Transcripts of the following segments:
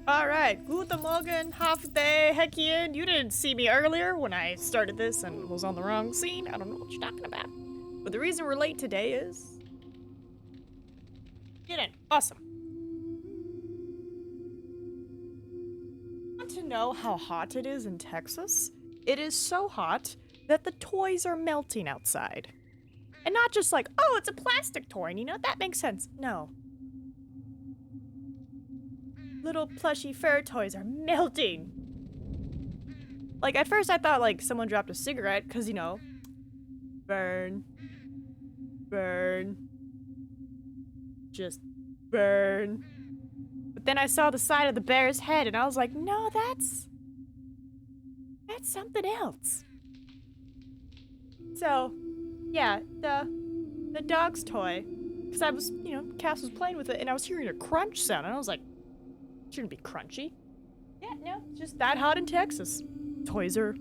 Alright, guten Morgen, Hafde, Hekien. You didn't see me earlier when I started this and was on the wrong scene. I don't know what you're talking about. But the reason we're late today is... Get in. Awesome. Want to know how hot it is in Texas? It is so hot that the toys are melting outside. And not just like, oh, it's a plastic toy, you know, that makes sense. No. Little plushy fur toys are melting. Like, at first I thought, like, someone dropped a cigarette, because, you know, burn. Burn. Just burn. But then I saw the side of the bear's head, and I was like, no, that's something else. So, yeah, the dog's toy, because I was, you know, Cass was playing with it, and I was hearing a crunch sound, and I was like, shouldn't be crunchy. Yeah, no, it's just that hot in Texas. Toys are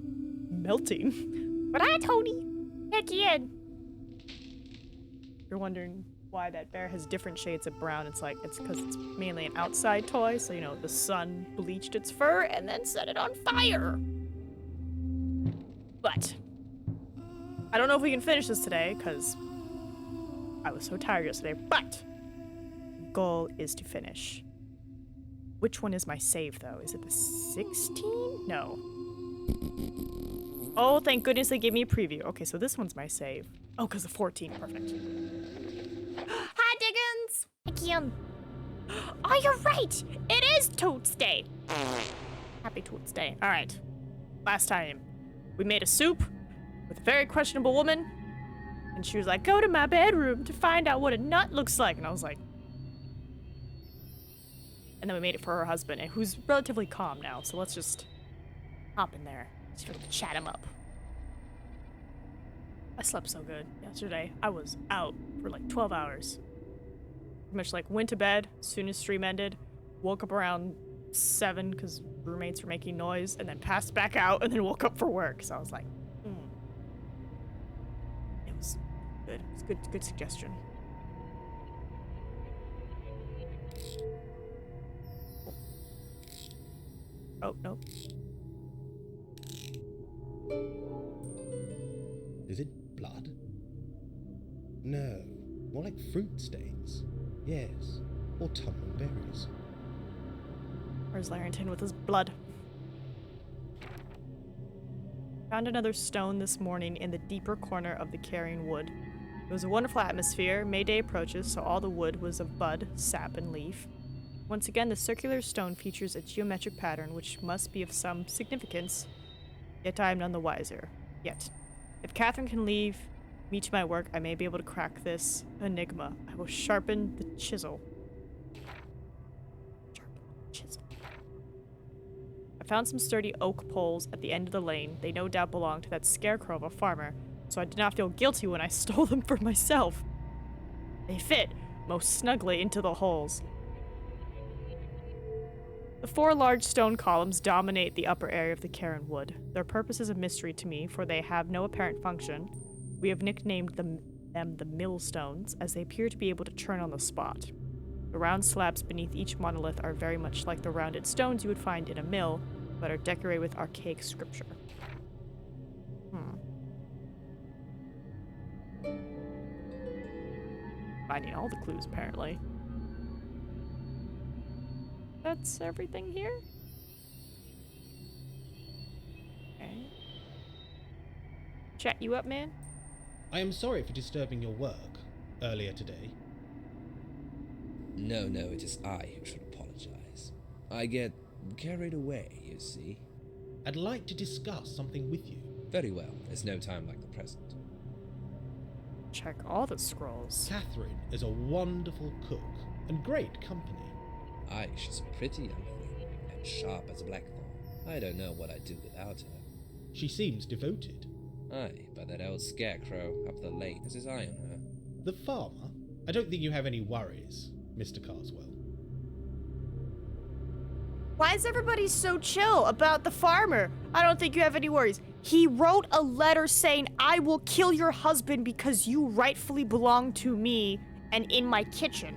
melting. But hi, Tony. Heck yeah. You're wondering why that bear has different shades of brown. It's because it's mainly an outside toy, so, you know, the sun bleached its fur and then set it on fire. But I don't know if we can finish this today, because I was so tired yesterday, but the goal is to finish. Which one is my save, though? Is it the 16? No. Oh, thank goodness they gave me a preview. Okay, so this one's my save. Oh, because the 14. Perfect. Hi, Diggins! Again. Oh, you're right! It is Toots Day! Happy Toots Day. Alright. Last time, we made a soup with a very questionable woman, and she was like, go to my bedroom to find out what a nut looks like. And I was like... And then we made it for her husband, and who's relatively calm now, so let's just hop in there. Just to chat him up. I slept so good yesterday. I was out for like 12 hours. Pretty much like went to bed as soon as stream ended, woke up around 7 because roommates were making noise, and then passed back out, and then woke up for work. So I was like, It was good. It was good suggestion. Oh, no. Is it blood? No, more like fruit stains. Yes, autumnal berries. Where's Larrington with his blood? Found another stone this morning in the deeper corner of the carrying wood. It was a wonderful atmosphere. May Day approaches, so all the wood was of bud, sap, and leaf. Once again, the circular stone features a geometric pattern which must be of some significance, yet I am none the wiser. Yet. If Catherine can leave me to my work, I may be able to crack this enigma. I will sharpen the chisel. I found some sturdy oak poles at the end of the lane. They no doubt belonged to that scarecrow of a farmer, so I did not feel guilty when I stole them for myself. They fit most snugly into the holes. The 4 large stone columns dominate the upper area of the cairn wood. Their purpose is a mystery to me, for they have no apparent function. We have nicknamed them the millstones, as they appear to be able to turn on the spot. The round slabs beneath each monolith are very much like the rounded stones you would find in a mill, but are decorated with archaic scripture. Finding all the clues, apparently. That's everything here? Okay. Chat you up, man? I am sorry for disturbing your work earlier today. No, it is I who should apologize. I get carried away, you see. I'd like to discuss something with you. Very well, there's no time like the present. Check all the scrolls. Catherine is a wonderful cook and great company. Aye, she's a pretty young thing, and sharp as a blackthorn. I don't know what I'd do without her. She seems devoted. Aye, but that old scarecrow up the lane has his eye on her. The farmer? I don't think you have any worries, Mr. Carswell. Why is everybody so chill about the farmer? I don't think you have any worries. He wrote a letter saying, I will kill your husband because you rightfully belong to me and in my kitchen.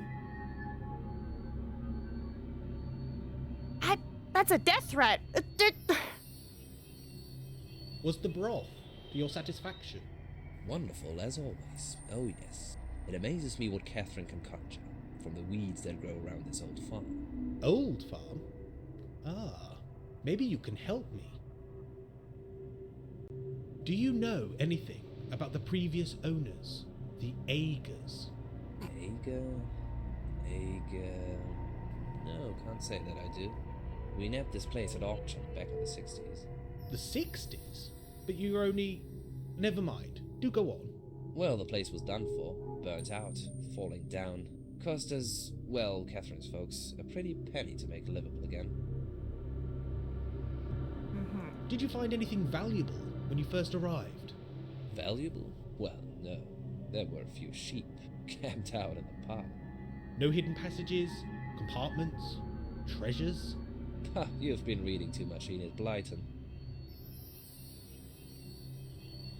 That's a death threat! Was the broth to your satisfaction? Wonderful, as always. Oh, yes. It amazes me what Catherine can conjure from the weeds that grow around this old farm. Old farm? Ah, maybe you can help me. Do you know anything about the previous owners, the Agers? Ager? No, can't say that I do. We nabbed this place at auction back in the 60s. The 60s? But you were only... Never mind. Do go on. Well, the place was done for, burnt out, falling down. Cost us, well, Catherine's folks, a pretty penny to make it livable again. Did you find anything valuable when you first arrived? Valuable? Well, no. There were a few sheep camped out in the park. No hidden passages? Compartments? Treasures? Ha, you've been reading too much Enid Blyton.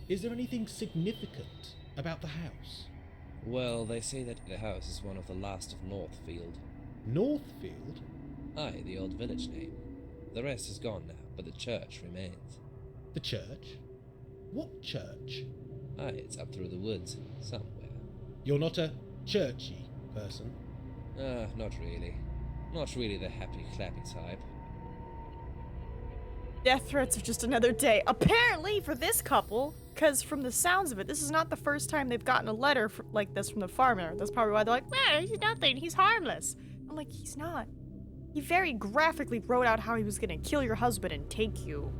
Is there anything significant about the house? Well, they say that the house is one of the last of Northfield. Northfield? Aye, the old village name. The rest is gone now, but the church remains. The church? What church? Aye, it's up through the woods, somewhere. You're not a churchy person? Not really. Not really the happy-clappy type. Death threats of just another day. Apparently for this couple, because from the sounds of it, this is not the first time they've gotten a letter like this from the farmer. That's probably why they're like, man, he's nothing, he's harmless. I'm like, he's not. He very graphically wrote out how he was gonna kill your husband and take you.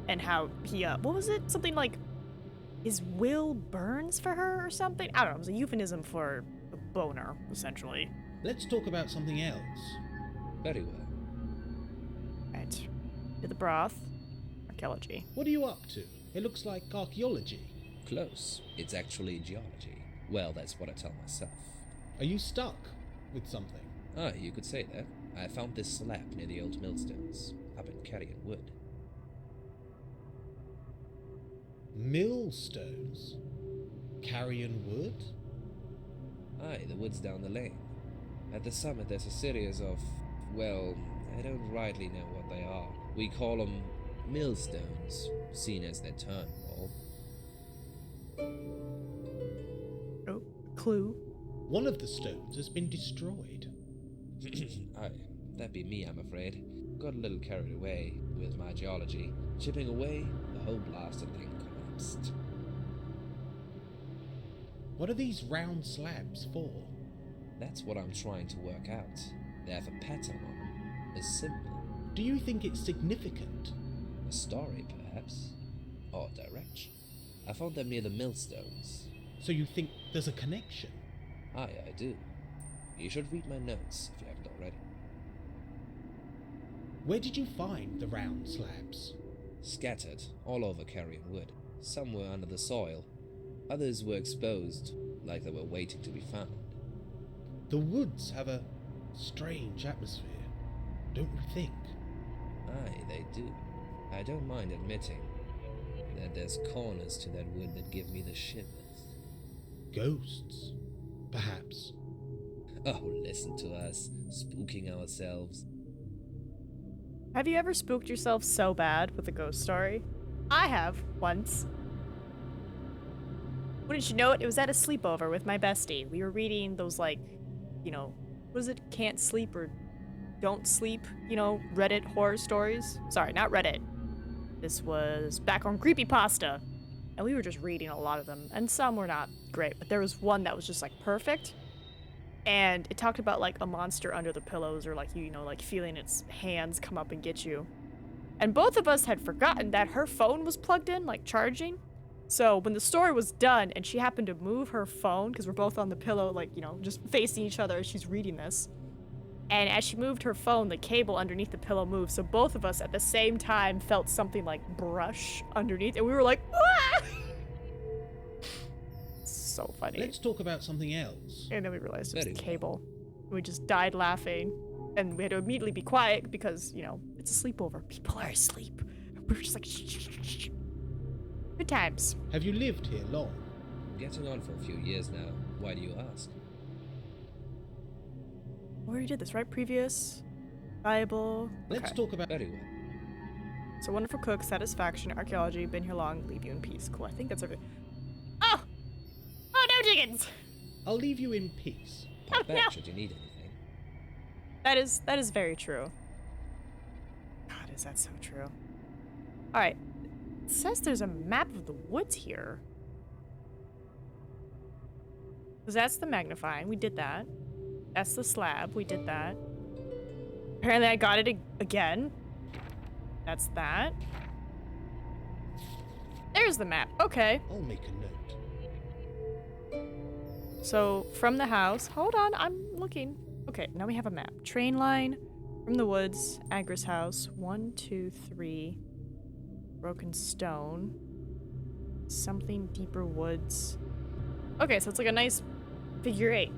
And how he, what was it? Something like, his will burns for her or something? I don't know, it was a euphemism for a boner, essentially. Let's talk about something else. Very well. Right. To the broth. Archaeology. What are you up to? It looks like archaeology. Close. It's actually geology. Well, that's what I tell myself. Are you stuck with something? Ah, you could say that. I found this slab near the old millstones, up in Carrion Wood. Millstones? Carrion Wood? Aye, the woods down the lane. At the summit there's a series of, well, I don't rightly know what they are. We call them millstones, seen as their turn wall. Oh, clue. One of the stones has been destroyed. Aye, that'd be me, I'm afraid. Got a little carried away with my geology. Chipping away, the whole blasted thing collapsed. What are these round slabs for? That's what I'm trying to work out. They have a pattern on them, a symbol. Do you think it's significant? A story, perhaps? Or direction. I found them near the millstones. So you think there's a connection? Aye, I do. You should read my notes if you haven't already. Where did you find the round slabs? Scattered all over Carrion Wood. Some were under the soil. Others were exposed, like they were waiting to be found. The woods have a strange atmosphere, don't you think? Aye, they do. I don't mind admitting that there's corners to that wood that give me the shivers. Ghosts, perhaps. Oh, listen to us, spooking ourselves. Have you ever spooked yourself so bad with a ghost story? I have, once. Wouldn't you know it? It was at a sleepover with my bestie. We were reading those, like, you know, what is it? Can't sleep or don't sleep, you know, Reddit horror stories. Sorry, not Reddit. This was back on Creepypasta. And we were just reading a lot of them. And some were not great, but there was one that was just, like, perfect. And it talked about, like, a monster under the pillows or, like, you know, like, feeling its hands come up and get you. And both of us had forgotten that her phone was plugged in, like, charging. So when the story was done and she happened to move her phone, because we're both on the pillow, like, you know, just facing each other as she's reading this. And as she moved her phone, the cable underneath the pillow moved. So both of us at the same time felt something like brush underneath. And we were like, ah! So funny. Let's talk about something else. And then we realized it was Very the well. cable. We just died laughing. And we had to immediately be quiet because, you know, it's a sleepover. People are asleep. We were just like, shh, shh, shh, shh. Good times. Have you lived here long? Getting on for a few years now. Why do you ask? We already did this, right? Previous Bible. Let's Okay. talk about. Very well. So wonderful cook, satisfaction, archaeology, been here long, leave you in peace. Cool. I think that's everything. Oh! Oh no, Diggins! I'll leave you in peace. Pop Oh, back no. should you need anything. That is very true. God, is that so true? Alright. It says there's a map of the woods here. Because that's the magnifying. We did that. That's the slab. We did that. Apparently I got it again. That's that. There's the map. Okay. I'll make a note. So from the house, hold on, I'm looking. Okay, now we have a map. Train line from the woods, Agra's house. 1, 2, 3. Broken stone. Something deeper woods. Okay, so it's like a nice figure 8.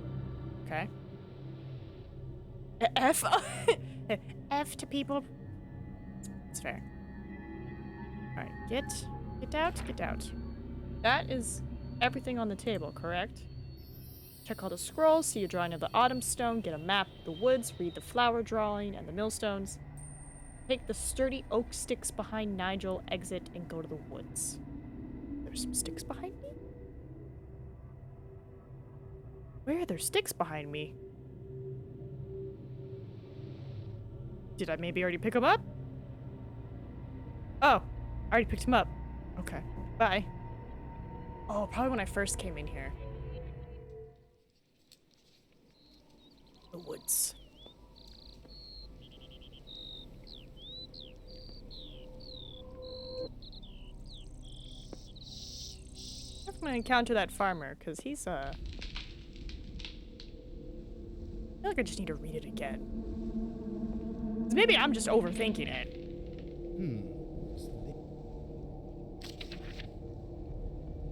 Okay. F. F to people. It's fair. All right, get out. That is everything on the table, correct? Check all the scrolls, see a drawing of the autumn stone, get a map of the woods, read the flower drawing and the millstones. Take the sturdy oak sticks behind Nigel, exit, and go to the woods. There's some sticks behind me? Where are there sticks behind me? Did I maybe already pick them up? Oh, I already picked him up. Okay, bye. Oh, probably when I first came in here. The woods. I'm gonna encounter that farmer, because he's, I feel like I just need to read it again. 'Cause maybe I'm just overthinking it.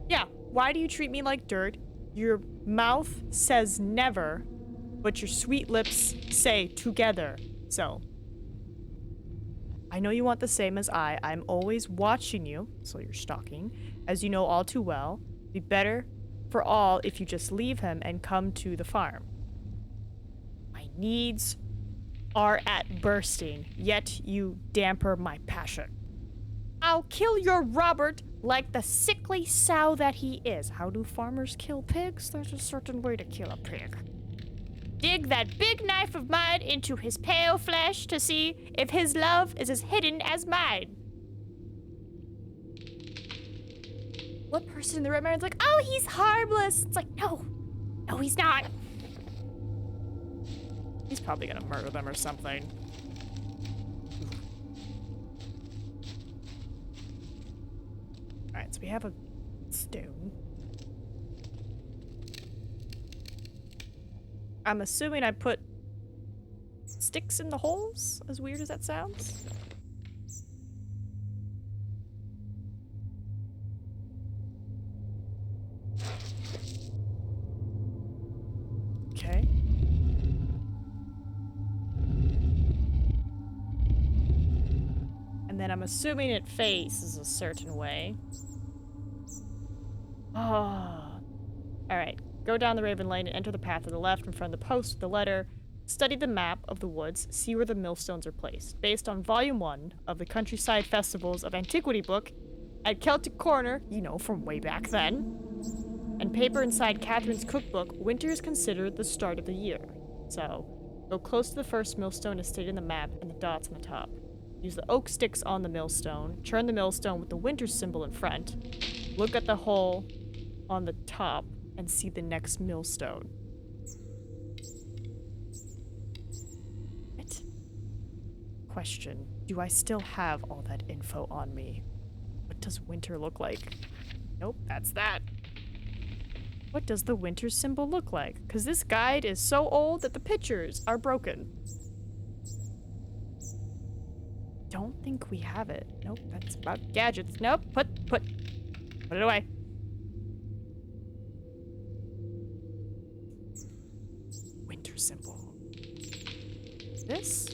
Yeah, why do you treat me like dirt? Your mouth says never, but your sweet lips say together. So, I know you want the same as I. I'm always watching you, so you're stalking, as you know all too well. Be better for all if you just leave him and come to the farm. My needs are at bursting, yet you damper my passion. I'll kill your Robert like the sickly sow that he is. How do farmers kill pigs? There's a certain way to kill a pig. Dig that big knife of mine into his pale flesh to see if his love is as hidden as mine. What person in the right mind's like, oh, he's harmless. It's like, no, he's not. He's probably gonna murder them or something. Alright, so we have a stone. I'm assuming I put sticks in the holes, as weird as that sounds. Okay. And then I'm assuming it faces a certain way. Oh. Alright. Go down the Raven Lane and enter the path to the left in front of the post with the letter. Study the map of the woods. See where the millstones are placed. Based on Volume 1 of the Countryside Festivals of Antiquity book at Celtic Corner, you know, from way back then, and paper inside Catherine's cookbook, winter is considered the start of the year. So, go close to the first millstone as stated in the map and the dots on the top. Use the oak sticks on the millstone. Turn the millstone with the winter symbol in front. Look at the hole on the top and see the next millstone. What? Question. Do I still have all that info on me? What does winter look like? Nope, that's that. What does the winter symbol look like? Because this guide is so old that the pictures are broken. Don't think we have it. Nope, that's about gadgets. Nope, put it away. Winter symbol. This?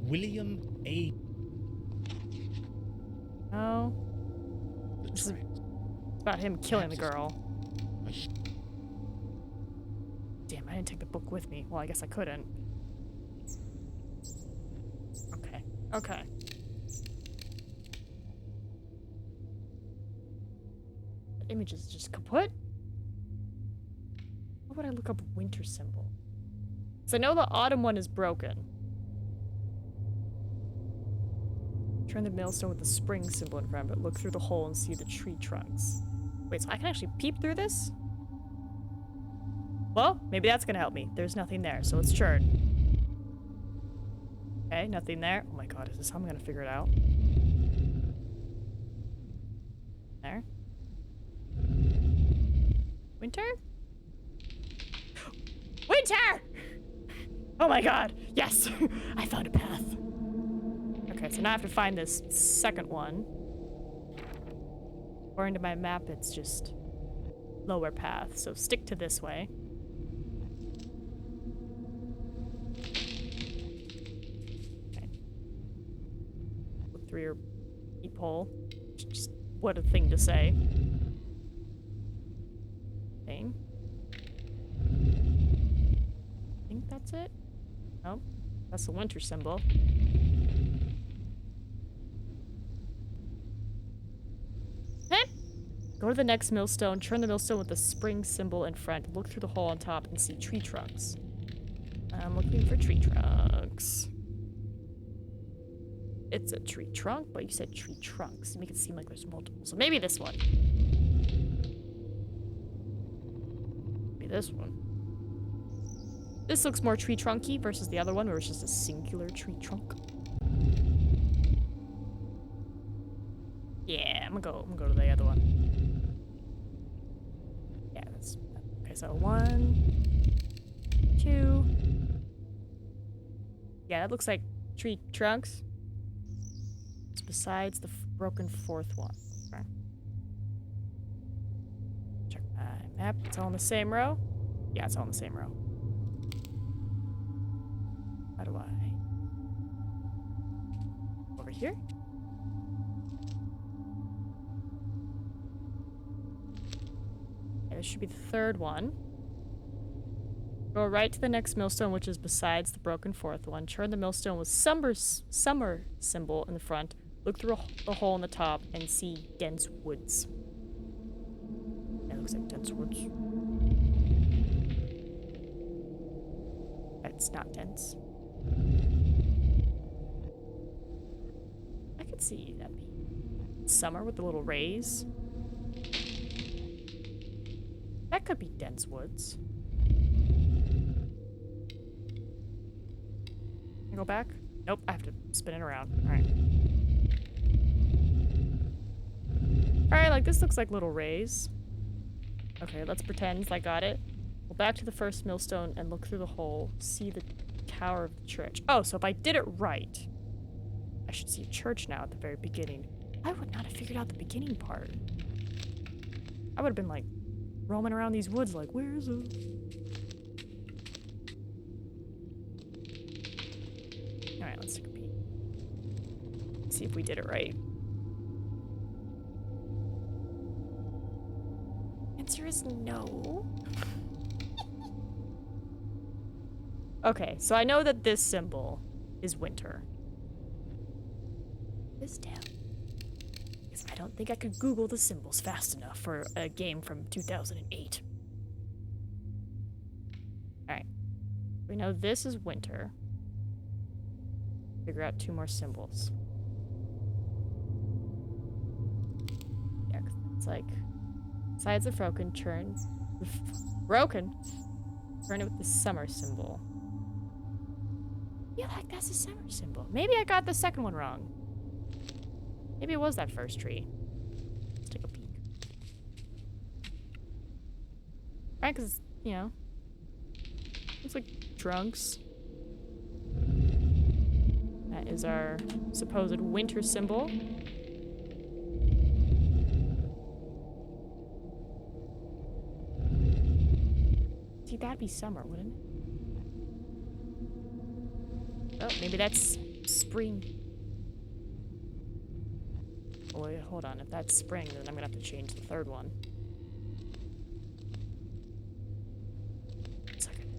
William A. No. The This is Trent. it's about him killing the girl. I sh- Damn, I didn't take the book with me. Well, I guess I couldn't. Okay. That image is just kaput. How would I look up winter symbol? Because I know the autumn one is broken. Turn the millstone with the spring symbol in front, but look through the hole and see the tree trunks. Wait, so I can actually peep through this? Well, maybe that's gonna help me. There's nothing there, so let's churn. Okay, nothing there. Oh my god, is this how I'm gonna figure it out? There. Winter? Winter! Oh my god, yes! I found a path. Okay, so now I have to find this second one. According to my map, it's just lower path, so stick to this way. Okay. Look through your peephole. Just what a thing to say. Thing. I think that's it. Nope. That's the winter symbol. Go to the next millstone, turn the millstone with the spring symbol in front, look through the hole on top, and see tree trunks. I'm looking for tree trunks. It's a tree trunk, but you said tree trunks. You make it seem like there's multiple. So maybe this one. Maybe this one. This looks more tree trunky versus the other one where it's just a singular tree trunk. Yeah, I'm gonna go to the other one. Yeah, that's okay. So 1, 2. Yeah, that looks like tree trunks. It's besides the broken fourth one. Okay. Check my map. It's all in the same row. Yeah, it's all in the same row. How do I? Over here? This should be the third one. Go right to the next millstone, which is besides the broken fourth one. Turn the millstone with summer symbol in the front. Look through the hole in the top and see dense woods. Yeah, it looks like dense woods. It's not dense. I could see that be summer with the little rays. That could be dense woods. Can I go back? Nope, I have to spin it around. Alright. Alright, like this looks like little rays. Okay, let's pretend I got it. Go back to the first millstone and look through the hole. See the tower of the church. Oh, so if I did it right, I should see a church now at the very beginning. I would not have figured out the beginning part. I would have been like, roaming around these woods like, where is it? Alright, let's take a peek. See if we did it right. Answer is no. Okay, so I know that this symbol is winter. This down. Because I don't think I could Google the symbols fast enough for a game from 2008. Alright. We know this is winter. Figure out 2 more symbols. Yeah, 'cause it's like sides of broken, turn broken. Turn it with the summer symbol. Yeah, like that's a summer symbol. Maybe I got the second one wrong. Maybe it was that first tree. Let's take a peek. Right, because, you know, looks like trunks. That is our supposed winter symbol. See, that'd be summer, wouldn't it? Oh, maybe that's spring. Oh, wait, hold on. If that's spring, then I'm gonna have to change the third one. One second.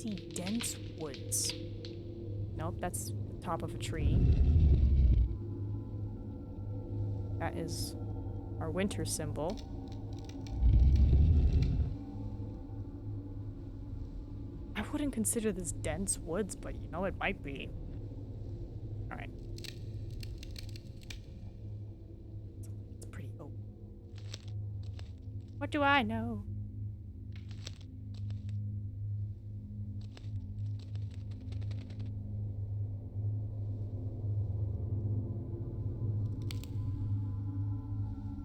See dense woods. Nope, that's the top of a tree. That is our winter symbol. I wouldn't consider this dense woods, but you know, it might be. Alright. It's pretty open. What do I know?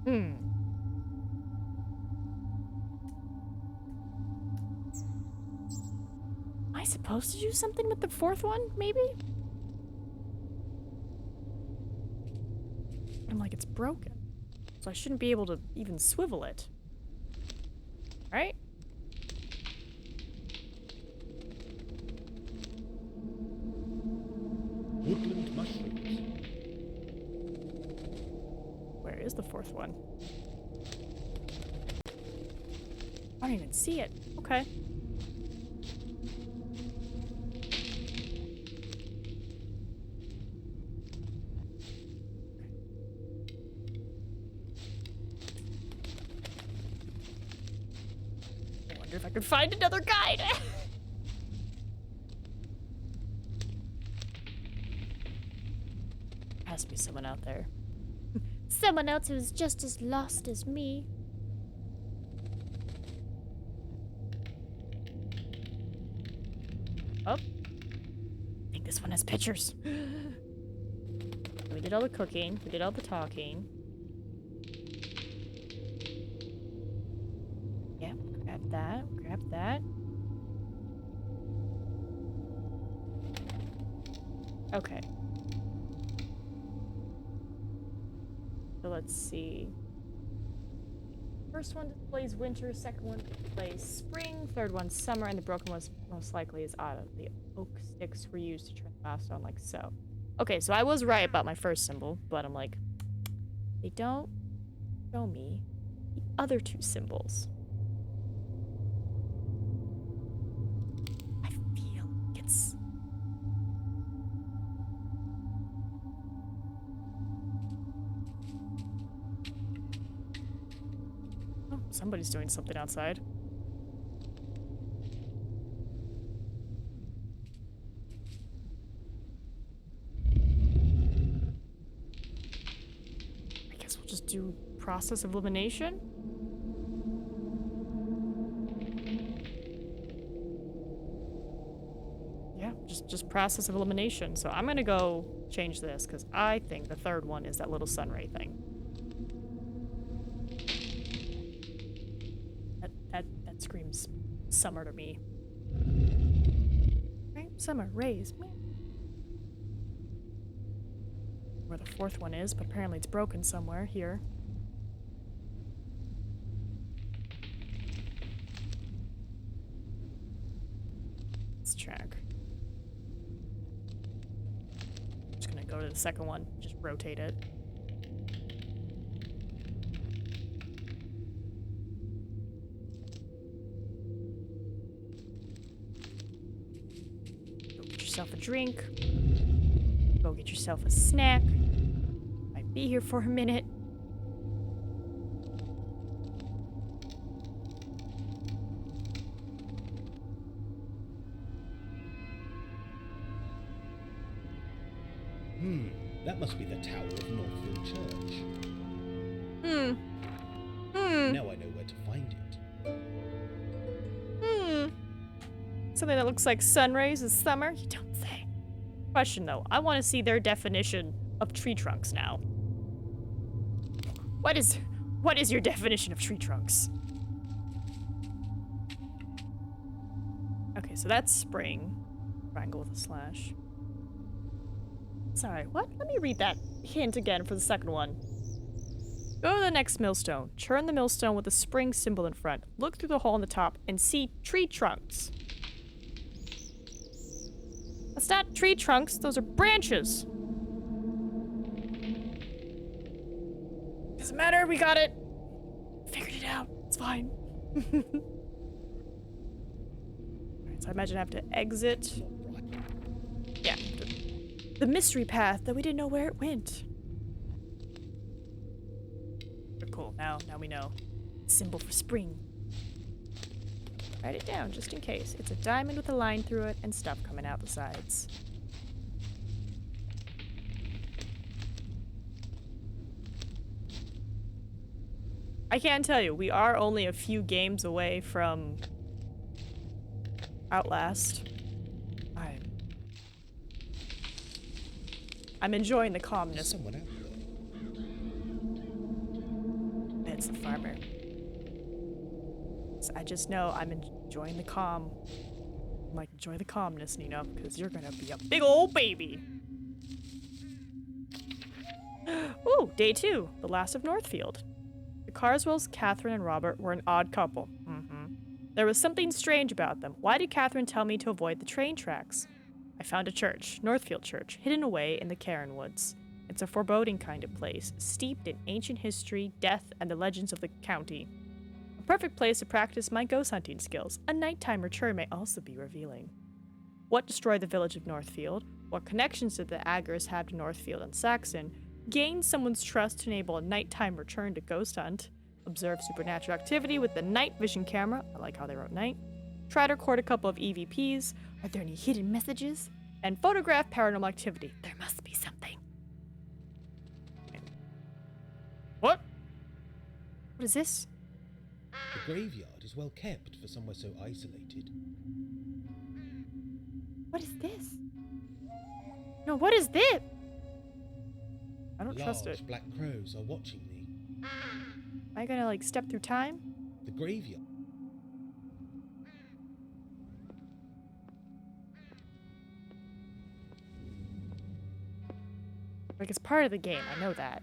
Hmm. Am I supposed to do something with the fourth one, maybe? I'm like, it's broken. So I shouldn't be able to even swivel it. Right? Woodland mushrooms. Where is the fourth one? I don't even see it. Okay. I wonder if I could find another guide. Has to be someone out there. Someone else who's just as lost as me. Oh. I think this one has pictures. We did all the cooking. We did all the talking. Yeah, grab that. Grab that. Okay. So let's see. First one displays winter, second one displays spring, third one summer, and the broken one most likely is autumn. The oak sticks were used to turn the mast on like so. Okay, so I was right about my first symbol, but I'm like, they don't show me the other two symbols. I feel like it's... Oh, somebody's doing something outside. I guess we'll just do process of elimination. Yeah, just process of elimination. So I'm gonna go change this because I think the third one is that little sunray thing. That screams summer to me. Right? Summer, rays. Where the fourth one is, but apparently it's broken somewhere here. Let's check. I'm just gonna go to the second one, just rotate it. Yourself a drink. Go get yourself a snack. Might be here for a minute. That must be the tower of Northfield Church. Now I know where to find it. Something that looks like sun rays is summer? You don't say. Question though, I want to see their definition of tree trunks now. What is your definition of tree trunks? Okay, so that's spring. Triangle with a slash. Sorry, what? Let me read that hint again for the second one. Go to the next millstone. Turn the millstone with the spring symbol in front. Look through the hole in the top and see tree trunks. That's not tree trunks, those are branches. Doesn't matter, we got it. Figured it out. It's fine. Alright, So I imagine I have to exit. Not right. Yeah. The mystery path that we didn't know where it went. But cool. Now we know. Symbol for spring. Write it down just in case. It's a diamond with a line through it and stuff coming out the sides. I can tell you, we are only a few games away from Outlast. I'm enjoying the There's calmness. someone out there. It's the farmer. So I just know I'm enjoying the calm. I'm like, enjoy the calmness, Nina, because you're gonna be a big old baby. Ooh, day 2, the last of Northfield. The Carswells, Catherine and Robert, were an odd couple. There was something strange about them. Why did Catherine tell me to avoid the train tracks? I found a church, Northfield Church, hidden away in the Cairn Woods. It's a foreboding kind of place, steeped in ancient history, death, and the legends of the county. A perfect place to practice my ghost hunting skills. A nighttime return may also be revealing. What destroyed the village of Northfield? What connections did the Aggers have to Northfield and Saxon? Gain someone's trust to enable a nighttime return to ghost hunt. Observe supernatural activity with the night vision camera. I like how they wrote night. Try to record a couple of EVPs. Are there any hidden messages? And photograph paranormal activity. There must be something. What? What is this? The graveyard is well kept for somewhere so isolated. What is this? No, what is this? I don't trust it. Large black crows are watching me. Am I gonna, like, step through time? The graveyard. Like, it's part of the game. I know that.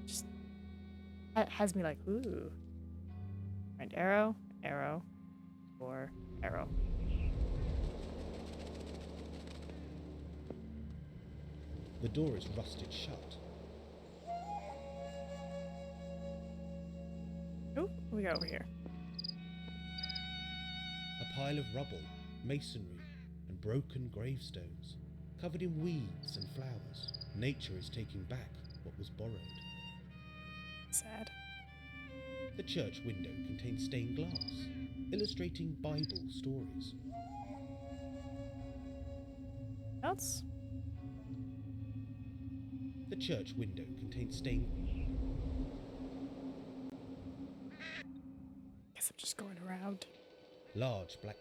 Just that has me like, ooh. Find arrow, arrow, or arrow. The door is rusted shut. Ooh, what we got over here? A pile of rubble, masonry, and broken gravestones, covered in weeds and flowers. Nature is taking back what was borrowed. Sad. The church window contains stained glass, illustrating Bible stories. Else? The church window contains stained... Guess I'm just going around. Large black...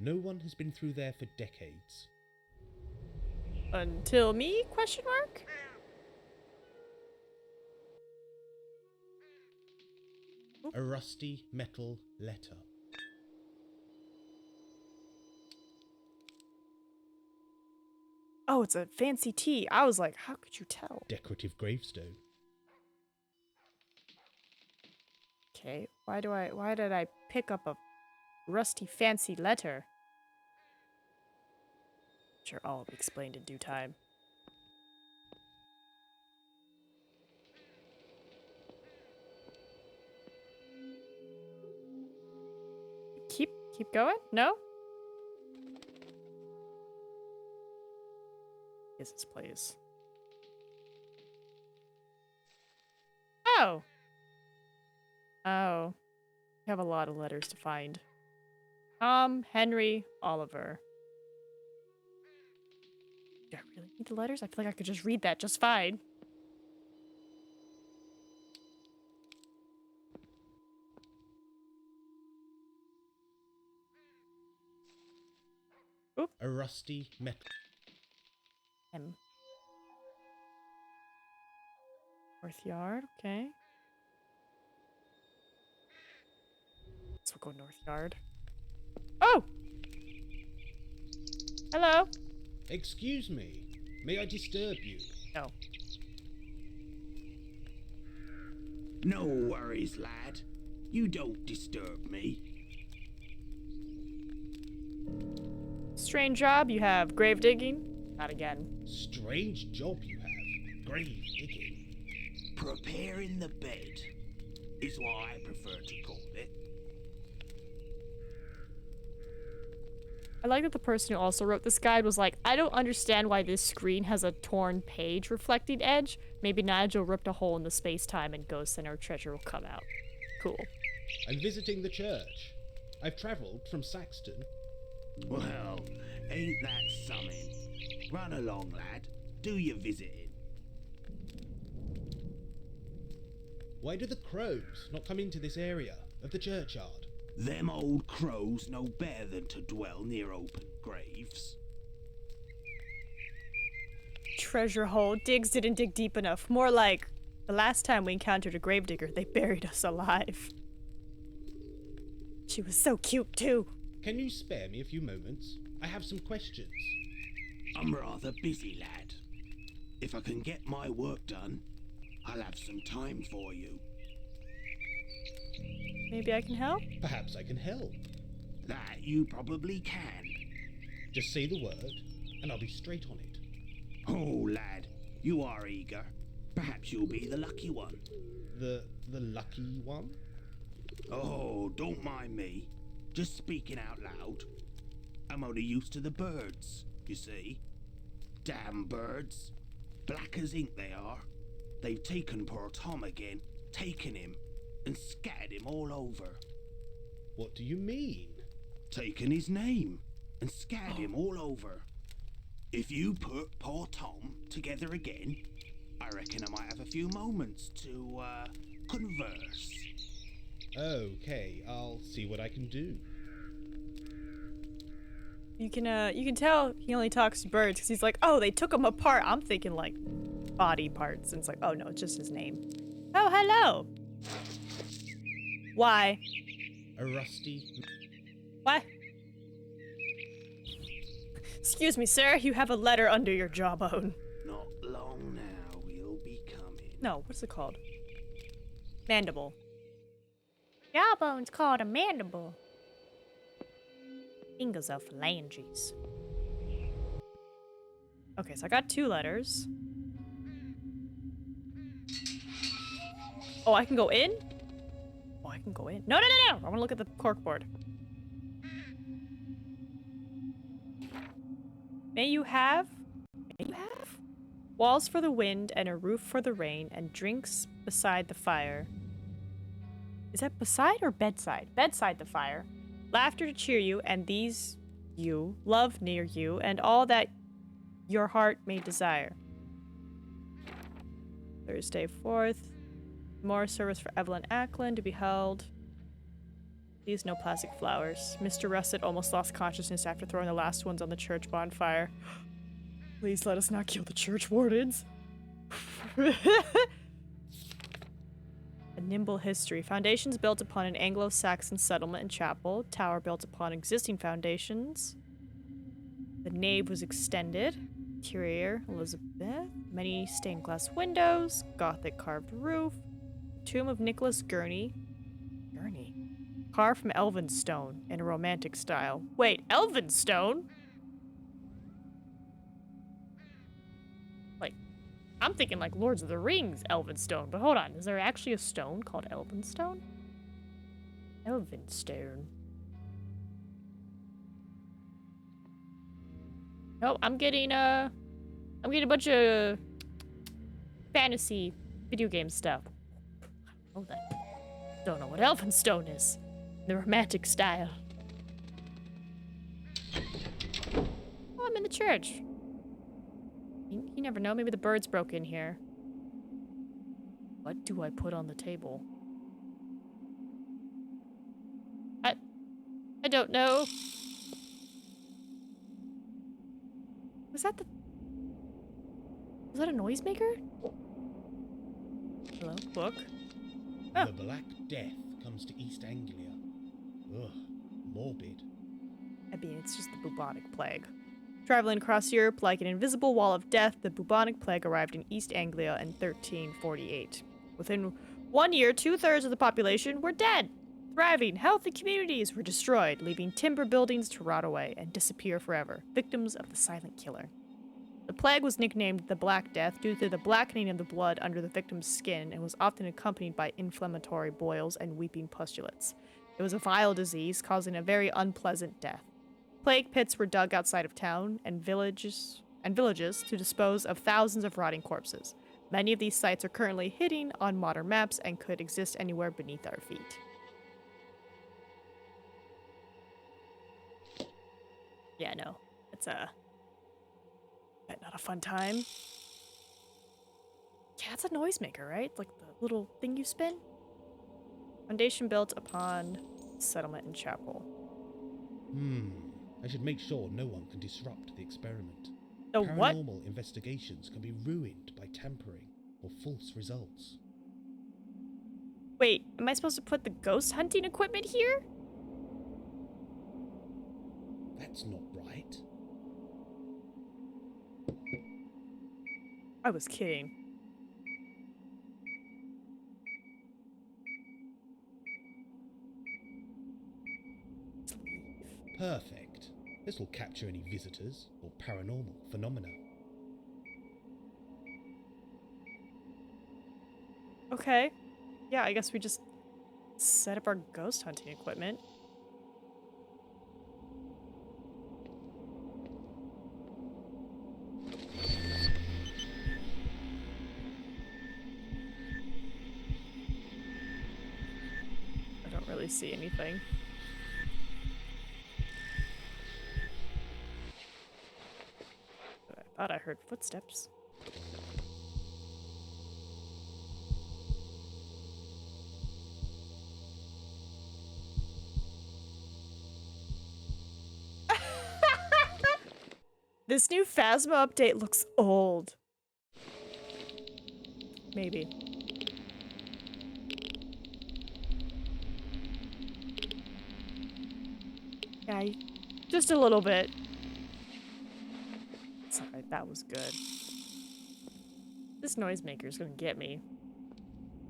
No one has been through there for decades. Until me? Question mark? A rusty metal letter. Oh, it's a fancy tea. I was like, how could you tell? Decorative gravestone. Okay, why did I pick up a rusty fancy letter? Sure, all will be explained in due time. Keep going? No? Yes, this plays. Oh! Oh. We have a lot of letters to find. Tom, Henry, Oliver. Do I really need the letters? I feel like I could just read that just fine. Oop. A rusty metal... M. North Yard, okay. So we'll go North Yard. Oh! Hello? Excuse me. May I disturb you? No. No worries, lad. You don't disturb me. strange job. You have grave digging. Not again. Strange job you have. Grave digging. Preparing the bed is what I prefer to call it. I like that the person who also wrote this guide was like, I don't understand why this screen has a torn page reflecting edge. Maybe Nigel ripped a hole in the space-time and ghosts and our treasure will come out. Cool. I'm visiting the church. I've travelled from Saxton. Well, ain't that something? Run along, lad. Do your visiting. Why do the crows not come into this area of the churchyard? Them old crows know better than to dwell near open graves. Treasure hole. Diggs didn't dig deep enough. More like, the last time we encountered a gravedigger, they buried us alive. She was so cute, too. Can you spare me a few moments? I have some questions. I'm rather busy, lad. If I can get my work done, I'll have some time for you. Maybe I can help? Perhaps I can help. That you probably can. Just say the word, and I'll be straight on it. Oh, lad, you are eager. Perhaps you'll be the lucky one. The lucky one? Oh, don't mind me. Just speaking out loud. I'm only used to the birds, you see. Damn birds. Black as ink they are. They've taken poor Tom again, taken him, and scattered him all over. What do you mean? Taken his name, and scattered him all over. If you put poor Tom together again, I reckon I might have a few moments to, converse. Okay, I'll see what I can do. You can tell he only talks to birds because he's like, oh, they took him apart. I'm thinking like body parts. And it's like, oh no, it's just his name. Oh, hello. Why? A rusty... What? Excuse me, sir. You have a letter under your jawbone. Not long now, we'll be coming. No, what's it called? Mandible. Jawbone's called a mandible. Fingers are phalanges. Okay, so I got 2 letters. Oh, I can go in? Oh, I can go in. No, no, no, no! I want to look at the corkboard. May you have walls for the wind and a roof for the rain and drinks beside the fire. Is that beside or bedside? Bedside the fire. Laughter to cheer you and these you, love near you and all that your heart may desire. Thursday 4th. More service for Evelyn Ackland to be held. Please no plastic flowers. Mr. Russet almost lost consciousness after throwing the last ones on the church bonfire. Please let us not kill the church wardens. A nimble history. Foundations built upon an Anglo-Saxon settlement and chapel. Tower built upon existing foundations. The nave was extended. Interior, Elizabeth. Many stained glass windows. Gothic carved roof. Tomb of Nicholas Gurney. Gurney? Carved from elven stone in a romantic style. Wait, elven stone? Like, I'm thinking like Lords of the Rings elven stone, but hold on, is there actually a stone called elven stone? Elven stone. Nope, I'm getting a bunch of fantasy video game stuff. Oh, that. Don't know what elven stone is. The romantic style. Oh, I'm in the church. You never know. Maybe the birds broke in here. What do I put on the table? I don't know. Was that a noisemaker? Hello, book. Oh. The Black Death comes to East Anglia. Ugh, morbid. I mean, it's just the bubonic plague. Traveling across Europe like an invisible wall of death, the bubonic plague arrived in East Anglia in 1348. Within 1 year, 2/3 of the population were dead. Thriving, healthy communities were destroyed, leaving timber buildings to rot away and disappear forever, victims of the silent killer. The plague was nicknamed the Black Death due to the blackening of the blood under the victim's skin and was often accompanied by inflammatory boils and weeping pustulates. It was a vile disease, causing a very unpleasant death. Plague pits were dug outside of town and villages to dispose of thousands of rotting corpses. Many of these sites are currently hidden on modern maps and could exist anywhere beneath our feet. Yeah, no. It's not a fun time. Yeah, it's a noisemaker, right? Like the little thing you spin? Foundation built upon settlement and chapel. I should make sure no one can disrupt the experiment. The what? Paranormal investigations can be ruined by tampering or false results. Wait, am I supposed to put the ghost hunting equipment here? That's not right. I was kidding. Perfect. This will capture any visitors or paranormal phenomena. Okay. Yeah, I guess we just set up our ghost hunting equipment. I don't really see anything. But I thought I heard footsteps. This new Phasma update looks old. Maybe. Yeah, just a little bit. It's alright, that was good. This noisemaker's gonna get me.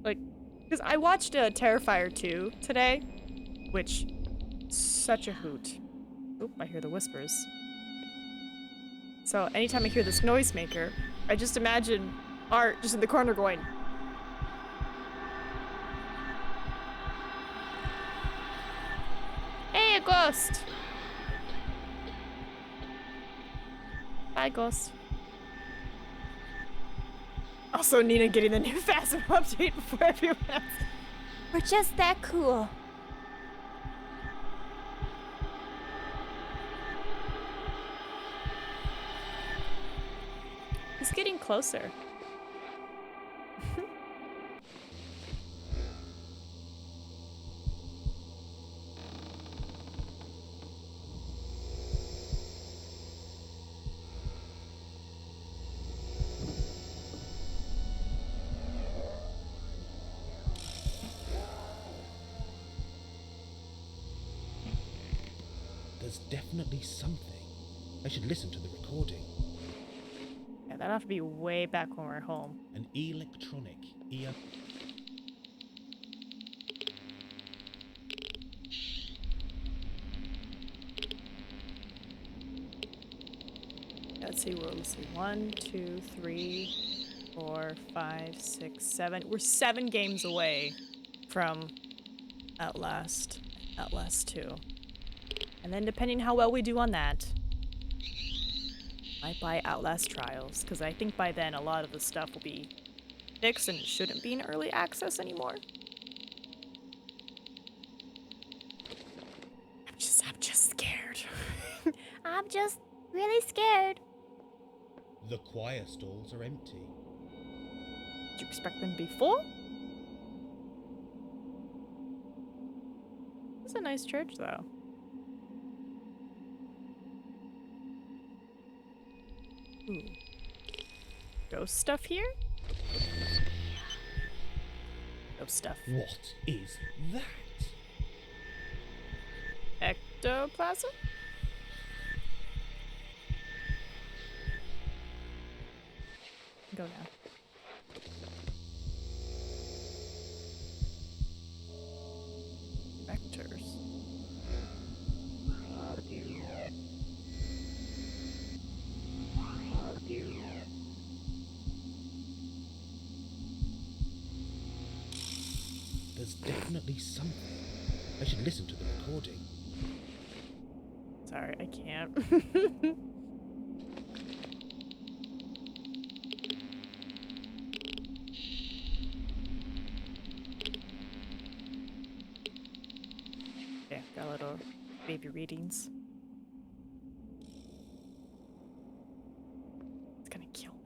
Like, because I watched Terrifier 2 today, which, such a hoot. Oop, I hear the whispers. So anytime I hear this noisemaker, I just imagine Art just in the corner going, "Hey, a ghost! Bye, ghost." Also, Nina getting the new Phasma update before everyone else. We're just that cool. He's getting closer. There's definitely something. I should listen to the recording. Yeah, that'll have to be way back when we're home. An electronic ear. Let's see, we'll see. 1, 2, 3, 4, 5, 6, 7. We're 7 games away from Outlast 2. And then depending how well we do on that, might buy Outlast Trials, because I think by then a lot of the stuff will be fixed and it shouldn't be in early access anymore. I'm just scared. I'm just really scared. The choir stalls are empty. Did you expect them to be full? It's a nice church, though. Ooh. Ghost stuff here? Ghost stuff. What is that? Ectoplasm? Go now. There's definitely something. I should listen to the recording. Sorry, I can't. Yeah, got a little baby readings. It's gonna kill me.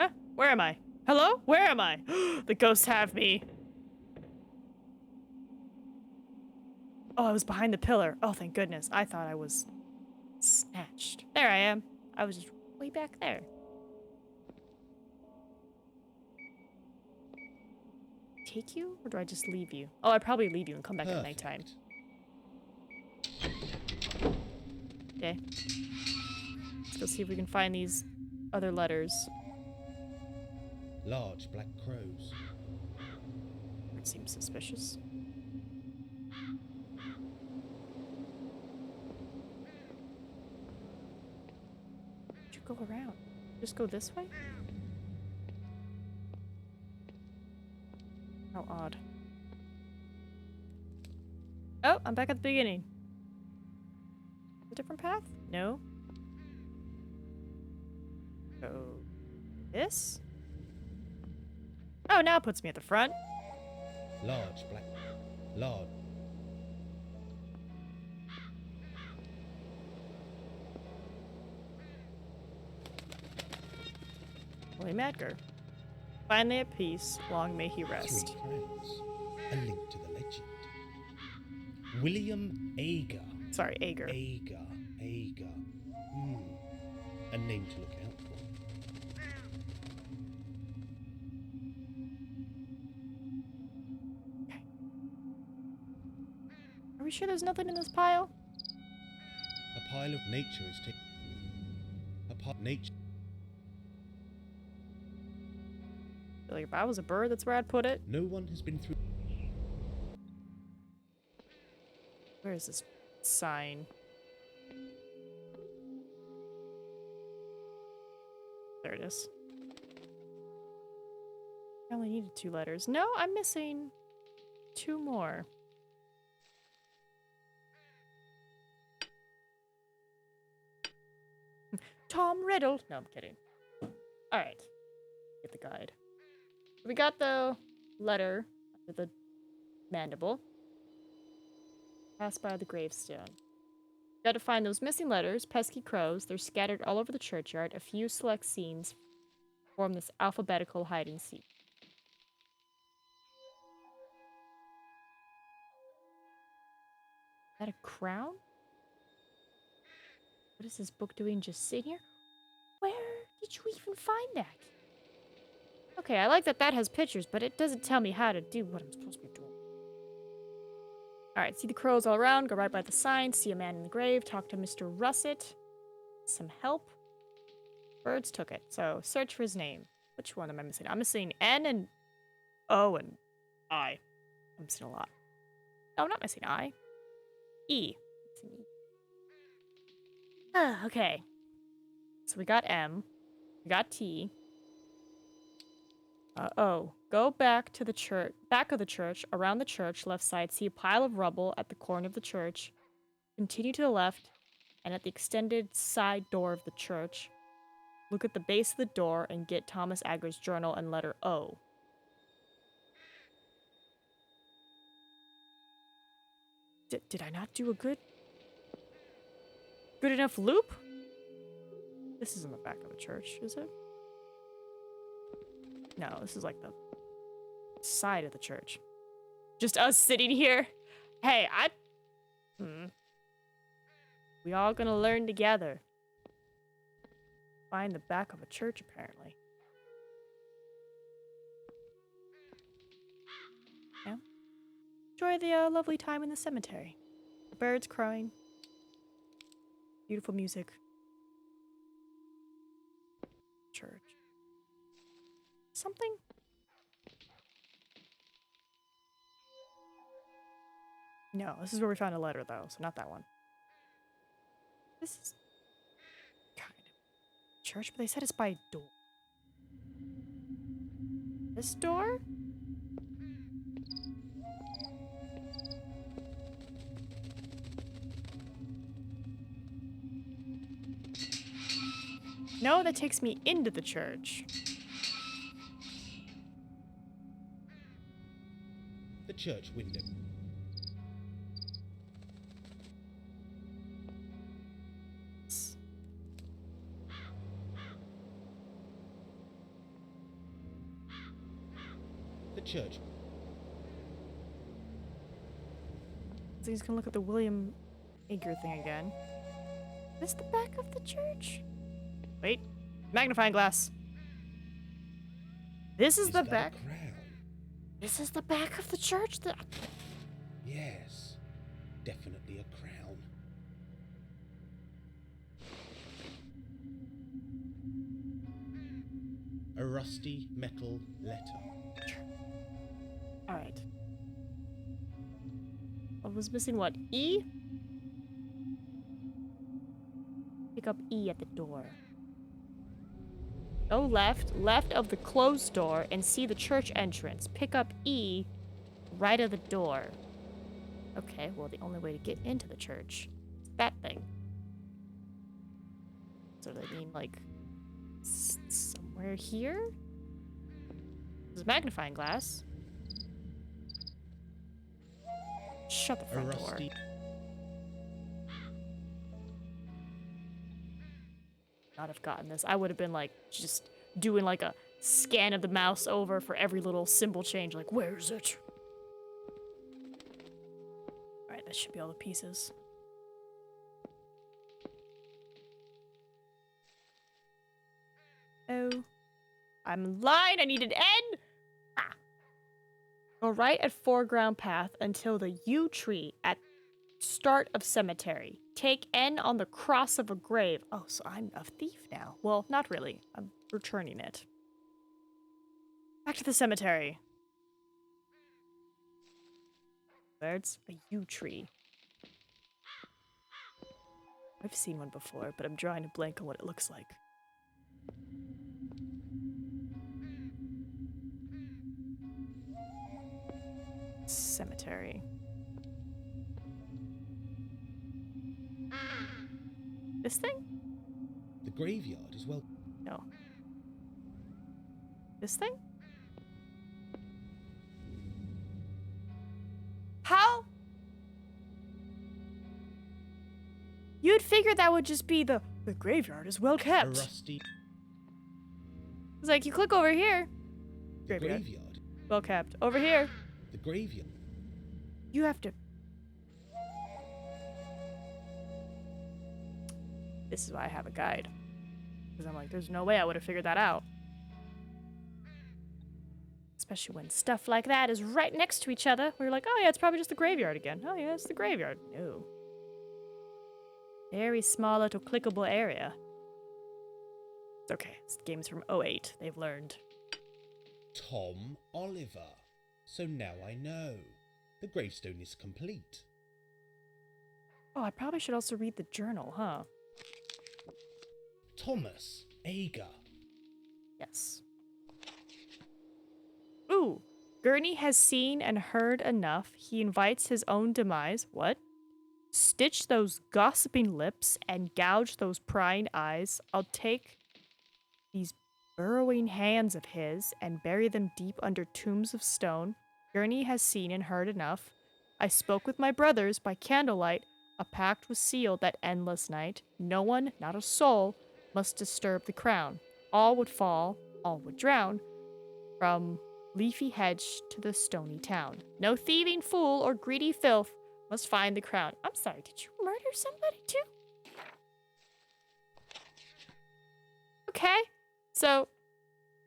Huh? Where am I? Hello? Where am I? The ghosts have me. Oh, I was behind the pillar. Oh, thank goodness. I thought I was snatched. There I am. I was just way back there. Take you? Or do I just leave you? Oh, I probably leave you and come back at nighttime. Okay. Let's go see if we can find these other letters. Large black crows. It seems suspicious. Where'd you go around? Just go this way? How odd. Oh, I'm back at the beginning. A different path? No. Go this? Oh, now it puts me at the front. Large black. Large. William Edgar. Finally at peace, long may he rest. 3 friends. A link to the legend. William Agar. Sorry, Ager. Agar. Agar. A name to look out for. Okay. Are we sure there's nothing in this pile? A pile of nature is taken. Nature. Like if I was a bird, that's where I'd put it. No one has been through. Where is this sign? There it is. I only needed 2 letters. No, I'm missing 2 more. Tom Riddle. No, I'm kidding. All right. Get the guide. We got the letter under the mandible. Pass by the gravestone. Got to find those missing letters, pesky crows. They're scattered all over the churchyard. A few select scenes form this alphabetical hide and seek. Is that a crown? What is this book doing just sitting here? Where did you even find that? Okay, I like that that has pictures, but it doesn't tell me how to do what I'm supposed to be doing. Alright, see the crows all around, go right by the sign, see a man in the grave, talk to Mr. Russet. Some help. Birds took it, so search for his name. Which one am I missing? I'm missing N and O and I. I'm missing a lot. No, I'm not missing I. E. Missing E. Ah, okay. So we got M. We got T. O. Go back to the church, back of the church, around the church, left side, see a pile of rubble at the corner of the church. Continue to the left, and at the extended side door of the church, look at the base of the door and get Thomas Agar's journal and letter O. Did I not do a good enough loop? This isn't the back of the church, is it? No, this is like the side of the church. Just us sitting here. Hey, we all gonna learn together. Find the back of a church, apparently. Yeah. Enjoy the lovely time in the cemetery. The birds crowing. Beautiful music. Church. Something? No, this is where we found a letter, though, so not that one. This is kind of church, but they said it's by a door. This door? No, that takes me into the church. The church window. The church. So he's gonna look at the William Ager thing again. Is this the back of the church? Wait. Magnifying glass. This is He's the got a back. crown. This is the back of the church? Yes, definitely a crown. A rusty metal letter. Alright. I was missing what? E? Pick up E at the door. Go left of the closed door, and see the church entrance. Pick up E right of the door. Okay, well, the only way to get into the church is that thing. So they mean, like, somewhere here? There's a magnifying glass. Shut the A front door. rusty. Not have gotten this. I would have been like just doing like a scan of the mouse over for every little symbol change. Like, where is it? Alright, that should be all the pieces. Oh. I'm lying. I need an N. Ah. Go right at foreground path until the yew tree at start of cemetery. Take N on the cross of a grave. Oh, so I'm a thief now. Well, not really. I'm returning it. Back to the cemetery. There's a yew tree. I've seen one before, but I'm drawing a blank on what it looks like. Cemetery. This thing? The graveyard is well. No. This thing? How? You'd figure that would just be the graveyard is well A kept. rusty. It's like you click over here. The Graveyard. graveyard. Well kept. Over here. The graveyard. You have to. This is why I have a guide. Because I'm like, there's no way I would have figured that out. Especially when stuff like that is right next to each other. We're like, oh yeah, it's probably just the graveyard again. Oh yeah, it's the graveyard. No. Very small little clickable area. It's okay. This game's from '08. They've learned. Tom Oliver. So now I know. The gravestone is complete. Oh, I probably should also read the journal, huh? Thomas Ager. Yes. Ooh. Gurney has seen and heard enough. He invites his own demise. What? Stitch those gossiping lips and gouge those prying eyes. I'll take these burrowing hands of his and bury them deep under tombs of stone. Gurney has seen and heard enough. I spoke with my brothers by candlelight. A pact was sealed that endless night. No one, not a soul, must disturb the crown. All would fall, all would drown, from leafy hedge to the stony town. No thieving fool or greedy filth must find the crown. I'm sorry, did you murder somebody too? Okay, so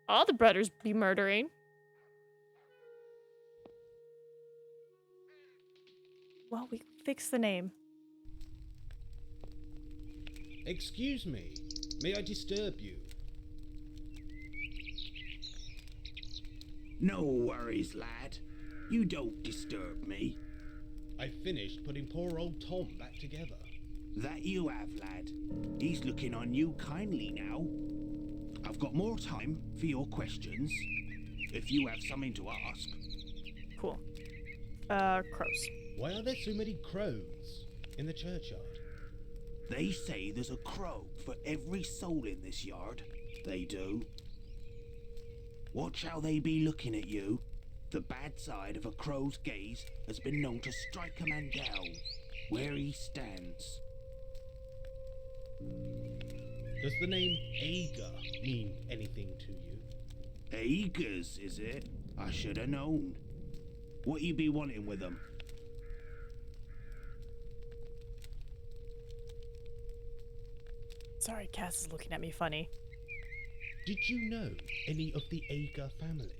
all the brothers be murdering. Well, we fixed the name. Excuse me. May I disturb you? No worries, lad. You don't disturb me. I finished putting poor old Tom back together. That you have, lad. He's looking on you kindly now. I've got more time for your questions, if you have something to ask. Cool. Crows. Why are there so many crows in the churchyard? They say there's a crow for every soul in this yard. They do. Watch how they be looking at you. The bad side of a crow's gaze has been known to strike a man down where he stands. Does the name Ager mean anything to you? Agers, is it? I should have known. What you be wanting with them? Sorry, Cass is looking at me funny. Did you know any of the Ager family?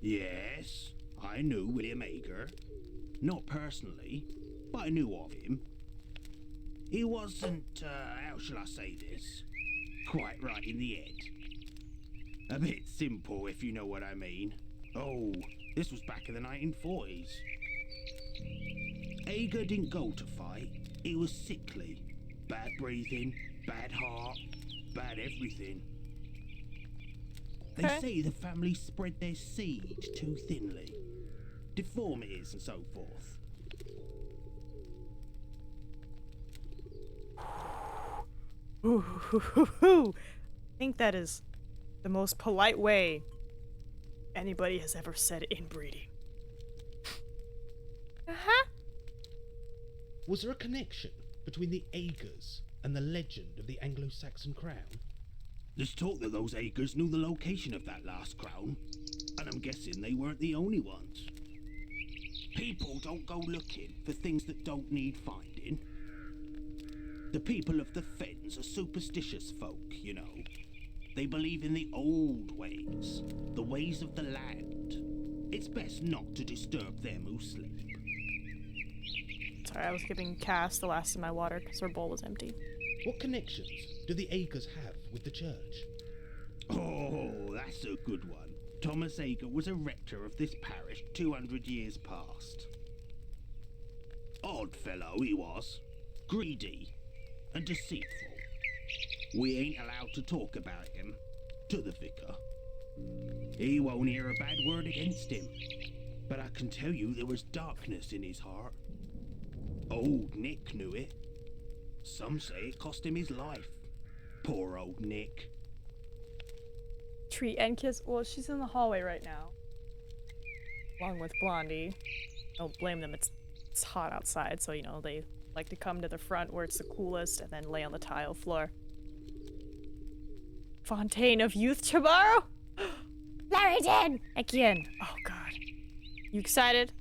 Yes, I knew William Ager. Not personally, but I knew of him. He wasn't, how shall I say this? Quite right in the head. A bit simple, if you know what I mean. Oh, this was back in the 1940s. Ager didn't go to fight. He was sickly. Bad breathing, bad heart, bad everything. They Okay. say the family spread their seed too thinly. Deformities and so forth. Ooh, I think that is the most polite way anybody has ever said inbreeding. Uh-huh. Was there a connection between the Agers and the legend of the Anglo-Saxon crown? There's talk that those Agers knew the location of that last crown, and I'm guessing they weren't the only ones. People don't go looking for things that don't need finding. The people of the Fens are superstitious folk, you know. They believe in the old ways, the ways of the land. It's best not to disturb them who sleep. Sorry, I was giving Cass the last of my water because her bowl was empty. What connections do the Agers have with the church? Oh, that's a good one. Thomas Ager was a rector of this parish 200 years past. Odd fellow he was. Greedy and deceitful. We ain't allowed to talk about him to the vicar. He won't hear a bad word against him. But I can tell you there was darkness in his heart. Old Nick knew it. Some say it cost him his life. Poor old Nick. Treat and kiss. Well, she's in the hallway right now, along with Blondie. Don't blame them. It's hot outside, so you know they like to come to the front where it's the coolest, and then lay on the tile floor. Fontaine of Youth tomorrow. Larry did again. Oh God. You excited?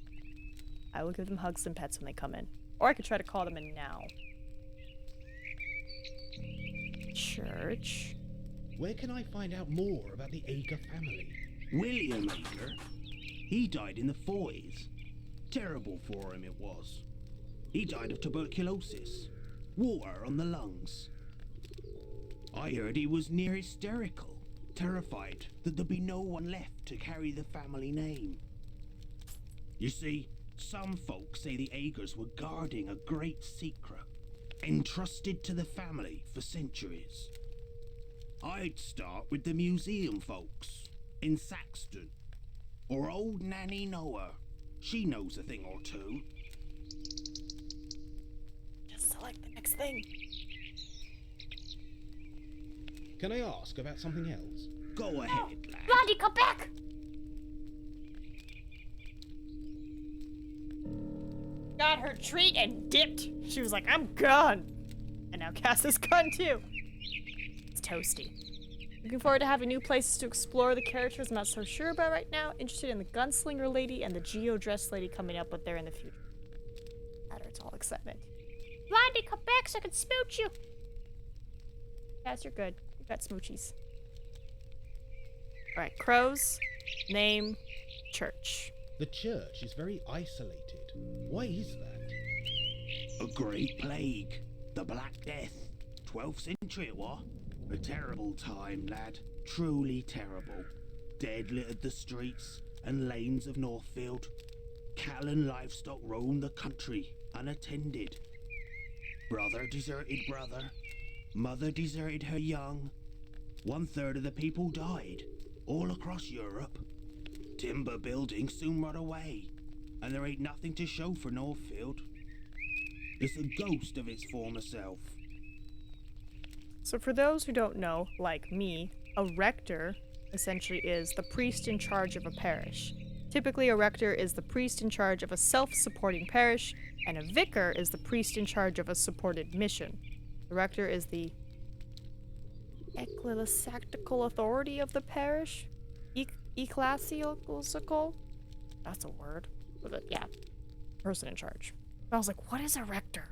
I will give them hugs and pets when they come in, or I could try to call them in now. Church. Where can I find out more about the Ager family? William Ager. He died in the 40s. Terrible for him it was. He died of tuberculosis. Water on the lungs. I heard he was near hysterical, terrified that there'd be no one left to carry the family name. You see, some folks say the Agers were guarding a great secret, entrusted to the family for centuries. I'd start with the museum folks in Saxton, or old Nanny Noah. She knows a thing or two. Just select the next thing. Can I ask about something else? Go ahead, lad. Blondie, come back! Got her treat and dipped. She was like, I'm gone. And now Cass is gone too. It's toasty. Looking forward to having new places to explore. The characters I'm not so sure about right now. Interested in the gunslinger lady and the geo-dress lady coming up, but they're in the future. Matter, it's all excitement. Blondie, come back so I can smooch you. Cass, you're good. You got smoochies. Alright, crows, name, church. The church is very isolated. Why is that? A great plague. The Black Death. 12th century it was. A terrible time, lad. Truly terrible. Dead littered the streets and lanes of Northfield. Cattle and livestock roamed the country, unattended. Brother deserted brother. Mother deserted her young. 1/3 of the people died, all across Europe. Timber buildings soon rot away, and there ain't nothing to show for Northfield. It's a ghost of its former self. So for those who don't know, like me, a rector essentially is the priest in charge of a parish. Typically, a rector is the priest in charge of a self-supporting parish, and a vicar is the priest in charge of a supported mission. The rector is the ecclesiastical authority of the parish? Ecclesiastical? That's a word. But yeah, person in charge. I was like, what is a rector?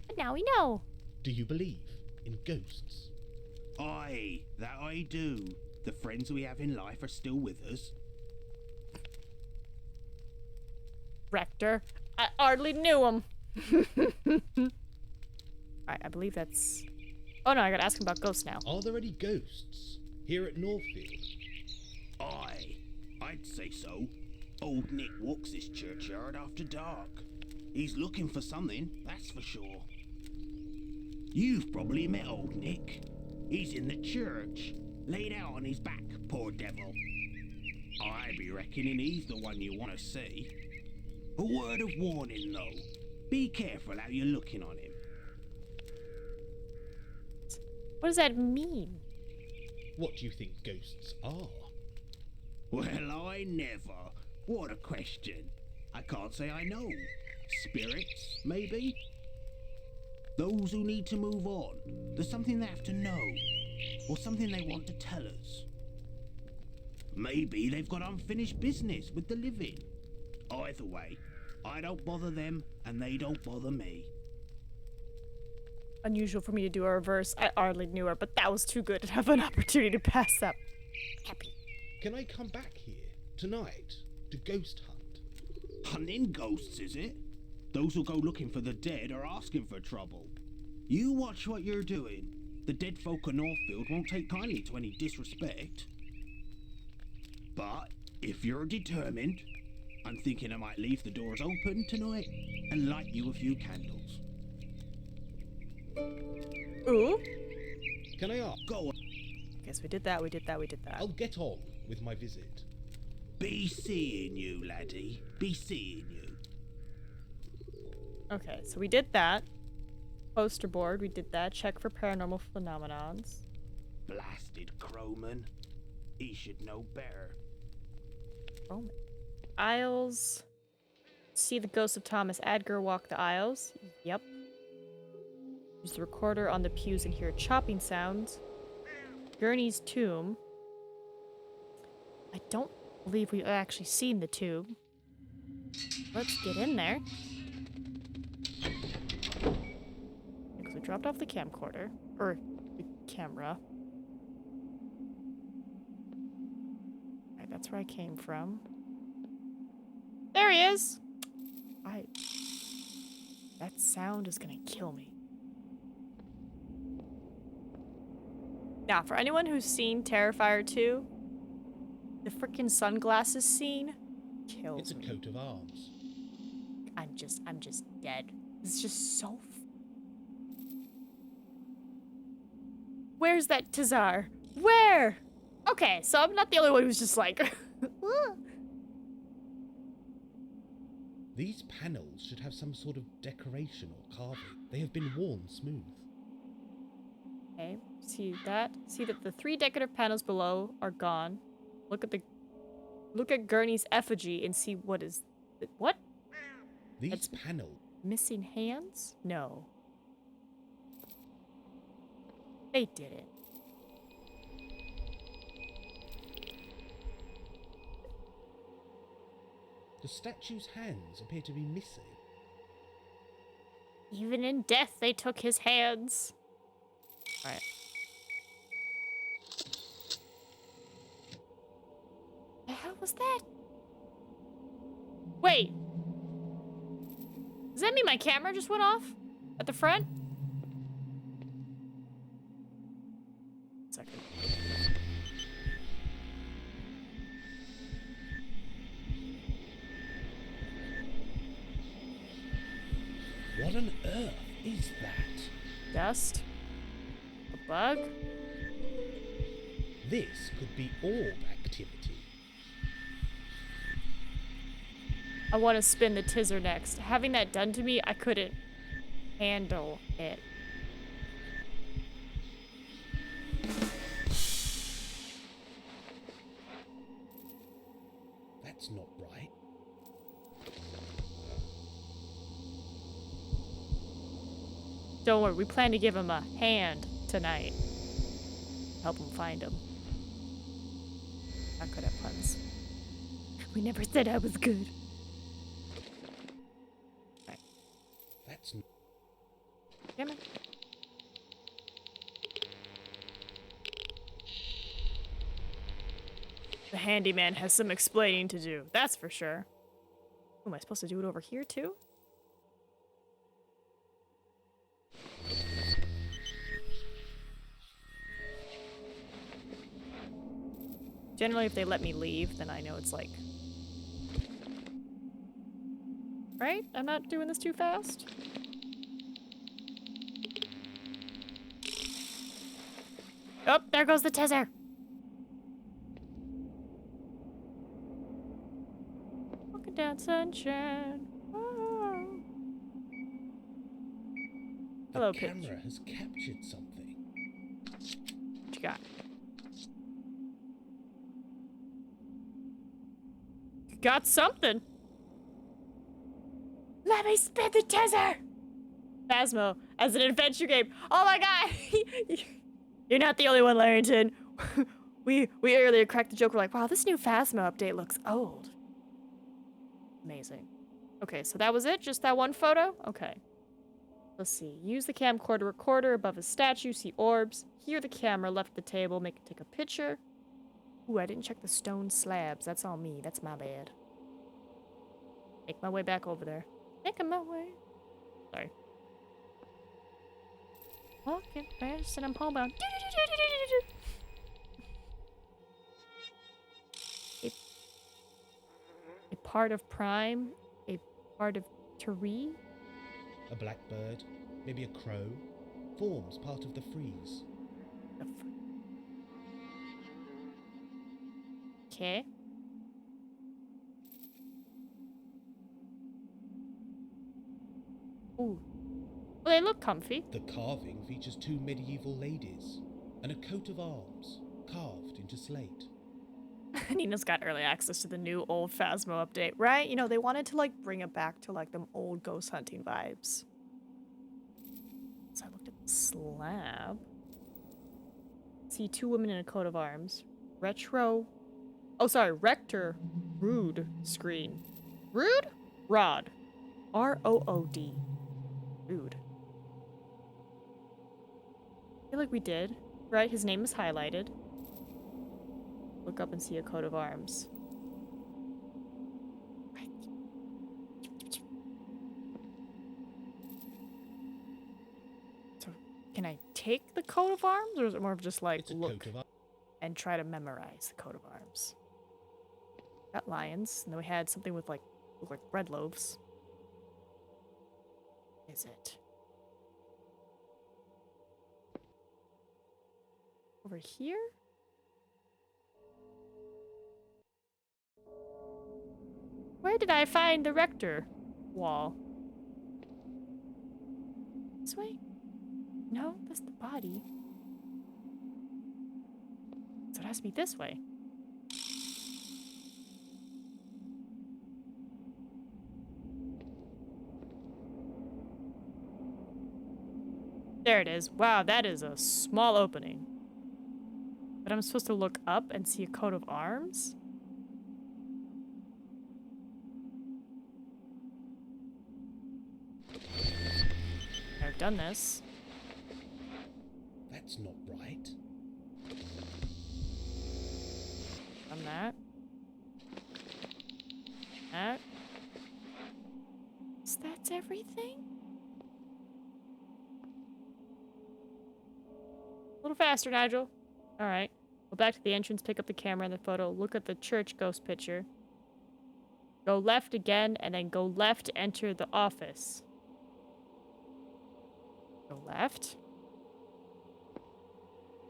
But now we know. Do you believe in ghosts? Aye, that I do. The friends we have in life are still with us. Rector. I hardly knew him. Alright, I believe that's... Oh no, I gotta ask him about ghosts now. Are there any ghosts here at Northfield? Aye, I'd say so. Old Nick walks this churchyard after dark. He's looking for something, that's for sure. You've probably met old Nick. He's in the church, laid out on his back, poor devil. I be reckoning he's the one you want to see. A word of warning, though. Be careful how you're looking on him. What does that mean? What do you think ghosts are? Well, I never. What a question. I can't say I know. Spirits, maybe? Those who need to move on. There's something they have to know. Or something they want to tell us. Maybe they've got unfinished business with the living. Either way, I don't bother them and they don't bother me. Unusual for me to do a reverse. I hardly knew her, but that was too good to have an opportunity to pass up. Happy. Can I come back here tonight to ghost hunt? Hunting ghosts, is it? Those who go looking for the dead are asking for trouble. You watch what you're doing. The dead folk of Northfield won't take kindly to any disrespect. But if you're determined, I'm thinking I might leave the doors open tonight and light you a few candles. Ooh. Can I ask? Go on. Guess we did that, we did that, we did that. I'll get on with my visit. Be seeing you, laddie. Be seeing you. Okay, so we did that. Poster board, we did that. Check for paranormal phenomenons. Blasted crowman. He should know better. Oh, aisles. See the ghost of Thomas Adger walk the aisles. Yep. Use the recorder on the pews and hear chopping sounds. Gurney's tomb. I don't believe we've actually seen the tomb. Let's get in there. Because we dropped off the camcorder. Or the camera. Alright, that's where I came from. There he is! That sound is gonna kill me. Now, for anyone who's seen Terrifier 2, the freaking sunglasses scene kills It's a me. coat of arms. I'm just dead. It's just so. Where's that Tazar? Where? Okay, so I'm not the only one who's just like. These panels should have some sort of decoration or carving. They have been worn smooth. Okay, see that? See that the 3 decorative panels below are gone. Look at Gurney's effigy and see what is what? These That's- panels. Missing hands? No. They did it. The statue's hands appear to be missing. Even in death, they took his hands. Alright. The hell was that? Wait. Does that mean my camera just went off? At the front? Second. What on earth is that? Dust? A bug? This could be orb activity. I want to spin the tizzer next. Having that done to me, I couldn't handle it. That's not right. Don't worry, we plan to give him a hand tonight. Help him find him. Not good at puns. We never said I was good. Right. That's n- Damn it. The handyman has some explaining to do, that's for sure. Oh, am I supposed to do it over here too? Generally, if they let me leave, then I know it's like... Right? I'm not doing this too fast? Oh, there goes the tether! Walking down sunshine. Oh. the Hello, camera Pitch. has captured something. What you got? You got something! Let me spin the tether! Phasmo, as an adventure game. Oh my god! You're not the only one, Larrington. we earlier cracked the joke. We're like, wow, this new Phasmo update looks old. Amazing. Okay, so that was it? Just that one photo? Okay. Let's see. Use the camcorder recorder above a statue, see orbs. Hear the camera left the table, make it take a picture. Ooh, I didn't check the stone slabs. That's all me. That's my bad. Make my way back over there. Making my way. Sorry. Walking fast and I'm homebound. A part of Prime, a part of Tari. A blackbird, maybe a crow, forms part of the frieze. Okay. Ooh. Well, they look comfy. The carving features two medieval ladies and a coat of arms carved into slate. Nina's got early access to the new old Phasmo update, right? You know, they wanted to, like, bring it back to, like, them old ghost hunting vibes. So I looked at the slab. See two women in a coat of arms. Retro... Oh, sorry. Rector. Rude screen. Rude? Rod. R-O-O-D. Rude. I feel like we did, right? His name is highlighted. Look up and see a coat of arms. Right. So, can I take the coat of arms, or is it more of just like It's a look coat of arms. and try to memorize the coat of arms? Got lions, and then we had something with like look like bread loaves. Is it over here? Where did I find the rector wall? This way? No, that's the body. So it has to be this way. There it is. Wow, that is a small opening. But I'm supposed to look up and see a coat of arms? I've done this. That's not right. Done that. That. So that's everything? A little faster, Nigel. Alright. Go back to the entrance, pick up the camera and the photo, look at the church ghost picture. Go left again, and then go left to enter the office. Go left.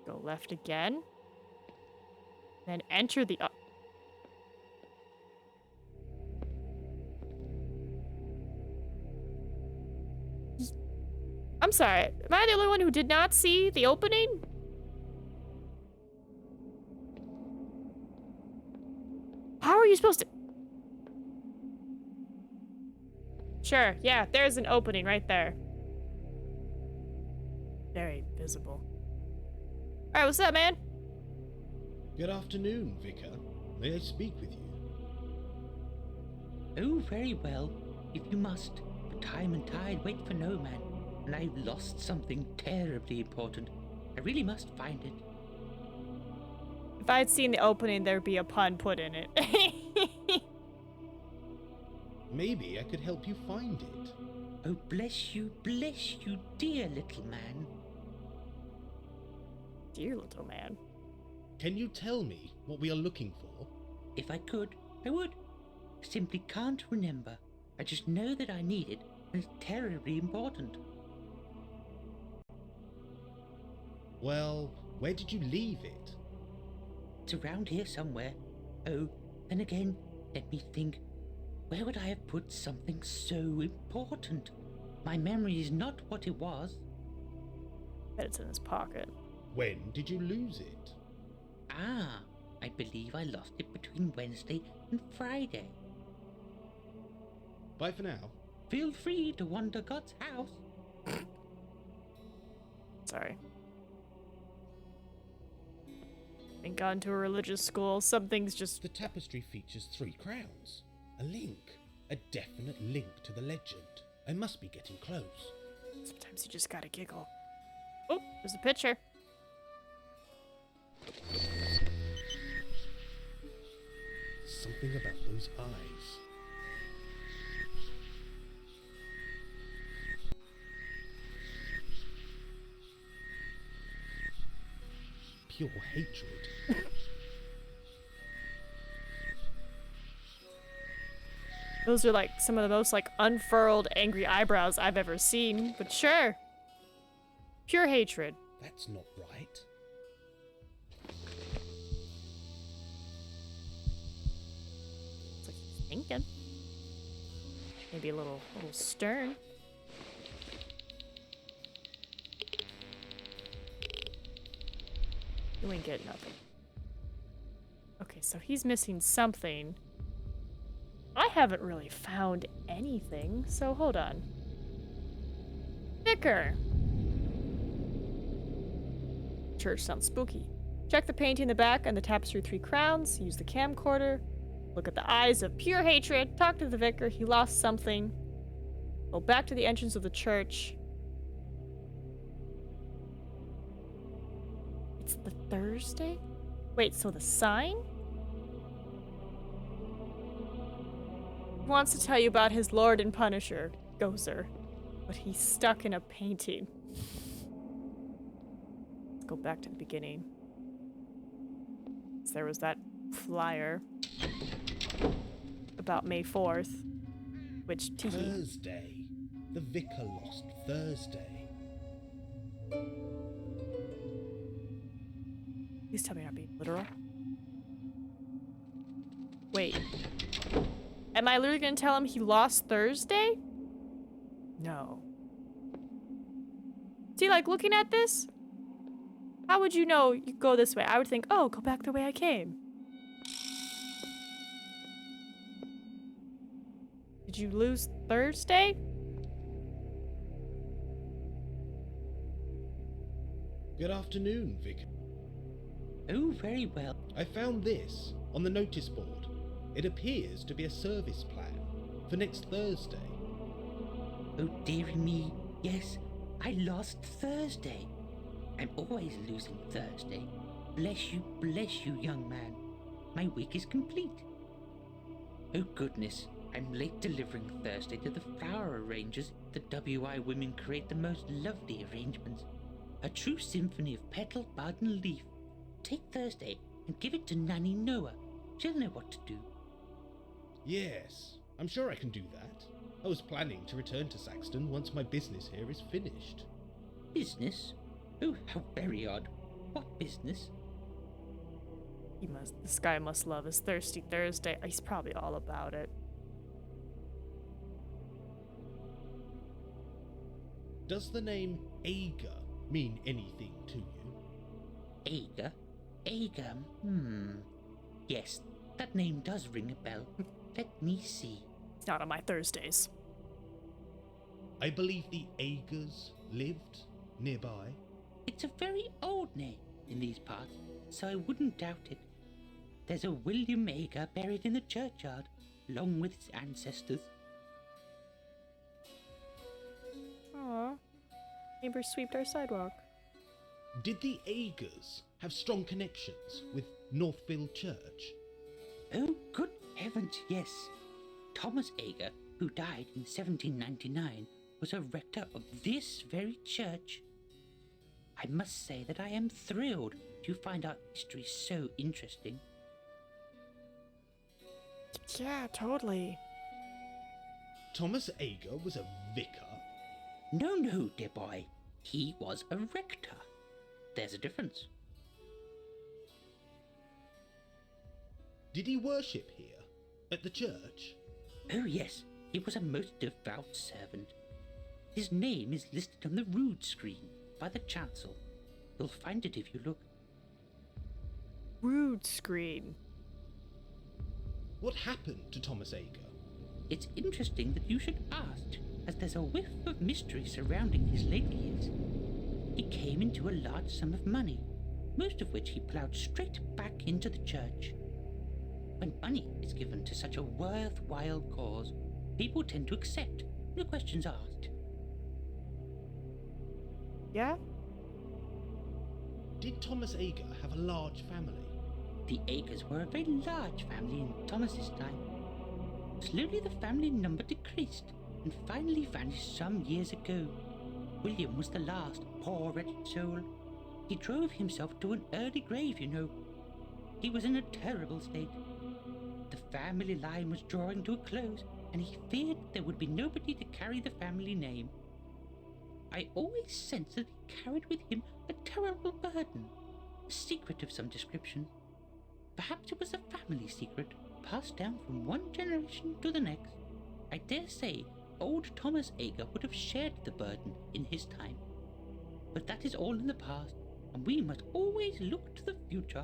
Go left again. Then enter the... I'm sorry. Am I the only one who did not see the opening? How are you supposed to... Sure, yeah, there's an opening right there. Very visible. Alright, what's up, man? Good afternoon, Vicar. May I speak with you? Oh, very well, if you must. For time and tide wait for no man, and I've lost something terribly important. I really must find it. If I had seen the opening, there'd be a pun put in it. Maybe I could help you find it. Oh, bless you, dear little man. Dear little man. Can you tell me what we are looking for? If I could, I would. I simply can't remember. I just know that I need it, and it's terribly important. Well, where did you leave it? It's around here somewhere. Oh, then again, let me think. Where would I have put something so important? My memory is not what it was. Bet it's in his pocket. When did you lose it? Ah, I believe I lost it between Wednesday and Friday. Bye for now. Feel free to wander God's house. Sorry. Ain't gone to a religious school. Some things just... The tapestry features 3 crowns. A link. A definite link to the legend. I must be getting close. Sometimes you just gotta giggle. Oh, there's a picture. Something about those eyes. Pure hatred. Those are like some of the most like unfurled angry eyebrows I've ever seen, but sure. Pure hatred. That's not right. It's like he's thinking. Maybe a little stern. You ain't getting nothing. Okay, so he's missing something. I haven't really found anything, so hold on. Vicar. Church sounds spooky. Check the painting in the back and the tapestry 3 crowns. Use the camcorder. Look at the eyes of pure hatred. Talk to the vicar. He lost something. Go back to the entrance of the church. It's the Thursday? Wait, so the sign? He wants to tell you about his Lord and Punisher, Gozer, but he's stuck in a painting. Let's go back to the beginning. So there was that flyer about May 4th, which teehee. Thursday. The vicar lost Thursday. Please tell me I'm not being literal. Wait. Am I literally gonna tell him he lost Thursday? No. See, like, looking at this? How would you know you go this way? I would think, oh, go back the way I came. Did you lose Thursday? Good afternoon, Vicar. Oh, very well. I found this on the notice board. It appears to be a service plan for next Thursday. Oh, dearie me. Yes, I lost Thursday. I'm always losing Thursday. Bless you, young man. My week is complete. Oh, goodness. I'm late delivering Thursday to the flower arrangers. The WI women create the most lovely arrangements. A true symphony of petal, bud, and leaf. Take Thursday and give it to Nanny Noah. She'll know what to do. Yes, I'm sure I can do that. I was planning to return to Saxton once my business here is finished. Business? Oh, how very odd. What business? This guy must love his Thirsty Thursday. He's probably all about it. Does the name Ager mean anything to you? Ager? Ager, Yes, that name does ring a bell. Let me see. It's not on my Thursdays. I believe the Agers lived nearby. It's a very old name in these parts, so I wouldn't doubt it. There's a William Ager buried in the churchyard, along with his ancestors. Aw. Neighbors swept our sidewalk. Did the Agers have strong connections with Northfield Church? Oh, good heavens, yes. Thomas Ager, who died in 1799, was a rector of this very church. I must say that I am thrilled to find our history so interesting. Yeah, totally. Thomas Ager was a vicar? No, dear boy. He was a rector. There's a difference. Did he worship here? At the church? Oh, yes. He was a most devout servant. His name is listed on the rood screen by the chancel. You'll find it if you look. Rude screen. What happened to Thomas Ager? It's interesting that you should ask, as there's a whiff of mystery surrounding his later years. He came into a large sum of money, most of which he ploughed straight back into the church. When money is given to such a worthwhile cause, people tend to accept, no questions asked. Yeah? Did Thomas Ager have a large family? The Agers were a very large family in Thomas's time. Slowly the family number decreased and finally vanished some years ago. William was the last, poor wretched soul. He drove himself to an early grave, you know. He was in a terrible state. The family line was drawing to a close, and he feared there would be nobody to carry the family name. I always sensed that he carried with him a terrible burden, a secret of some description. Perhaps it was a family secret, passed down from one generation to the next. I dare say old Thomas Ager would have shared the burden in his time. But that is all in the past, and we must always look to the future.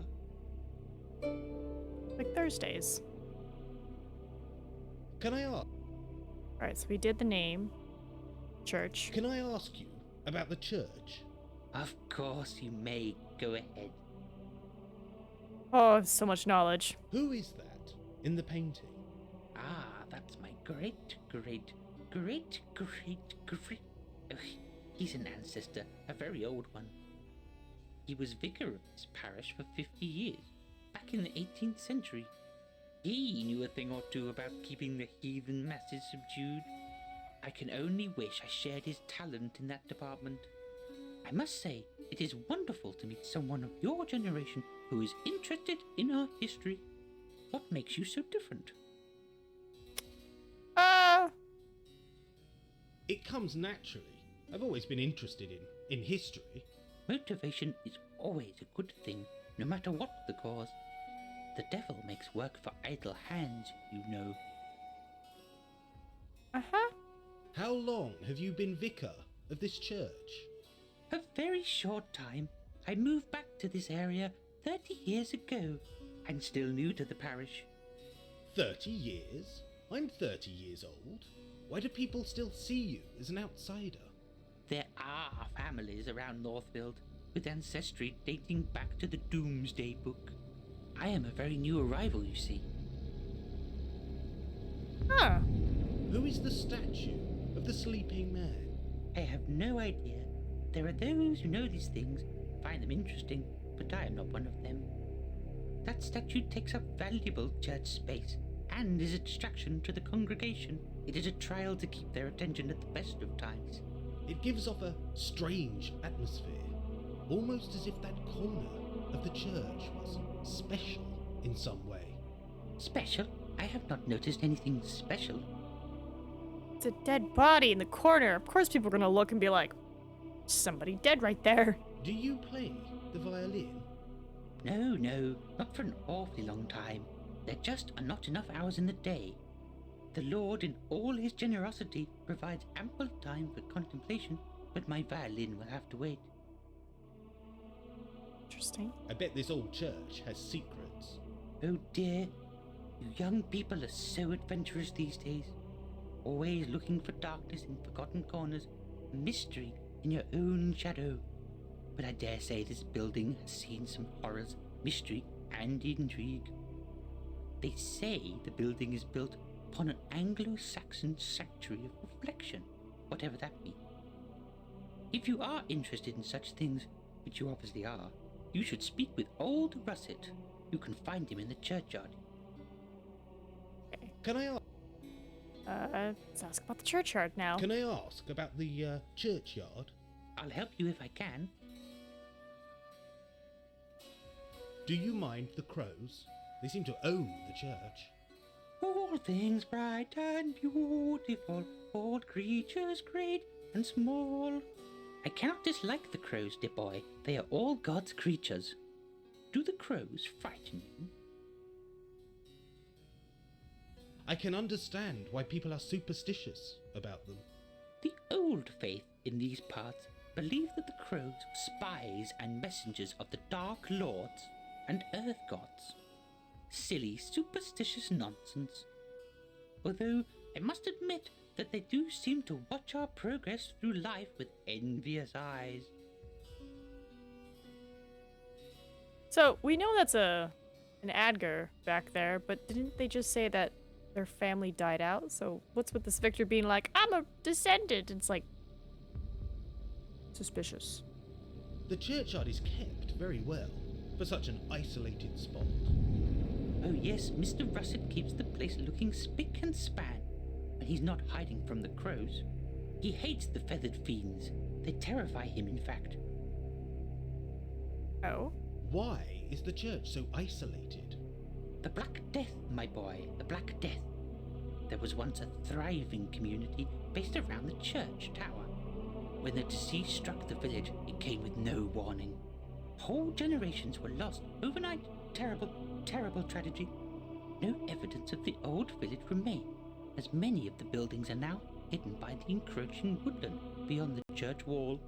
Like Thursdays. Can I ask? Alright, so we did the name. Church. Can I ask you about the church? Of course you may. Go ahead. Oh, so much knowledge. Who is that in the painting? Ah, that's my great. Oh, he's an ancestor, a very old one. He was vicar of this parish for 50 years, back in the 18th century. He knew a thing or two about keeping the heathen masses subdued. I can only wish I shared his talent in that department. I must say, it is wonderful to meet someone of your generation who is interested in our history. What makes you so different? It comes naturally. I've always been interested in history. Motivation is always a good thing, no matter what the cause. The devil makes work for idle hands, you know. Uh-huh. How long have you been vicar of this church? A very short time. I moved back to this area 30 years ago. I'm still new to the parish. 30 years? I'm 30 years old. Why do people still see you as an outsider? There are families around Northfield with ancestry dating back to the Doomsday Book. I am a very new arrival, you see. Huh. Who is the statue of the sleeping man? I have no idea. There are those who know these things, find them interesting, but I am not one of them. That statue takes up valuable church space and is a distraction to the congregation. It is a trial to keep their attention at the best of times. It gives off a strange atmosphere, almost as if that corner of the church was special in some way. Special? I have not noticed anything special. It's a dead body in the corner. Of course people are gonna look and be like, somebody dead right there. Do you play the violin? No, not for an awfully long time. There just are not enough hours in the day. The Lord, in all his generosity, provides ample time for contemplation but my violin will have to wait. Interesting. I bet this old church has secrets. Oh dear, you young people are so adventurous these days. Always looking for darkness in forgotten corners, mystery in your own shadow. But I dare say this building has seen some horrors, mystery, and intrigue. They say the building is built upon an Anglo-Saxon sanctuary of reflection, whatever that means. If you are interested in such things, which you obviously are, you should speak with old Russet. You can find him in the churchyard. Can I ask? Let's ask about the churchyard now. Can I ask about the churchyard? I'll help you if I can. Do you mind the crows? They seem to own the church. All things bright and beautiful, all creatures great and small. I cannot dislike the crows, dear boy. They are all God's creatures. Do the crows frighten you? I can understand why people are superstitious about them. The old faith in these parts believed that the crows were spies and messengers of the Dark Lords and Earth Gods. Silly, superstitious nonsense. Although I must admit that they do seem to watch our progress through life with envious eyes. So we know that's an Adger back there, but didn't they just say that their family died out? So what's with this Victor being like, I'm a descendant? It's like suspicious. The churchyard is kept very well for such an isolated spot. Oh yes, Mr. Russet keeps the place looking spick and span when he's not hiding from the crows. He hates the feathered fiends. They terrify him, in fact. Oh? Why is the church so isolated? The Black Death, my boy, the Black Death. There was once a thriving community based around the church tower. When the disease struck the village, it came with no warning. Whole generations were lost overnight. Terrible, terrible tragedy. No evidence of the old village remain, as many of the buildings are now hidden by the encroaching woodland beyond the church wall.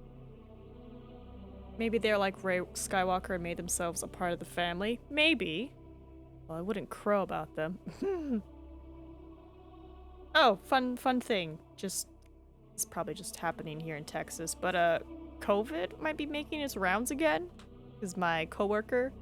Maybe they're like Rey Skywalker and made themselves a part of the family. Maybe. Well, I wouldn't crow about them. Oh, fun thing. It's probably just happening here in Texas, but COVID might be making its rounds again. Because my coworker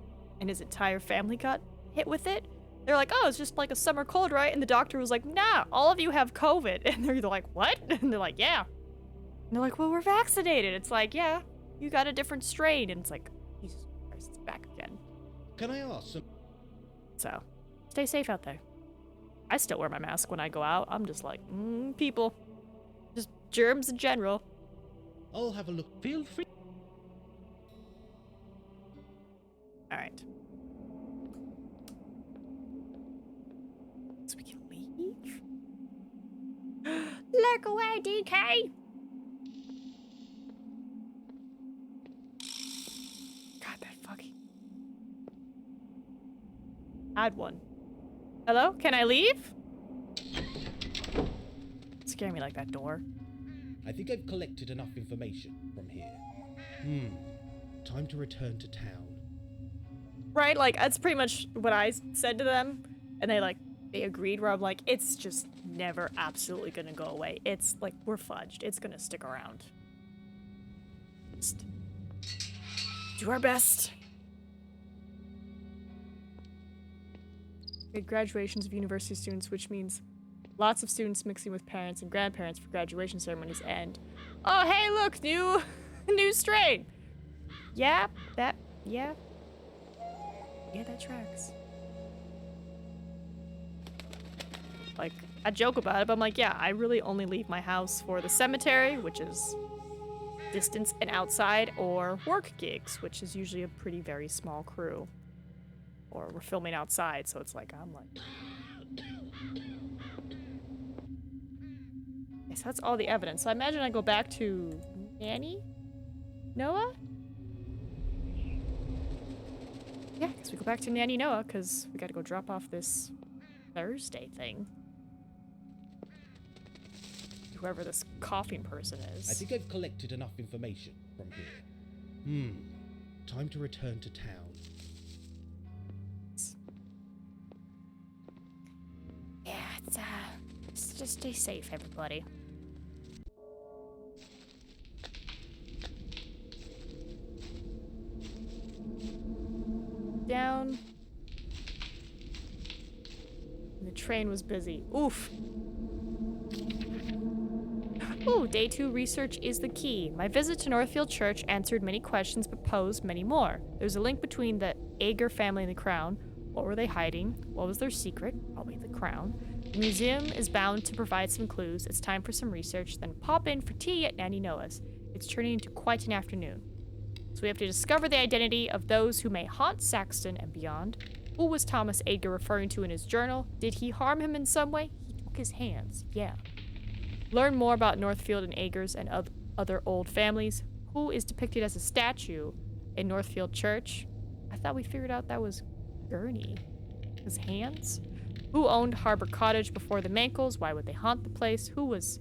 and his entire family got hit with it. They're like, oh, it's just like a summer cold, right? And the doctor was like, nah, all of you have COVID. And they're like, what? And they're like, yeah. And they're like, well, we're vaccinated. It's like, yeah, you got a different strain. And it's like, Jesus Christ, it's back again. Can I ask some? So, stay safe out there. I still wear my mask when I go out. I'm just like, people. Just germs in general. I'll have a look. Feel free. Alright. So we can leave? Look away, DK! God, that fucking... Add one. Hello? Can I leave? Scare me like that door. I think I've collected enough information from here. Time to return to town. Right? Like, that's pretty much what I said to them. And they agreed, where I'm like, it's just never absolutely gonna go away. It's like, we're fudged. It's gonna stick around. Just do our best. We had graduations of university students, which means lots of students mixing with parents and grandparents for graduation ceremonies and... Oh, hey, look, new strain! Yeah, that tracks. Like, I joke about it, but I'm like, yeah, I really only leave my house for the cemetery, which is distance and outside, or work gigs, which is usually a very small crew. Or we're filming outside, so it's like, I'm like... Okay, so that's all the evidence. So I imagine I go back to Nanny? Noah? Yeah, because we go back to Nanny Noah, because we gotta go drop off this Thursday thing. whoever this coughing person is. I think I've collected enough information from here. Time to return to town. Yeah, it's just stay safe, everybody. Down. And the train was busy. Oof. Ooh, day 2 research is the key. My visit to Northfield Church answered many questions but posed many more. There's a link between the Ager family and the crown. What were they hiding? What was their secret? Probably the crown. The museum is bound to provide some clues. It's time for some research, then pop in for tea at Nanny Noah's. It's turning into quite an afternoon. So we have to discover the identity of those who may haunt Saxton and beyond. Who was Thomas Ager referring to in his journal? Did he harm him in some way? He took his hands, yeah. Learn more about Northfield and Agers and other old families. Who is depicted as a statue in Northfield Church? I thought we figured out that was Gurney. His hands? Who owned Harbor Cottage before the Mankles? Why would they haunt the place? Who was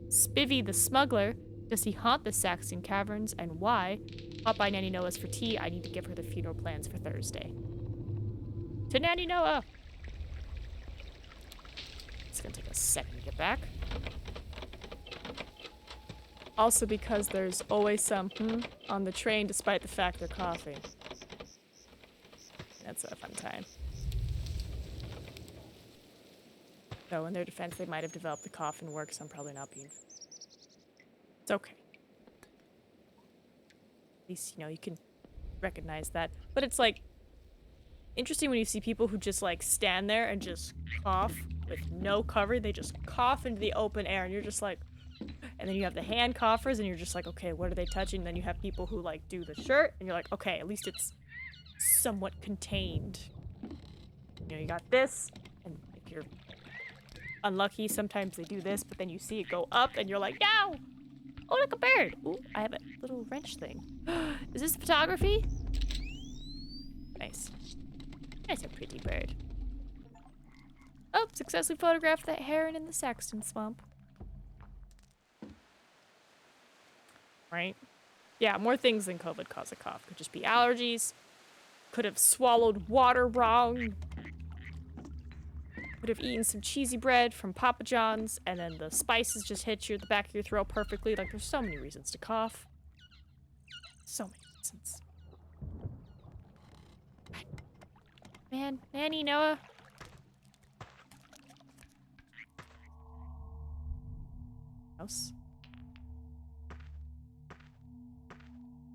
Spivvy the smuggler? Does he haunt the Saxon caverns? And why? Pop by Nanny Noah's for tea. I need to give her the funeral plans for Thursday. To Nanny Noah! It's gonna take a second to get back. Also because there's always some on the train despite the fact they're coughing. That's a fun time. Though in their defense, they might have developed the cough and work, so I'm probably not being... It's okay. At least, you know, you can recognize that. But it's, like, interesting when you see people who just, like, stand there and just cough with no cover. They just cough into the open air, and you're just like... And then you have the hand coughers, and you're just like, okay, what are they touching? And then you have people who, like, do the shirt, and you're like, okay, at least it's somewhat contained. You know, you got this, and if you're unlucky, sometimes they do this, but then you see it go up, and you're like, no! Oh, look, a bird! Ooh, I have a little wrench thing. Is this photography? Nice. That's a pretty bird. Oh, successfully photographed that heron in the Saxton swamp. Right? Yeah, more things than COVID cause a cough. Could just be allergies. Could have swallowed water wrong. Could have eaten some cheesy bread from Papa John's, and then the spices just hit you at the back of your throat perfectly. Like, there's so many reasons to cough. So many reasons. Man, Nanny, Noah. House.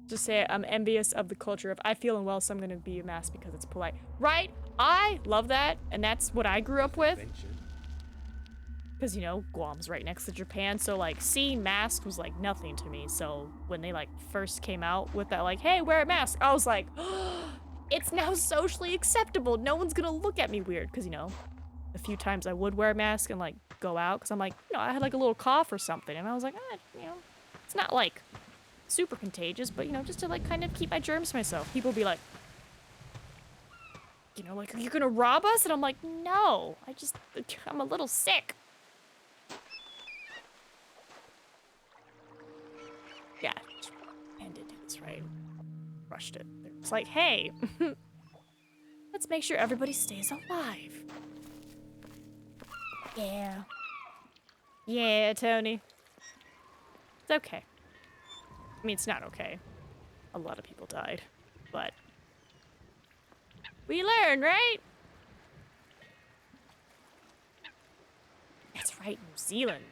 Just say I'm envious of the culture of I feel unwell, so I'm gonna be a mask because it's polite. Right? I love that, and that's what I grew up with. Because, you know, Guam's right next to Japan, so, like, seeing masks was, like, nothing to me. So when they, like, first came out with that, like, hey, wear a mask, I was like, oh, it's now socially acceptable. No one's gonna look at me weird. Because, you know, a few times I would wear a mask and, like, go out. Because I'm like, you know, I had, like, a little cough or something. And I was like, you know, it's not, like, super contagious, but, you know, just to, like, kind of keep my germs to myself. People be like, you know, like, are you gonna rob us? And I'm like, no, I'm a little sick. Yeah, and did this, right? Rushed it. It's like, hey, let's make sure everybody stays alive. Yeah. Yeah, Tony. It's okay. I mean, it's not okay. A lot of people died, but we learn, right? That's right, New Zealand.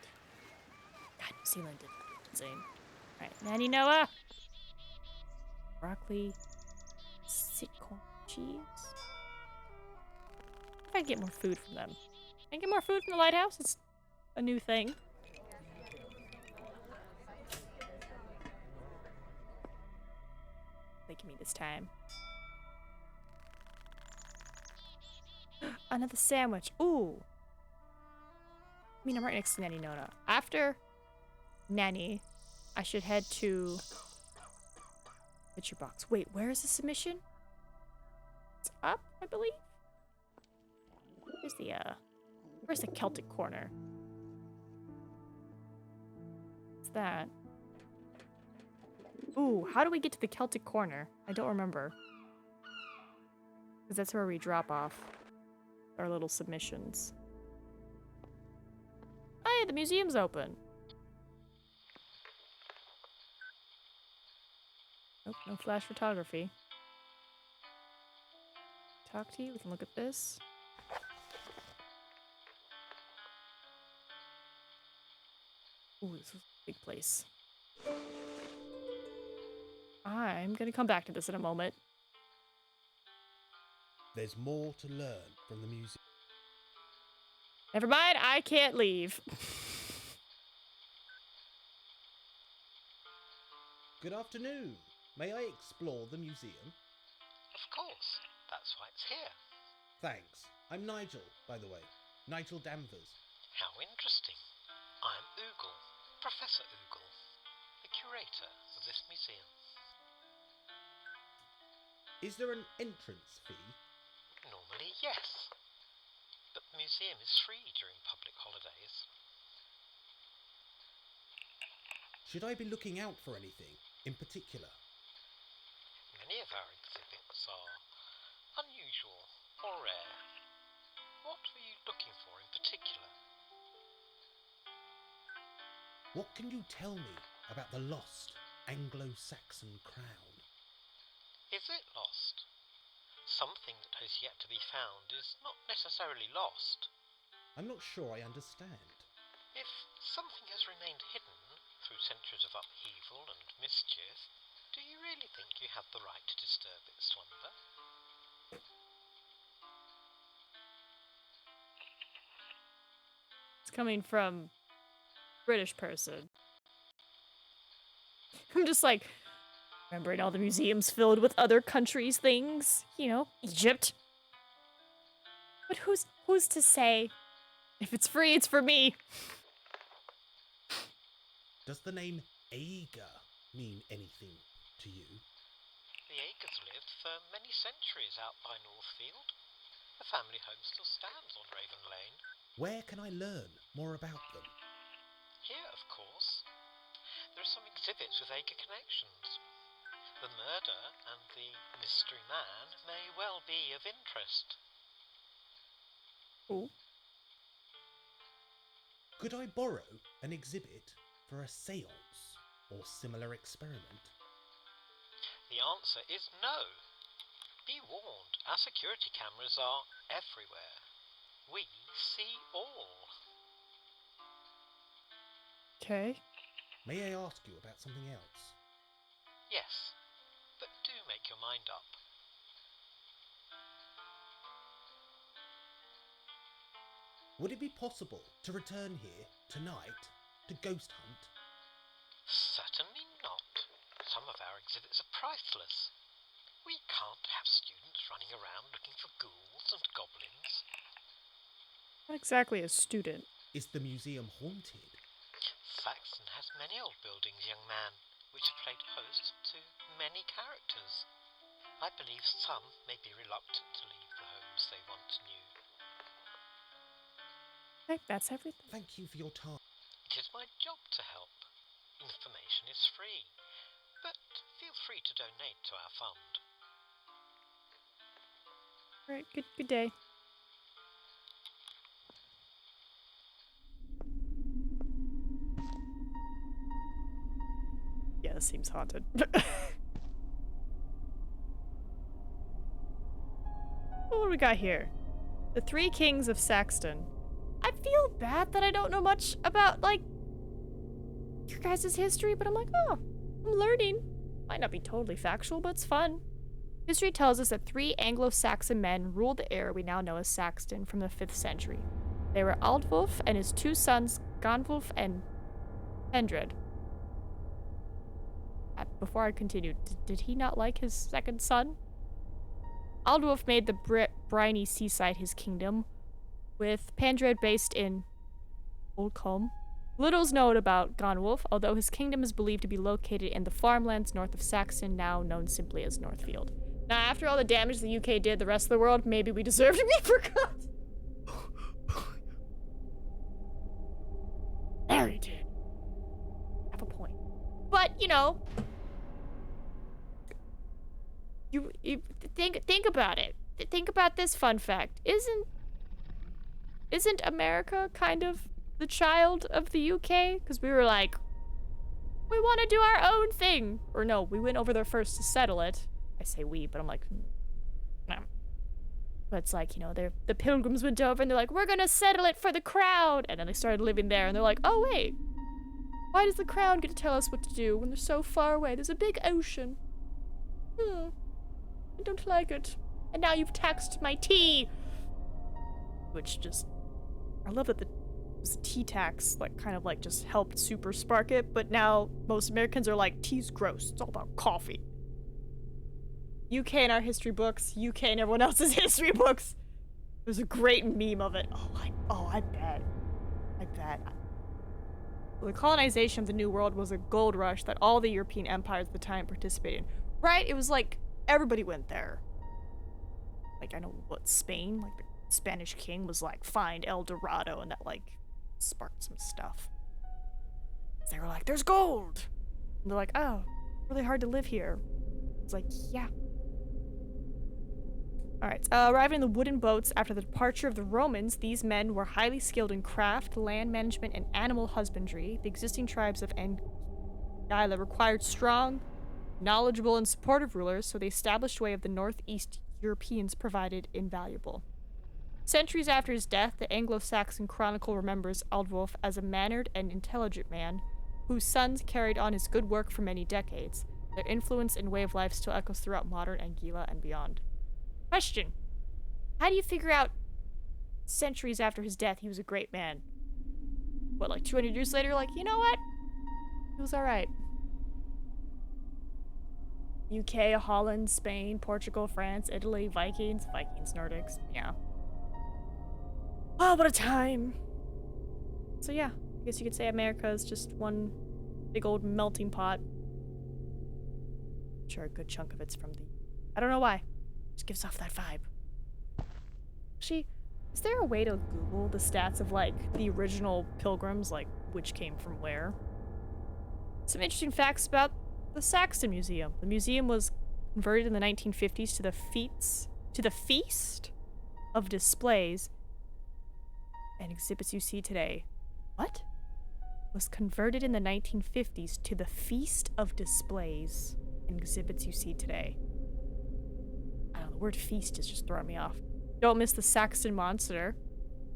God, New Zealand did insane. All right, Nanny Noah. Broccoli, sitcom cheese. If I can get more food from them. Can I get more food from the lighthouse? It's a new thing. They give me this time. Another sandwich. Ooh. I mean, I'm right next to Nanny Noah. After Nanny, I should head to Picture Box. Wait, where is the submission? It's up, I believe. Where's the Celtic corner? That's that. Ooh, how do we get to the Celtic corner? I don't remember. Because that's where we drop off our little submissions. Hey, the museum's open. Nope, no flash photography. Talk to you, we can look at this. Ooh, this is a big place. I'm gonna come back to this in a moment. There's more to learn from the museum. Never mind, I can't leave. Good afternoon. May I explore the museum? Of course. That's why it's here. Thanks. I'm Nigel, by the way. Nigel Danvers. How interesting. I'm Oogle, Professor Oogle, the curator of this museum. Is there an entrance fee? Normally, yes. But the museum is free during public holidays. Should I be looking out for anything in particular? Many of our exhibits are unusual or rare. What were you looking for in particular? What can you tell me about the lost Anglo-Saxon crown? Is it lost? Something that has yet to be found is not necessarily lost. I'm not sure I understand. If something has remained hidden through centuries of upheaval and mischief, do you really think you have the right to disturb its slumber? It's coming from British person. I'm just like, remembering all the museums filled with other countries' things. You know, Egypt. But who's to say? If it's free, it's for me. Does the name Aeger mean anything to you? The Agers lived for many centuries out by Northfield. The family home still stands on Raven Lane. Where can I learn more about them? Here, of course. There are some exhibits with Ager connections. The murder and the mystery man may well be of interest. Ooh. Could I borrow an exhibit for a séance or similar experiment? The answer is no. Be warned, our security cameras are everywhere. We see all. Okay. May I ask you about something else? Yes, but do make your mind up. Would it be possible to return here tonight to ghost hunt? Certainly not. Some of our exhibits are priceless. We can't have students running around looking for ghouls and goblins. Not exactly a student. Is the museum haunted? Saxon has many old buildings, young man, which have played host to many characters. I believe some may be reluctant to leave the homes they once knew. Okay, that's everything. Thank you for your time. It is my job to help. Information is free, but feel free to donate to our fund. Alright, good day. Yeah, this seems haunted. What do we got here? The Three Kings of Saxton. I feel bad that I don't know much about, like, your guys' history, but I'm like, oh, I'm learning. Might not be totally factual, but it's fun. History tells us that 3 Anglo-Saxon men ruled the area we now know as Saxton from the 5th century. They were Aldwulf and his 2 sons, Gonwulf and Hendred. Before I continue, did he not like his second son? Aldwulf made the briny seaside his kingdom, with Pandred based in Oldcombe. Little is known about Gonwulf, although his kingdom is believed to be located in the farmlands north of Saxon, now known simply as Northfield. Now, after all the damage the UK did the rest of the world, maybe we deserve to be forgotten. There he did. Have a you know, you think about it. Think about this fun fact. Isn't America kind of the child of the UK? Because we were like, we want to do our own thing. Or no, we went over there first to settle it. I say we, but I'm like, no. But it's like, you know, the pilgrims went over and they're like, we're gonna settle it for the crown. And then they started living there and they're like, oh wait, why does the crown get to tell us what to do when they're so far away? There's a big ocean. I don't like it. And now you've taxed my tea. Which just, I love that the tea tax, like, kind of like just helped super spark it, but now most Americans are like, tea's gross. It's all about coffee. UK in our history books, UK in everyone else's history books. There's a great meme of it. I bet. The colonization of the New World was a gold rush that all the European empires at the time participated in. Right? It was like, everybody went there. Like, I know what, Spain? Like, the Spanish king was like, find El Dorado, and that, like, sparked some stuff. They were like, there's gold! And they're like, oh, really hard to live here. It's like, yeah. Alright, arriving in the wooden boats after the departure of the Romans, these men were highly skilled in craft, land management, and animal husbandry. The existing tribes of Anguilla required strong, knowledgeable, and supportive rulers, so the established way of the Northeast Europeans provided invaluable. Centuries after his death, the Anglo-Saxon Chronicle remembers Aldwulf as a mannered and intelligent man, whose sons carried on his good work for many decades. Their influence and way of life still echoes throughout modern Anguilla and beyond. Question. How do you figure out centuries after his death he was a great man? What, like 200 years later, like, you know what? He was alright. UK, Holland, Spain, Portugal, France, Italy, Vikings, Nordics, yeah. Oh, what a time. So yeah, I guess you could say America is just one big old melting pot. I'm sure a good chunk of it's from the... I don't know why. Just gives off that vibe. Actually, is there a way to Google the stats of, like, the original pilgrims, like, which came from where? Some interesting facts about the Saxton Museum. The museum was converted in the 1950s to the Feast of Displays and exhibits you see today. What? Was converted in the 1950s to the Feast of Displays and exhibits you see today. I don't know, the word feast is just throwing me off. Don't miss the Saxton Monster,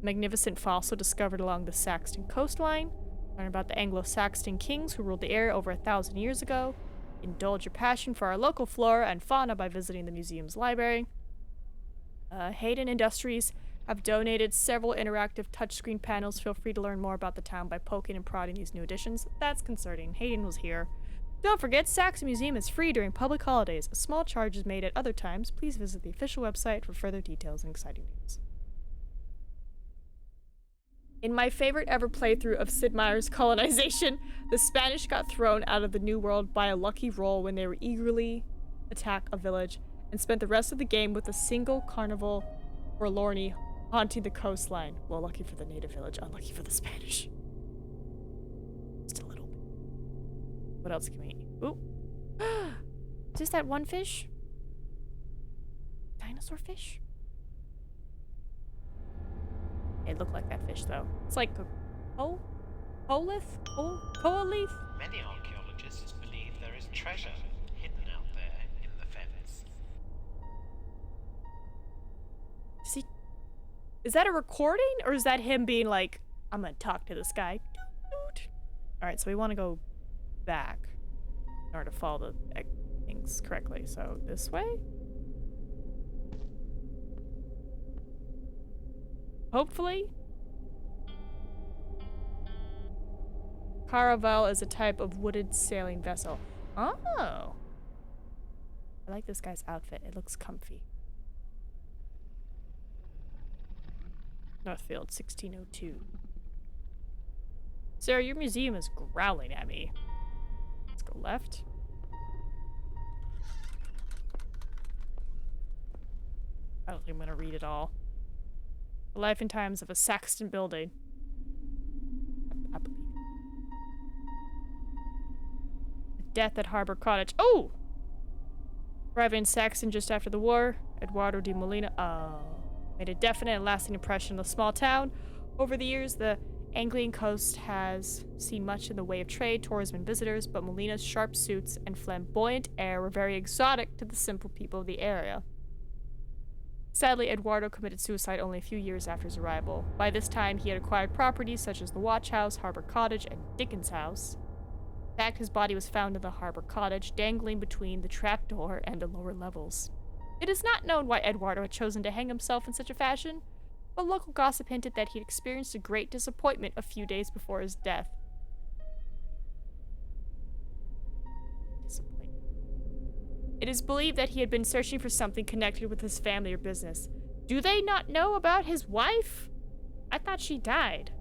magnificent fossil discovered along the Saxton coastline. Learn about the Anglo-Saxon kings who ruled the area over 1,000 years ago. Indulge your passion for our local flora and fauna by visiting the museum's library. Hayden Industries have donated several interactive touchscreen panels. Feel free to learn more about the town by poking and prodding these new additions. That's concerning. Hayden was here. Don't forget, Saxton Museum is free during public holidays. A small charge is made at other times. Please visit the official website for further details and exciting news. In my favorite ever playthrough of Sid Meier's colonization, the Spanish got thrown out of the New World by a lucky roll when they were eagerly attack a village and spent the rest of the game with a single carnival forlornly haunting the coastline. Well, lucky for the native village, unlucky for the Spanish. Just a little bit. What else can we eat? Ooh. Is this that one fish? Dinosaur fish? It looked like that fish, though. It's like a koa leaf? Many archaeologists believe there is treasure hidden out there in the fens. Is that a recording, or is that him being like, I'm gonna talk to this guy? Alright, so we want to go back in order to follow the things correctly. So, this way? Hopefully? Caravel is a type of wooded sailing vessel. Oh! I like this guy's outfit. It looks comfy. Northfield, 1602. Sarah, your museum is growling at me. Let's go left. I don't think I'm gonna read it all. The life and times of a Saxton building. I believe. A death at Harbor Cottage. Oh! Arriving in Saxon just after the war, Eduardo de Molina made a definite and lasting impression on the small town. Over the years, the Anglian coast has seen much in the way of trade, tourism, and visitors, but Molina's sharp suits and flamboyant air were very exotic to the simple people of the area. Sadly, Eduardo committed suicide only a few years after his arrival. By this time, he had acquired properties such as the Watch House, Harbor Cottage, and Dickens House. In fact, his body was found in the Harbor Cottage, dangling between the trapdoor and the lower levels. It is not known why Eduardo had chosen to hang himself in such a fashion, but local gossip hinted that he had experienced a great disappointment a few days before his death. It is believed that he had been searching for something connected with his family or business. Do they not know about his wife? I thought she died.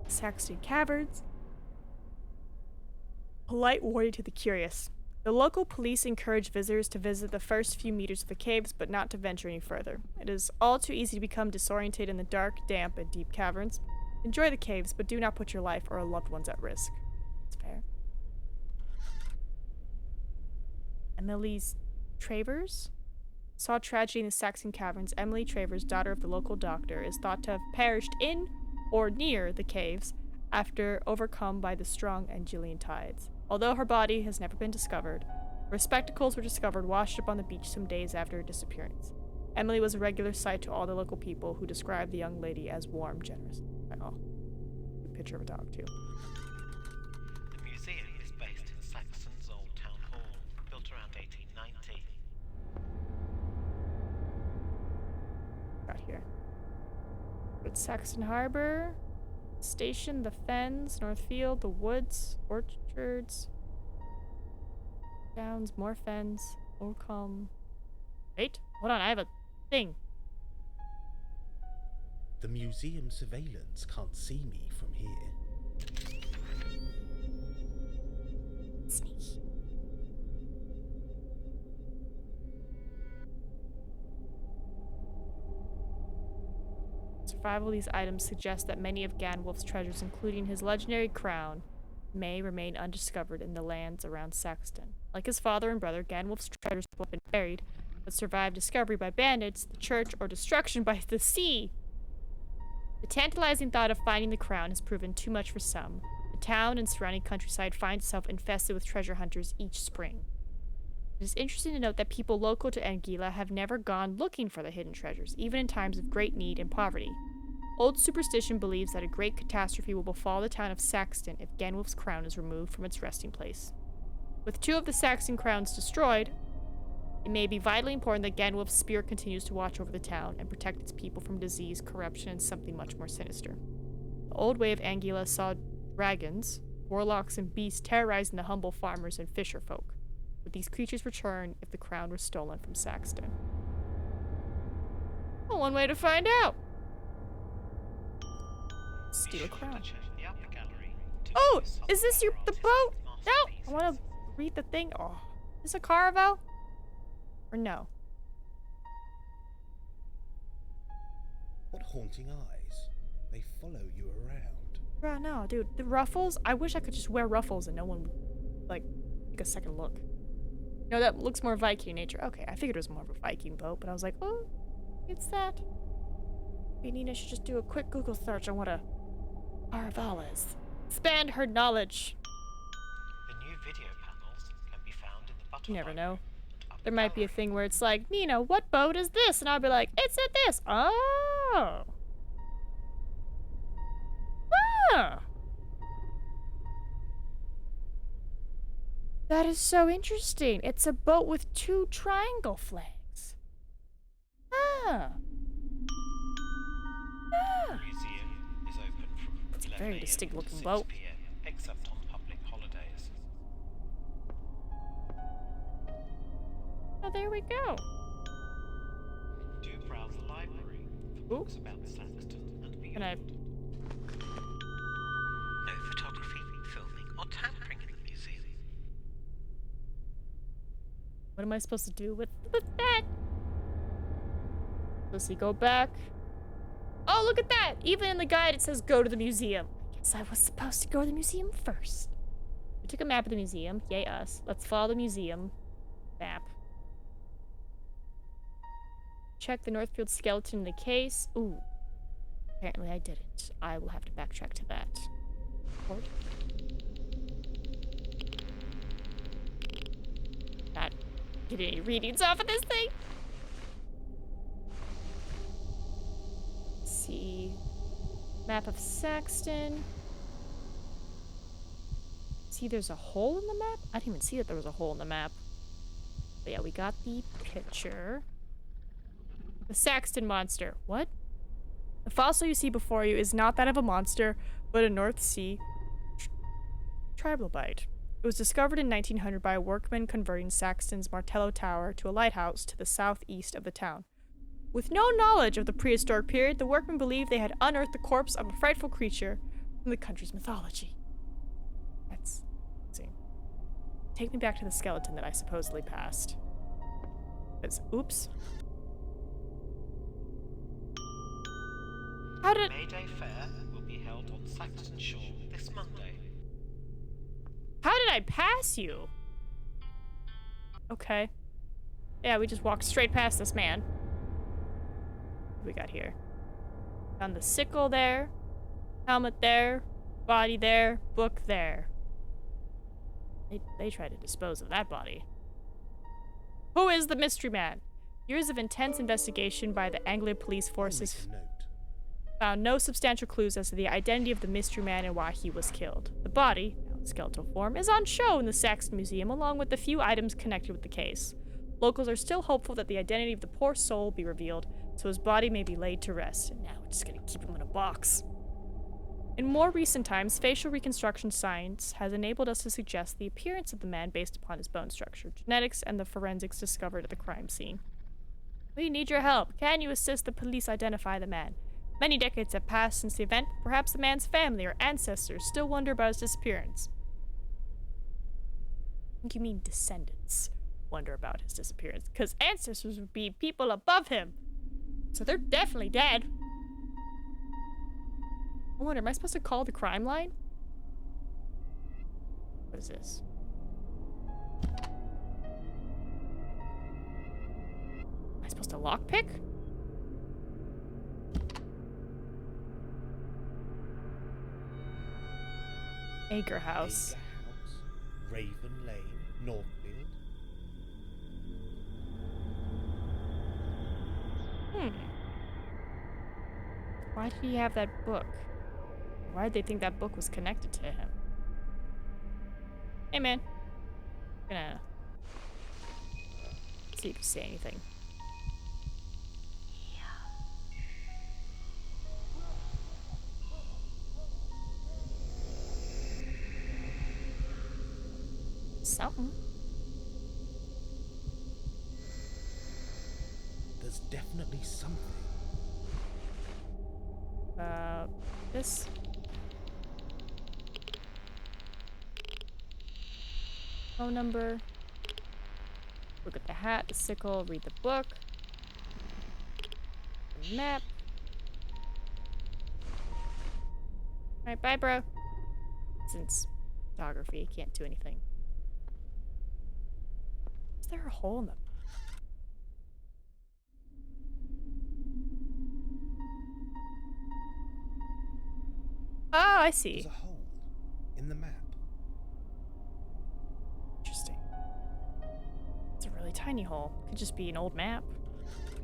Saxton Caverns. Polite warning to the curious. The local police encourage visitors to visit the first few meters of the caves, but not to venture any further. It is all too easy to become disoriented in the dark, damp, and deep caverns. Enjoy the caves, but do not put your life or loved ones at risk. That's fair. Emily's Travers saw tragedy in the Saxon Caverns. Emily Travers, daughter of the local doctor, is thought to have perished in or near the caves after overcome by the strong Angean tides. Although her body has never been discovered, her spectacles were discovered washed up on the beach some days after her disappearance. Emily was a regular sight to all the local people, who described the young lady as warm, generous. Oh, picture of a dog too. The museum is based in Saxon's old town hall, built around 1890. Got here. But Saxon Harbor, Station, the Fens, Northfield, the Woods, Orchards, Downs, more Fens, Orcombe. Wait, hold on, I have a thing. The museum surveillance can't see me from here. Sneaky. Survival of these items suggests that many of Ganwolf's treasures, including his legendary crown, may remain undiscovered in the lands around Saxton. Like his father and brother, Ganwolf's treasures have been buried, but survived discovery by bandits, the church, or destruction by the sea. The tantalizing thought of finding the crown has proven too much for some. The town and surrounding countryside finds itself infested with treasure hunters each spring. It is interesting to note that people local to Anguilla have never gone looking for the hidden treasures, even in times of great need and poverty. Old superstition believes that a great catastrophe will befall the town of Saxton if Ganwolf's crown is removed from its resting place. With 2 of the Saxon crowns destroyed, it may be vitally important that Ganwolf's spirit continues to watch over the town and protect its people from disease, corruption, and something much more sinister. The old way of Anguilla saw dragons, warlocks, and beasts terrorizing the humble farmers and fisher folk. Would these creatures return if the crown were stolen from Saxton? Well, one way to find out. Steal a crown. Oh, is this the boat? No, I want to read the thing. Oh, is this a Carvo? Or no? What haunting eyes. They follow you around. Bro, no, dude. The ruffles, I wish I could just wear ruffles and no one would, like, take a second look. No, that looks more Viking in nature. Okay, I figured it was more of a Viking boat, but I was like, oh, it's that. Maybe Nina should just do a quick Google search on what a Carval is. Expand her knowledge. The new video panels can be found in the button. You never know. and upper There might be a gallery. thing where it's like, Nina, what boat is this? And I'll be like, it's at this. Oh. Ah. That is so interesting. It's a boat with 2 triangle flags. Ah. Ah. The museum is open from It's a 11 very a.m. distinct to looking 6 boat. p.m., except on public holidays. Oh, there we go. Do browse the library for Ooh. books about Saxton and beyond. Can I? No photography, filming, or tampering in the museum. What am I supposed to do with that? Let's see, go back. Oh, look at that! Even in the guide it says go to the museum. So I was supposed to go to the museum first. We took a map of the museum. Yay us. Let's follow the museum map. Check the Northfield skeleton in the case. Ooh. Apparently I didn't. I will have to backtrack to that. Or not get any readings off of this thing. Let's see. Map of Saxton. See, there's a hole in the map? I didn't even see that there was a hole in the map. But yeah, we got the picture. The Saxton monster. What? The fossil you see before you is not that of a monster, but a North Sea trilobite. It was discovered in 1900 by a workman converting Saxton's Martello Tower to a lighthouse to the southeast of the town. With no knowledge of the prehistoric period, the workmen believed they had unearthed the corpse of a frightful creature from the country's mythology. That's insane. Take me back to the skeleton that I supposedly passed. Because, oops. How did... May Day Fair will be held on Saxton Shore this Monday. How did I pass you? Okay. Yeah, we just walked straight past this man. What we got here? Found the sickle there. Helmet there. Body there. Book there. They tried to dispose of that body. Who is the mystery man? Years of intense investigation by the Anglia police forces I'll make a note. found no substantial clues as to the identity of the mystery man and why he was killed. The body, now in skeletal form, is on show in the Saxton Museum along with the few items connected with the case. Locals are still hopeful that the identity of the poor soul will be revealed, so his body may be laid to rest. And now we're just gonna keep him in a box. In more recent times, facial reconstruction science has enabled us to suggest the appearance of the man based upon his bone structure, genetics, and the forensics discovered at the crime scene. We need your help. Can you assist the police identify the man? Many decades have passed since the event. Perhaps the man's family or ancestors still wonder about his disappearance. I think you mean descendants wonder about his disappearance, because ancestors would be people above him. So they're definitely dead. I wonder, am I supposed to call the crime line? What is this? Am I supposed to lockpick? Acre House. Acre House, Raven Lane, Northfield. Why did he have that book? Why did they think that book was connected to him? Hey, man. Gonna see if you say anything. Something. There's definitely something. This. Phone number. Look at the hat, the sickle, read the book. The map. Alright, bye, bro. Since photography can't do anything. Is there a hole in the... Oh, I see. There's a hole in the map. Interesting. It's a really tiny hole. Could just be an old map.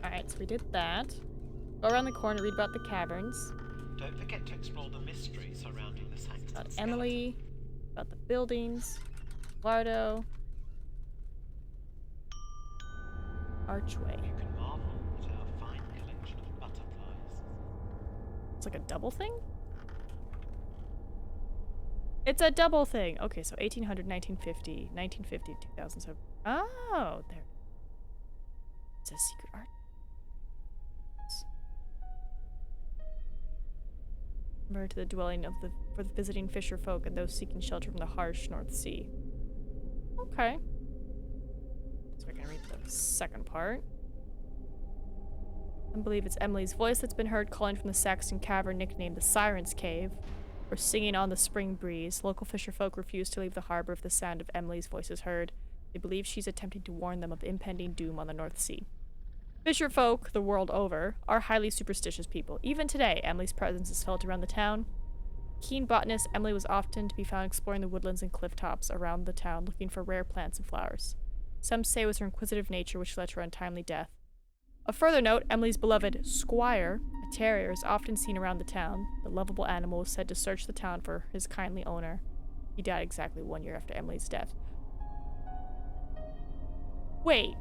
Alright, so we did that. Go around the corner, read about the caverns. Don't forget to explore the mystery surrounding the Saxton About skeleton. Emily. About the buildings. Lardo. Archway. You can marvel at our fine collection of butterflies. It's like a double thing? It's a double thing. Okay, so 1800, 1950, 1950, 2007. Oh, there. It's a secret art. Remember to the dwelling of for the visiting fisher folk and those seeking shelter from the harsh North Sea. Okay. So I can read the second part. I believe it's Emily's voice that's been heard calling from the Saxton cavern nicknamed the Siren's Cave. or singing on the spring breeze. Local fisherfolk refuse to leave the harbor if the sound of Emily's voice is heard. They believe she's attempting to warn them of impending doom on the North Sea. Fisherfolk, the world over, are highly superstitious people. Even today, Emily's presence is felt around the town. Keen botanist, Emily was often to be found exploring the woodlands and cliff tops around the town, looking for rare plants and flowers. Some say it was her inquisitive nature which led to her untimely death. A further note, Emily's beloved Squire, a terrier, is often seen around the town. The lovable animal was said to search the town for his kindly owner. He died exactly 1 year after Emily's death. Wait.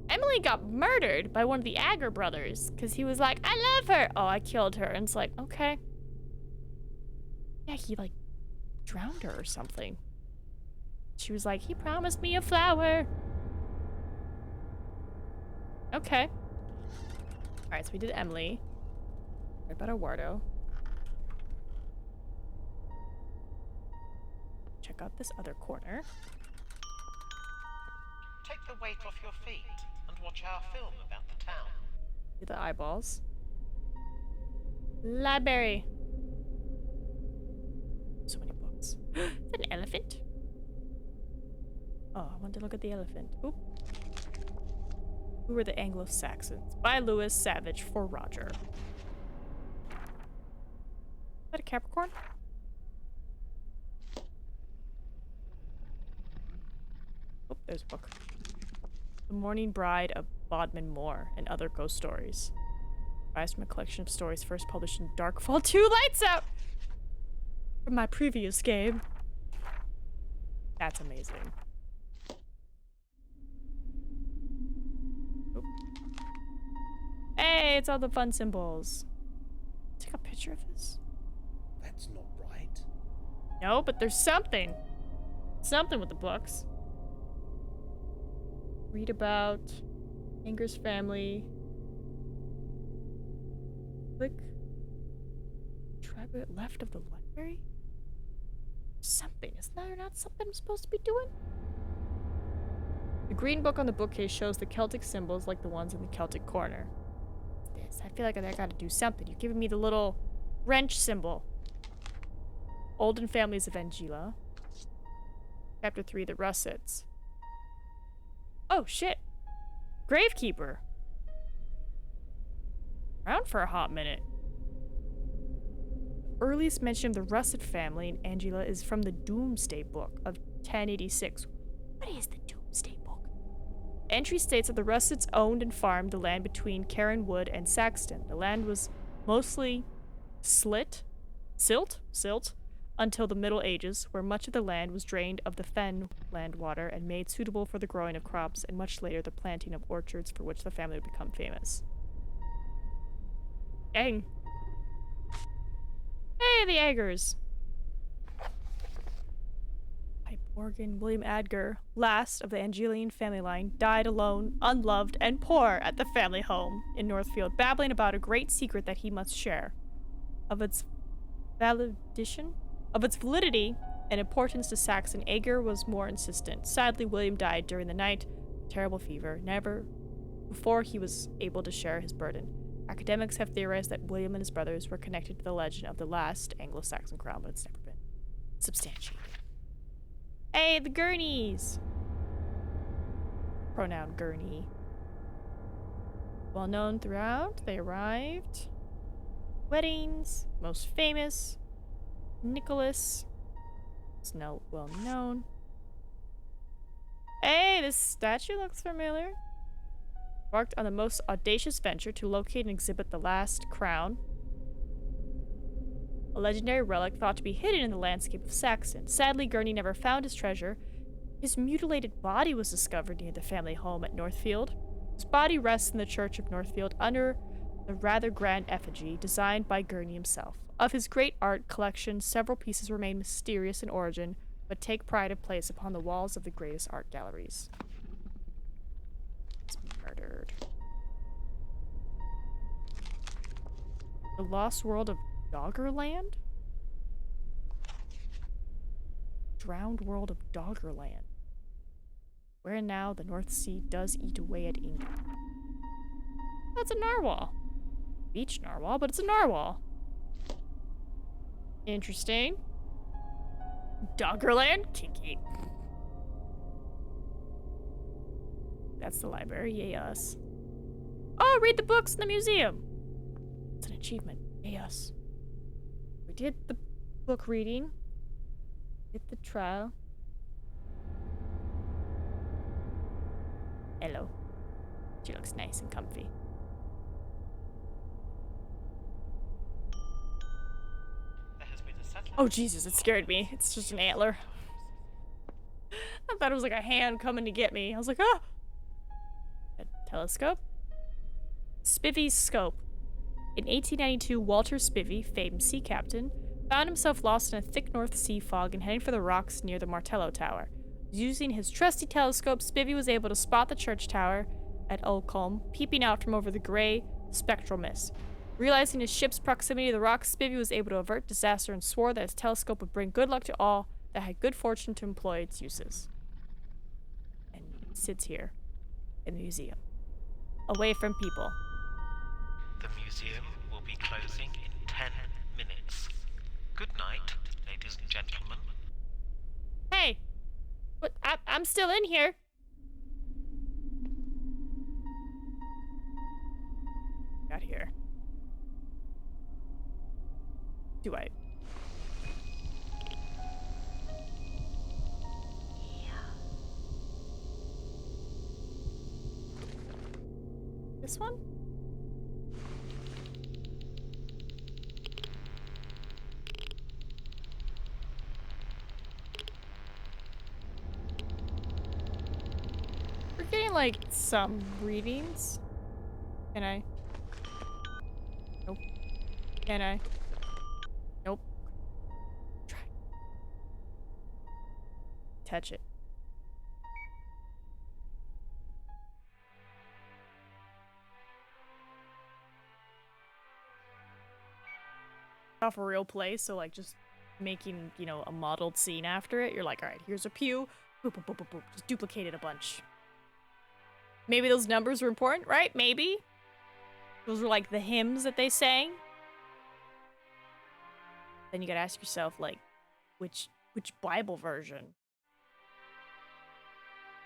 Emily got murdered by one of the Agger brothers because he was like, I love her. Oh, I killed her. And it's like, okay. Yeah, he like drowned her or something. She was like, he promised me a flower. Okay. Alright, so we did Emily. What about Eduardo? Check out this other corner. Take the weight off your feet and watch our film about the town. Do the eyeballs. Library. So many books. Is that an elephant? Oh, I wanted to look at the elephant. Oop. Who were the Anglo-Saxons? By Lewis Savage for Roger. Is that a Capricorn? Oh, there's a book. The Morning Bride of Bodmin Moor and Other Ghost Stories. Advised from a collection of stories first published in Darkfall 2 Lights Out! From my previous game. That's amazing. Oop. Hey, it's all the fun symbols. Take a picture of this? That's not right. No, but there's something. Something with the books. Read about Anger's family. Click. Try left of the library? Something. Isn't that not something I'm supposed to be doing? The green book on the bookcase shows the Celtic symbols like the ones in the Celtic corner. This. I feel like I gotta do something. You're giving me the little wrench symbol. Olden Families of Angela. Chapter 3, The Russets. Oh, shit. Gravekeeper. Around for a hot minute. Earliest mention of the Russet family in Angela is from the Doomsday Book of 1086. What is the Doomsday Book? Entry states that the Russets owned and farmed the land between Caron Wood and Saxton. The land was mostly silt, until the Middle Ages, where much of the land was drained of the fen land water and made suitable for the growing of crops, and much later the planting of orchards for which the family would become famous. Dang. Hey, the Eggers! Pipe organ William Adger, last of the Angelian family line, died alone, unloved, and poor at the family home in Northfield, babbling about a great secret that he must share. Of its validity and importance to Saxon, Ager was more insistent. Sadly, William died during the night, terrible fever, never before he was able to share his burden. Academics have theorized that William and his brothers were connected to the legend of the last Anglo-Saxon crown, but it's never been substantiated. Hey, the Gurneys! Pronoun Gurney. Well known throughout, they arrived. Weddings, most famous. Nicholas is now well known. Hey, this statue looks familiar. Embarked on the most audacious venture to locate and exhibit the last crown, a legendary relic thought to be hidden in the landscape of Saxon. Sadly, Gurney never found his treasure. His mutilated body was discovered near the family home at Northfield. His body rests in the church of Northfield under the rather grand effigy designed by Gurney himself. Of his great art collection, several pieces remain mysterious in origin, but take pride of place upon the walls of the greatest art galleries. He's murdered. The Lost World of Doggerland? Drowned World of Doggerland. Where now the North Sea does eat away at England. That's a narwhal. Beach narwhal, but it's a narwhal. Interesting. Doggerland? Kinky. That's the library. Yay us. Oh, read the books in the museum. It's an achievement. Yay us. We did the book reading. Did the trial. Hello. She looks nice and comfy. There has been a satellite. Oh, Jesus, it scared me. It's just an antler. I thought it was like a hand coming to get me. I was like, ah! A telescope? Spivy's scope. In 1892, Walter Spivey, famed sea captain, found himself lost in a thick North Sea fog and heading for the rocks near the Martello Tower. Using his trusty telescope, Spivey was able to spot the church tower at Olcombe, peeping out from over the gray, spectral mist. Realizing his ship's proximity to the rocks, Spivey was able to avert disaster and swore that his telescope would bring good luck to all that had good fortune to employ its uses. And it sits here in the museum, away from people. The museum will be closing in 10 minutes. Good night, ladies and gentlemen. Hey! What? I'm still in here. Got here. Do I? This one? We're getting like some readings. Can I? Nope. Can I? Nope. Try. Touch it. Off a real place, so like just making, you know, a modeled scene after it. You're like, all right, here's a pew. Boop, boop, boop, boop, boop. Just duplicate it a bunch. Maybe those numbers were important, right? Maybe. Those were like the hymns that they sang. Then you gotta ask yourself, like, which Bible version?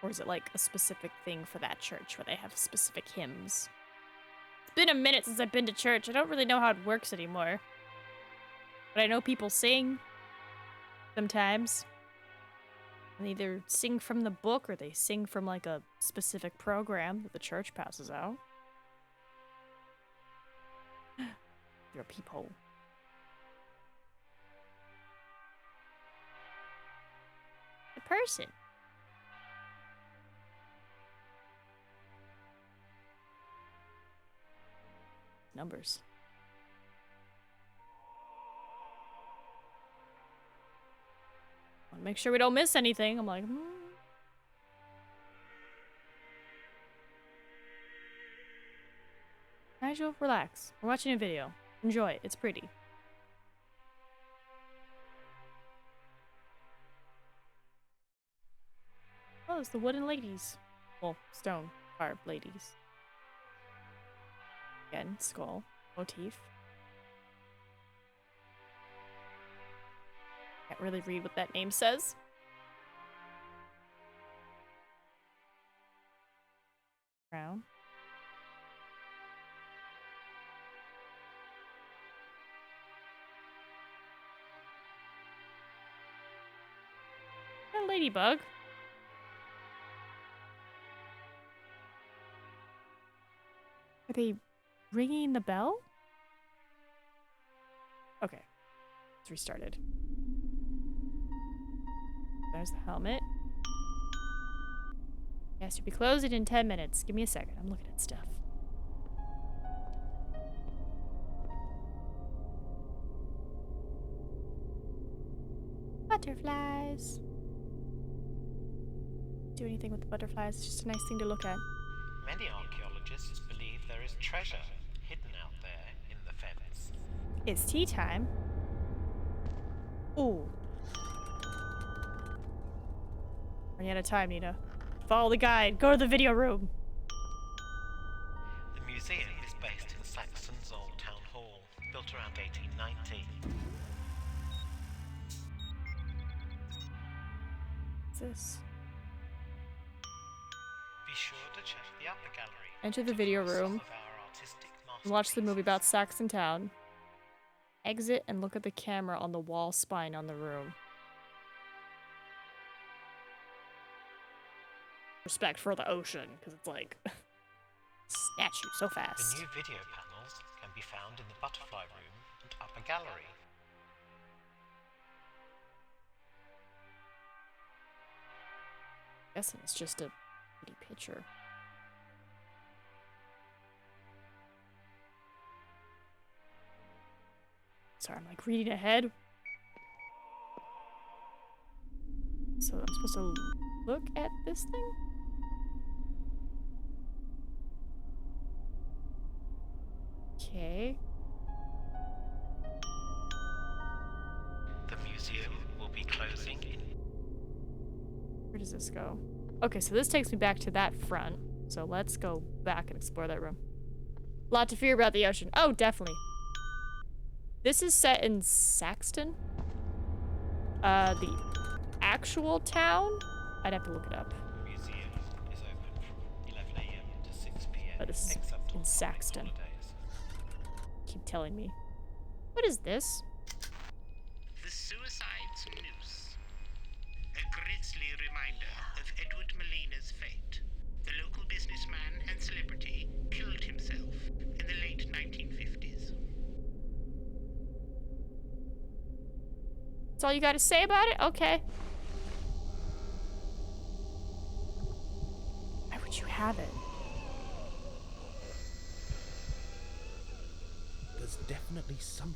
Or is it like a specific thing for that church where they have specific hymns? It's been a minute since I've been to church. I don't really know how it works anymore. But I know people sing sometimes. They either sing from the book or they sing from like a specific program that the church passes out. You're a peephole. A person. Numbers. Want to make sure we don't miss anything. I'm like, Nigel, relax. We're watching a video. Enjoy it. It's pretty. Oh, it's the wooden ladies. Well, stone carved ladies. Again, skull motif. Can't really read what that name says. Crown. A ladybug. Are they ringing the bell? Okay. It's restarted. There's the helmet. Yes, you'll be closing in 10 minutes. Give me a second. I'm looking at stuff. Butterflies. Do anything with the butterflies. It's just a nice thing to look at. Many archaeologists believe there is treasure hidden out there in the fence. It's tea time. Ooh. Running out of time, Nina. Follow the guide. Go to the video room. The museum museum is based in Saxon's Old Town Hall, built around 1890. What's this? Be sure to check the upper gallery. Enter the video room and watch the movie about Saxon Town. Exit and look at the camera on the wall spine on the room. Respect for the ocean, because it's like snatch you so fast. The new video panels can be found in the butterfly room and upper gallery. Guessing it's just a pretty picture. Sorry, I'm like reading ahead. So I'm supposed to look at this thing? Okay. The museum will be closing in. Where does this go? Okay, so this takes me back to that front. So let's go back and explore that room. Lot to fear about the ocean. Oh, definitely. This is set in Saxton. The actual town? I'd have to look it up. The museum is open from 11 a.m. to 6 p.m. But it's except in on Saxton. holidays. Keep telling me. What is this? The Suicide's Noose. A grisly reminder of Edward Molina's fate. The local businessman and celebrity killed himself in the late 1950s. That's all you gotta say about it? Okay. Why would you have it? There's definitely something.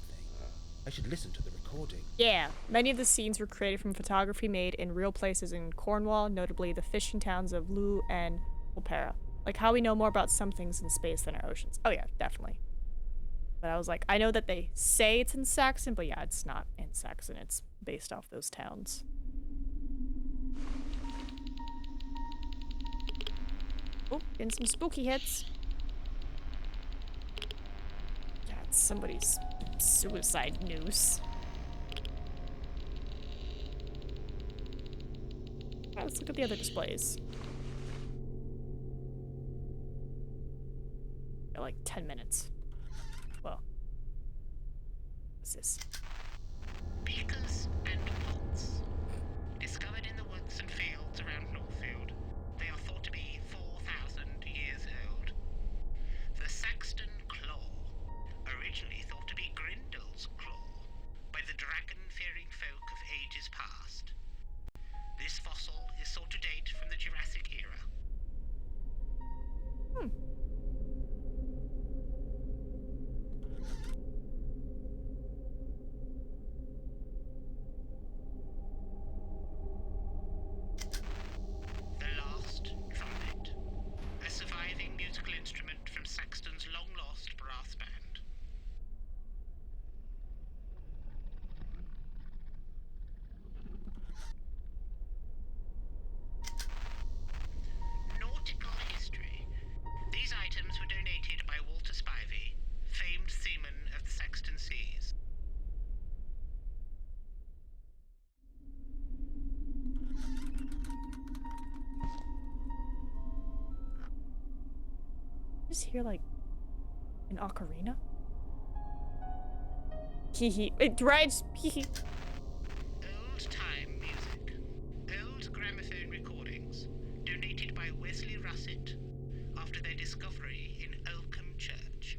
I should listen to the recording. Yeah, many of the scenes were created from photography made in real places in Cornwall, notably the fishing towns of Looe and Polperra. Like how we know more about some things in space than our oceans. Oh yeah, definitely. But I was like, I know that they say it's in Saxon, but yeah, it's not in Saxon. It's based off those towns. Oh, getting some spooky hits. Yeah, it's somebody's suicide noose. Alright, let's look at the other displays. Got like 10 minutes. Well, what's this? Beakers and pots. Discovered in the woods and fields around Northfield, they are thought to be 4,000 years old. The Saxton Claw, originally thought to be Grindel's Claw, by the dragon-fearing folk of ages past. This fossil is thought to date from the Jurassic era. The Last Trumpet, a surviving musical instrument from Saxton's long-lost brass band. Nautical history. These items were donated by Walter Spivey, famed seaman of the Saxton Seas. Just hear like an ocarina? Hee it drives hee. Old-time music. Old gramophone recordings, donated by Wesley Russet after their discovery in Oakham Church.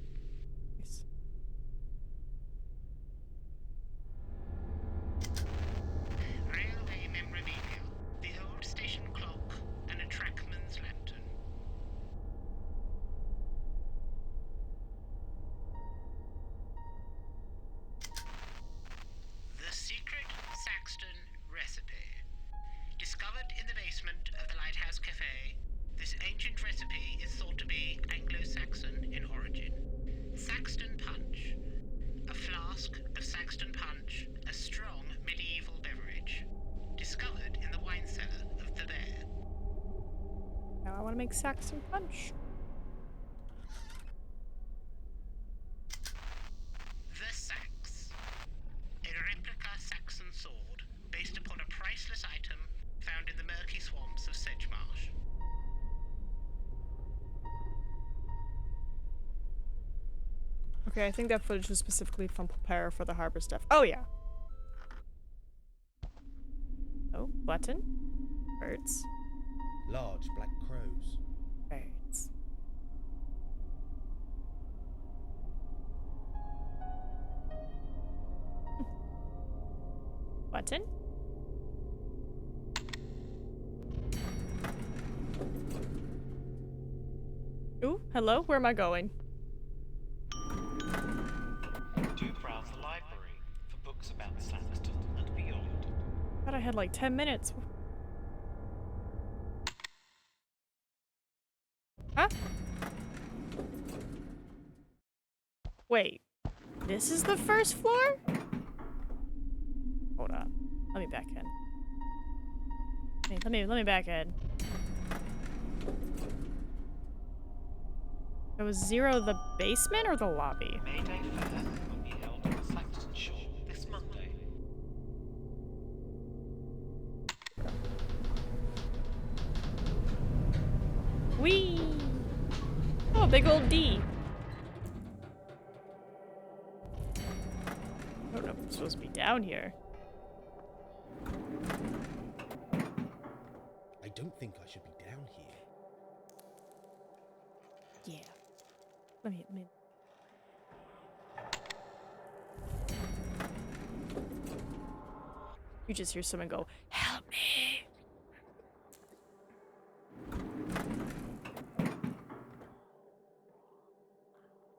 Railway memorabilia, the old station clock, and a trackman's lantern. The secret Saxton recipe. Discovered in the basement of the Lighthouse Cafe, this ancient recipe is thought to be Anglo-Saxon in origin. Saxton punch. A flask of Saxton punch, a strong medieval beverage. Discovered in the wine cellar of the Bear. Now I want to make Saxon punch. Okay, I think that footage was specifically from Prepare for the harbor stuff. Oh, yeah. Oh, button. Birds. Large black crows. Birds. Button. Ooh, hello? Where am I going? Do browse the library for books about Saxton and beyond. Thought I had like 10 minutes. Huh? Wait. This is the first floor? Hold on. Let me back in. Let me back in. It was 0 the basement or the lobby? May Day Fair will be held on Saxton Shore this Monday. Whee! Oh, big old D. I don't know if I'm supposed to be down here. I don't think I should be down here. Yeah. Let me. You just hear someone go, "Help me!"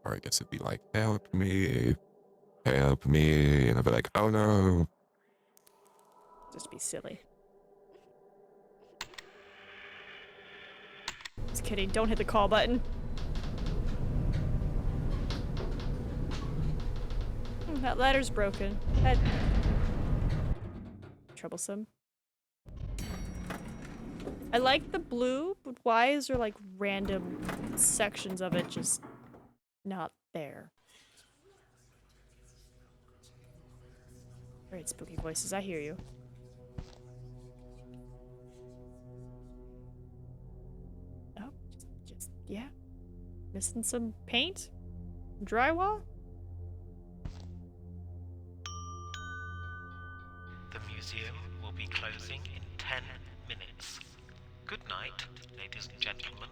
Or I guess it'd be like, help me, and I'd be like, oh no. Just be silly. Just kidding. Don't hit the call button. That ladder's broken. That troublesome. I like the blue, but why is there like random sections of it just not there? Alright, spooky voices, I hear you. Oh, just yeah. Missing some paint? Drywall? The museum will be closing in 10 minutes. Good night, ladies and gentlemen.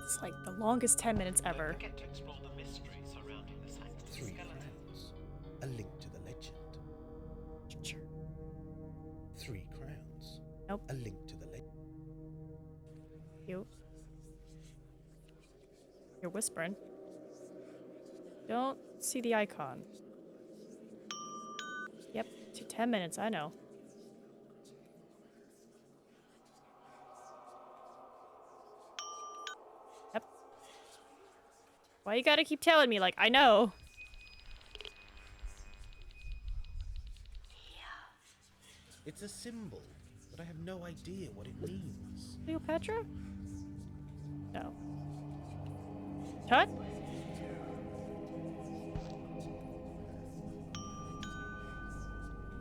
It's like the longest 10 minutes ever. Don't forget to explore the mysteries surrounding the Saxton 3 skeleton. crowns. A link to the legend. Sure. 3 crowns. Nope. A link to the legend. You. You're whispering. Don't see the icon. Yep, to 10 minutes, I know. Yep. Why you gotta keep telling me, like, I know? It's a symbol, but I have no idea what it means. Cleopatra? No. Tut?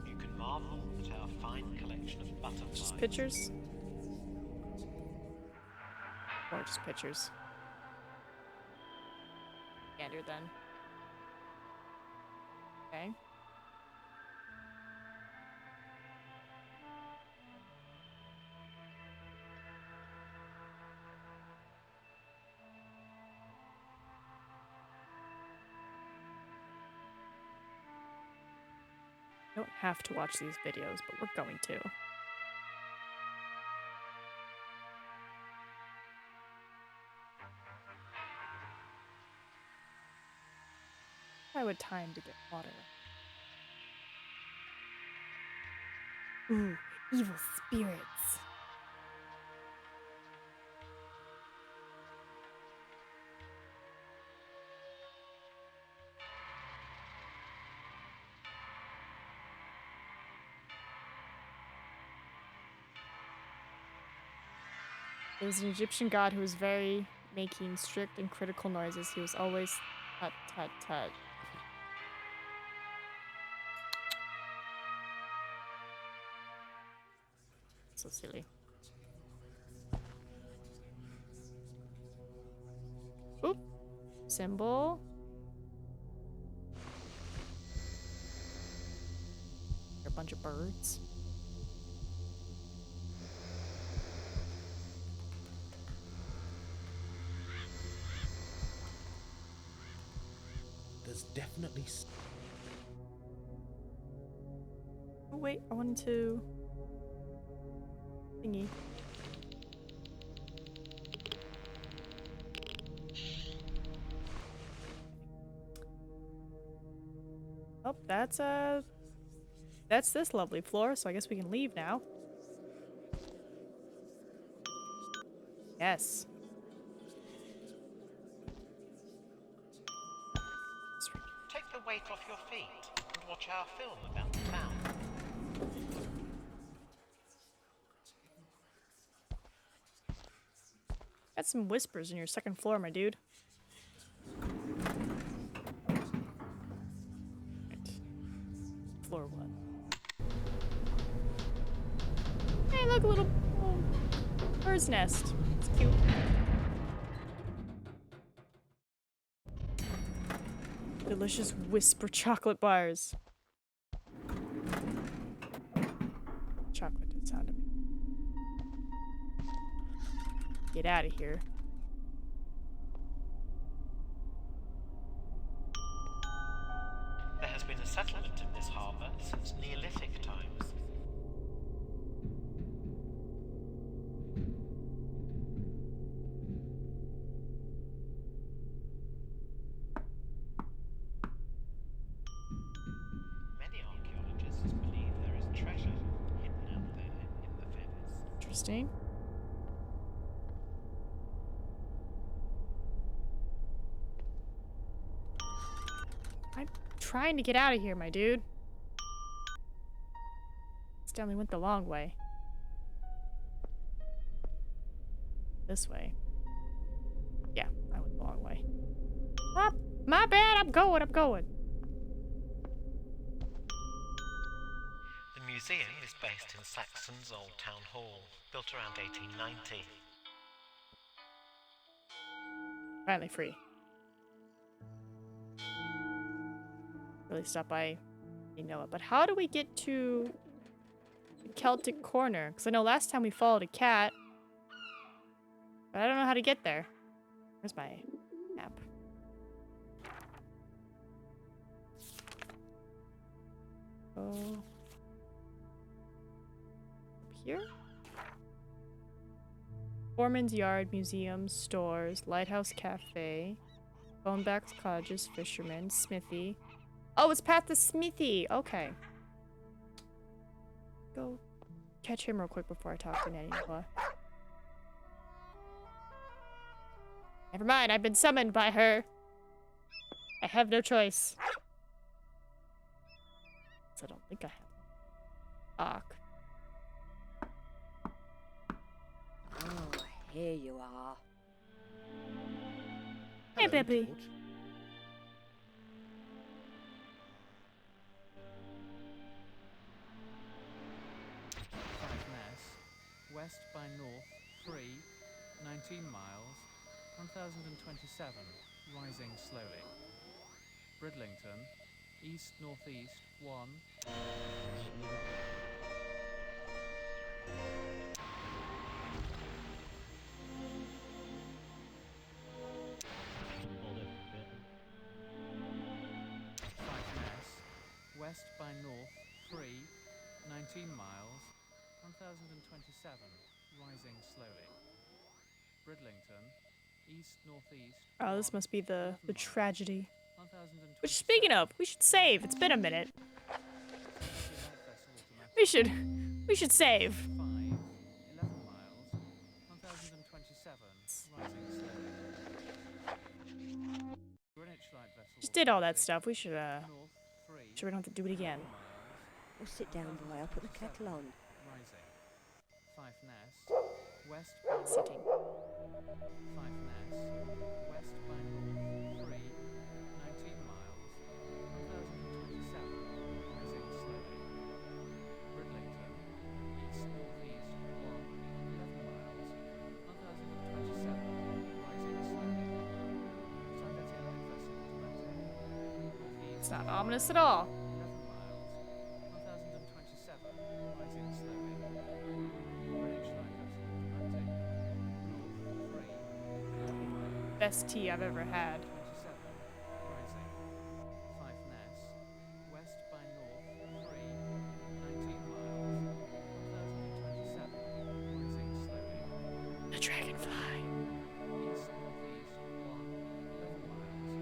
You can marvel at our fine collection of butterflies. Just pictures? Or just pictures? Standard then. Okay. You don't have to watch these videos, but we're going to. I would time to get water. Ooh, evil spirits. There was an Egyptian god who was very making strict and critical noises. He was always tut tut tut. So silly. Oop. symbol. A bunch of birds. There's definitely. Oh wait, I wanted to thingy. Oh, that's this lovely floor, so I guess we can leave now. Yes. Take the weight off your feet and watch our film about the town. Got some whispers in your second floor, my dude. Right. Floor 1. Hey, look, a little bird's nest. It's cute. Delicious whisper chocolate bars. Chocolate did sound to me. Get out of here. There has been a settlement in this harbour since Neolithic times. Many archaeologists believe there is treasure hidden out there in the vents. Interesting. I'm trying to get out of here, my dude. Stanley went the long way. This way. Yeah, I went the long way. Ah, my bad, I'm going. The museum is based in Saxon's Old Town Hall, built around 1890. Finally free. Really stop by, you know it. But how do we get to the Celtic Corner? Because I know last time we followed a cat. But I don't know how to get there. Where's my map? Oh. Up here? Foreman's Yard, museums, stores, Lighthouse Cafe, Bonebacks Cottages, Fisherman, Smithy. Oh, it's past the Smithy! Okay. Go catch him real quick before I talk to Nanny Nicola. Never mind, I've been summoned by her. I have no choice. I don't think I have. Fuck. Oh, here you are. Hey, Hello, baby. George. West by north 3, 19 miles, 1027, rising slowly. Bridlington, east-northeast 1. West by north 3, 19 miles, 1027, rising slowly. Bridlington, east-northeast. Oh, this must be the 11 miles, tragedy. 1027, Which, speaking of, we should save. It's been a minute. We should save. 5, 11 miles, 1027, rising slowly. Greenwich light vessel. Just did all that stuff. We should, North 3, sure we don't have to do it again. miles, Well, sit down, boy. I'll put the kettle on. rising. Fife Ness, west by Sitting. Fife Ness, west by north 3, 19 miles, 1027, rising slowly. Bridlington, east-northeast 1, 11 miles, 1027, rising slowly. It's not ominous at all. 11 miles, 1027, rising slowly. Greenwich Lighthouse Atlantic, north 3, Best tea I've ever had. 27, rising. 5 Ness, west by north 3, 19 miles, 1027, rising slowly. The dragonfly. East northeast 1, 11 miles,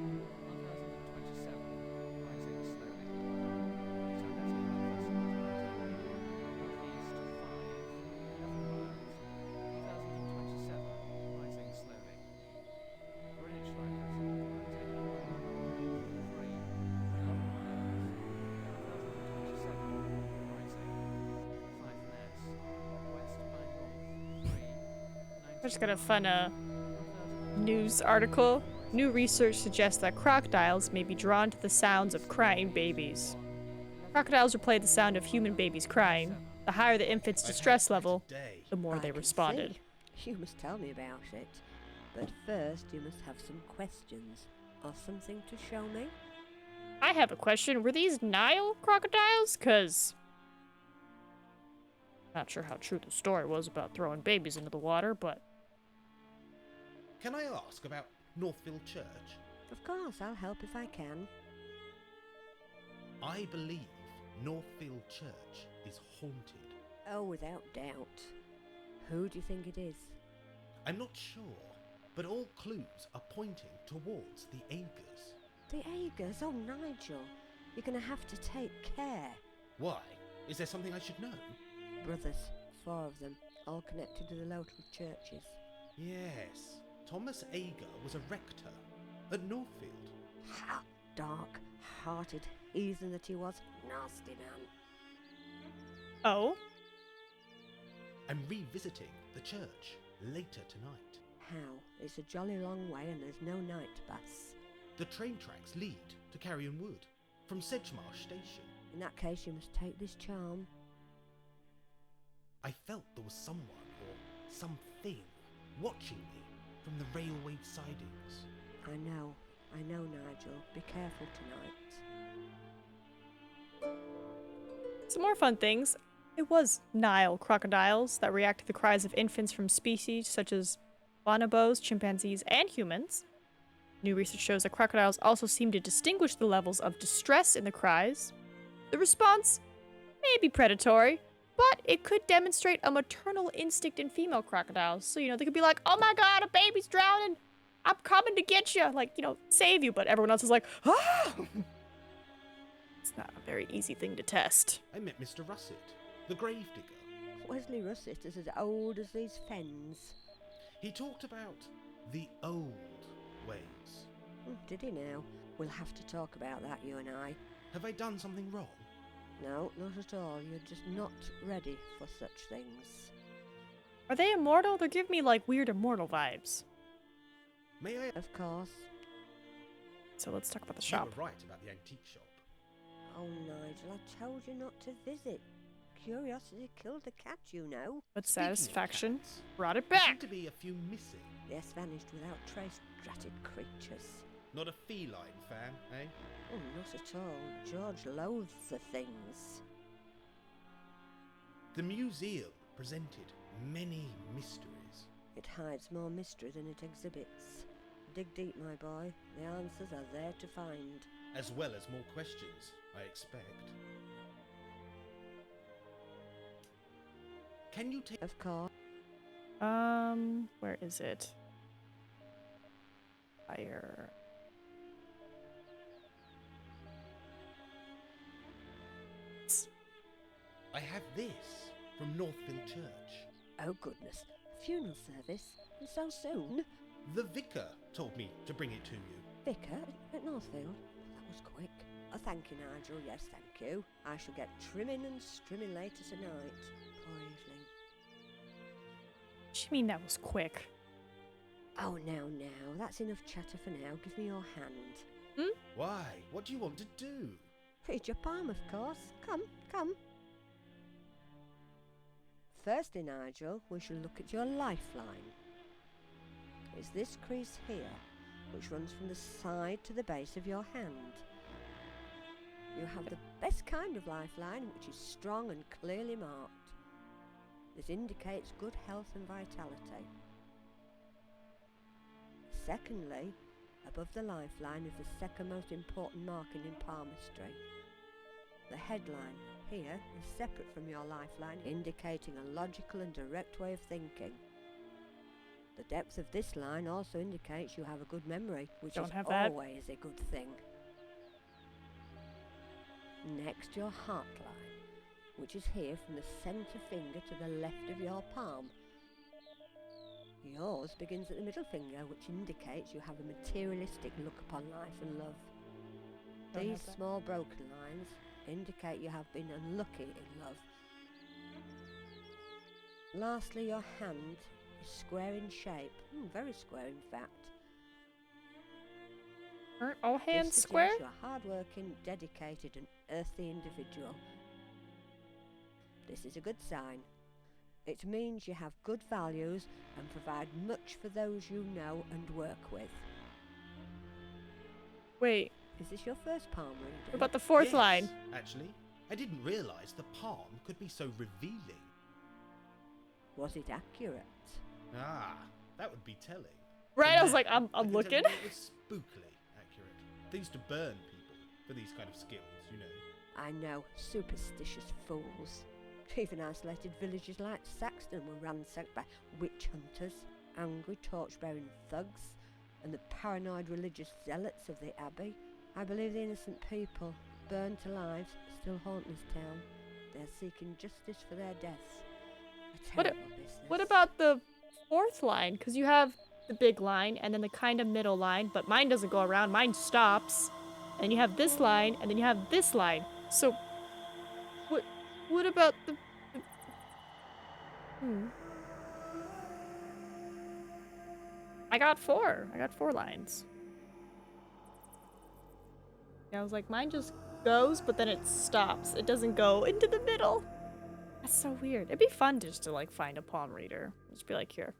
1027, rising slowly. Sanderson Lighthouse Atlantic, northeast 5, 11 miles, 1027, rising slowly. Greenwich Lighthouse Atlantic, north 3, 11 miles, 1027, rising. 5 Ness, west by north 3, I just got a fun 19 news article. New research suggests that crocodiles may be drawn to the sounds of crying babies. Crocodiles replay the sound of human babies crying. The higher the infant's I've had distress quite a level, day. the more I they can responded. see. You must tell me about it. But first, you must have some questions or something to show me. I have a question. Were these Nile crocodiles? Cause not sure how true the story was about throwing babies into the water, but Can I ask about Northfield Church? Of course, I'll help if I can. I believe Northfield Church is haunted. Oh, without doubt. Who do you think it is? I'm not sure, but all clues are pointing towards the Agers. The Agers? Oh, Nigel. You're going to have to take care. Why? Is there something I should know? Brothers, 4 of them, all connected to the local churches. Yes, Thomas Ager was a rector at Northfield. Ha! Dark-hearted heathen that he was. Nasty man. oh, I'm revisiting the church later tonight. How? It's a jolly long way and there's no night bus. The train tracks lead to Carrion Wood from Sedgemarsh Station. In that case, you must take this charm. I felt there was someone or something watching me from the railway sidings. I know, Nigel. Be careful tonight. some more fun things. It was Nile crocodiles that react to the cries of infants from species such as bonobos, chimpanzees, and humans. New research shows that crocodiles also seem to distinguish the levels of distress in the cries. The response may be predatory, but it could demonstrate a maternal instinct in female crocodiles. So, they could be like, oh my god, a baby's drowning! I'm coming to get you! Like, save you, but everyone else is like, ah! It's not a very easy thing to test. I met Mr. Russet, the gravedigger. Wesley Russet is as old as these fens. He talked about the old ways. Did he now? We'll have to talk about that, you and I. Have I done something wrong? No, not at all. You're just not ready for such things. Are they immortal? They're giving me, weird immortal vibes. May I? Of course. So let's talk about the You shop. were right about the antique shop. Oh, Nigel, I told you not to visit. Curiosity killed the cat, you know. But Speaking of satisfaction cats, brought it there seem back. to be a few missing. Yes, vanished without trace, dratted creatures. Not a feline fan, eh? Oh, not at all. George loathes the things. The museum presented many mysteries. It hides more mystery than it exhibits. Dig deep, my boy. The answers are there to find. As well as more questions, I expect. Can you take... Of course. Where is it? Fire. I have this from Northfield Church. Oh, goodness. Funeral service? And so soon? The vicar told me to bring it to you. Vicar at Northfield? That was quick. Oh, thank you, Nigel. Yes, thank you. I shall get trimming and strimming later tonight. Poor evening. What do you mean that was quick? Oh, now. That's enough chatter for now. Give me your hand. Why? What do you want to do? Read your palm, of course. Come. Firstly, Nigel, we shall look at your lifeline. It's this crease here, which runs from the side to the base of your hand. You have the best kind of lifeline, which is strong and clearly marked. This indicates good health and vitality. Secondly, above the lifeline is the second most important marking in palmistry. The headline here is separate from your lifeline, indicating a logical and direct way of thinking. The depth of this line also indicates you have a good memory, which Don't is have that. always a good thing. Next, your heart line, which is here from the centre finger to the left of your palm. Yours begins at the middle finger, which indicates you have a materialistic look upon life and love. Don't These have that. small broken lines indicate you have been unlucky in love. Lastly, your hand is square in shape, very square in fact. Aren't all hands This square? suggests you're a hard-working, dedicated and earthy individual. This is a good sign. It means you have good values and provide much for those you know and work with. Wait, Is this your first palm what reading? about the fourth Yes, line? Actually, I didn't realise the palm could be so revealing. Was it accurate? Ah, that would be telling. Right, For I was now, like, I'm I can tell looking. you It was spookily accurate. They used to burn people for these kind of skills, you know. I know, superstitious fools. Even isolated villages like Saxton were ransacked by witch hunters, angry torch-bearing thugs, and the paranoid religious zealots of the abbey. I believe the innocent people, burned to lives, still haunt this town. They're seeking justice for their deaths. A What terrible business. What about the fourth line? Because you have the big line and then the kind of middle line, but mine doesn't go around. Mine stops. And you have this line, and then you have this line. So, what about the... I got four. I got 4 lines. Yeah, I was like, mine just goes, but then it stops. It doesn't go into the middle. That's so weird. It'd be fun just to, like, find a palm reader. Just be like, here.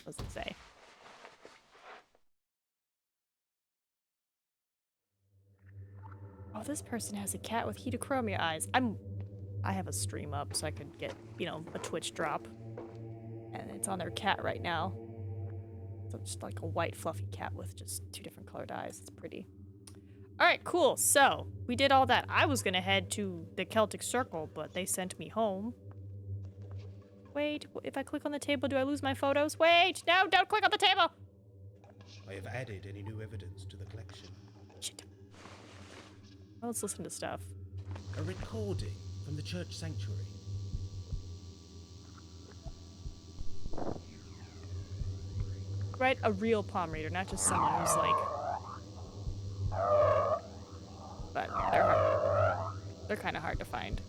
What does it say? Oh, this person has a cat with heatochromia eyes. I have a stream up so I could get, you know, a Twitch drop. And it's on their cat right now. So just like a white fluffy cat with just 2 different colored eyes. It's pretty. Alright, cool. So, we did all that. I was gonna head to the Celtic Circle, but they sent me home. Wait, if I click on the table, do I lose my photos? Wait, no, don't click on the table! I have added any new evidence to the collection. Shit. Well, let's listen to stuff. A recording from the church sanctuary. Right, a real palm reader, not just someone who's like... But they're kind of hard to find.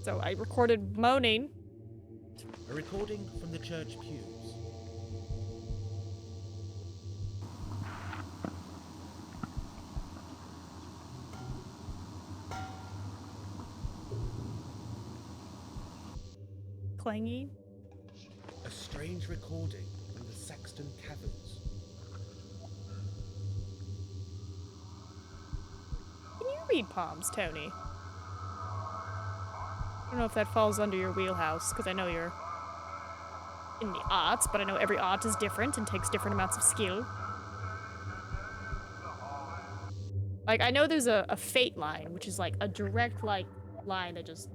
So I recorded moaning. A recording from the church pews. Clanging. A strange recording from the Saxton Caverns. Can you read palms, Tony? I don't know if that falls under your wheelhouse, because I know you're in the arts, but I know every art is different and takes different amounts of skill. Like, I know there's a fate line, which is like a direct, like, line that just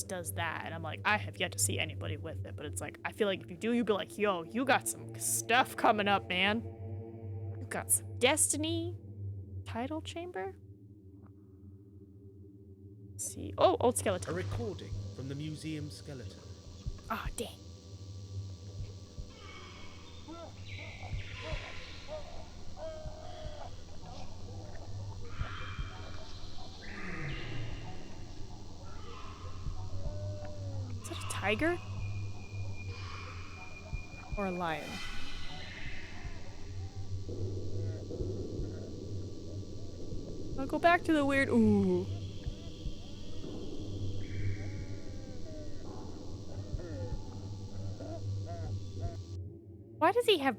does that, and I'm like, I have yet to see anybody with it, but it's like, I feel like if you do, you'd be like, yo, you got some stuff coming up, man. You got some destiny. Tidal chamber? Let's see. Oh, old A skeleton. recording from the museum skeleton. Ah, dang. Is that a tiger? Or a lion? I'll go back to the weird. Ooh. Why does he have...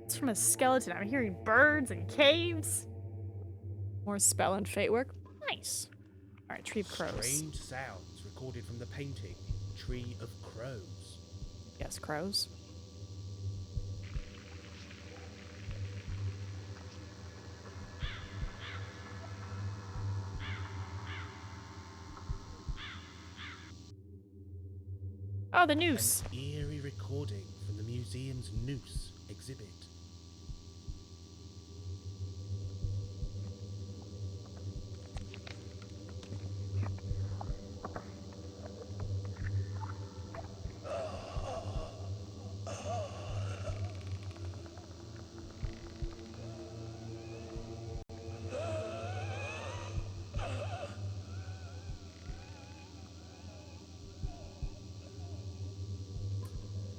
It's from a skeleton. I'm hearing birds and caves. More spell and fate work. Nice. All right, Tree of Crows. Strange sounds recorded from the painting Tree of Crows. Yes, crows. Oh, the noose. An eerie recording from the museum's noose exhibit.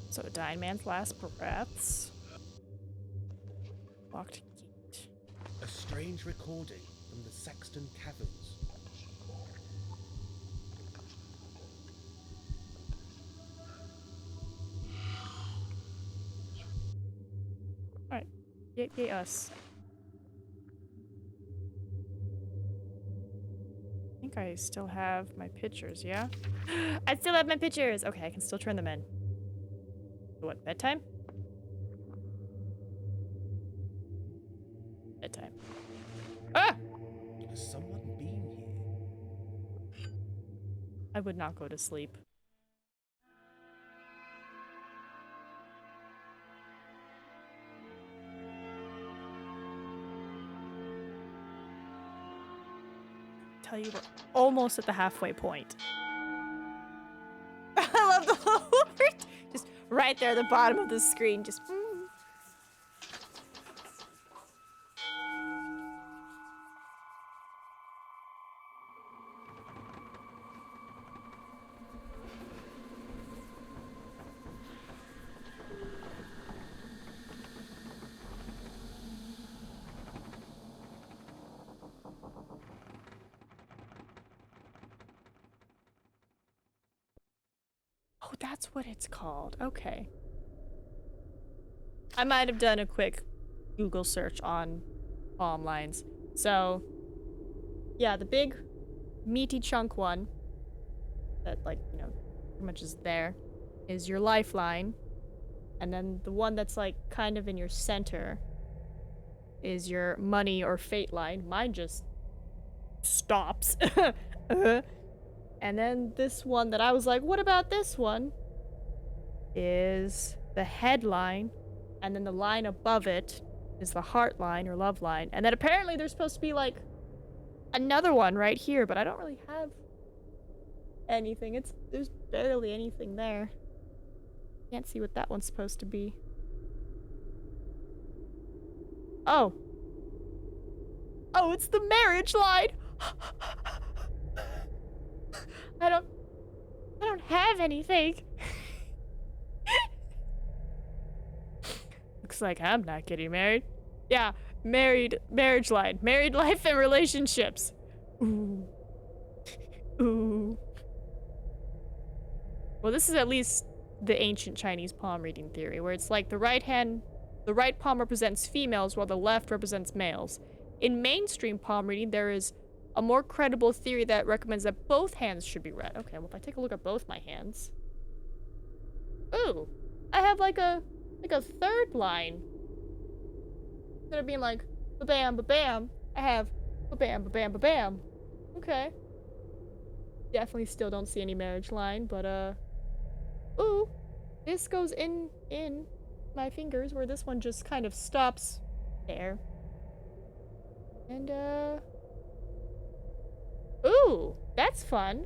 So, dying man's last breaths. Locked gate. A strange recording from the Saxton Caverns. Alright. Yay us. I think I still have my pictures, yeah? I still have my pictures! Okay, I can still turn them in. What, bedtime? Bedtime. Ah! Has someone been here? I would not go to sleep. Tell you we're almost at the halfway point. I love the whole just right there at the bottom of the screen, just Oh, that's what it's called. Okay. I might have done a quick Google search on palm lines. So, yeah, the big meaty chunk one that, like, you know, pretty much is there is your lifeline. And then the one that's, like, kind of in your center is your money or fate line. Mine just stops. And then this one that I was like, what about this one? Is the headline. And then the line above it is the heart line or love line. And then apparently there's supposed to be like another one right here, but I don't really have anything. There's barely anything there. Can't see what that one's supposed to be. Oh. Oh, it's the marriage line. I don't have anything. Looks like I'm not getting married. Yeah, marriage line. Married life and relationships. Ooh. Ooh. Well, this is at least the ancient Chinese palm reading theory, where it's like the right palm represents females while the left represents males. In mainstream palm reading, there is a more credible theory that recommends that both hands should be read. Okay, well, if I take a look at both my hands. Ooh, I have like a third line. Instead of being like, ba-bam, ba-bam, I have ba-bam, ba-bam, ba-bam. Okay. Definitely still don't see any marriage line, but, ooh, this goes in my fingers, where this one just kind of stops there. And, ooh, that's fun.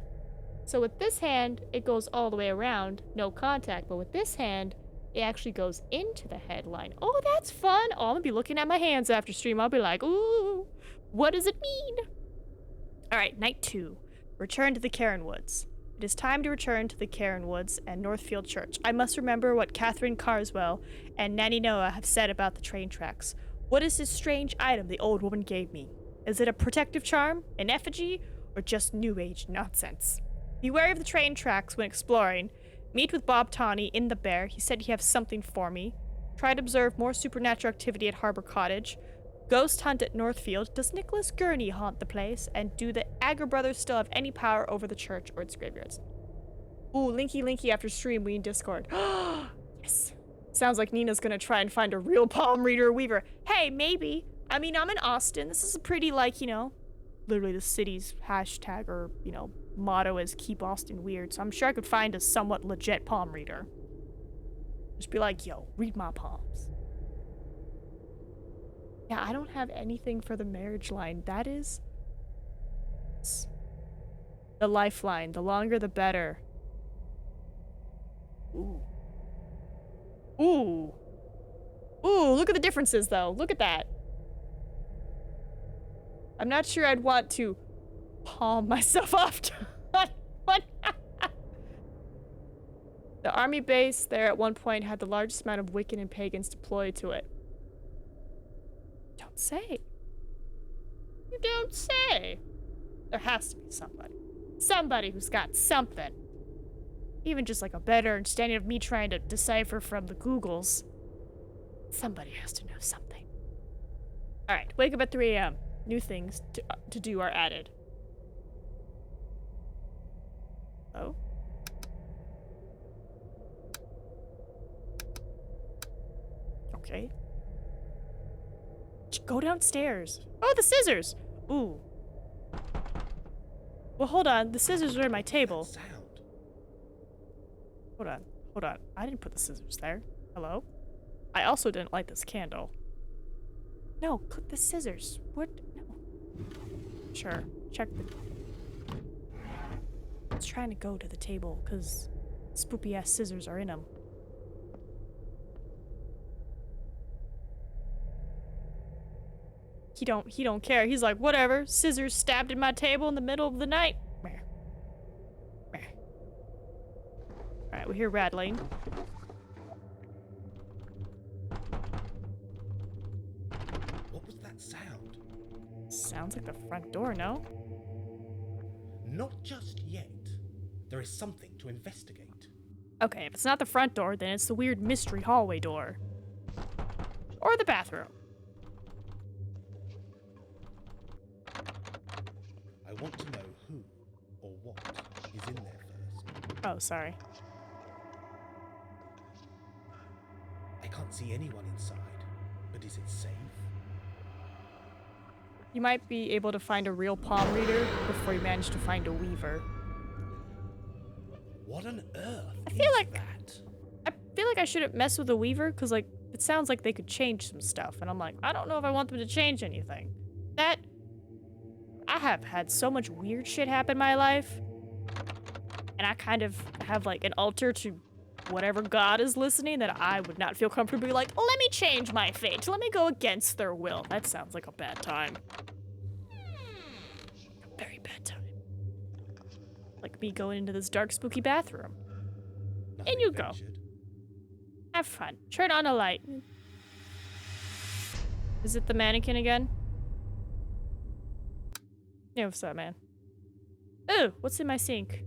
So with this hand, it goes all the way around, no contact. But with this hand, it actually goes into the headline. Oh, that's fun. Oh, I'm gonna be looking at my hands after stream. I'll be like, ooh, what does it mean? All right, night 2. Return to the Cairn Woods. It is time to return to the Cairn Woods and Northfield Church. I must remember what Catherine Carswell and Nanny Noah have said about the train tracks. What is this strange item the old woman gave me? Is it a protective charm, an effigy, or just new age nonsense? Beware of the train tracks when exploring. Meet with Bob Tawney in the Bear. He said he has something for me. Try to observe more supernatural activity at Harbor Cottage. Ghost hunt at Northfield. Does Nicholas Gurney haunt the place? And do the Agger brothers still have any power over the church or its graveyards? Ooh, Linky after stream, we in Discord. Yes. Sounds like Nina's gonna try and find a real palm reader or weaver. Hey, maybe. I mean, I'm in Austin. This is a pretty, like, you know, literally the city's hashtag or, you know, motto is keep Austin weird. So I'm sure I could find a somewhat legit palm reader. Just be like, yo, read my palms. Yeah, I don't have anything for the marriage line. That is the lifeline. The longer, the better. Ooh. Ooh. Ooh, look at the differences, though. Look at that. I'm not sure I'd want to palm myself off to what? The army base there at one point had the largest amount of Wiccan and pagans deployed to it. Don't say. You don't say. There has to be somebody. Somebody who's got something. Even just like a better understanding of me trying to decipher from the Googles. Somebody has to know something. Alright, wake up at 3 a.m. New things to do are added. Oh? Okay. Go downstairs. Oh, the scissors! Ooh. Well, hold on. The scissors are in my table. Sound. Hold on. Hold on. I didn't put the scissors there. Hello? I also didn't light this candle. No, click the scissors. What? No. Sure. Check the... I was trying to go to the table, because spoopy-ass scissors are in them. He don't care. He's like, whatever. Scissors stabbed in my table in the middle of the night. Alright, we hear rattling. What was that sound? Sounds like the front door, no? Not just yet. There is something to investigate. Okay, if it's not the front door, then it's the weird mystery hallway door. Or the bathroom. I want to know who or what is in there first. Oh, sorry. I can't see anyone inside, but is it safe? You might be able to find a real palm reader before you manage to find a weaver. What on earth I feel like that? I feel like I shouldn't mess with a weaver, because, like, it sounds like they could change some stuff, and I'm like, I don't know if I want them to change anything. I have had so much weird shit happen in my life, and I kind of have, like, an altar to whatever god is listening that I would not feel comfortable like, let me change my fate, let me go against their will. That sounds like a bad time. A very bad time. Like me going into this dark, spooky bathroom. Nothing And you go. ventured. Have fun. Turn on a light. Is it the mannequin again? Yeah, what's up, man? Ooh, what's in my sink?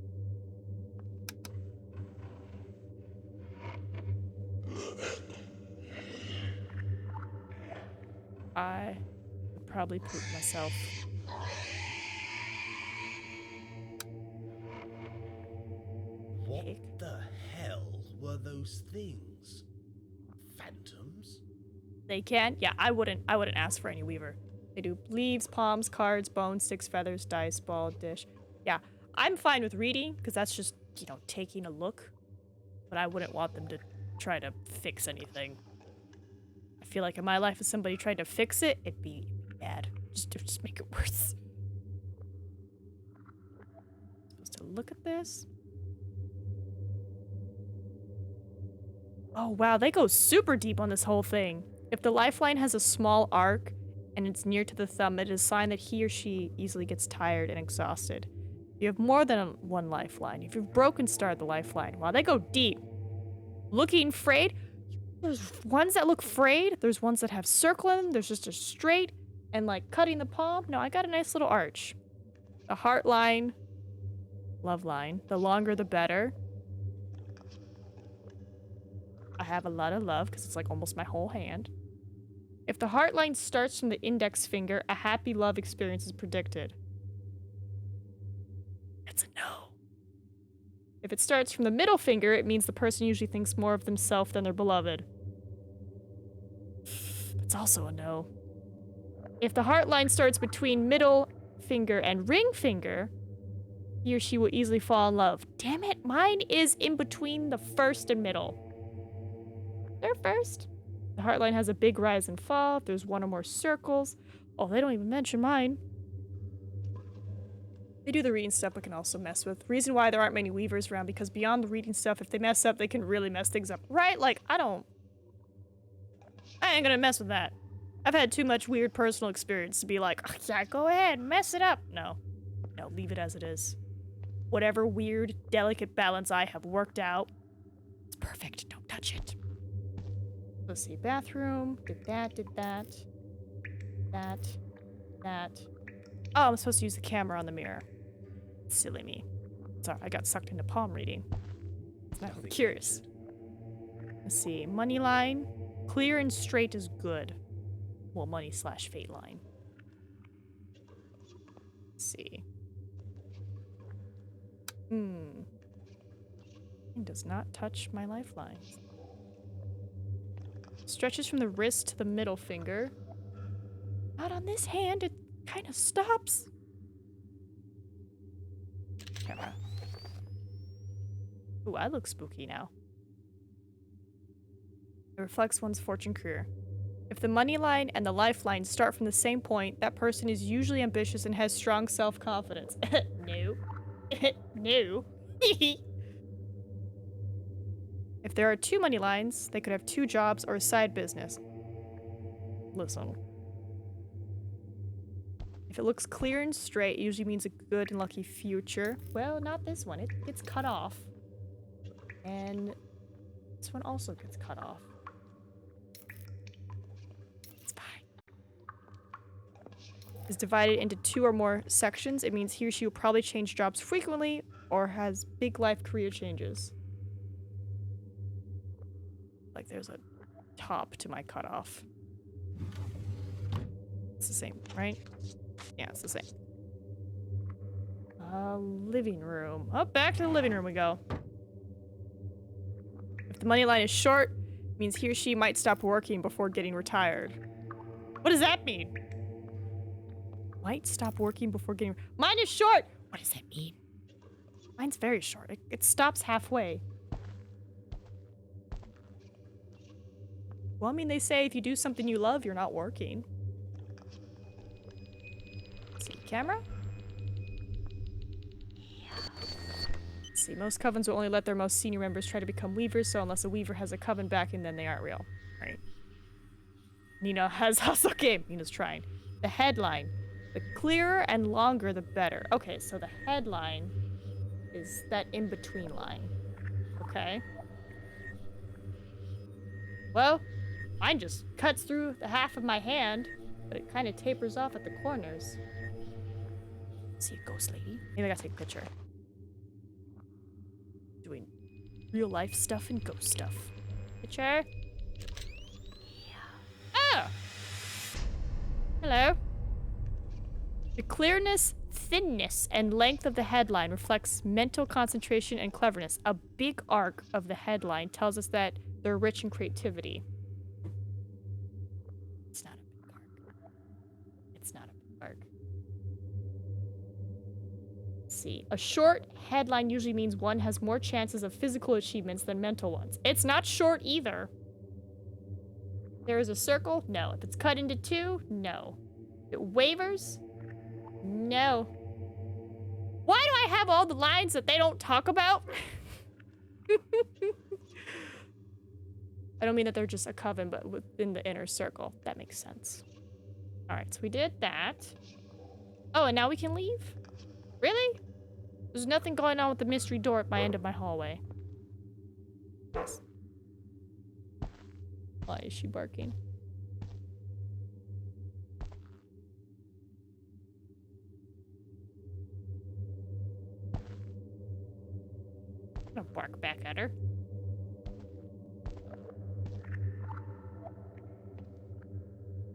I would probably poop myself. What Pig. the hell were those things? Phantoms? They can? Yeah, I wouldn't ask for any weaver. They do leaves, palms, cards, bones, sticks, feathers, dice, ball, dish. Yeah, I'm fine with reading, because that's just, you know, taking a look. But I wouldn't want them to try to fix anything. I feel like in my life, if somebody tried to fix it, it'd be bad. Just make it worse. Supposed to look at this? Oh wow, they go super deep on this whole thing. If the lifeline has a small arc and it's near to the thumb, it is a sign that he or she easily gets tired and exhausted. You have more than one lifeline. If you've broken starred the lifeline, wow, they go deep. Looking frayed. There's ones that look frayed. There's ones that have circling. There's just a straight and like cutting the palm. No, I got a nice little arch. The heart line. Love line. The longer the better. I have a lot of love because it's like almost my whole hand. If the heart line starts from the index finger, a happy love experience is predicted. That's a no. If it starts from the middle finger, it means the person usually thinks more of themselves than their beloved. That's also a no. If the heart line starts between middle finger and ring finger, he or she will easily fall in love. Damn it, mine is in between the first and middle. They're first. The heart line has a big rise and fall. If there's one or more circles. Oh, they don't even mention mine. They do the reading stuff, but can also mess with. Reason why there aren't many weavers around, because beyond the reading stuff, if they mess up, they can really mess things up. Right? Like, I ain't gonna mess with that. I've had too much weird personal experience to be like, oh, yeah, go ahead, mess it up. No, leave it as it is. Whatever weird, delicate balance I have worked out, it's perfect. Don't touch it. Let's see, bathroom, did that. Oh, I'm supposed to use the camera on the mirror. Silly me. Sorry, I got sucked into palm reading. I'm curious. Let's see, money line. Clear and straight is good. Well, money / fate line. Let's see. It does not touch my lifelines. Stretches from the wrist to the middle finger. Not on this hand, it kind of stops. Camera. Ooh, I look spooky now. It reflects one's fortune career. If the money line and the lifeline start from the same point, that person is usually ambitious and has strong self-confidence. No. No. If there are 2 money lines, they could have 2 jobs or a side business. Listen. If it looks clear and straight, it usually means a good and lucky future. Well, not this one. It gets cut off. And this one also gets cut off. It's fine. Is divided into 2 or more sections. It means he or she will probably change jobs frequently or has big life career changes. Like there's a top to my cutoff. It's the same, right? Yeah, it's the same. Living room. Oh, back to the living room we go. If the money line is short, it means he or she might stop working before getting retired. What does that mean? Might stop working before getting... Mine is short! What does that mean? Mine's very short. It stops halfway. Well, I mean, they say if you do something you love, you're not working. Let's see, camera? Let's see, most covens will only let their most senior members try to become weavers, so unless a weaver has a coven backing, then they aren't real. Right. Nina has hustle game. Nina's trying. The headline. The clearer and longer, the better. Okay, so the headline is that in-between line. Okay. Well, mine just cuts through the half of my hand, but it kind of tapers off at the corners. See a ghost lady? Maybe I gotta take a picture. Doing real life stuff and ghost stuff. Picture? Oh! Hello. The clearness, thinness, and length of the headline reflects mental concentration and cleverness. A big arc of the headline tells us that they're rich in creativity. It's not a big arc. It's not a big arc. Let's see. A short headline usually means one has more chances of physical achievements than mental ones. It's not short either. There is a circle? No. If it's cut into 2? No. It wavers? No. Why do I have all the lines that they don't talk about? I don't mean that they're just a coven, but within the inner circle. That makes sense. Alright, so we did that. Oh, and now we can leave? Really? There's nothing going on with the mystery door at my end of my hallway. Yes. Why is she barking? I'm gonna bark back at her.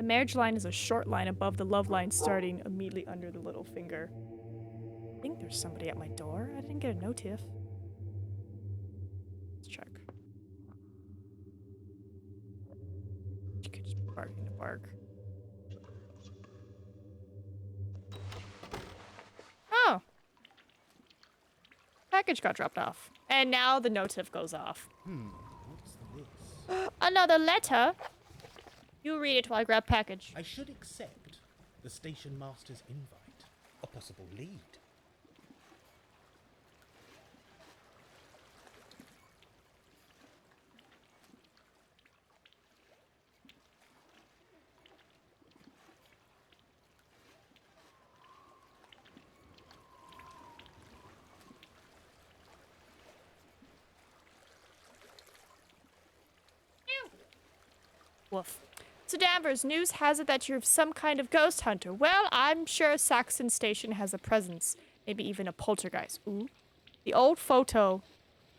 The marriage line is a short line above the love line starting immediately under the little finger. I think there's somebody at my door. I didn't get a notif. Let's check. She could just be barking to bark. Oh! Package got dropped off. And now the notif goes off. What's this? Another letter? You read it while I grab package. I should accept the station master's invite. A possible lead. Woof. So Danvers, news has it that you're some kind of ghost hunter. Well, I'm sure Saxon Station has a presence. Maybe even a poltergeist. Ooh. The old photo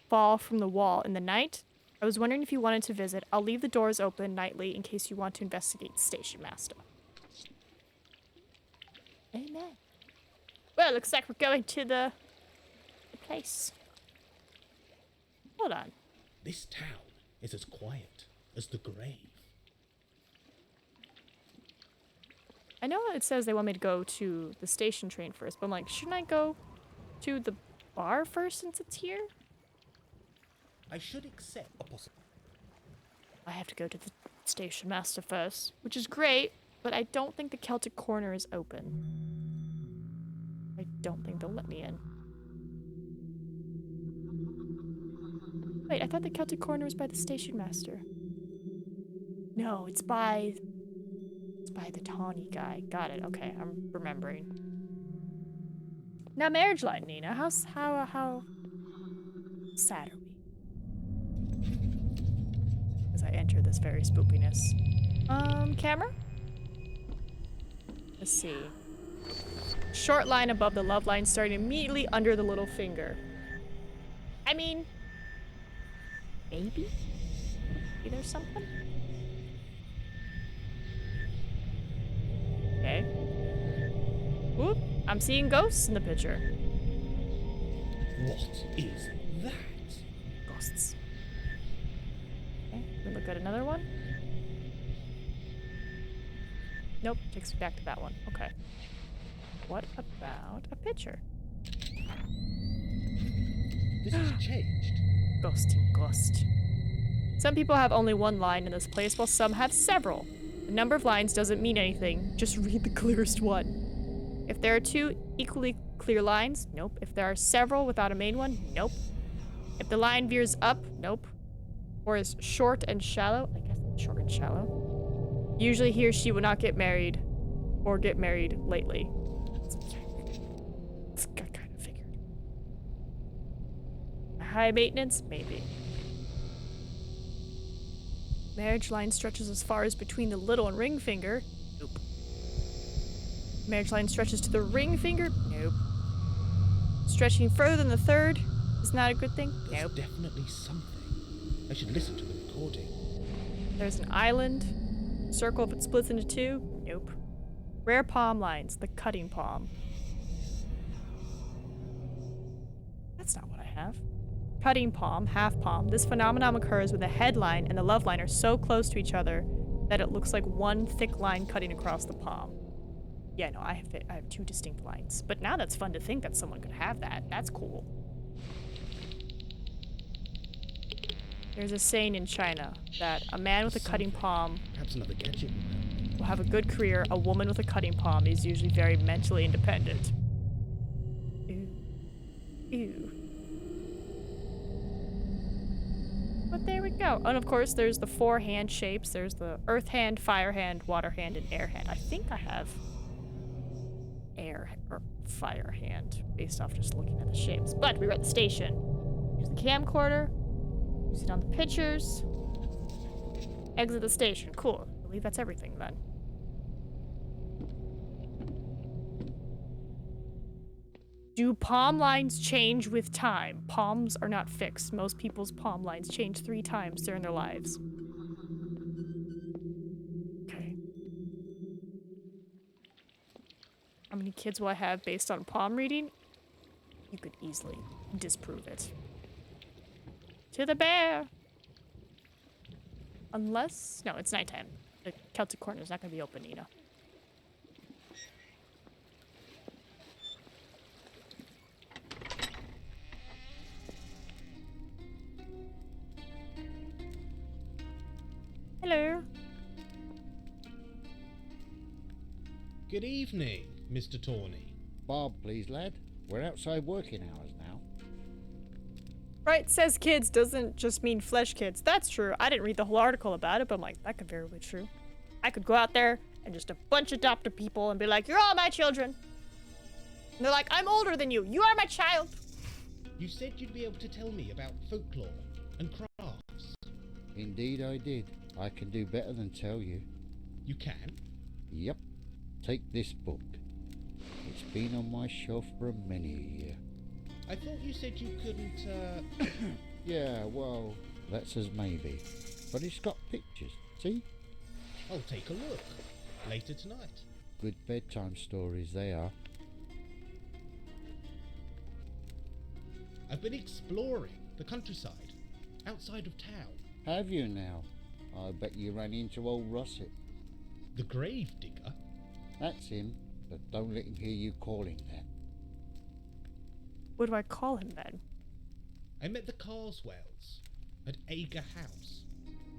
fall from the wall in the night. I was wondering if you wanted to visit. I'll leave the doors open nightly in case you want to investigate Station Master. Amen. Well, looks like we're going to the place. Hold on. This town is as quiet as the grave. I know it says they want me to go to the station train first, but I'm like, shouldn't I go to the bar first since it's here? I should accept a possible. I have to go to the station master first, which is great, but I don't think the Celtic Corner is open. I don't think they'll let me in. Wait, I thought the Celtic Corner was by the station master. No, it's by the tawny guy. Got it. Okay, I'm remembering. Now, marriage line, Nina. How sad are we? As I enter this very spoopiness. Camera? Let's see. Short line above the love line starting immediately under the little finger. I mean, maybe? Maybe there's something? Okay. Whoop. I'm seeing ghosts in the picture. What is that? Ghosts. Okay, can we look at another one? Nope, takes me back to that one. Okay. What about a picture? This has changed. Ghosting ghost. Some people have only one line in this place, while some have several. The number of lines doesn't mean anything, just read the clearest one. If there are two equally clear lines, nope. If there are several without a main one, nope. If the line veers up, nope. Or is short and shallow, I guess it's short and shallow. Usually he or she will not get married, or get married lately. It's kind of figured. High maintenance? Maybe. Marriage line stretches as far as between the little and ring finger. Nope. Marriage line stretches to the ring finger. Nope. Stretching further than the third is not a good thing. There's Nope. definitely something. I should listen to the recording. There's an island. Circle if it splits into two. Nope. Rare palm lines. The cutting palm. That's not what I have. Cutting palm, half palm. This phenomenon occurs when the headline and the love line are so close to each other that it looks like one thick line cutting across the palm. Yeah, no, I have two distinct lines. But now that's fun to think that someone could have that. That's cool. There's a saying in China that a man with a cutting palm Perhaps another gadget. will have a good career. A woman with a cutting palm is usually very mentally independent. Ew. Ew. But there we go. And of course, there's the 4 hand shapes. There's the earth hand, fire hand, water hand, and air hand. I think I have air or fire hand based off just looking at the shapes. But we were at the station. Here's the camcorder. Use it on the pictures. Exit the station. Cool. I believe that's everything then. Do palm lines change with time? Palms are not fixed. Most people's palm lines change 3 times during their lives. Okay. How many kids will I have based on palm reading? You could easily disprove it. To the bear! Unless... No, it's nighttime. The Celtic Corner is not going to be open, Nina. Hello. Good evening, Mr. Tawney. Bob, please, lad. We're outside working hours now. Right, says kids doesn't just mean flesh kids. That's true. I didn't read the whole article about it, but I'm like, that could very well be true. I could go out there and just a bunch of adopted people and be like, you're all my children. And they're like, I'm older than you. You are my child. You said you'd be able to tell me about folklore and crafts. Indeed I did. I can do better than tell you. You can? Yep. Take this book. It's been on my shelf for many a year. I thought you said you couldn't, Yeah, well, that's as maybe. But it's got pictures, see? I'll take a look. Later tonight. Good bedtime stories they are. I've been exploring the countryside, outside of town. Have you now? I bet you ran into old Russet. The grave digger? That's him, but don't let him hear you call him that. What do I call him then? I met the Carswells at Ager House.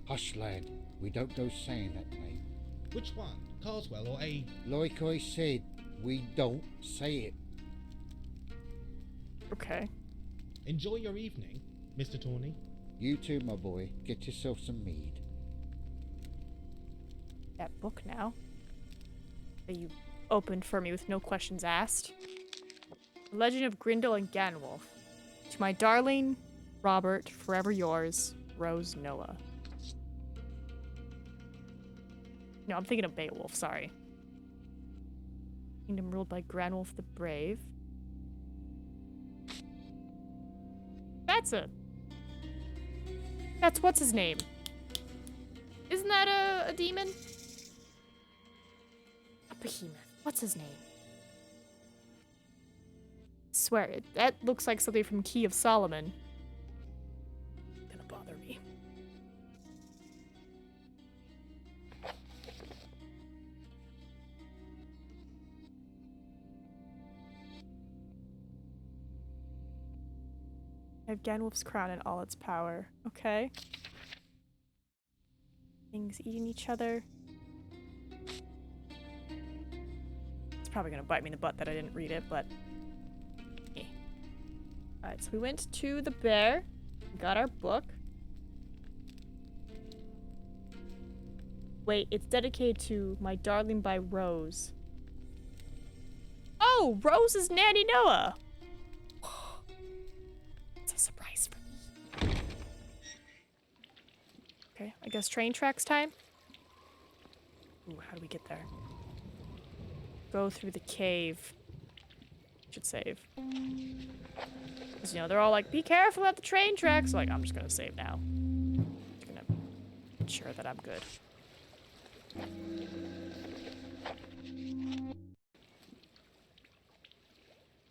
Hush, lad. We don't go saying that name. Which one? Carswell or A... Like I said, we don't say it. Okay. Enjoy your evening, Mr. Tawney. You too, my boy. Get yourself some mead. That book now. That you opened for me with no questions asked. The Legend of Grindel and Ganwolf. To my darling, Robert, forever yours, Rose Noah. No, I'm thinking of Beowulf, sorry. Kingdom ruled by Granwolf the Brave. That's what's his name? Isn't that a demon? A behemoth. What's his name? Swear it. That looks like something from Key of Solomon. Gonna bother me. I have Ganwolf's crown in all its power. Okay. Things eating each other. It's probably gonna bite me in the butt that I didn't read it, but... eh. Alright, so we went to the bear. Got our book. Wait, it's dedicated to My Darling by Rose. Oh! Rose is Nanny Noah! It's a surprise for me. Okay, I guess train tracks time? Ooh, how do we get there? Go through the cave. Should save. Because, you know, they're all like, be careful at the train tracks. Like, I'm just gonna save now. Just gonna ensure that I'm good.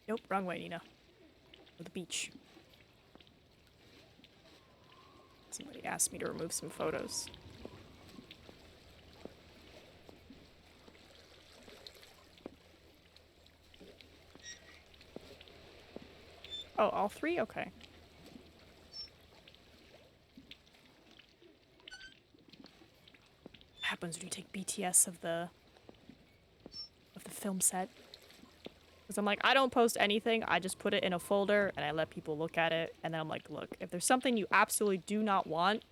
Nope, wrong way, Nina. Or the beach. Somebody asked me to remove some photos. Oh, all three? Okay. What happens when you take BTS of the film set? Because I'm like, I don't post anything, I just put it in a folder and I let people look at it, and then I'm like, look, if there's something you absolutely do not want,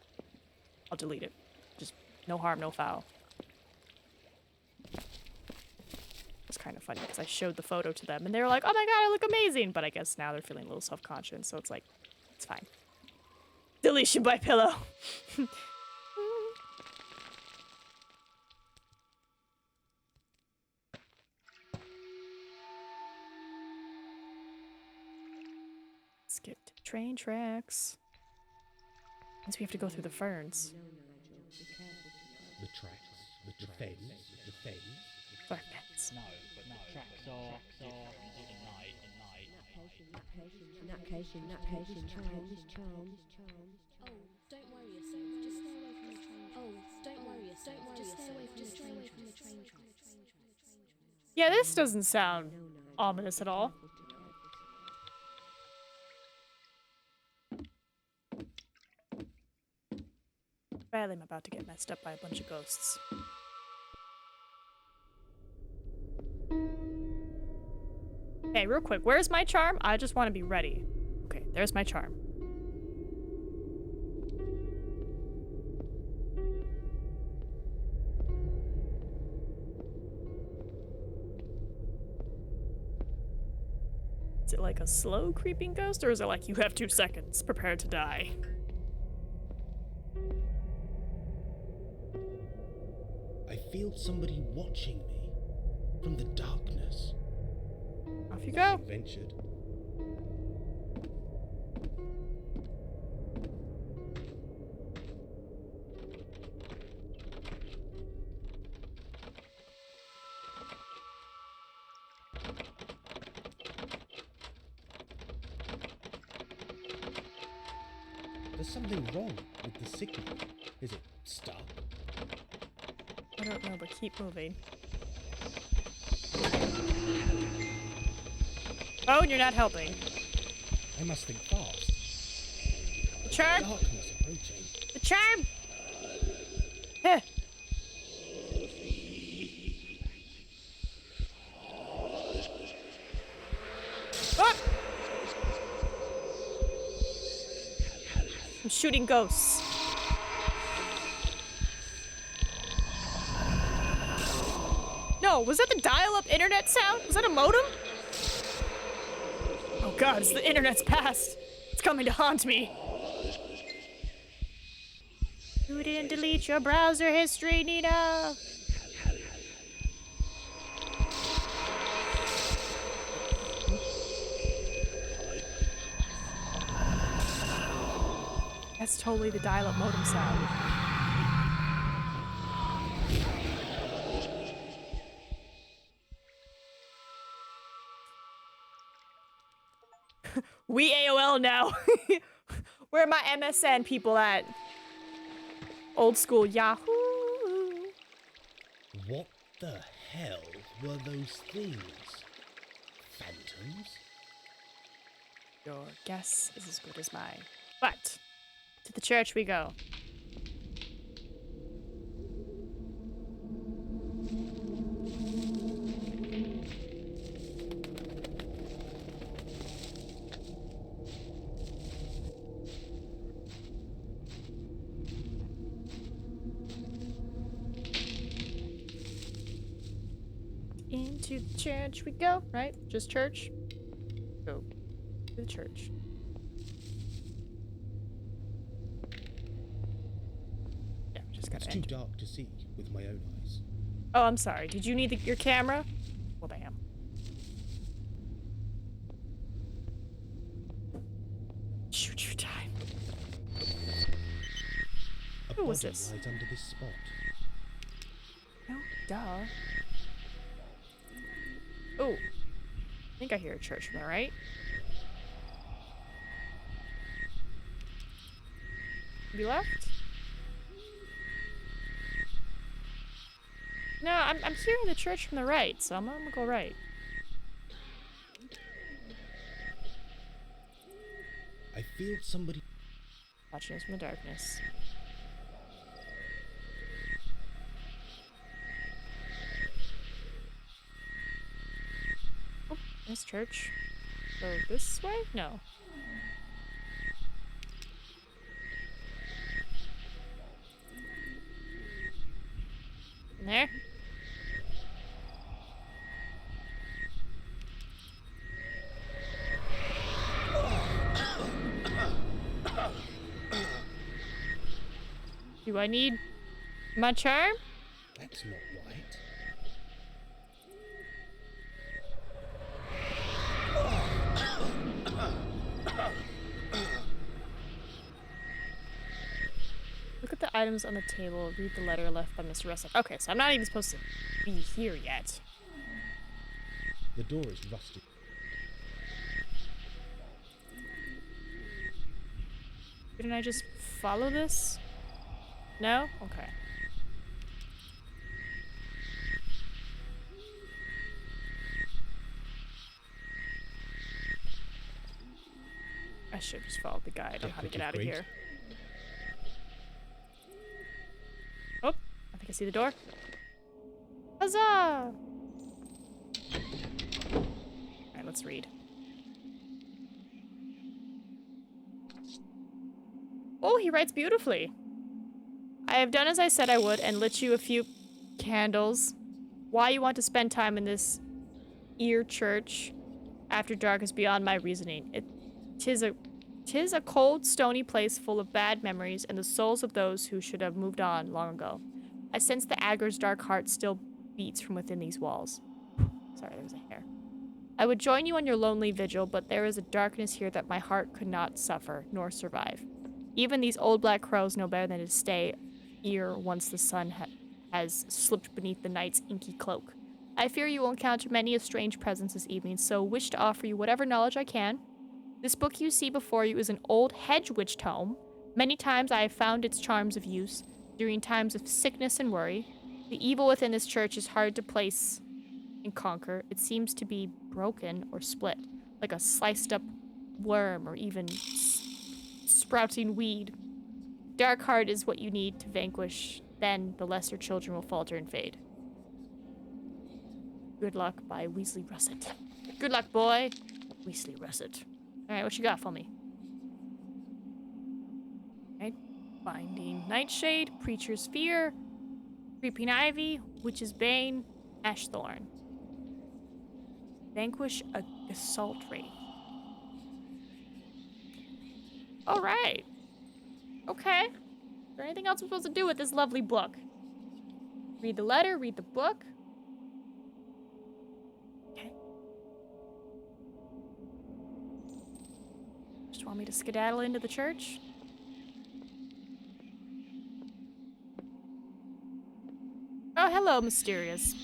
I'll delete it. Just no harm, no foul. It's kind of funny because I showed the photo to them and they were like, oh my god, I look amazing, but I guess now they're feeling a little self-conscious, so it's like, it's fine. Deletion by pillow. Skipped train tracks. Means we have to go through the ferns. The tracks, the fens, the fens. Sorry, fence. No, but the tracks In that case, this charm. Oh, don't worry yourself. Just stay away from the train. Oh, don't worry yourself. Just stay away from the train tracks. Yeah, this doesn't sound ominous at all. Badly, I'm about to get messed up by a bunch of ghosts. Hey, real quick, where's my charm? I just want to be ready. Okay, there's my charm. Is it like a slow creeping ghost, or is it like you have 2 seconds, prepare to die? I feel somebody watching me from the darkness. Off you go. Ventured. There's something wrong with the signal. Is it stuck? I don't know, but keep moving. Oh, and you're not helping. I must think fast. The charm! Darkness approaching. The charm! Heh. Ah! I'm shooting ghosts. No, was that the dial-up internet sound? Was that a modem? Oh god, it's the internet's past. It's coming to haunt me. You didn't delete your browser history, Nina. That's totally the dial-up modem sound. We AOL now. Where are my MSN people at? Old school Yahoo. What the hell were those things? Phantoms? Your guess is as good as mine. But to the church we go. Into the church we go, right? Just church? Go to the church. Yeah, just gotta It's too dark to see with my own eyes. Oh, I'm sorry. Did you need your camera? Well, bam. Shoot your time. A Who was body this? lies under this spot. No, duh. Oh, I think I hear a church from the right. You left? No, I'm hearing the church from the right, so I'm gonna go right. I feel somebody Watching us from the darkness. Oh, nice church. Go this way? No. In there? Do I need my charm? That's not right. Look at the items on the table. Read the letter left by Mr. Russell. Okay, so I'm not even supposed to be here yet. The door is rusted. Didn't I just follow this? No? Okay. I should have just followed the guide on how to get out of here. Oh, I think I see the door. Huzzah! Alright, let's read. Oh, he writes beautifully. I have done as I said I would and lit you a few candles. Why you want to spend time in this ear church after dark is beyond my reasoning. Tis a cold, stony place full of bad memories and the souls of those who should have moved on long ago. I sense the Agger's dark heart still beats from within these walls. Sorry, there was a hair. I would join you on your lonely vigil, but there is a darkness here that my heart could not suffer, nor survive. Even these old black crows know better than to stay here once the sun has slipped beneath the night's inky cloak. I fear you will encounter many a strange presence this evening, so wish to offer you whatever knowledge I can. This book you see before you is an old hedge witch tome. Many times I have found its charms of use during times of sickness and worry. The evil within this church is hard to place and conquer. It seems to be broken or split, like a sliced up worm or even sprouting weed. Dark heart is what you need to vanquish, then the lesser children will falter and fade. Good Luck by Weasley Russet. Good luck, boy. Weasley Russet. Alright, what you got for me? Alright. Binding Nightshade, Preacher's Fear, Creeping Ivy, Witch's Bane, Ashthorn. Vanquish a Assault Wraith. Alright. Okay. Is there anything else I'm supposed to do with this lovely book? Read the letter, read the book. Okay. Just want me to skedaddle into the church? Oh, hello, mysterious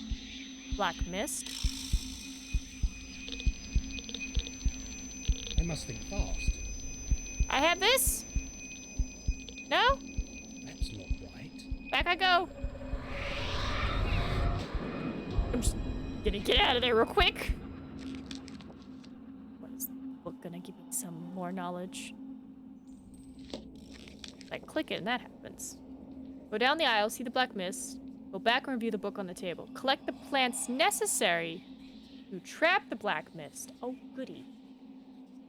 black mist. I must think fast. I have this? No? That's not right. Back I go. I'm just gonna get out of there real quick. What is the book gonna give me some more knowledge? I click it and that happens. Go down the aisle, see the black mist. Go back and review the book on the table. Collect the plants necessary to trap the black mist. Oh, goody.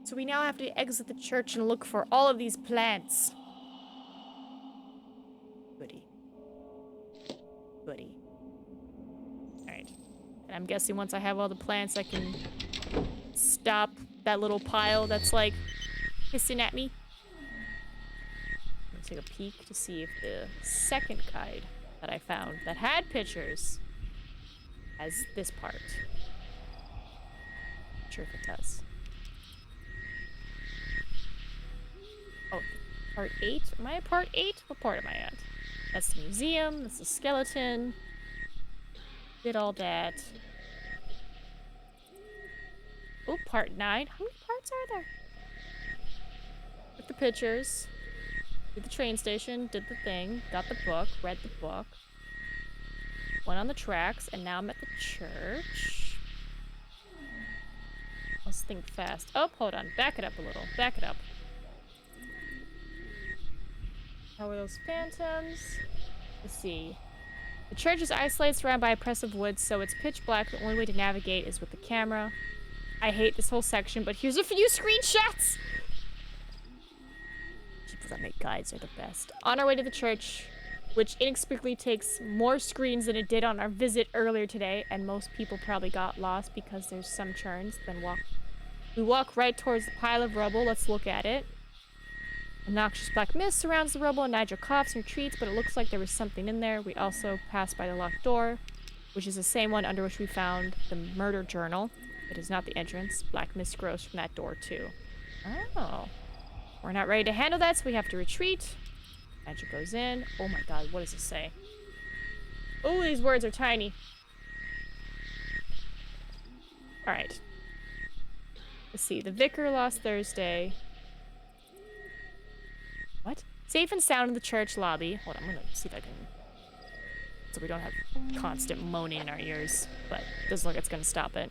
So we now have to exit the church and look for all of these plants. Goody. Goody. Alright. And I'm guessing once I have all the plants, I can stop that little pile that's, like, hissing at me. Let's take a peek to see if the second guide that I found that had pictures has this part. Not sure if it does. Oh, part 8? Am I at part 8? What part am I at? That's the museum, that's the skeleton. Did all that. Oh, part 9. How many parts are there? Took the pictures. Did the train station, did the thing, got the book, read the book. Went on the tracks, and now I'm at the church. Let's think fast. Oh, hold on. Back it up a little. Back it up. How are those phantoms? Let's see. The church is isolated, surrounded by oppressive woods, so it's pitch black. The only way to navigate is with the camera. I hate this whole section, but here's a few screenshots! People that make guides are the best. On our way to the church, which inexplicably takes more screens than it did on our visit earlier today, and most people probably got lost because there's some turns, then we walk right towards the pile of rubble. Let's look at it. A noxious black mist surrounds the rubble, and Nigel coughs and retreats, but it looks like there was something in there. We also pass by the locked door, which is the same one under which we found the murder journal. It is not the entrance. Black mist grows from that door, too. Oh. We're not ready to handle that, so we have to retreat. Magic goes in. Oh my god, what does it say? Oh, these words are tiny. Alright. Let's see. The vicar lost Thursday. What? Safe and sound in the church lobby. Hold on, I'm gonna see if I can... So we don't have constant moaning in our ears. But doesn't look like it's gonna stop it.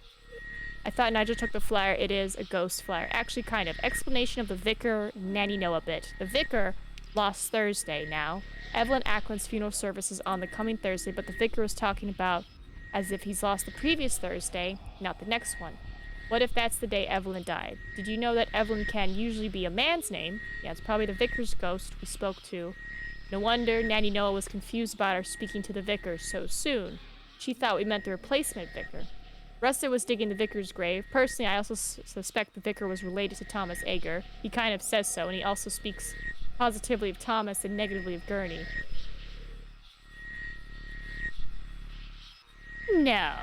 I thought Nigel took the flyer. It is a ghost flyer. Actually, kind of. Explanation of the vicar, Nanny know a bit. The vicar lost Thursday now. Evelyn Ackland's funeral service is on the coming Thursday, but the vicar was talking about as if he's lost the previous Thursday, not the next one. What if that's the day Evelyn died? Did you know that Evelyn can usually be a man's name? Yeah, it's probably the vicar's ghost we spoke to. No wonder Nanny Noah was confused about our speaking to the vicar so soon. She thought we meant the replacement vicar. Rusted was digging the vicar's grave. Personally, I also suspect the vicar was related to Thomas Ager. He kind of says so, and he also speaks positively of Thomas and negatively of Gurney. No.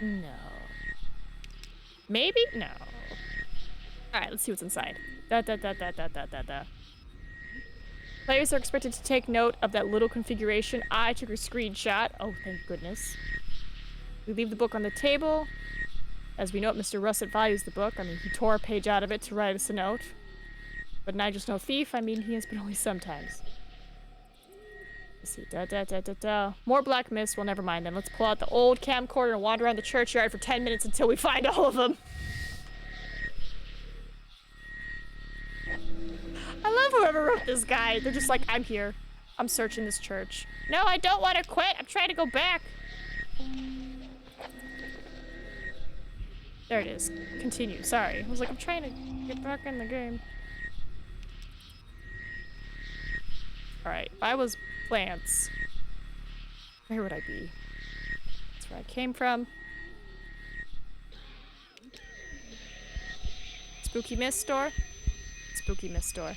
No. Maybe? No. Alright, let's see what's inside. Players are expected to take note of that little configuration. I took a screenshot. Oh, thank goodness. We leave the book on the table. As we note, Mr. Russet values the book. I mean, he tore a page out of it to write us a note. But Nigel's no thief. I mean, he is, but only sometimes. Let's see. More black mist. Well, never mind then. Let's pull out the old camcorder and wander around the churchyard for 10 minutes until we find all of them. I love whoever wrote this guide. They're just like, I'm here. I'm searching this church. No, I don't want to quit. I'm trying to go back. There it is. Continue. Sorry. I was like, I'm trying to get back in the game. Alright. If I was plants, where would I be? That's where I came from. Spooky Mist Store? Spooky Mist Store.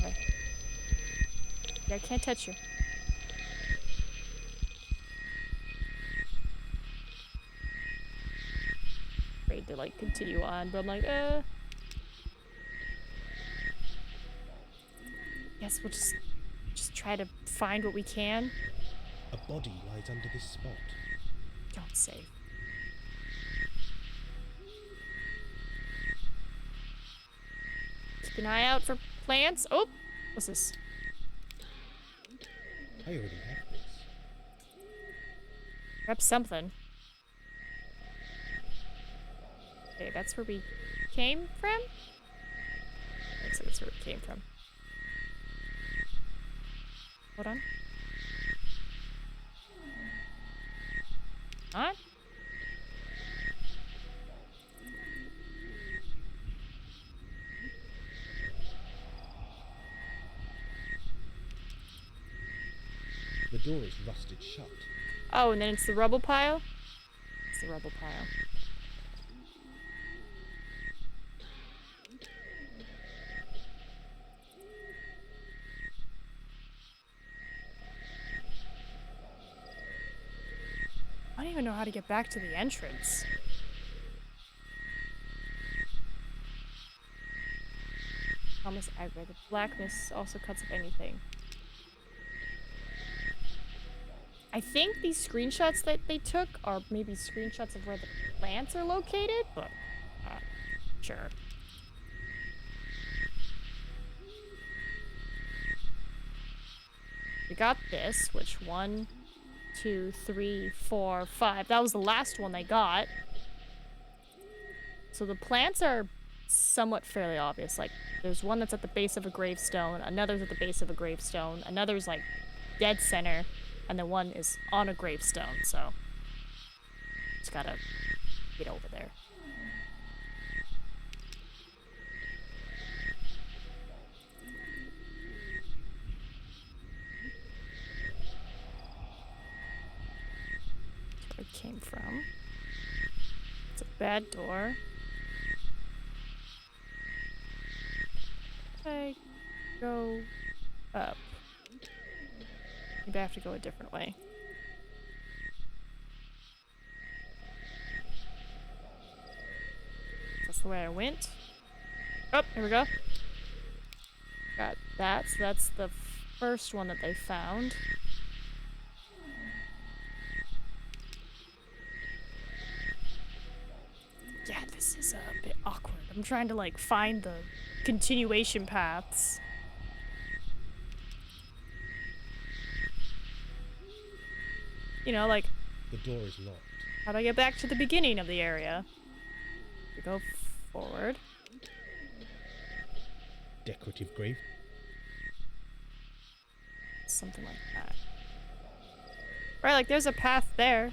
Okay. Yeah, I can't touch you. Afraid to like continue on, but I'm like, Guess we'll just try to find what we can. A body lies under this spot. Don't say. Keep an eye out for plants. Oh, what's this? I already have this. Grab something. Okay, that's where we came from? Looks like that's where we came from. Hold on. On? The door is rusted shut. Oh, and then it's the rubble pile? It's the rubble pile. I don't even know how to get back to the entrance. Thomas Agra. The blackness also cuts up anything. I think these screenshots that they took are maybe screenshots of where the plants are located, but sure. We got this, which 1, 2, 3, 4, 5. That was the last one they got. So the plants are somewhat fairly obvious. Like, there's one that's at the base of a gravestone, another's at the base of a gravestone, another's like dead center, and then one is on a gravestone, so just gotta get over there. That's where it came from. It's a bad door. I go up. Maybe I have to go a different way. That's the way I went. Oh, here we go. Got that. So that's the first one that they found. I'm trying to, like, find the continuation paths. You know, like, The door is locked. how do I get back to the beginning of the area? We go forward. Decorative grave. Something like that. Right, like, there's a path there.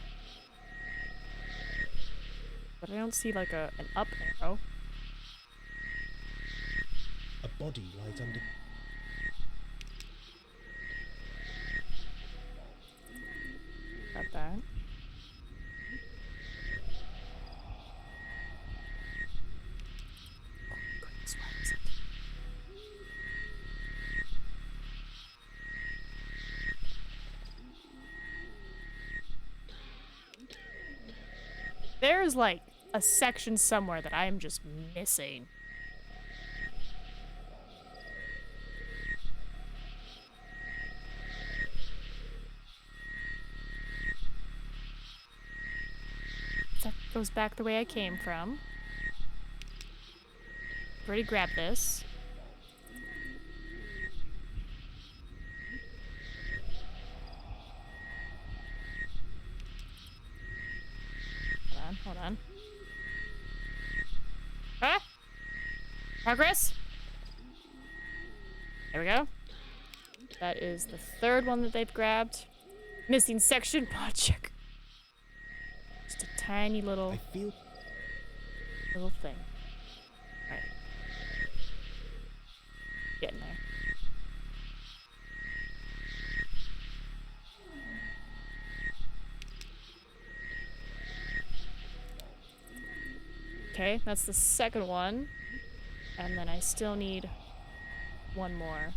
But I don't see, like, an up arrow. A body lies under. Got that. Oh, goodness, where is it? There's, like, a section somewhere that I'm just missing. That goes back the way I came from. Already grabbed this. Hold on. Huh? Progress? There we go. That is the third one that they've grabbed. Missing section. Mod check. Just a tiny little thing. Alright. Getting there. Okay, that's the second one. And then I still need one more.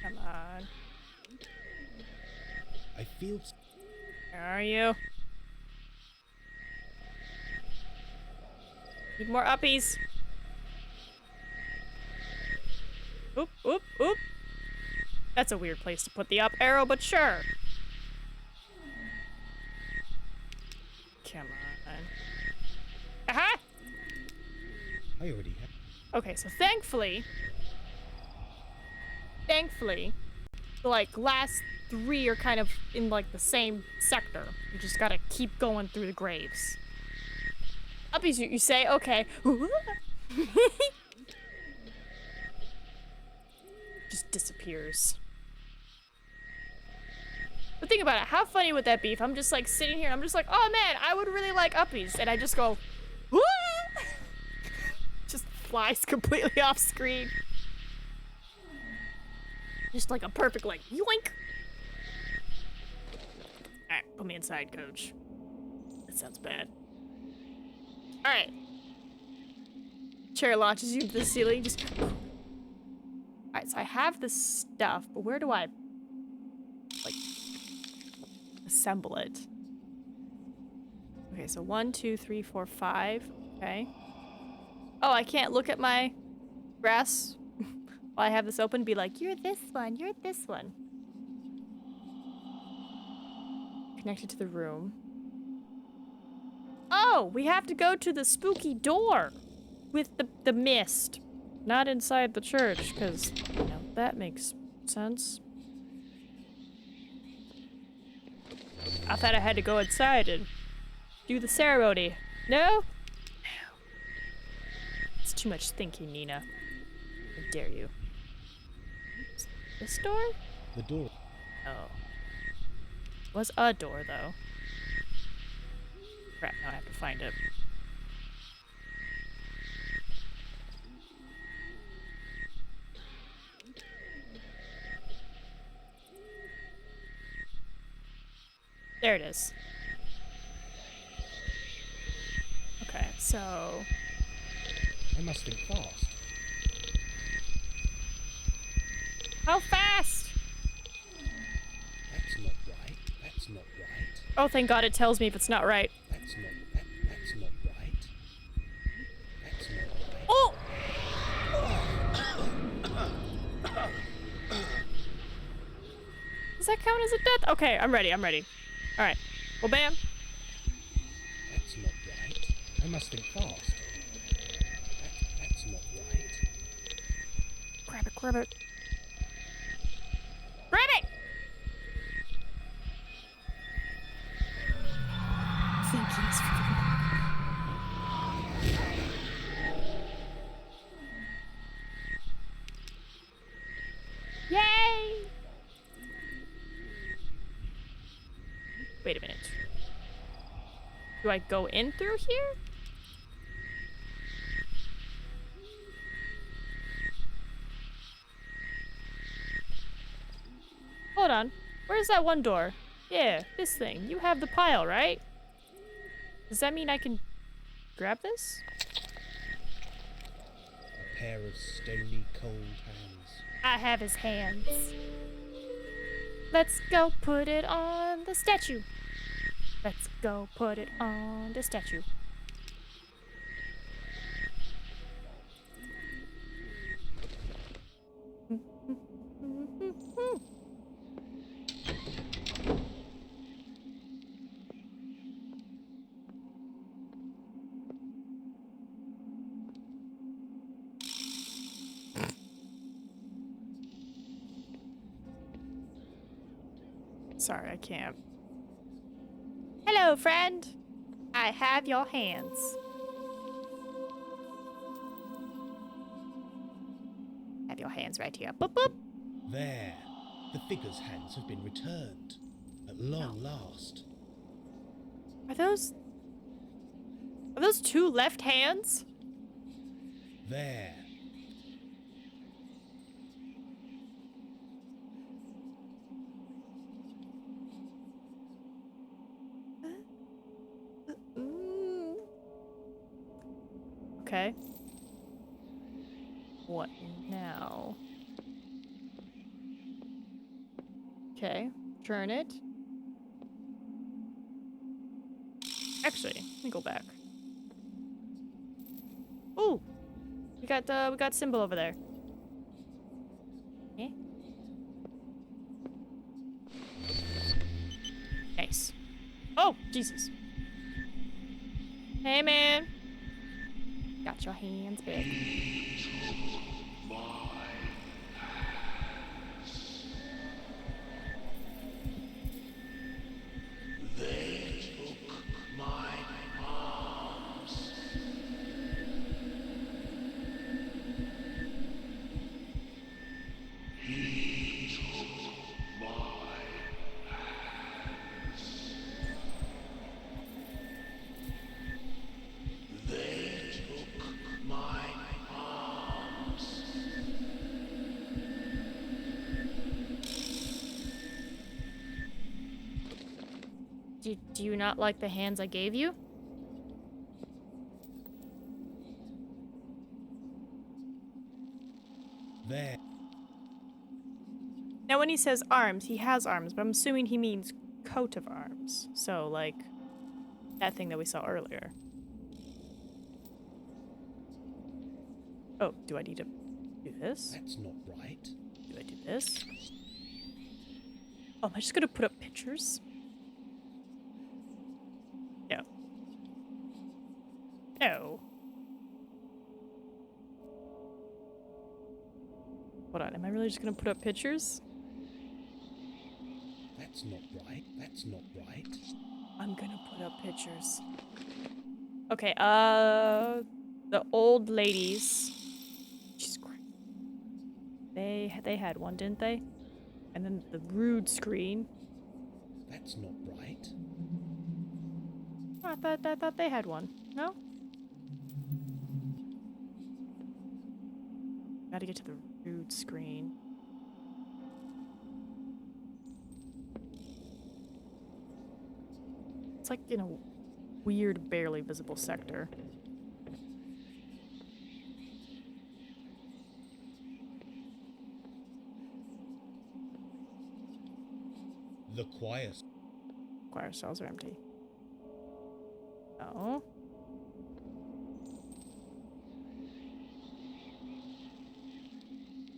Come on. I feel. Where are you? Need more uppies. Oop, oop, oop. That's a weird place to put the up arrow, but sure. Come on. Aha! I already have. Okay, so thankfully, the, like, last three are kind of in, like, the same sector. You just gotta keep going through the graves. Uppies, you say? Okay. Just disappears. But think about it, how funny would that be if I'm just, like, sitting here and I'm just like, oh man, I would really like uppies, and I just go, whoa! Just flies completely off screen. Just like a perfect, like, yoink! Alright, put me inside, coach. That sounds bad. Alright. Chair launches you into the ceiling, just... Alright, so I have this stuff, but where do I, like, assemble it? Okay, so 1, 2, 3, 4, 5. Okay. Oh, I can't look at my grass while I have this open, be like, you're this one, you're this one. Connected to the room. Oh, we have to go to the spooky door with the mist. Not inside the church, because, you know, that makes sense. I thought I had to go inside and do the ceremony. No? No. It's too much thinking, Nina. How dare you? This door? The door. Oh. Was a door, though. Crap, now I have to find it. There it is. Okay, so... I must think fast. How fast? That's not right. That's not right. Oh, thank God it tells me if it's not right. That's not right. That's not right. Oh! count as a death? Okay, I'm ready. I'm ready. All right. Well, bam. That's not right. I must think fast. That's not right. Grab it. Grab it. Grab it! Thinking. Yay! Wait a minute. Do I go in through here? Hold on. Where's that one door? Yeah, this thing. You have the pile, right? Does that mean I can grab this? A pair of stony, cold hands. I have his hands. Let's go put it on the statue. Let's go put it on the statue. Sorry, I can't. Hello, friend. I have your hands. Have your hands right here. Boop, boop. There. The figure's hands have been returned. At long last. Are those two left hands? There. Okay. What now? Okay, turn it. Actually, let me go back. Ooh, we got symbol over there. Eh? Nice. Oh, Jesus. Hey, man. Got your hands back. They took my arms. He took my hands. They took my arms. Do you not like the hands I gave you? There. Now, when he says arms, he has arms, but I'm assuming he means coat of arms. So, like, that thing that we saw earlier. Oh, do I need to do this? That's not right. Do I do this? Oh, am I just gonna put up pictures? No. No. Hold on, am I really just gonna put up pictures? That's not right. That's not right. I'm gonna put up pictures. Okay, the old ladies. Jesus Christ. They had one, didn't they? And then the rude screen. That's not right. Oh, I thought they had one. No? Gotta get to the rude screen. It's like in a weird, barely visible sector. The choir. Choir cells are empty. Oh.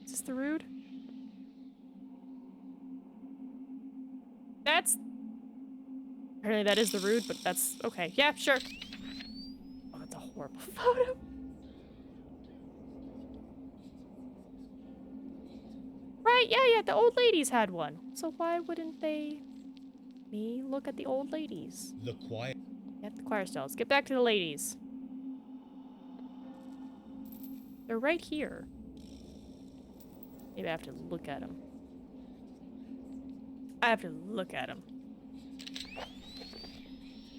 Is this the rude? That's... Apparently that is the rude, but that's... Okay, yeah, sure. Oh, that's a horrible photo. Right, yeah, the old ladies had one. So why wouldn't they... Me look at the old ladies? The choir. At the choir stalls. Get back to the ladies. They're right here. Maybe I have to look at them. I have to look at them.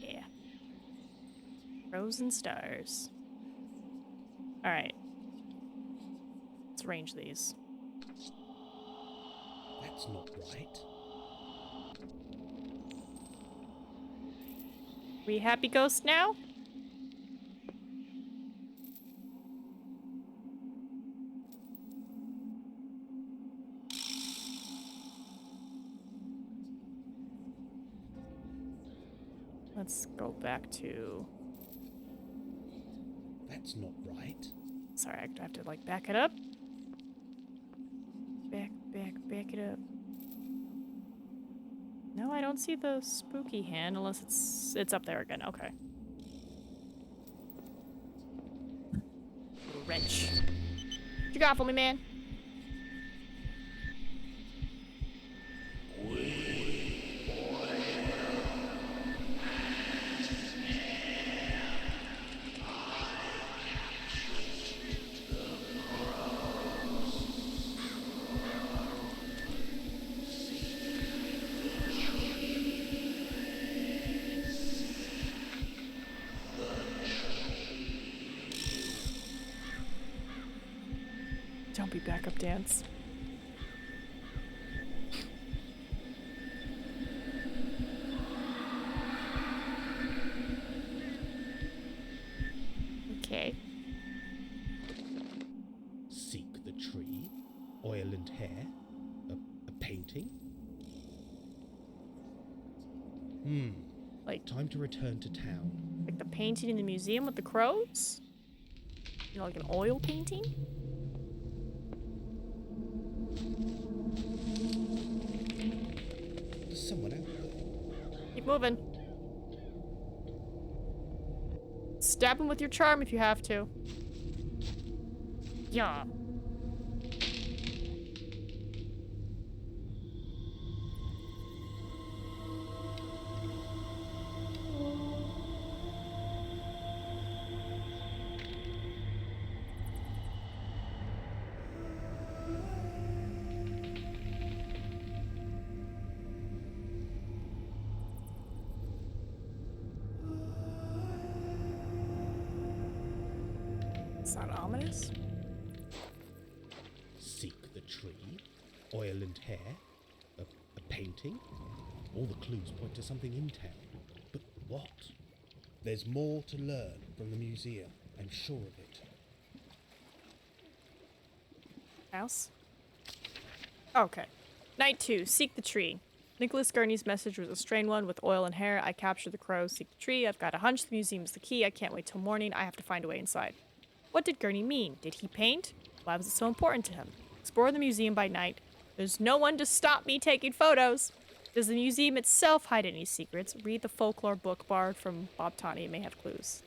Yeah. Frozen stars. Alright. Let's arrange these. That's not right. We happy ghost now? Let's go back to... That's not right. Sorry, I have to, like, back it up. Back it up. No, I don't see the spooky hand unless it's up there again. Okay. Little wrench. What you got for me, man? Don't be backup dance. Okay. Seek the tree, oil and hair, a painting. Like, Time to return to town. like the painting in the museum with the crows? You know, like an oil painting? There's someone out there. Keep moving. Stab him with your charm if you have to. Yeah. It's not ominous. Seek the tree, oil and hair, a painting. All the clues point to something in town. But what? There's more to learn from the museum, I'm sure of it. House? Okay. Night 2. Seek the tree. Nicholas Gurney's message was a strange one with oil and hair. I captured the crows. Seek the tree. I've got a hunch the museum's the key. I can't wait till morning. I have to find a way inside. What did Gurney mean? Did he paint? Why was it so important to him? Explore the museum by night. There's no one to stop me taking photos. Does the museum itself hide any secrets? Read the folklore book Bard from Bob Tani. It may have clues.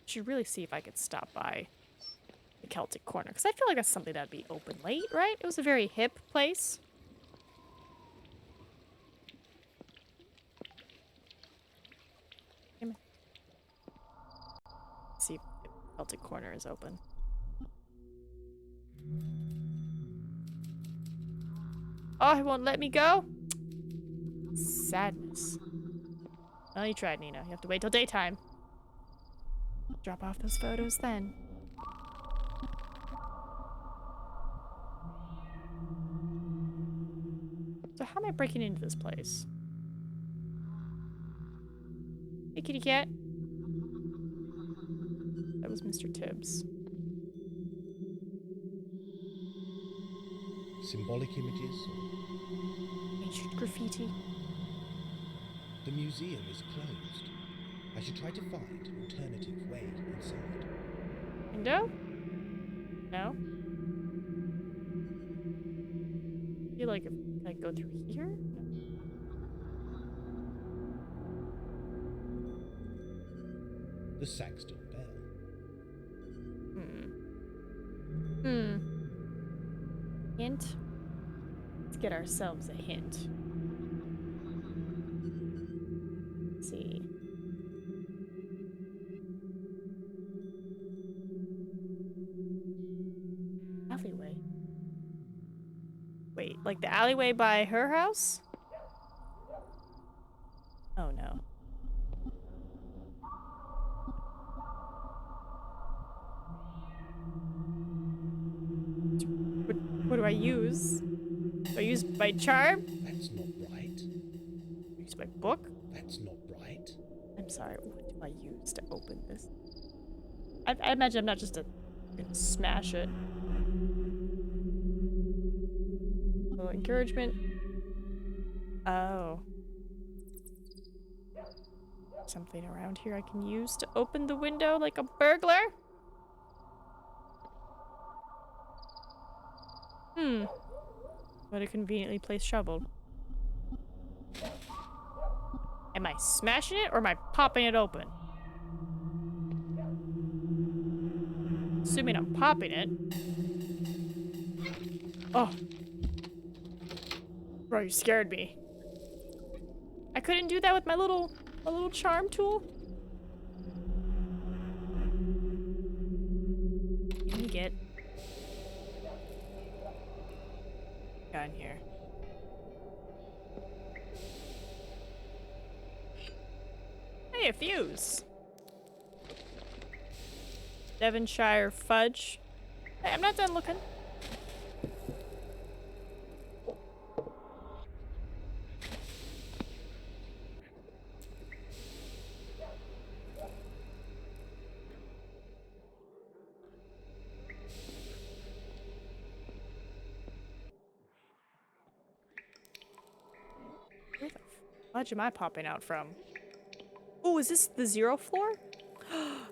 Should really see if I could stop by the Celtic Corner, because I feel like that's something that'd be open late, right? It was a very hip place. Let's see if the Celtic Corner is open. Oh, it won't let me go? Sadness. Well, you tried, Nina. You have to wait till daytime. Drop off those photos then. So how am I breaking into this place? Hey, kitty cat. That was Mr. Tibbs. Symbolic images or Ancient graffiti. the museum is closed. I should try to find an alternative way inside. Window? No. like, can I go through here? No. The Saxton Bell. Hint? Let's get ourselves a hint. Let's see. Alleyway. Wait, like the alleyway by her house? Oh no. What do I use? Do I use my charm? That's not right. Use my book? That's not right. I'm sorry, what do I use to open this? I imagine I'm not just gonna smash it. A little encouragement. Oh. Something around here I can use to open the window like a burglar? What a conveniently placed shovel. Am I smashing it or am I popping it open? Assuming I'm popping it. Oh. Bro, you scared me. I couldn't do that with my little charm tool? Can you get got in here? Hey, a fuse. Devonshire fudge. Hey, I'm not done looking. Where the fudge am I popping out from? Oh, is this the 0 floor?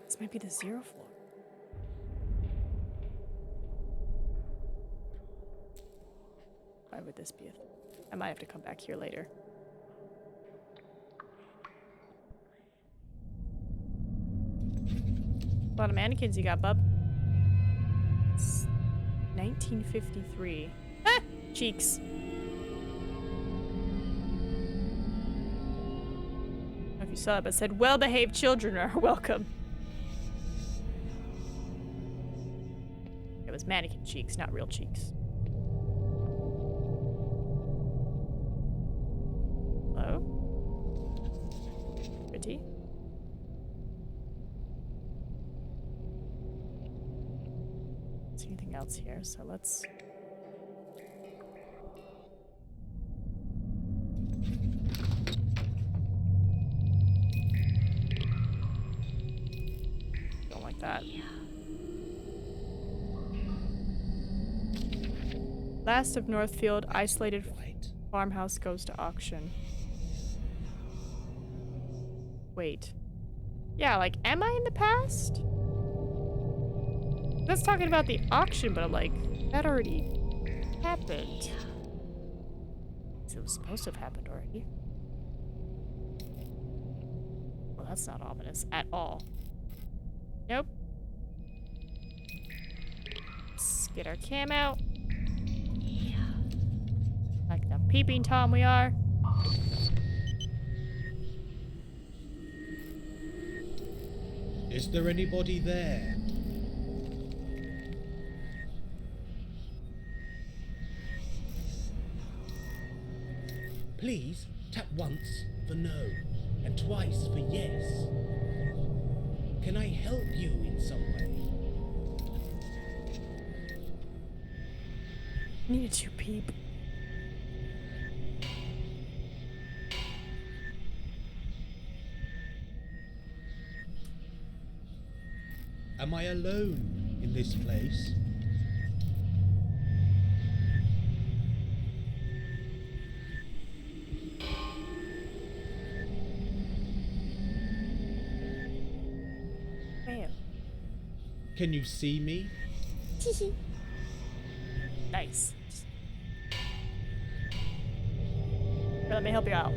This might be the 0 floor. Why would this be a thing? I might have to come back here later. A lot of mannequins you got, bub. It's 1953. Ah! Cheeks. I don't know if you saw it, but it said, well-behaved children are welcome. It was mannequin cheeks, not real cheeks. Hello? Pretty? Don't see anything else here, so let's... Don't like that. Last of Northfield, isolated farmhouse goes to auction. Wait. Yeah, like, am I in the past? That's talking about the auction, but I'm like, that already happened. It was supposed to have happened already. Well, that's not ominous at all. Nope. Let's get our cam out. Like the peeping Tom we are. Is there anybody there? Please tap once for no and twice for yes. Can I help you in some way? Needed to peep. Am I alone in this place? Fail. Can you see me? Nice. let me help you out.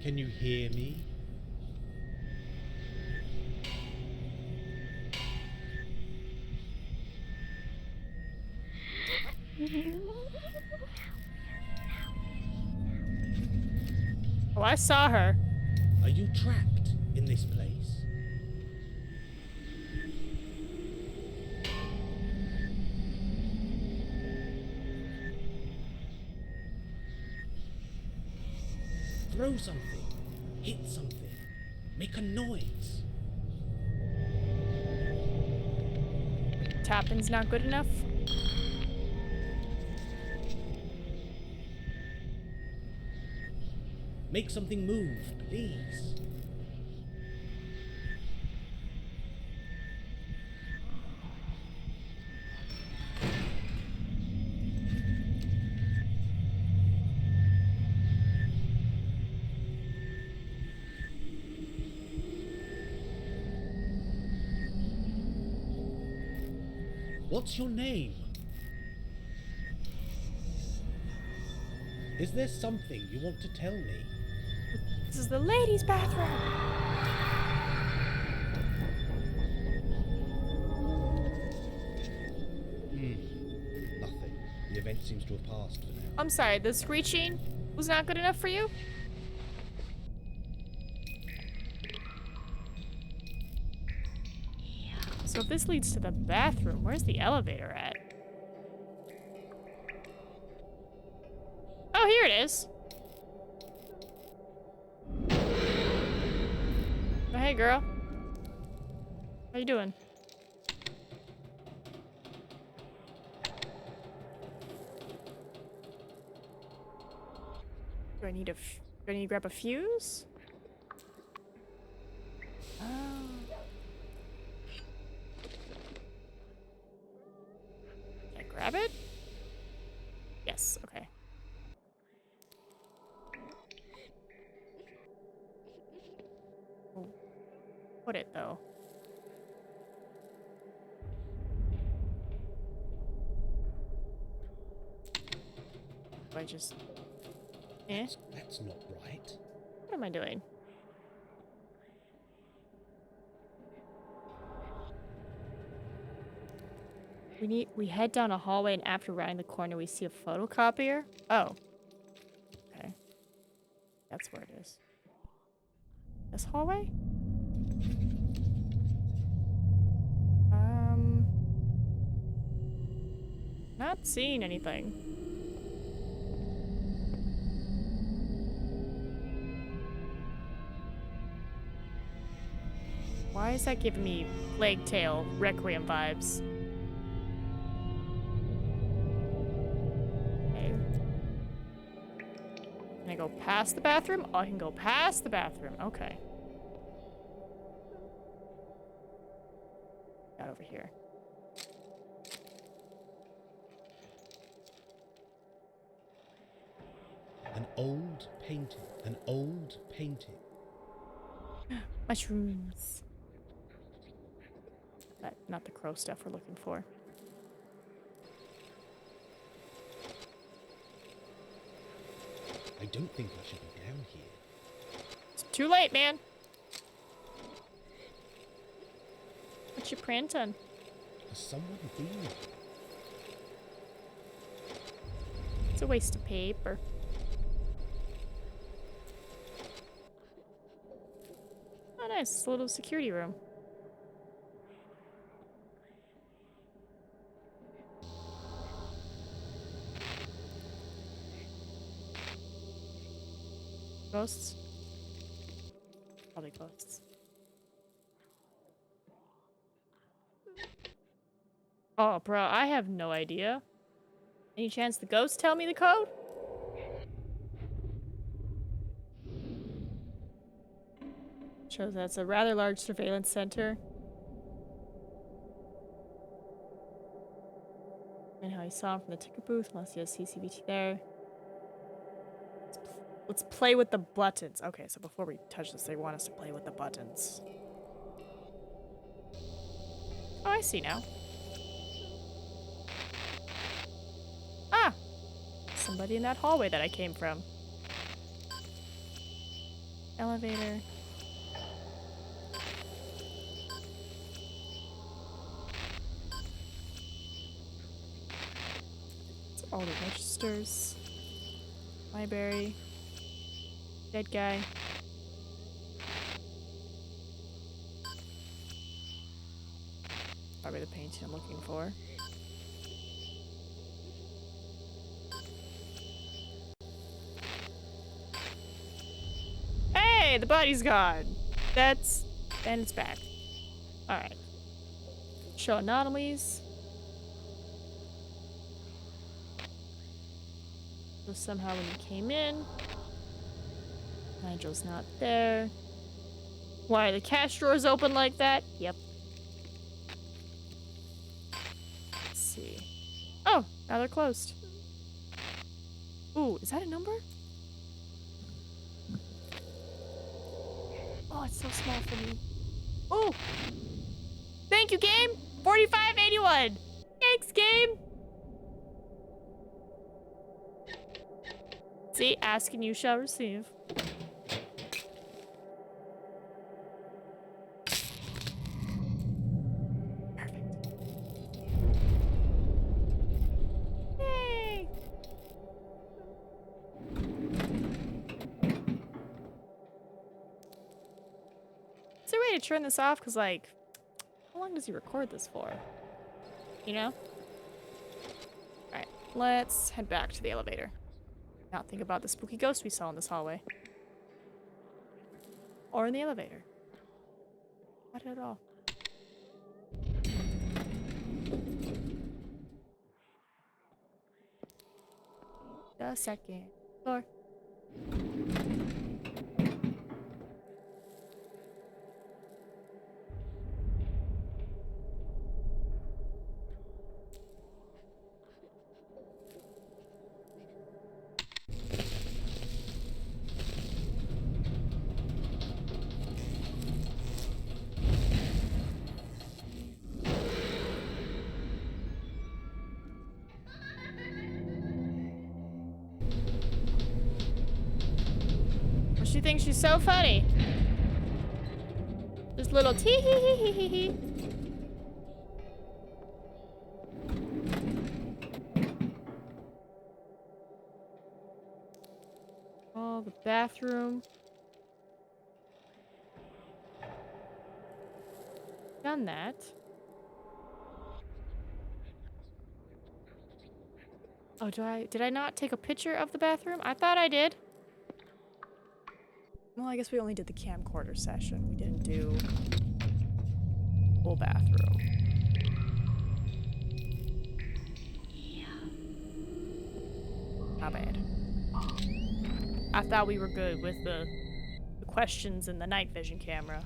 Can you hear me? Oh, I saw her. Are you trapped in this place? Throw something. Hit something. Make a noise. Tapping's not good enough. Make something move, please. What's your name? Is there something you want to tell me? This is the ladies' bathroom. Nothing. The event seems to have passed for now. I'm sorry, the screeching was not good enough for you? So if this leads to the bathroom, where's the elevator at? Oh, here it is. Oh, hey, girl. How you doing? Do I need to grab a fuse? Oh. Can I grab it? Yes, okay. Oh. Put it though. Do I just That's not right. What am I doing? We head down a hallway, and after rounding the corner we see a photocopier. Oh. Okay. That's where it is. This hallway? Not seeing anything. Why is that giving me Plague Tale Requiem vibes? Okay. Can I go past the bathroom? Oh, I can go past the bathroom. Okay. Got over here. An old painting. An old painting. Mushrooms. Not the crow stuff we're looking for. I don't think I should be down here. It's too late, man. What you printing? Has someone been here? It's a waste of paper. Oh, nice. It's a little security room. Ghosts? Probably ghosts. Oh, bro, I have no idea. Any chance the ghosts tell me the code? Shows that's a rather large surveillance center. And how he saw him from the ticket booth, unless he has CCTV there. Let's play with the buttons. Okay, so before we touch this, they want us to play with the buttons. Oh, I see now. somebody in that hallway that I came from. Elevator. It's all the registers. Library. Dead guy. Probably the painting I'm looking for. Hey, the body's gone. And it's back. Alright. Show anomalies. So somehow when you came in, Nigel's not there. Why are the cash drawers open like that? Yep. Let's see. Oh, now they're closed. Ooh, is that a number? Oh, it's so small for me. Oh! Thank you, game! 4581! Thanks, game! See, ask and you shall receive. Perfect. Yay! Is there a way to turn this off? Because, like, how long does he record this for? You know? Alright, let's head back to the elevator. Not think about the spooky ghost we saw in this hallway. Or in the elevator. Not at all. The second floor. She thinks she's so funny. This little tee hee hee hee hee hee. Oh, the bathroom. Done that. Oh, did I not take a picture of the bathroom? I thought I did. Well, I guess we only did the camcorder session. We didn't do full bathroom. Not bad. I thought we were good with the questions and the night vision camera.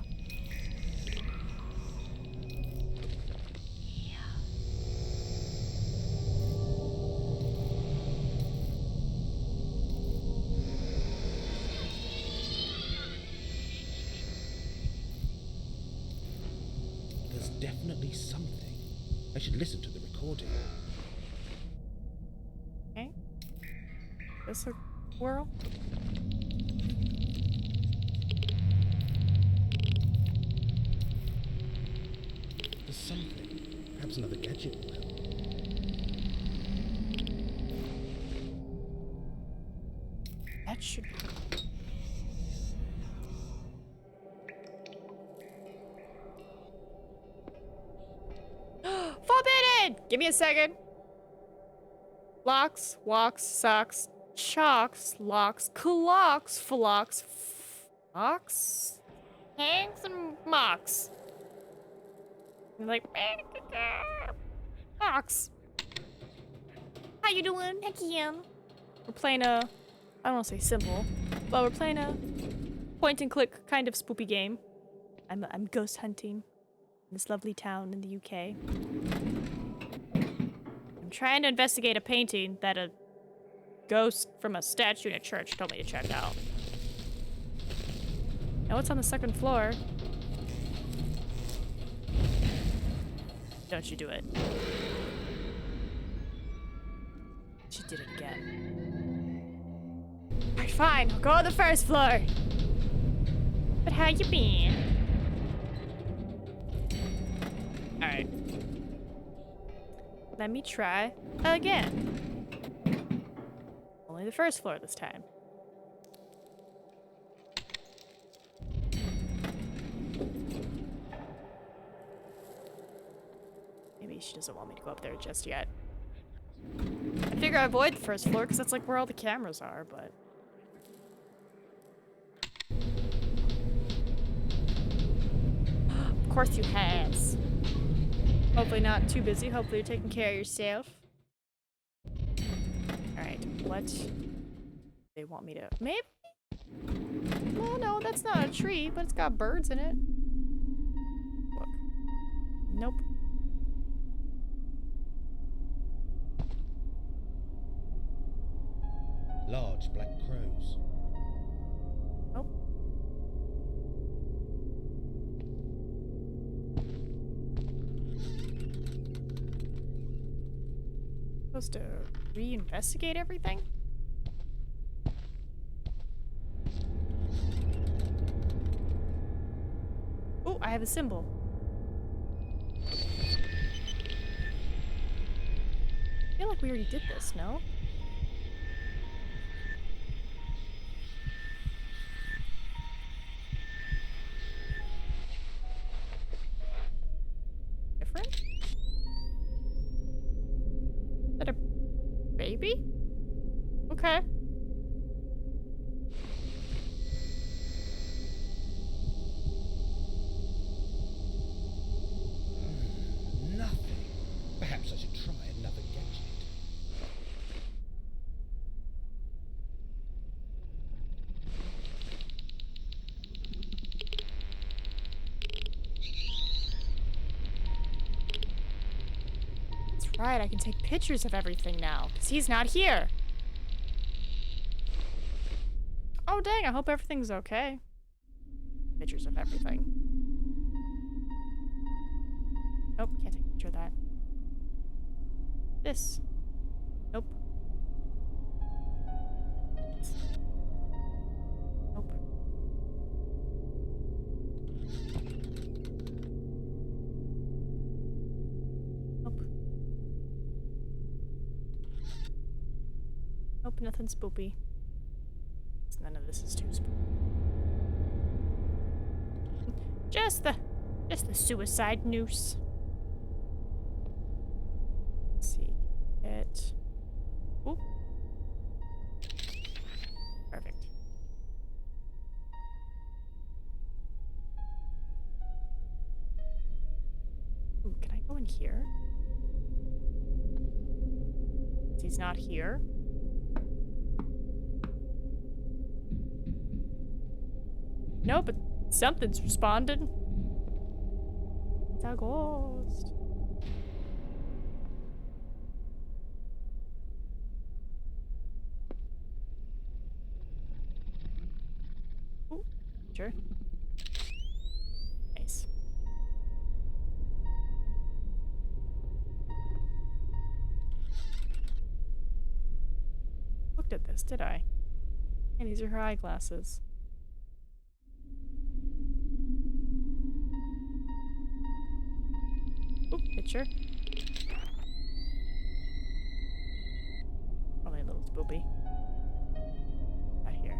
There's definitely something. I should listen to the recording. Okay. This a squirrel? There's something. Perhaps another gadget will help. That should be. Forbidden! Give me a second. Locks, walks, socks, chalks, locks, clocks, flocks, fox, hangs, and mocks. I'm like, fox. How you doing? Heck yeah. We're playing a, I don't want to say simple, but we're playing a point and click kind of spoopy game. I'm ghost hunting in this lovely town in the UK. I'm trying to investigate a painting that a ghost from a statue in a church told me to check out. Now what's on the second floor? Don't you do it. She did it again. Alright, fine. I'll go on the first floor. But how you been? Alright. Let me try again. Only the first floor this time. Maybe she doesn't want me to go up there just yet. I figure I avoid the first floor because that's like where all the cameras are, but... Of course you has. Hopefully not too busy. Hopefully you're taking care of yourself. Alright, what? They want me to... Maybe? Well, no, that's not a tree, but it's got birds in it. Look. Nope. Large black crows. Nope. Supposed to reinvestigate everything? Oh, I have a symbol. I feel like we already did this, no? Different? Is that a baby? Okay. Nothing. Perhaps I should try another gadget. That's right, I can take pictures of everything now, because he's not here. Oh dang, I hope everything's okay. Pictures of everything. Nope, can't take a picture of that. This. Nope. Nope. Nope. Nope, nothing spoopy. None of this is too spoopy. Just the suicide noose. Let's see. It. Ooh. Perfect. Ooh, can I go in here? He's not here. No, but something's responded. It's a ghost. Ooh, sure. Nice. Looked at this, did I? And these are her eyeglasses. Ooh, picture. Probably a little spoopy. Out here.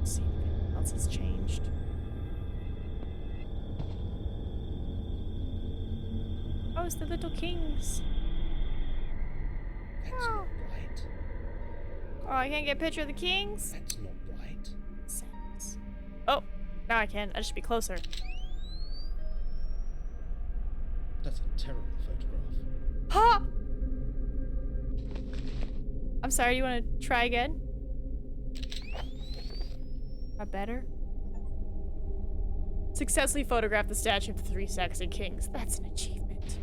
See if anything else has changed. Oh, it's the little kings. That's not right. Oh, I can't get a picture of the kings? That's not right. Sadness. Oh, now I can. I should be closer. That's a terrible photograph. Ha! I'm sorry, you want to try again? Or better? Successfully photographed the statue of the 3 sexy kings. That's an achievement.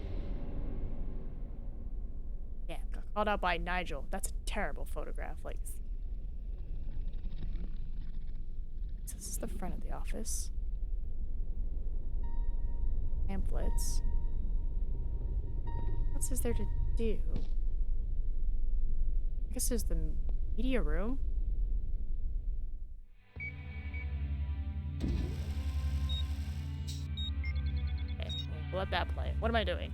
Yeah, got called out by Nigel. That's a terrible photograph. Like, This is the front of the office. Pamphlets. What else is there to do? I guess there's the media room. Okay, we'll let that play. What am I doing?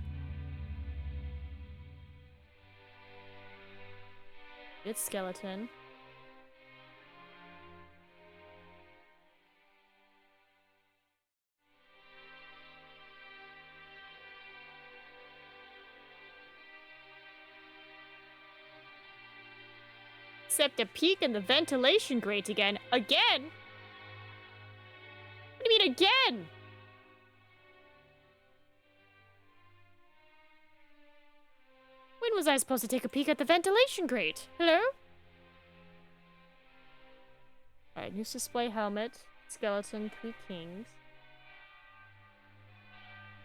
It's skeleton. Except a peek in the ventilation grate again. Again? What do you mean again? When was I supposed to take a peek at the ventilation grate? Hello? Alright, news display helmet. Skeleton, 3 kings.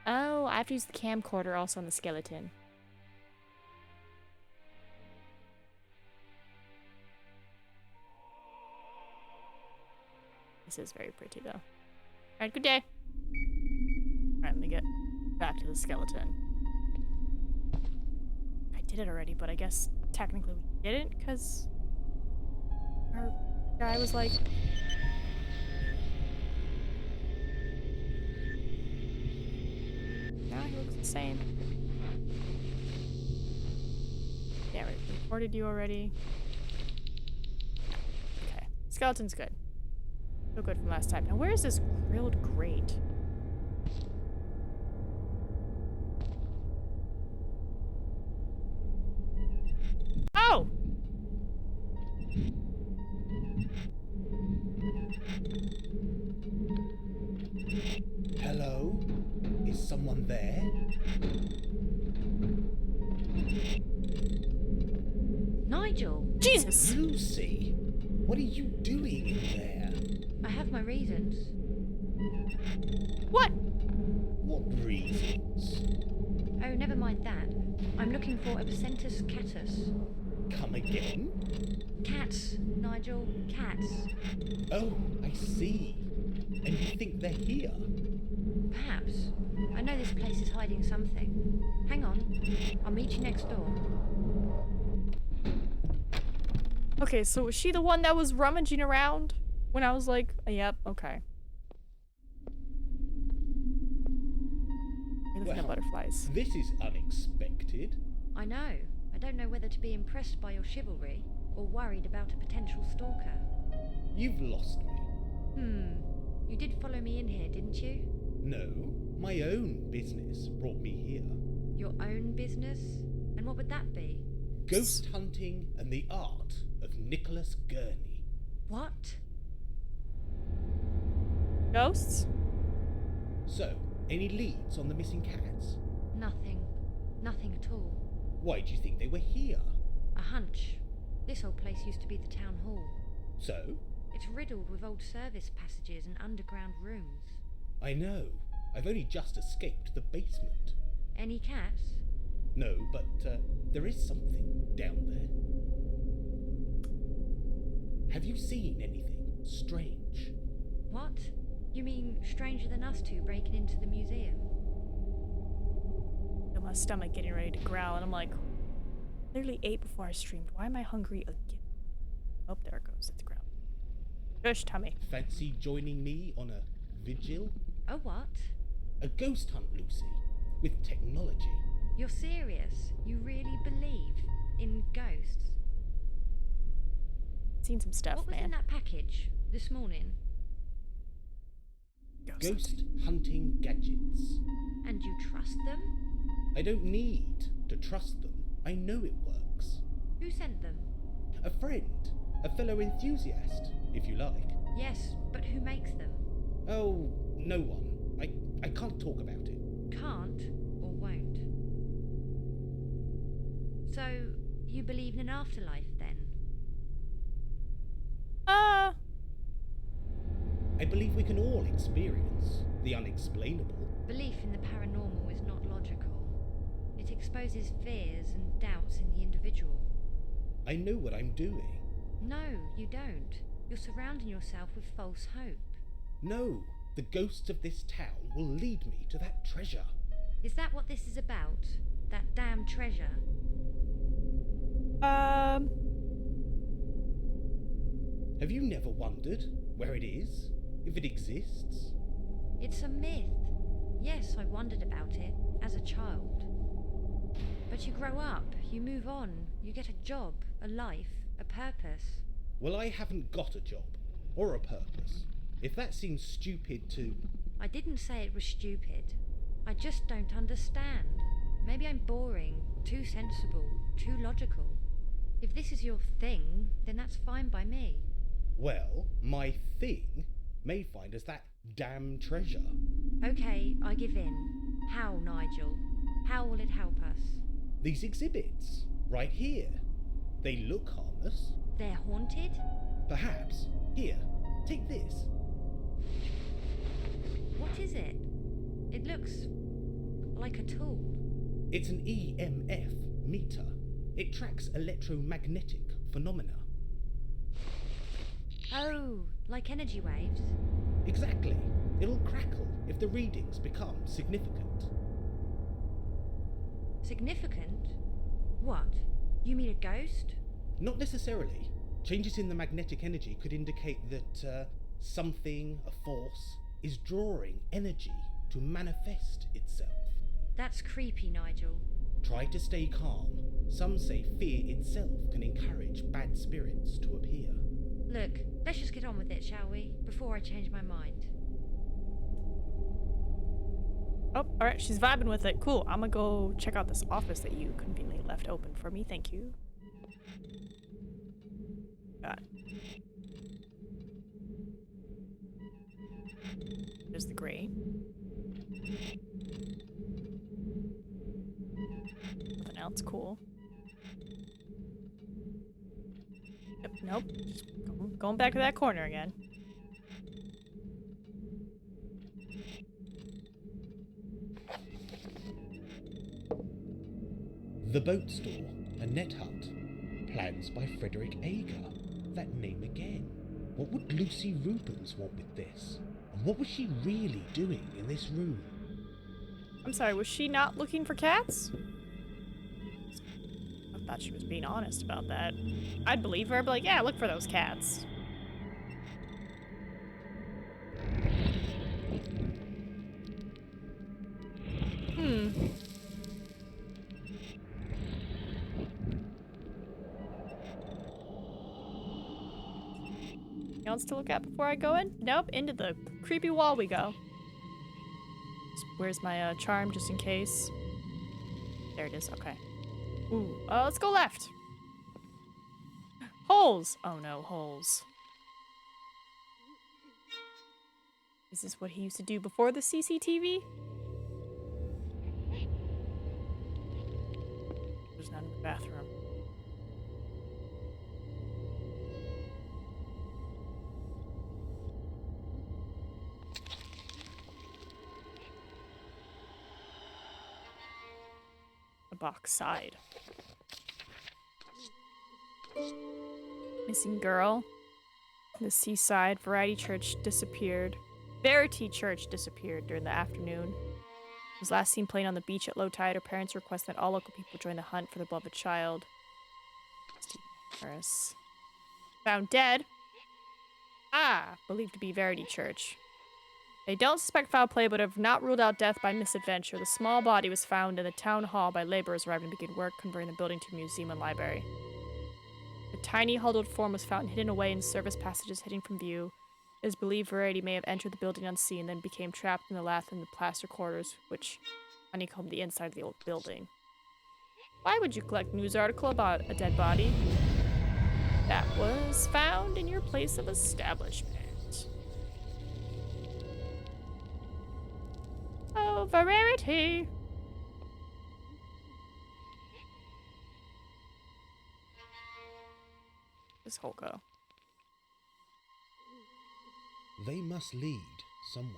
Oh, I have to use the camcorder also on the skeleton. This is very pretty, though. Alright, good day. Alright, let me get back to the skeleton. I did it already, but I guess technically we didn't, because our guy was like... Now he looks the same. Yeah, we reported you already. Okay, skeleton's good. So good from last time. Now, where is this grilled grate? Oh! Hello? Is someone there? Nigel! Jesus! Lucy! What are you doing in there? I have my reasons. What? What reasons? Oh, never mind that. I'm looking for Epicentus catus. Come again? Cats, Nigel, cats. Oh, I see. And you think they're here? Perhaps. I know this place is hiding something. Hang on. I'll meet you next door. Okay, so was she the one that was rummaging around? When I was like, yep, okay. You're looking at butterflies. This is unexpected. I know. I don't know whether to be impressed by your chivalry or worried about a potential stalker. You've lost me. You did follow me in here, didn't you? No, my own business brought me here. Your own business? And what would that be? Ghost hunting and the art of Nicholas Gurney. What? Ghosts? So, any leads on the missing cats? Nothing. Nothing at all. Why do you think they were here? A hunch. This old place used to be the town hall. So? It's riddled with old service passages and underground rooms. I know. I've only just escaped the basement. Any cats? No, but there is something down there. Have you seen anything strange? What? You mean stranger than us two breaking into the museum? I feel my stomach getting ready to growl, and I'm like, literally ate before I streamed. Why am I hungry again? Oh, there it goes. It's growling. Shush, tummy. Fancy joining me on a vigil? A what? A ghost hunt, Lucy, with technology. You're serious? You really believe in ghosts? Seen some stuff, What was man. in that package this morning? Ghost hunting gadgets. And you trust them? I don't need to trust them. I know it works. Who sent them? A friend. A fellow enthusiast, if you like. Yes, but who makes them? Oh, no one. I can't talk about it. Can't or won't. So, you believe in an afterlife then? I believe we can all experience the unexplainable. Belief in the paranormal is not logical. It exposes fears and doubts in the individual. I know what I'm doing. No, you don't. You're surrounding yourself with false hope. No, the ghosts of this town will lead me to that treasure. Is that what this is about? That damn treasure? Have you never wondered where it is? If it exists? It's a myth. Yes, I wondered about it as a child. But you grow up, you move on, you get a job, a life, a purpose. Well, I haven't got a job or a purpose. If that seems stupid to... I didn't say it was stupid. I just don't understand. Maybe I'm boring, too sensible, too logical. If this is your thing, then that's fine by me. Well, my thing may find us that damn treasure. Okay, I give in. How, Nigel? How will it help us? These exhibits, right here. They look harmless. They're haunted? Perhaps. Here, take this. What is it? It looks like a tool. It's an EMF meter. It tracks electromagnetic phenomena. Oh, like energy waves? Exactly. It'll crackle if the readings become significant. Significant? What? You mean a ghost? Not necessarily. Changes in the magnetic energy could indicate that something, a force, is drawing energy to manifest itself. That's creepy, Nigel. Try to stay calm. Some say fear itself can encourage bad spirits to appear. Look, let's just get on with it, shall we? Before I change my mind. Oh, alright, she's vibing with it. Cool. I'm gonna go check out this office that you conveniently left open for me. Thank you. God. There's the gray. Nothing else cool. Yep, nope. Just going back to that corner again. The Boat Store, a net hut. Plans by Frederick Ager. That name again. What would Lucy Rubens want with this? And what was she really doing in this room? I'm sorry, was she not looking for cats? I thought she was being honest about that. I'd believe her, but like, yeah, look for those cats. Anything else to look at before I go in? Nope, into the creepy wall we go. Where's my charm, just in case? There it is, okay. Ooh, let's go left. Holes! Oh no, holes. Is this what he used to do before the CCTV? There's none in the bathroom. The box side. Missing girl. The seaside Verity Church disappeared during the afternoon. Was last seen playing on the beach at low tide. Her parents request that all local people join the hunt for the beloved child. Stephen Harris. Found dead. Believed to be Verity Church. They don't suspect foul play, but have not ruled out death by misadventure. The small body was found in the town hall by laborers arriving to begin work, converting the building to a museum and library. The tiny huddled form was found hidden away in service passages hidden from view. It is believed Verity may have entered the building unseen, then became trapped in the lath and the plaster quarters, which honeycombed the inside of the old building. Why would you collect news article about a dead body that was found in your place of establishment? Oh, Verity! This hole go. They must lead somewhere.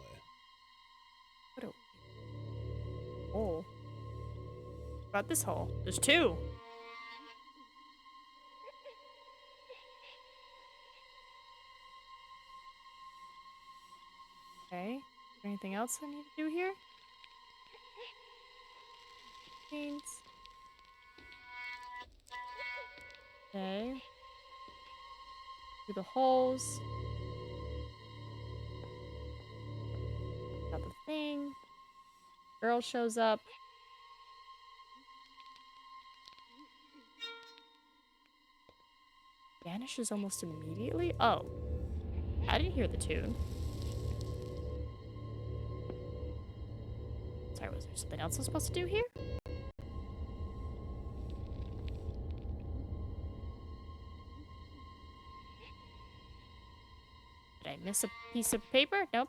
What a hole. What about this hole? There's two. Anything else I need to do here? Paints. Okay. Through the holes. Got the thing. Girl shows up. Vanishes almost immediately? Oh. I didn't hear the tune. Sorry, was there something else I was supposed to do here? Did I miss a piece of paper? Nope.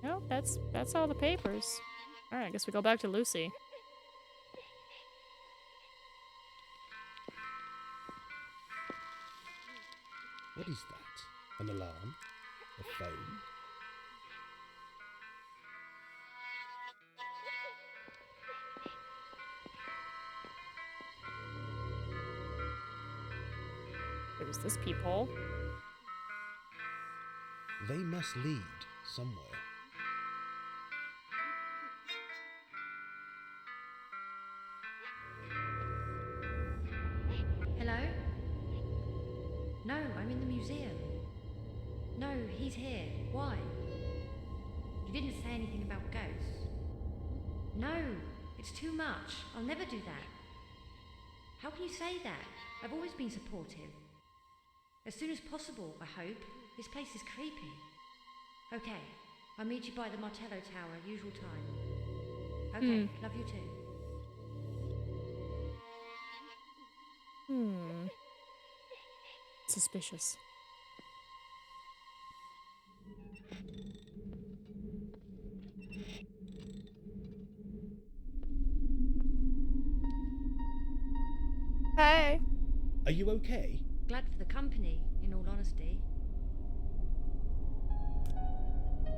No, that's all the papers. Alright, I guess we go back to Lucy. What is that? An alarm? A phone? There's this peephole. They must lead somewhere. Hello? No, I'm in the museum. No, he's here. Why? You didn't say anything about ghosts. No, it's too much. I'll never do that. How can you say that? I've always been supportive. As soon as possible, I hope. This place is creepy. Okay, I'll meet you by the Martello Tower, usual time. Okay, love you too. Suspicious. Hey. Are you okay? Glad for the company, in all honesty.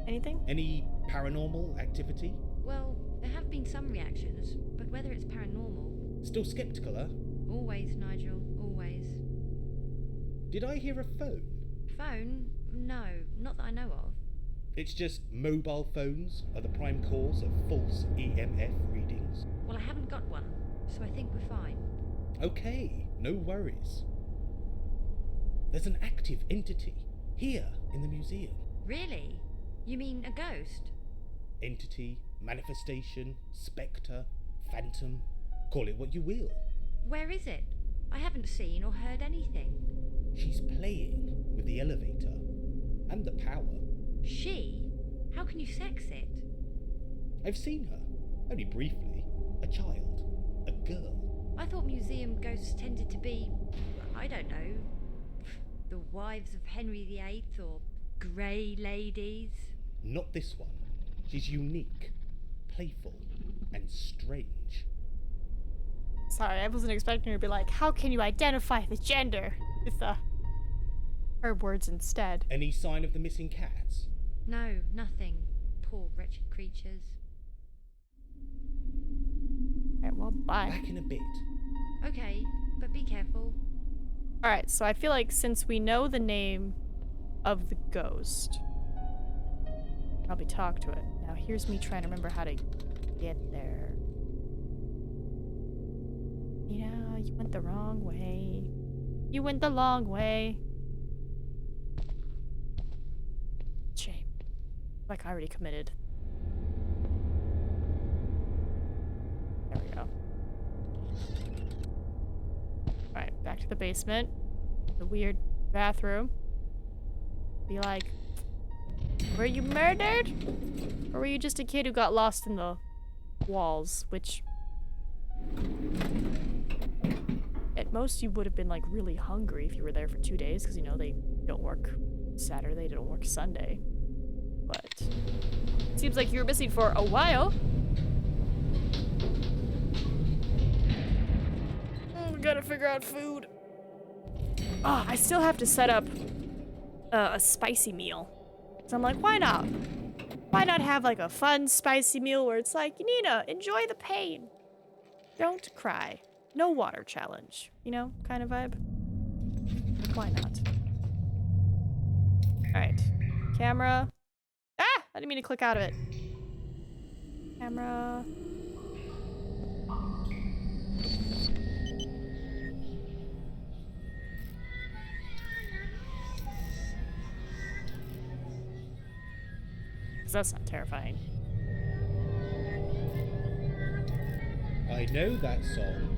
Anything? Any paranormal activity? Well, there have been some reactions, but whether it's paranormal... Still skeptical, huh? Always, Nigel, always. Did I hear a phone? Phone? No, not that I know of. It's just mobile phones are the prime cause of false EMF readings. Well, I haven't got one, so I think we're fine. Okay, no worries. There's an active entity here in the museum. Really? You mean a ghost? Entity, manifestation, spectre, phantom, call it what you will. Where is it? I haven't seen or heard anything. She's playing with the elevator and the power. She? How can you sex it? I've seen her, only briefly. A child, a girl. I thought museum ghosts tended to be, I don't know, the wives of Henry VIII or grey ladies. Not this one. She's unique, playful, and strange. Sorry, I wasn't expecting her to be like, how can you identify the gender? With her words instead. Any sign of the missing cats? No, nothing. Poor wretched creatures. Alright, well, bye. Back in a bit. Okay, but be careful. Alright, so I feel like since we know the name of the ghost, probably talk to it. Now here's me trying to remember how to get there. You know, you went the wrong way. You went the long way. Shame. Like I already committed. There we go. Alright, back to the basement. The weird bathroom. Be like, were you murdered? Or were you just a kid who got lost in the walls? Which, at most, you would have been like really hungry if you were there for 2 days, because you know they don't work Saturday, they don't work Sunday. But it seems like you were missing for a while. We gotta figure out food. Ah, I still have to set up a spicy meal. So I'm like, why not? Why not have like a fun spicy meal where it's like, Nina, enjoy the pain. Don't cry. no water challenge, you know, kind of vibe. Like, why not? Alright. Camera. Ah! I didn't mean to click out of it. Camera. Because that's not terrifying. I know that song.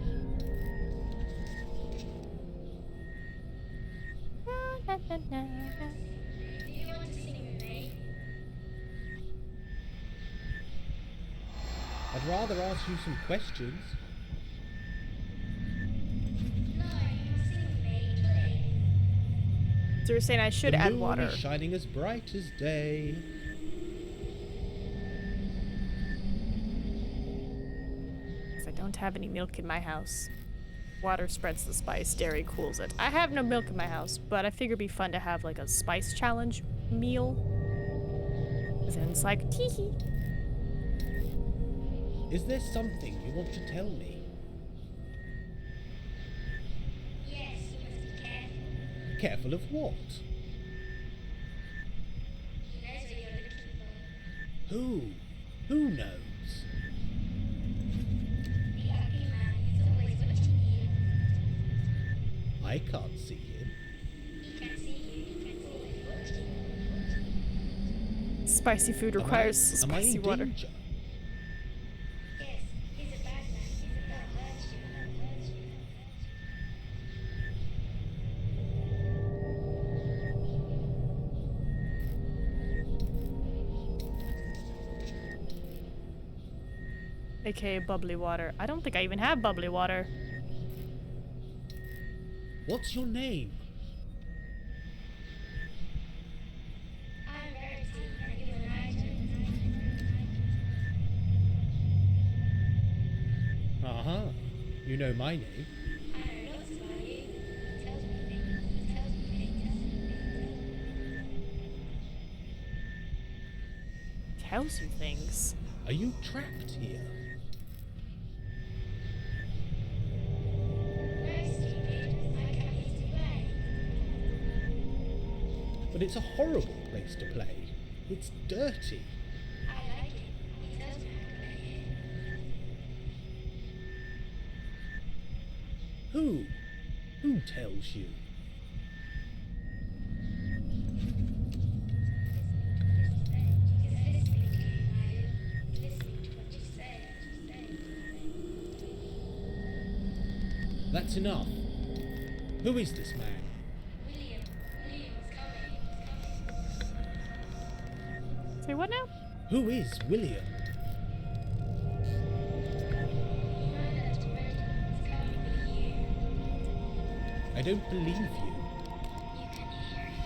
I'd rather ask you some questions. So you're saying I should add water? The moon is shining as bright as day. Because I don't have any milk in my house. Water spreads the spice, dairy cools it. I have no milk in my house, but I figure it'd be fun to have like a spice challenge meal. Because then it's like, tee-hee. Is there something you want to tell me? Yes, you must be careful. Careful of what? He knows what you're looking for. Who? Who knows? The ugly man is always watching you. I can't see him. He can see you. He can always watching you. Spicy food requires am I spicy in water. danger? Yes, he's a bad man. He's about virtue. AKA bubbly water. I don't think I even have bubbly water. What's your name? I'm Verity, and you're Nigel. Uh-huh. You know my name. I know lots about you. He tells me things. He tells me things. Tells you things. Are you trapped here? No, stupid. I come here to play. But it's a horrible place to play. It's dirty. I like it. He tells me how to play here. Who? Who tells you? He's listening to you, Nigel. He's listening to what you say. That's enough. Who is this man? William. William's coming. Say what now? Who is William? You might have to ready. He's coming with you. I don't believe you. You can hear him.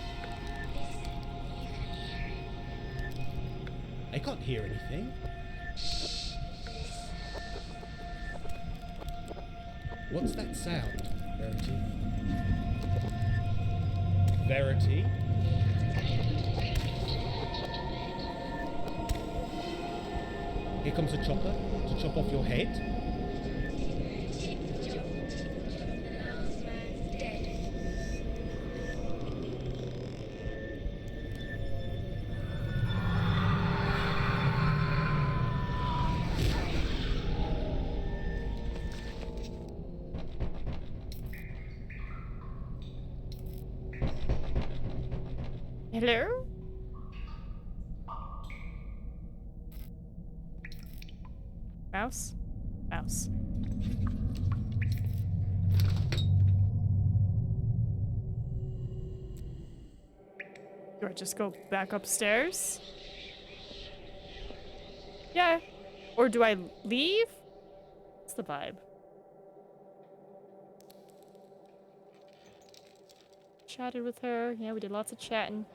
Listen. You can hear him. I can't hear anything. What's that sound, Verity? Verity? Here comes a chopper to chop off your head. Chip, chop. The last man's dead. Hello? Mouse? Mouse. Do I just go back upstairs? Yeah. Or do I leave? What's the vibe? Chatted with her. Yeah, we did lots of chatting.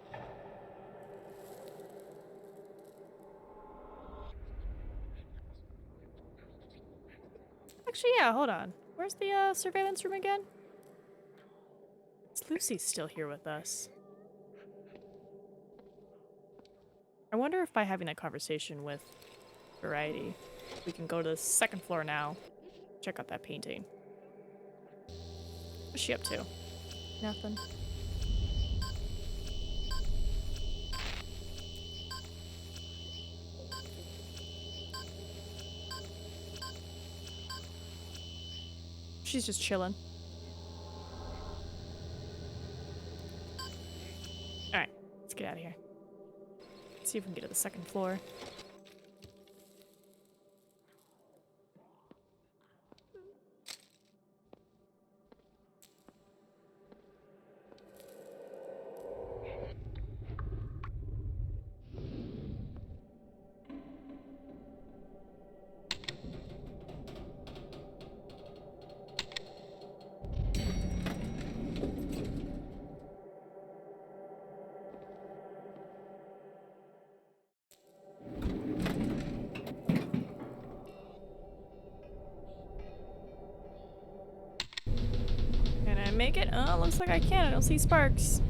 Actually, yeah, hold on. Where's the surveillance room again? Is Lucy still here with us? I wonder if by having that conversation with Variety, we can go to the second floor now. Check out that painting. What's she up to? Nothing. She's just chilling. Alright, let's get out of here. See if we can get to the second floor. Can I make it? Oh, looks like I can. I don't see sparks.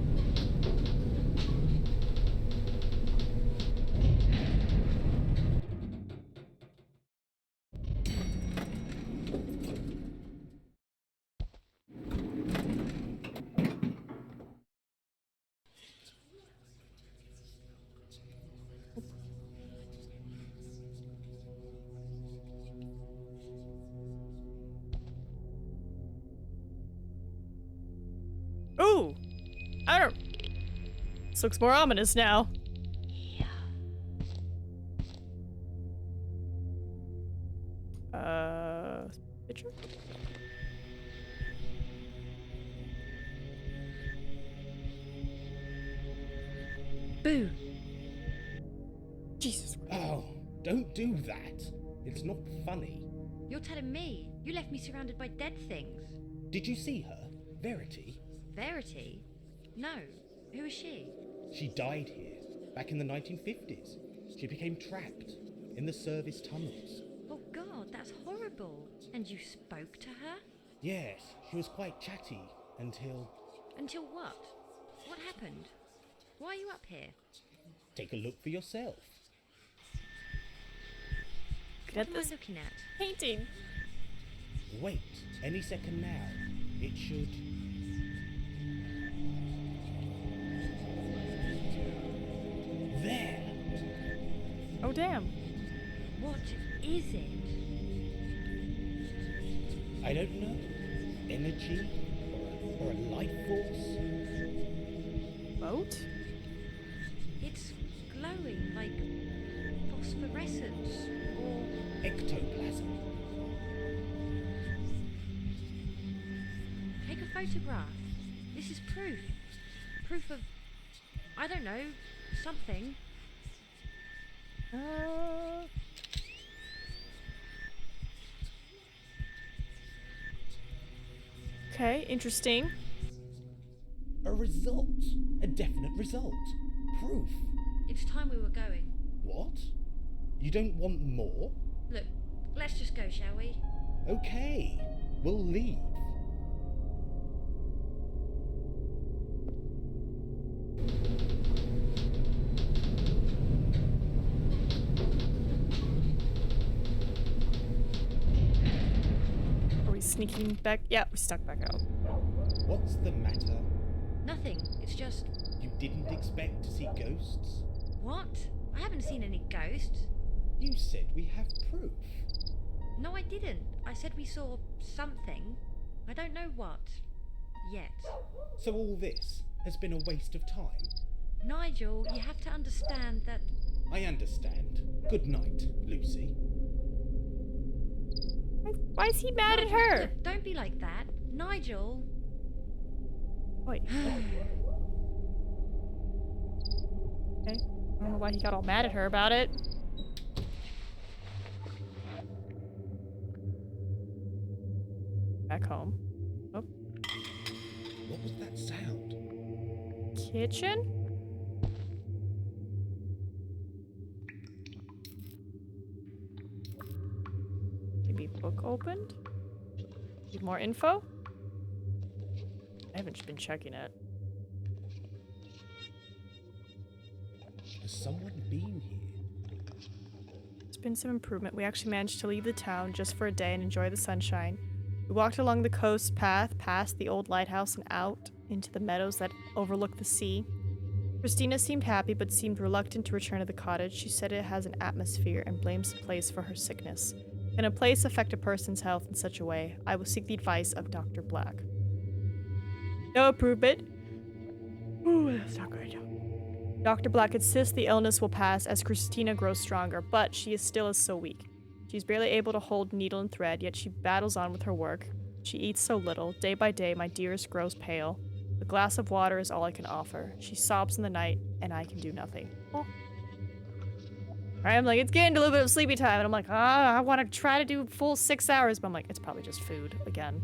Ooh! I don't... This looks more ominous now. Picture? Boo! Jesus Christ. Oh, don't do that. It's not funny. You're telling me you left me surrounded by dead things? Did you see her? Verity? Verity? No. Who is she? She died here, back in the 1950s. She became trapped in the service tunnels. Oh God, that's horrible. And you spoke to her? Yes, she was quite chatty until... Until what? What happened? Why are you up here? Take a look for yourself. Look What at am I this looking at? painting. Wait, any second now. It should... There! Oh, damn. What is it? I don't know. Energy? Or a life force? Boat? It's glowing like phosphorescence or... Ectoplasm. Take a photograph. This is proof. Proof of... I don't know. Something. Okay, interesting. A result. A definite result. Proof. It's time we were going. What? You don't want more? Look, let's just go, shall we? Okay. We'll leave. Are we sneaking back? Yeah, we stuck back out. What's the matter? Nothing. It's just... You didn't expect to see ghosts? What? I haven't seen any ghosts. You said we have proof. No, I didn't. I said we saw something. I don't know what. Yet. So all this has been a waste of time? Nigel, you have to understand that... I understand. Good night, Lucy. Why is he mad at Nigel, her? look, don't be like that. Nigel. Wait. Okay. I don't know why he got all mad at her about it. Back home. Oh. What was that sound? Kitchen? Maybe book opened? Need more info? I haven't been checking it. Has someone been here? There's been some improvement. We actually managed to leave the town just for a day and enjoy the sunshine. We walked along the coast path, past the old lighthouse and out into the meadows that overlook the sea. Christina seemed happy, but seemed reluctant to return to the cottage. She said it has an atmosphere and blames the place for her sickness. Can a place affect a person's health in such a way? I will seek the advice of Dr. Black. No improvement. Ooh, that's not good. Dr. Black insists the illness will pass as Christina grows stronger, but she is still so weak. She's barely able to hold needle and thread, yet she battles on with her work. She eats so little. Day by day, my dearest grows pale. A glass of water is all I can offer. She sobs in the night, and I can do nothing. Oh. I'm like, it's getting to a little bit of sleepy time, and I'm like, I want to try to do full 6 hours, but I'm like, it's probably just food again.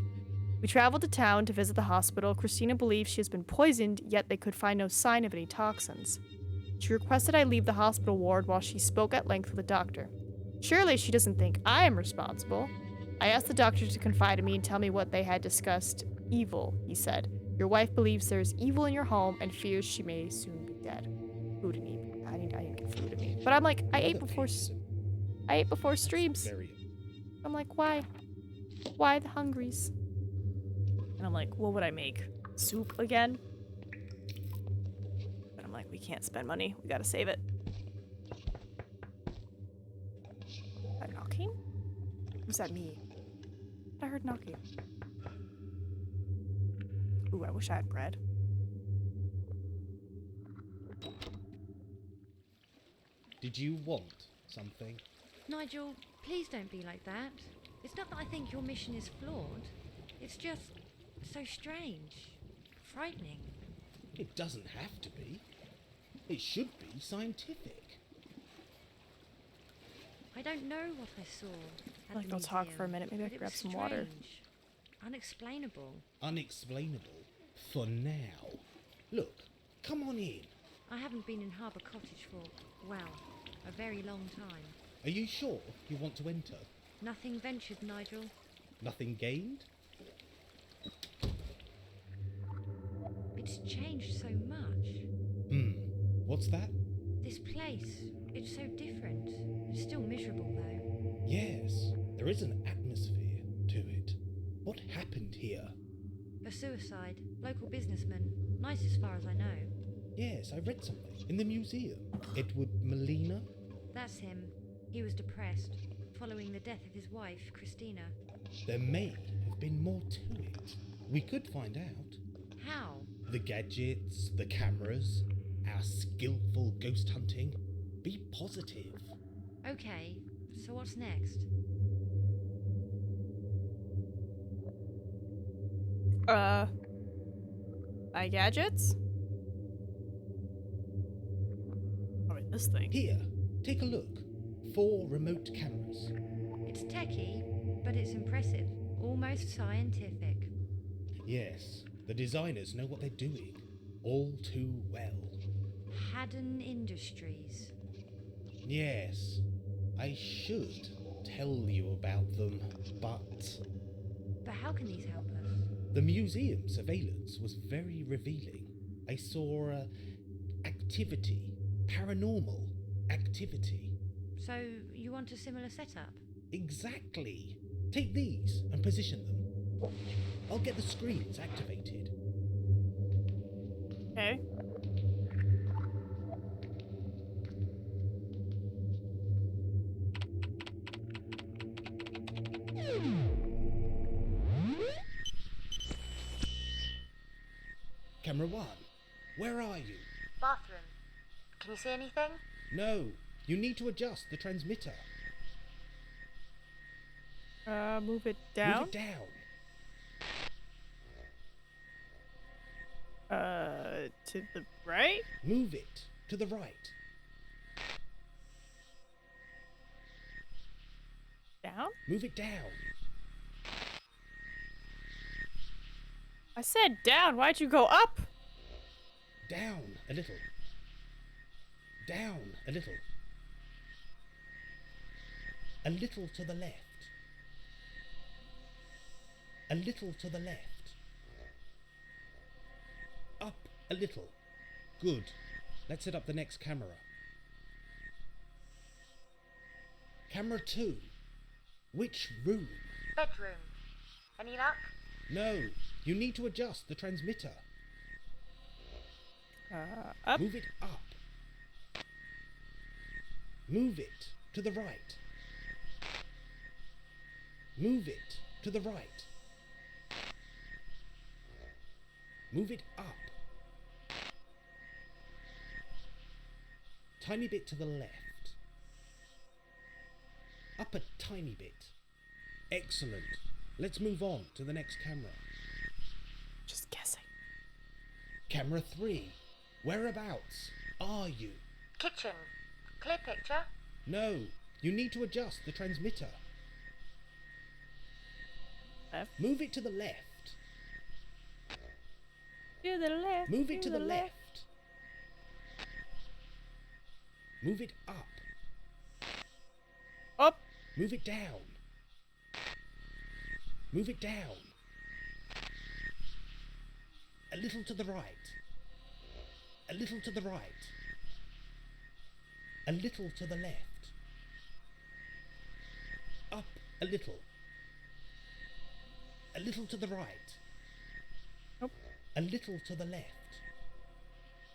We traveled to town to visit the hospital. Christina believes she has been poisoned, yet they could find no sign of any toxins. She requested I leave the hospital ward while she spoke at length with the doctor. Surely she doesn't think I am responsible. I asked the doctor to confide in me and tell me what they had discussed. Evil, he said. Your wife believes there is evil in your home and fears she may soon be dead. Food and eat. I need to get food in me. But I'm like, I ate before streams. I'm like, why? Why the hungries? And I'm like, what would I make? Soup again? But I'm like, we can't spend money. We gotta save it. Is that knocking? Was that me? I heard knocking. Ooh, I wish I had bread. Did you want something? Nigel, please don't be like that. It's not that I think your mission is flawed. It's just so strange. Frightening. It doesn't have to be. It should be scientific. I don't know what I saw. I'd like to talk for a minute. Maybe I could grab some water. Unexplainable. Unexplainable for now. Look, come on in. I haven't been in Harbour Cottage for, well, a very long time. Are you sure you want to enter? Nothing ventured, Nigel. Nothing gained? It's changed so much. What's that? This place, it's so different. It's still miserable, though. Yes, there is an atmosphere to it. What happened here? A suicide. Local businessman. Nice as far as I know. Yes, I read something. In the museum. Edward Molina? That's him. He was depressed, following the death of his wife, Christina. There may have been more to it. We could find out. How? The gadgets, the cameras, our skillful ghost hunting. Be positive. Okay, so what's next? My gadgets? Oh, this thing. Here, take a look. 4 remote cameras. It's techie, but it's impressive. Almost scientific. Yes, the designers know what they're doing. All too well. Haddon Industries. Yes, I should tell you about them, but... But how can these help us? The museum surveillance was very revealing. I saw activity, paranormal activity. So, you want a similar setup? Exactly. Take these and position them. I'll get the screens activated. Okay. Camera 1, where are you? Bathroom. Can you see anything? No, you need to adjust the transmitter. Move it down? Move it down. To the right? Move it to the right. Down? Move it down. I said down. Why'd you go up? Down a little. Down a little. A little to the left. A little to the left. Up a little. Good. Let's set up the next camera. Camera 2. Which room? Bedroom. Any luck? No, you need to adjust the transmitter. Up. Move it up. Move it to the right. Move it to the right. Move it up. Tiny bit to the left. Up a tiny bit. Excellent. Let's move on to the next camera. Just guessing. Camera 3. Whereabouts are you? Kitchen. Clear picture. No, you need to adjust the transmitter. Left. Move it to the left. To the left. Move it to the left. Move it up. Up. Move it down. Move it down. A little to the right. A little to the right. A little to the left. Up a little. A little to the right. Nope. A little to the left.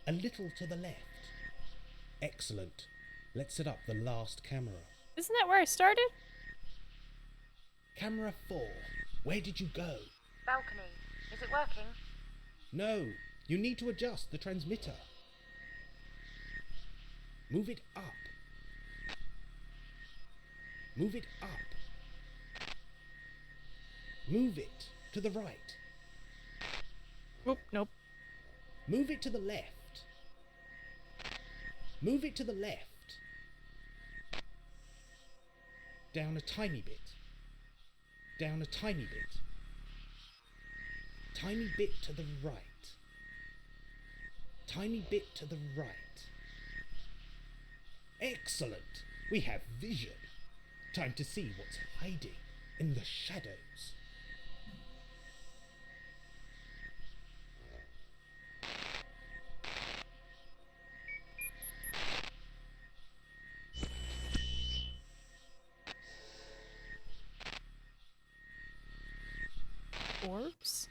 A little to the left. Excellent. Let's set up the last camera. Isn't that where I started? Camera 4. Where did you go? Balcony. Is it working? No, you need to adjust the transmitter. Move it up. Move it up. Move it to the right. Oop, nope. Move it to the left. Move it to the left. Down a tiny bit. Down a tiny bit. Tiny bit to the right. Tiny bit to the right. Excellent! We have vision. Time to see what's hiding in the shadows. Orbs?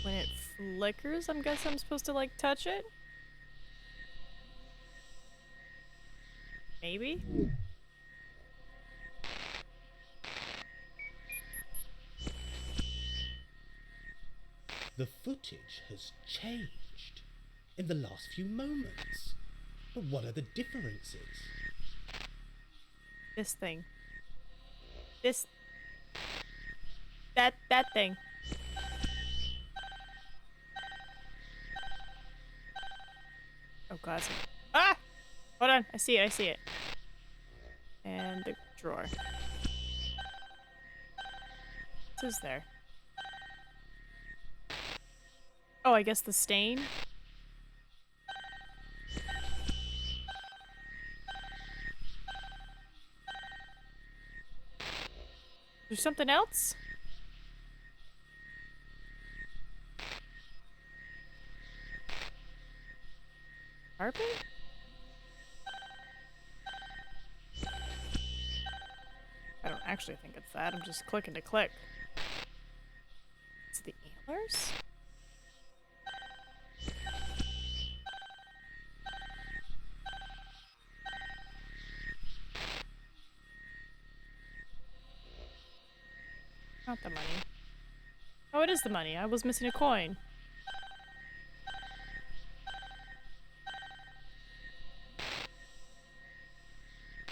When it flickers, I'm guessing I'm supposed to, like, touch it? Maybe? The footage has changed in the last few moments. But what are the differences? This thing. This... That thing. Oh god. Ah! Hold on, I see it. And the drawer. What is there? Oh, I guess the stain? There's something else? Carpet? I don't actually think it's that. I'm just clicking to click. It's the antlers? Not the money. Oh, it is the money. I was missing a coin.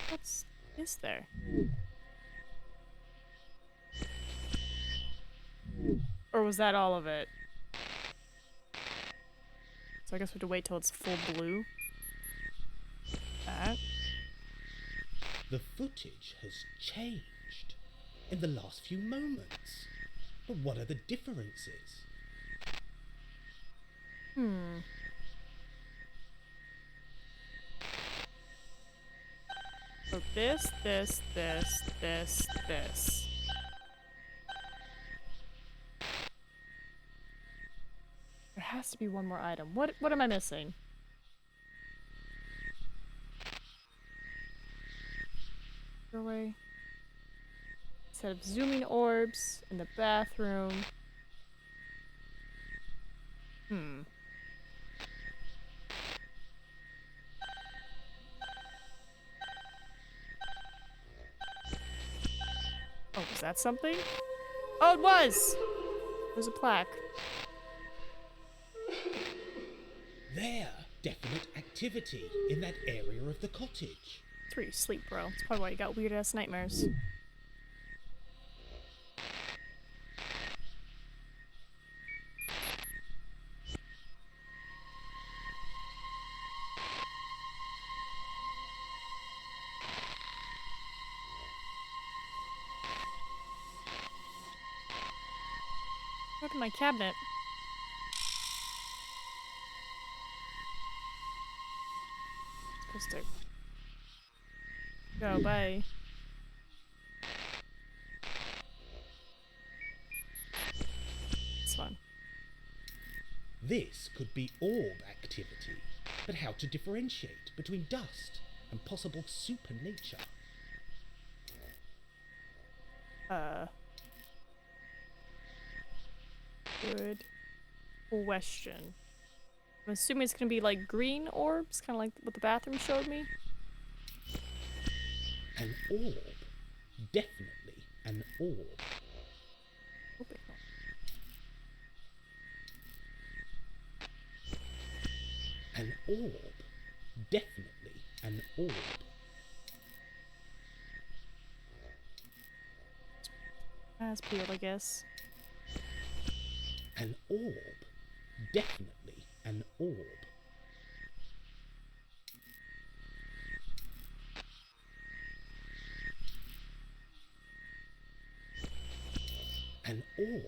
What's is there? Or was that all of it? So I guess we have to wait till it's full blue. That. The footage has changed in the last few moments. But what are the differences? So this. There has to be one more item. What am I missing? Doorway. Set of zooming orbs in the bathroom. Oh, was that something? Oh, it was! There's a plaque. There! Definite activity in that area of the cottage. It's where you sleep, bro. That's probably why you got weird-ass nightmares. Look at my cabinet. It's supposed to go by. This one. This could be orb activity, but how to differentiate between dust and possible supernature? Good question. I'm assuming it's gonna be like green orbs, kind of like what the bathroom showed me. An orb. Definitely an orb. An orb. Definitely an orb. That's peeled, I guess. An orb. Definitely an orb. An orb.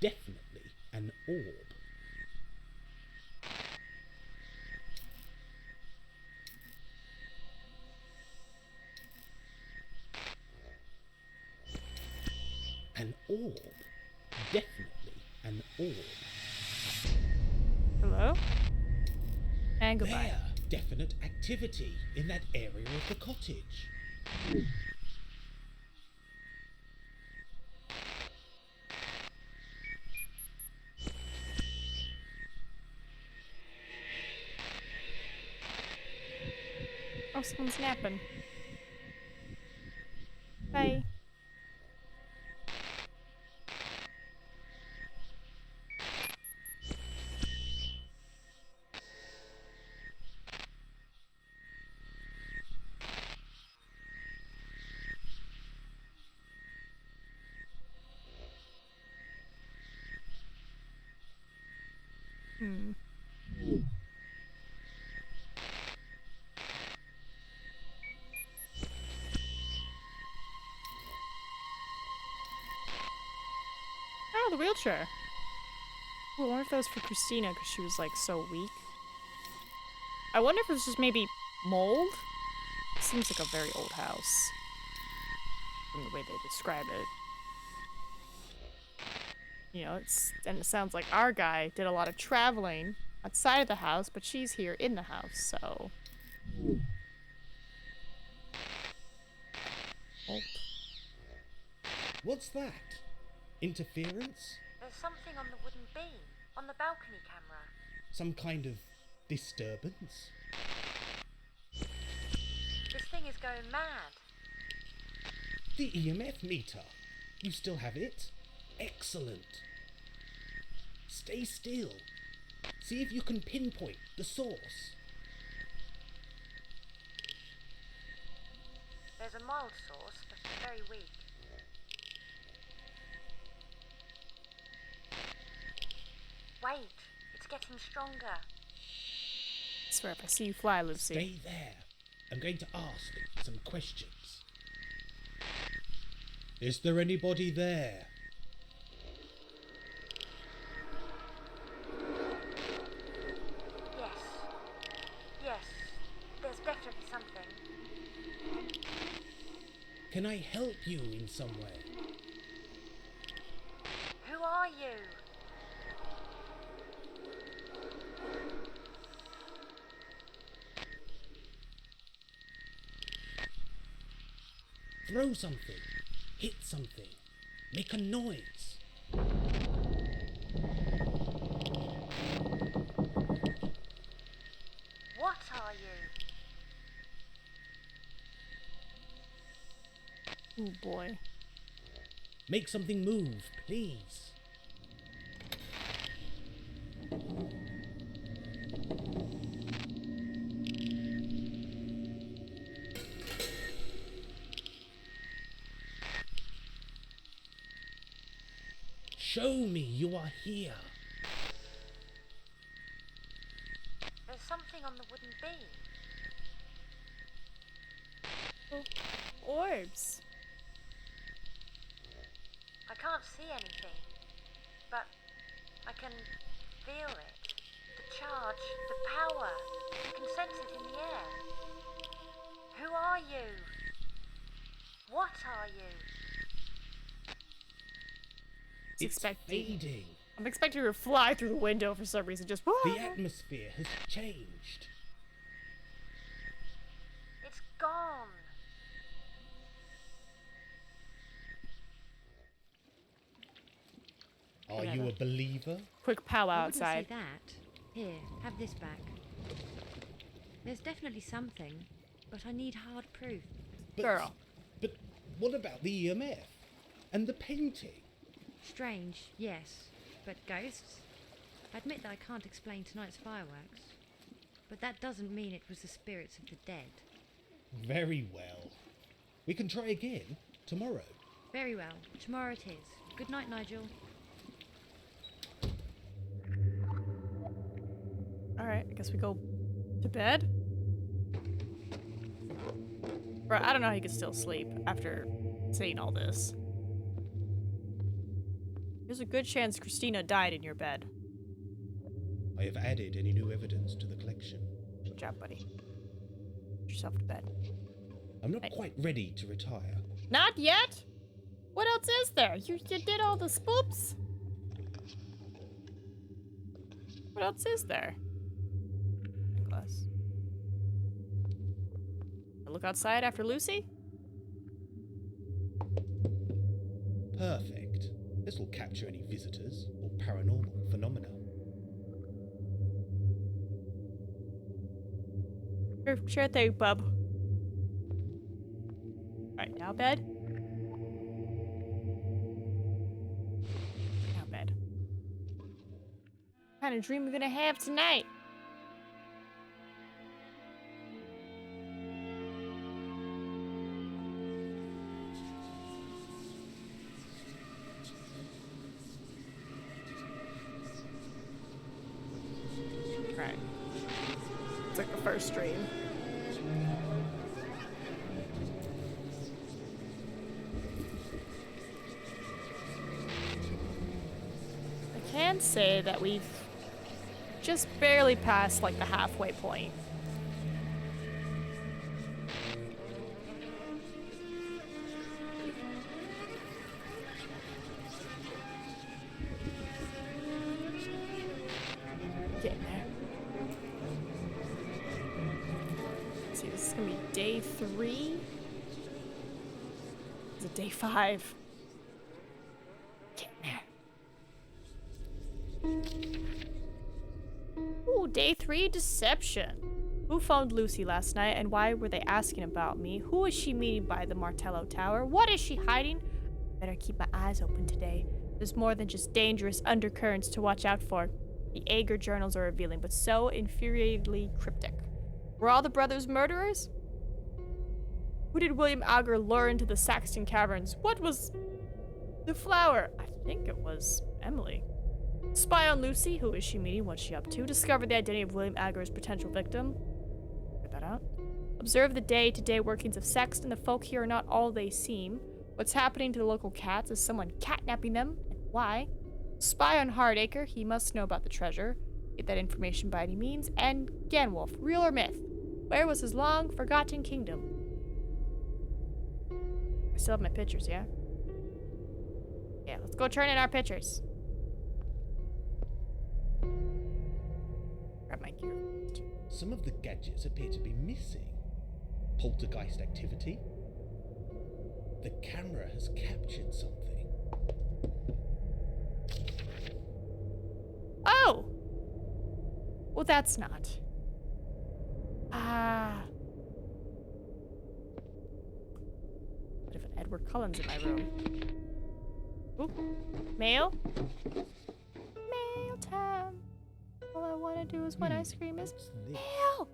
Definitely an orb. An orb. Definitely an orb. Hello? And goodbye. There. Definite activity in that area of the cottage. Oh, someone's napping. Bye. Oh, the wheelchair. Ooh, I wonder if that was for Christina because she was like so weak. I wonder if it was just maybe mold? Seems like a very old house. From the way they describe it. You know, and it sounds like our guy did a lot of traveling outside of the house, but she's here in the house, so. Oh. What's that? Interference? There's something on the wooden beam, on the balcony camera. Some kind of disturbance? This thing is going mad. The EMF meter. You still have it? Excellent. Stay still. See if you can pinpoint the source. There's a mild source, but it's very weak. Wait, it's getting stronger. I swear if I see you fly, Lucy. Stay there. I'm going to ask some questions. Is there anybody there? Yes. Yes, there's definitely something. Can I help you in some way? Who are you? Throw something. Hit something. Make a noise. What are you? Oh boy. Make something move, please. Show me you are here. There's something on the wooden beam. Orbs. I can't see anything, but I can feel it. The charge, the power. I can sense it in the air. Who are you? What are you? It's expecting- fading. I'm expecting her to fly through the window for some reason. Just The atmosphere has changed. It's gone. Are you a believer? quick powwow I wouldn't say outside. that. Here, have this back. There's definitely something, but I need hard proof. But, Girl. But what about the EMF? And the painting? Strange, yes, but ghosts? I admit that I can't explain tonight's fireworks, but that doesn't mean it was the spirits of the dead. Very well. We can try again tomorrow. Very well, tomorrow it is. Good night, Nigel. Alright, I guess we go to bed? Bro, I don't know how you can still sleep after saying all this. There's a good chance Christina died in your bed. I have added any new evidence to the collection. Good job, buddy. Put yourself to bed. I'm not quite ready to retire. Not yet? What else is there? You did all the spoops? What else is there? Glass. Look outside after Lucy? Perfect. This will capture any visitors or paranormal phenomena. Sure thing, bub. Alright, now bed. Now bed. What kind of dream are we gonna have tonight? Right. It's like the first dream. I can say that we've just barely passed like the halfway point. Getting there. Let's see, this is gonna be day 3. Is it day 5? Getting there. Ooh, day 3, deception. Who phoned Lucy last night and why were they asking about me? Who is she meeting by the Martello Tower? What is she hiding? Better keep my eyes open today. There's more than just dangerous undercurrents to watch out for. The Ager journals are revealing, but so infuriatingly cryptic. Were all the brothers murderers? Who did William Ager lure into the Saxton Caverns? What was the flower? I think it was Emily. Spy on Lucy. Who is she meeting? What's she up to? Discover the identity of William Ager's potential victim. Figure that out. Observe the day-to-day workings of Saxton. The folk here are not all they seem. What's happening to the local cats? Is someone catnapping them? And why? Spy on Hardacre. He must know about the treasure. Get that information by any means. And Ganwolf. Real or myth? Where was his long-forgotten kingdom? I still have my pictures, yeah? Yeah, let's go turn in our pictures. Grab my gear. Some of the gadgets appear to be missing. Poltergeist activity? The camera has captured something. Oh! Well, that's not. Ah. Bit of an Edward Cullen's in my room. Oop. Mail? Mail time. All I want to do is when I scream is What's this? mail!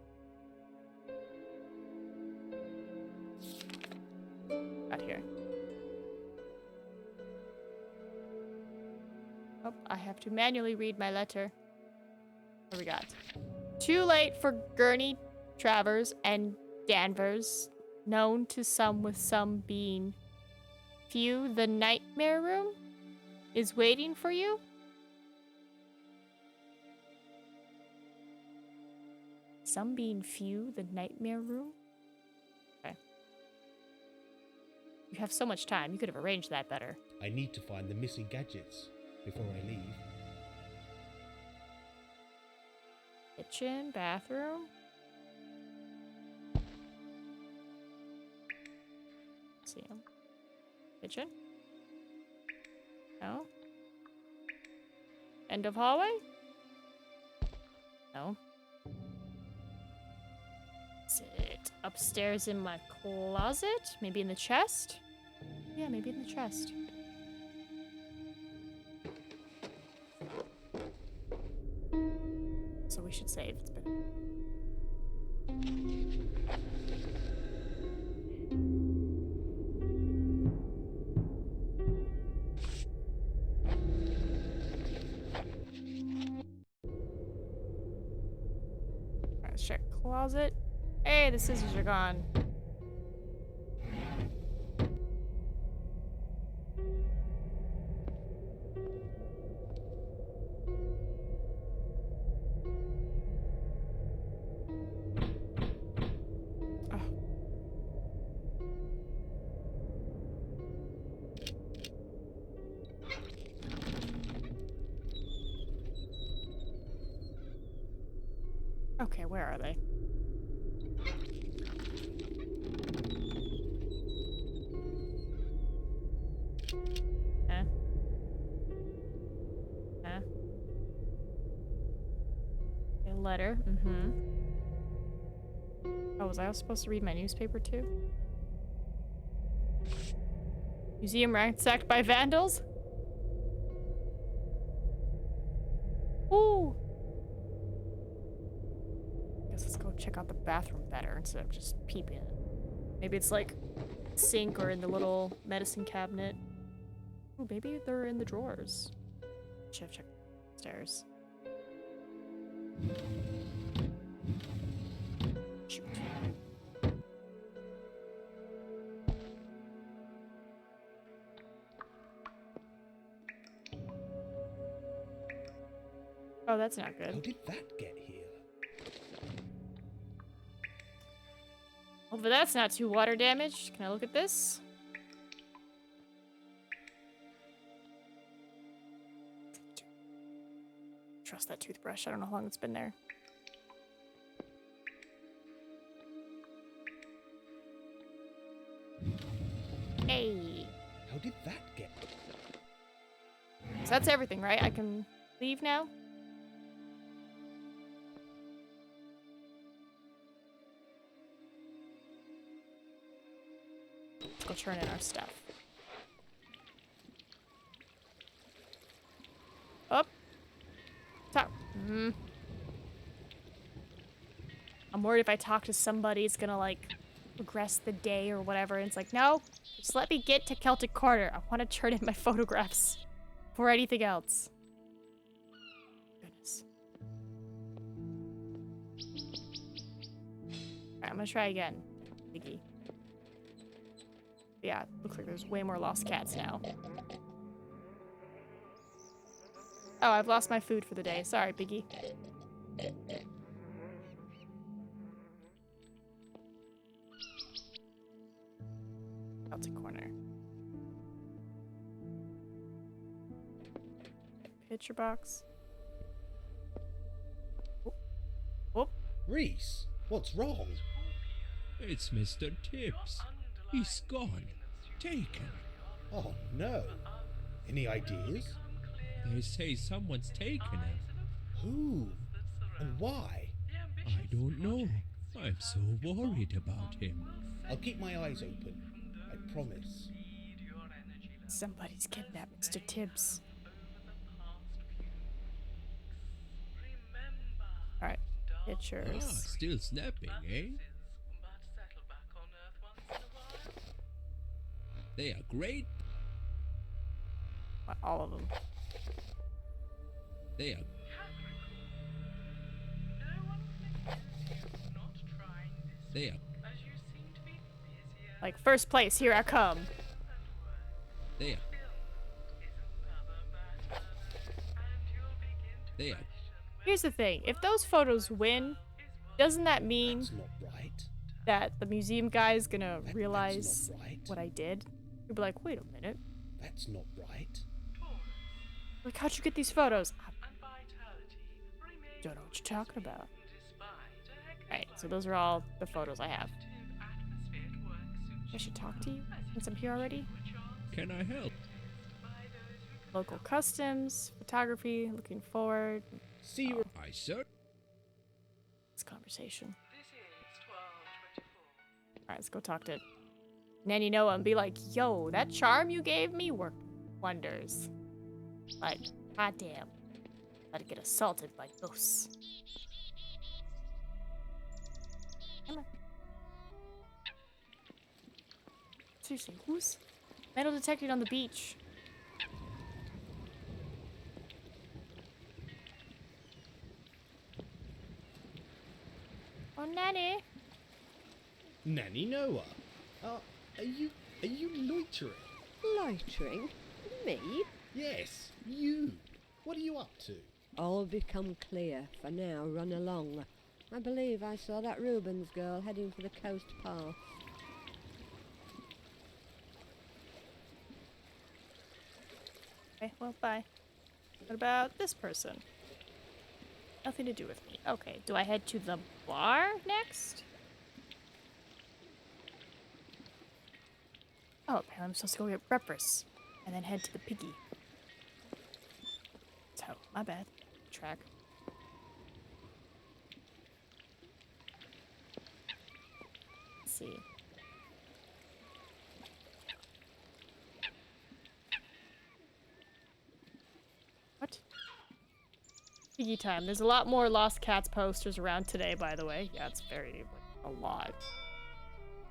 Out here. Oh, I have to manually read my letter. What do we got? Too late for Gurney, Travers, and Danvers. Known to some with some being few, the nightmare room is waiting for you. Some being few, the nightmare room? Okay. You have so much time. You could have arranged that better. I need to find the missing gadgets before I leave. Kitchen, bathroom. See him. Kitchen? No. End of hallway? No. Is it upstairs in my closet? Maybe in the chest? Yeah, maybe in the chest. So we should save. It's been... Alright, let's check closet. Hey, the scissors are gone. Oh. Okay, where are they? Huh? Huh? A letter. Mm-hmm. Oh, was I supposed to read my newspaper too? Museum ransacked by vandals? Ooh! Guess let's go check out the bathroom better instead of just peeping in. Maybe it's like sink or in the little medicine cabinet. Ooh, maybe they're in the drawers. Should have checked upstairs. Shoot. Oh, that's not good. How did that get here? Hopefully that's not too water damaged. Can I look at this? Trust that toothbrush. I don't know how long it's been there. Hey. How did that get? So that's everything, right? I can leave now? Let's go turn in our stuff. Up. Talk. I'm worried if I talk to somebody, it's gonna like progress the day or whatever. And it's like, no, just let me get to Celtic Corner. I want to turn in my photographs before anything else. Goodness. Alright, I'm gonna try again. Biggie. Yeah, looks like there's way more lost cats now. Oh, I've lost my food for the day. Sorry, Biggie. Celtic Corner. Picture box. Whoop. Whoop. Reese, what's wrong? It's Mr. Tips. He's gone. taken. Oh no. Any ideas? They say someone's taken him. Who? And why? I don't know. I'm so worried about him. I'll keep my eyes open. I promise. Somebody's kidnapped Mr. Tibbs. Alright, pictures. Still snapping, eh? They are great. All of them. They are. They are. Like, first place, here I come. They are. They are. Here's the thing, if those photos win, doesn't that mean That's not right. that the museum guy is gonna realize That's not right. what I did? He'll be like, wait a minute. That's not right. Like, how'd you get these photos? I don't know what you're talking about. Alright, so those are all the photos I have. I should talk to you since I'm here already. Can I help? Local customs, photography, looking forward. See you. I sir. This conversation. Alright, let's go talk to Nanny Noah and be like, yo, that charm you gave me worked wonders. Like, goddamn. About to get assaulted by ghosts. Come on. Seriously, who's metal detected on the beach? Oh, Nanny. Nanny Noah. Are you loitering? Loitering? Me? Yes, you. What are you up to? All become clear. For now, run along. I believe I saw that Rubens girl heading for the coast path. Okay, well, bye. What about this person? Nothing to do with me. Okay, do I head to the bar next? Oh, apparently I'm supposed to go get breakfast and then head to the piggy. So, my bad. Track. Let's see. What? Piggy time. There's a lot more Lost Cats posters around today, by the way. Yeah, it's very, like, a lot.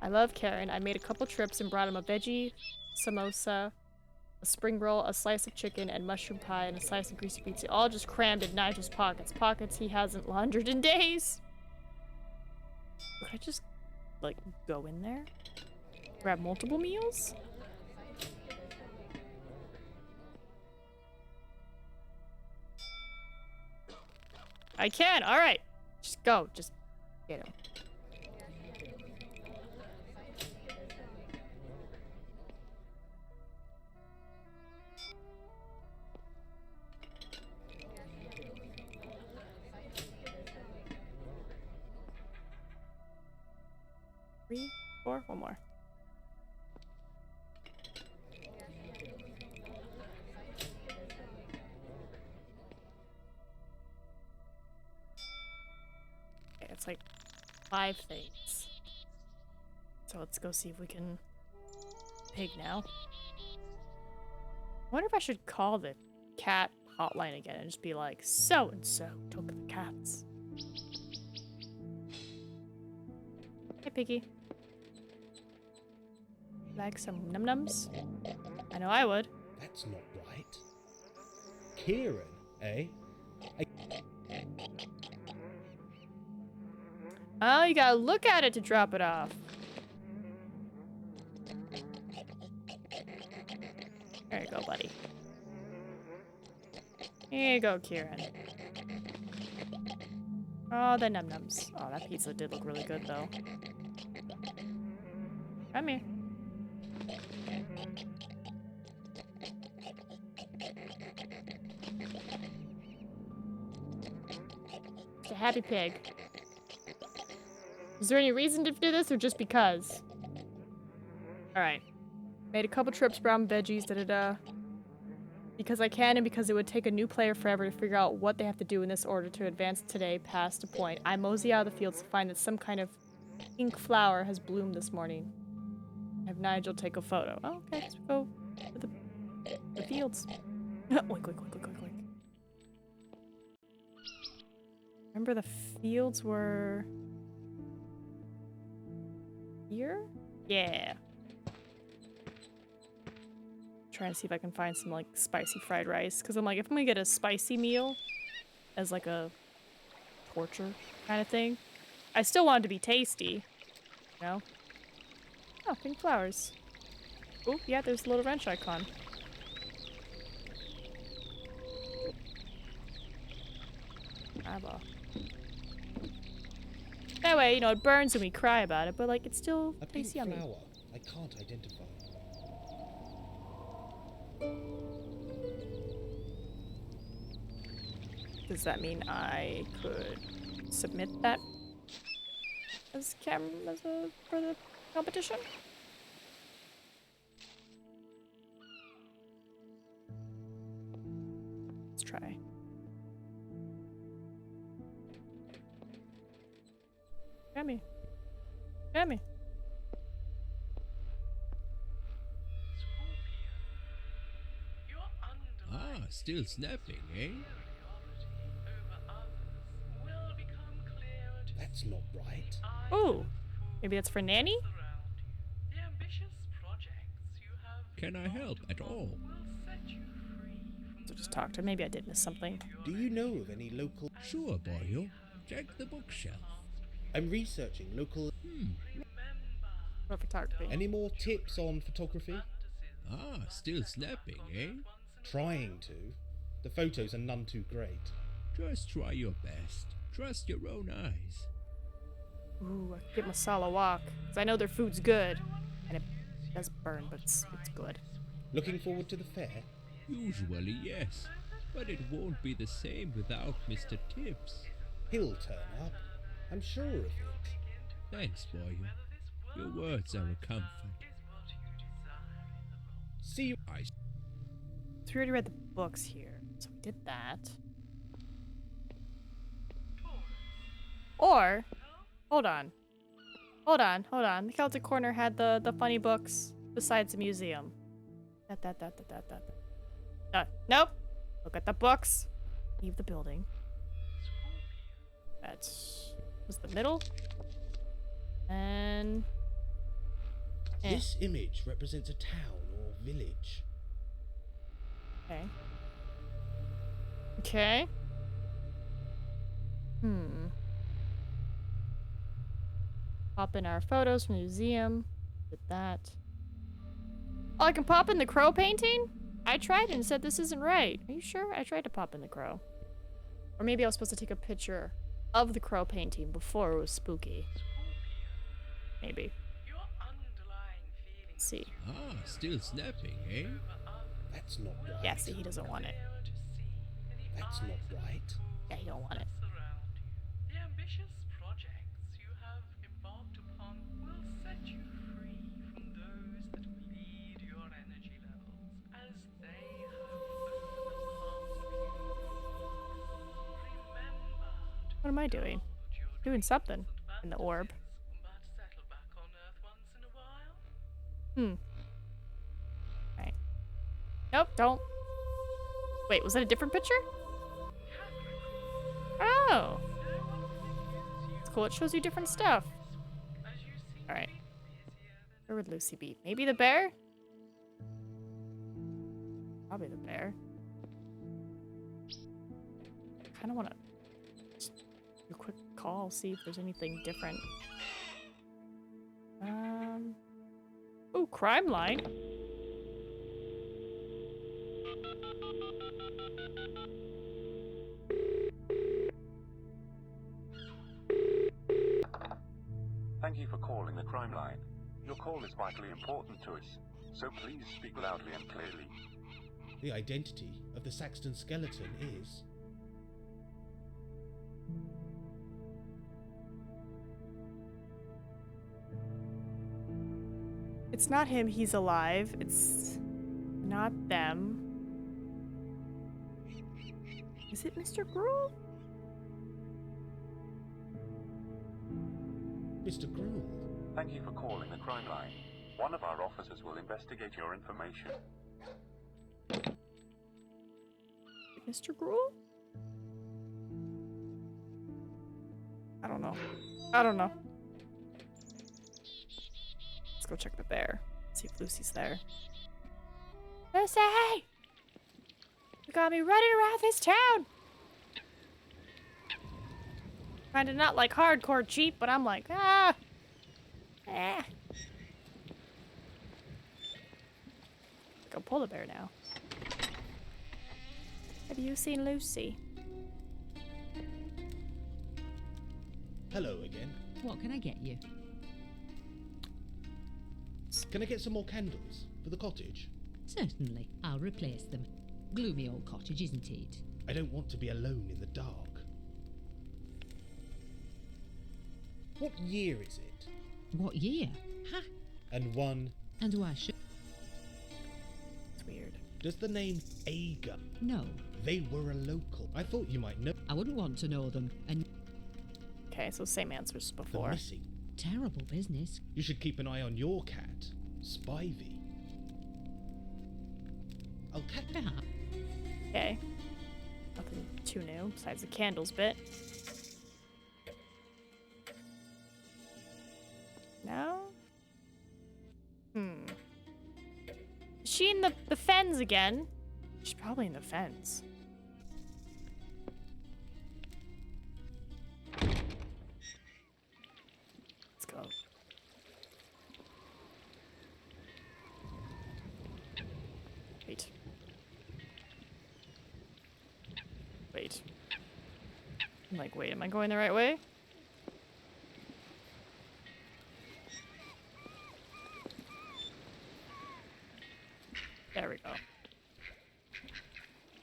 I love Karen. I made a couple trips and brought him a veggie samosa, a spring roll, a slice of chicken, and mushroom pie, and a slice of greasy pizza, all just crammed in Nigel's pockets. Pockets he hasn't laundered in days. Could I just, like, go in there? Grab multiple meals? I can, alright. Just go, just get him. Three, four, one more. Okay, it's like 5 things. So let's go see if we can pig now. I wonder if I should call the cat hotline again and just be like, so and so took the cats. Hey, Piggy. Like some num-nums? I know I would. That's not right. Kieran, eh? Oh, you gotta look at it to drop it off. There you go, buddy. Here you go, Kieran. Oh, the num-nums. Oh, that pizza did look really good, though. Come here. It's a happy pig. Is there any reason to do this or just because? Alright. Made a couple trips, brown veggies, da-da-da. Because I can and because it would take a new player forever to figure out what they have to do in this order to advance today past a point. I mosey out of the fields to find that some kind of pink flower has bloomed this morning. Have Nigel take a photo. Oh, okay, let's go to the fields. Oink, oink, oink, oink, oink, oink. Remember the fields were... here? Yeah. Trying to see if I can find some like spicy fried rice, because I'm like, if I'm gonna get a spicy meal as like a torture kind of thing, I still want it to be tasty, you know? Oh, pink flowers. Oh, yeah, there's the little wrench icon. Eyeball. That way, you know, it burns when we cry about it, but like, it still A tastes pink yummy. flower I can't identify. Does that mean I could submit that as for the competition? Let's try. Yummy. Yummy. Ah, still snapping, eh? That's not right. Oh, maybe that's for Nanny? Can I help at all? So just talk to her. Maybe I did miss something. Do you know of any local... Sure, boyo. Check the bookshelf. I'm researching local... What photography? Any more tips on photography? Ah, still snapping, eh? Trying to. The photos are none too great. Just try your best. Trust your own eyes. Ooh, I could get masala wok, because I know their food's good. And it does burn, but it's good. Looking forward to the fair? Usually, yes. But it won't be the same without Mr. Tips. He'll turn up. I'm sure of it. Thanks, boyo. Your words are a comfort. See you. So we already read the books here, so we did that. Or, hold on. The Celtic Corner had the funny books besides the museum. Nope. Look at the books. Leave the building. That was the middle. And... This image represents a town or village. Okay. Pop in our photos from the museum. Did that. Oh, I can pop in the crow painting? I tried and said this isn't right. Are you sure? I tried to pop in the crow. Or maybe I was supposed to take a picture of the crow painting before it was spooky. Maybe. Let's see. Ah, still snapping, eh? That's not right. Yeah, see, he doesn't want it. That's not right. Yeah, he don't want it. The ambitious projects you have embarked upon will set you free from those that bleed your energy levels, as they have over the past few weeks. Remember What am I doing? Doing something in the orb. but settle back on Earth once in a while. Right. Nope, don't. Wait, was that a different picture? Oh. It's cool. It shows you different stuff. Alright. Where would Lucy be? Maybe the bear? Probably the bear. I kind of want to just do a quick call, see if there's anything different. Oh, crime line. Thank you for calling the crime line. Your call is vitally important to us, so please speak loudly and clearly. The identity of the Saxton skeleton is... It's not him, he's alive. It's not them. Is it Mr. Gruel? Mr. Gruel. Thank you for calling the crime line. One of our officers will investigate your information. Mr. Gruel? I don't know. I don't know. Let's go check the bear. See if Lucy's there. Lucy! You got me running around this town! Kinda not like hardcore cheap, but I'm like, ah! Eh. Go polar bear now. Have you seen Lucy? Hello again. What can I get you? Can I get some more candles for the cottage? Certainly. I'll replace them. Gloomy old cottage, isn't it? I don't want to be alone in the dark. What year is it? What year? Ha! And one. And why should... It's weird. Does the name Aga? No. They were a local. I thought you might know. I wouldn't want to know them. And... Okay, so same answers The before. missing. Terrible business. You should keep an eye on your cat, Spivey. I'll catch Perhaps. Okay. Nothing too new besides the candles bit. No? Is she in the fens again? She's probably in the fens. Let's go. Wait. Wait. I'm like, wait, am I going the right way? There we go.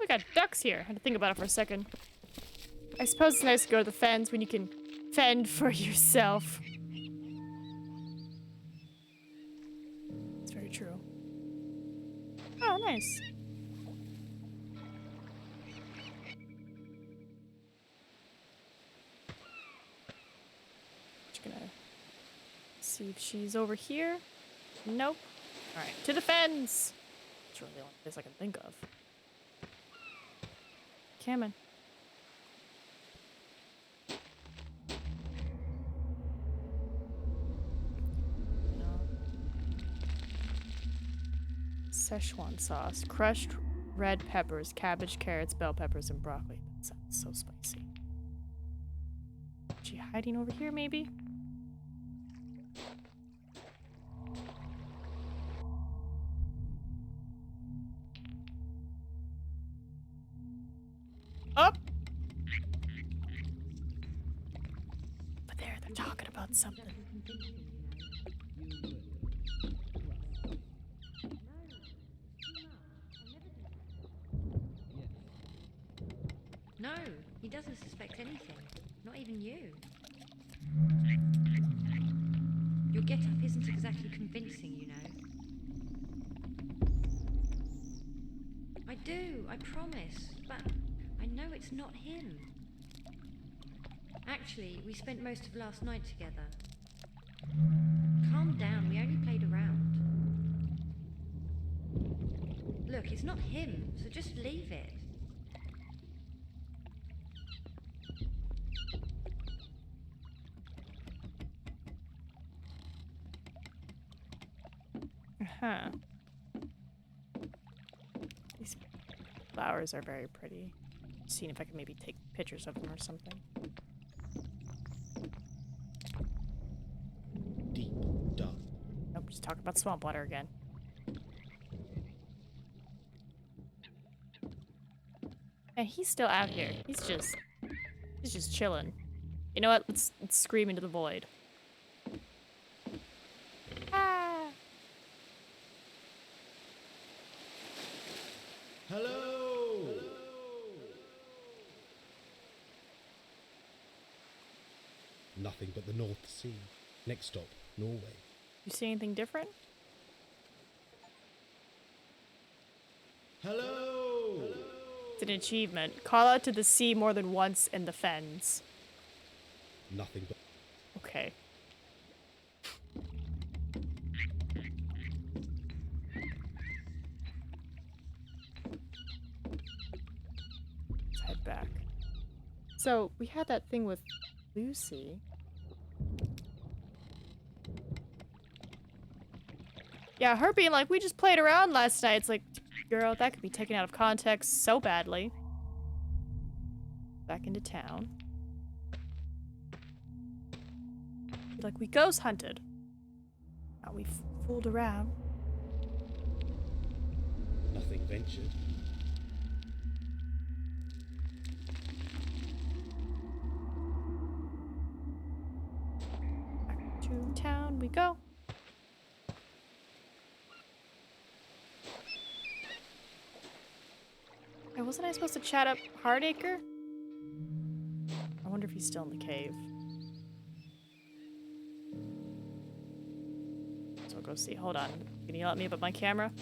We got ducks here. I had to think about it for a second. I suppose it's nice to go to the fens when you can fend for yourself. It's very true. Oh, nice. Just gonna see if she's over here. Nope. Alright, to the fens! That's really the only place I can think of. Cameron. No. Szechuan sauce. Crushed red peppers, cabbage, carrots, bell peppers, and broccoli. That sounds so spicy. Is she hiding over here, maybe? Up! But they're talking about something. No, he doesn't suspect anything. Not even you. Your get-up isn't exactly convincing, you know. I do, I promise, but I know it's not him. Actually, we spent most of last night together. Calm down, we only played around. Look, it's not him, so just leave it. Huh. These flowers are very pretty. Seeing if I can maybe take pictures of them or something. Deep dark. Nope, just talking about swamp water again. And he's still out here. He's just chilling. You know what? Let's scream into the void. Ah! Hello! Nothing but the North Sea. Next stop, Norway. You see anything different? Hello! It's an achievement. Call out to the sea more than once in the fens. Nothing but... Okay. Let's head back. So, we had that thing with Lucy. Yeah, her being like, we just played around last night. It's like, girl, that could be taken out of context so badly. Back into town. Like, we ghost hunted. Now we fooled around. Nothing ventured. Back to town we go. Hey, wasn't I supposed to chat up Hardacre? I wonder if he's still in the cave. So I'll go see. Hold on. Can you let me up my camera?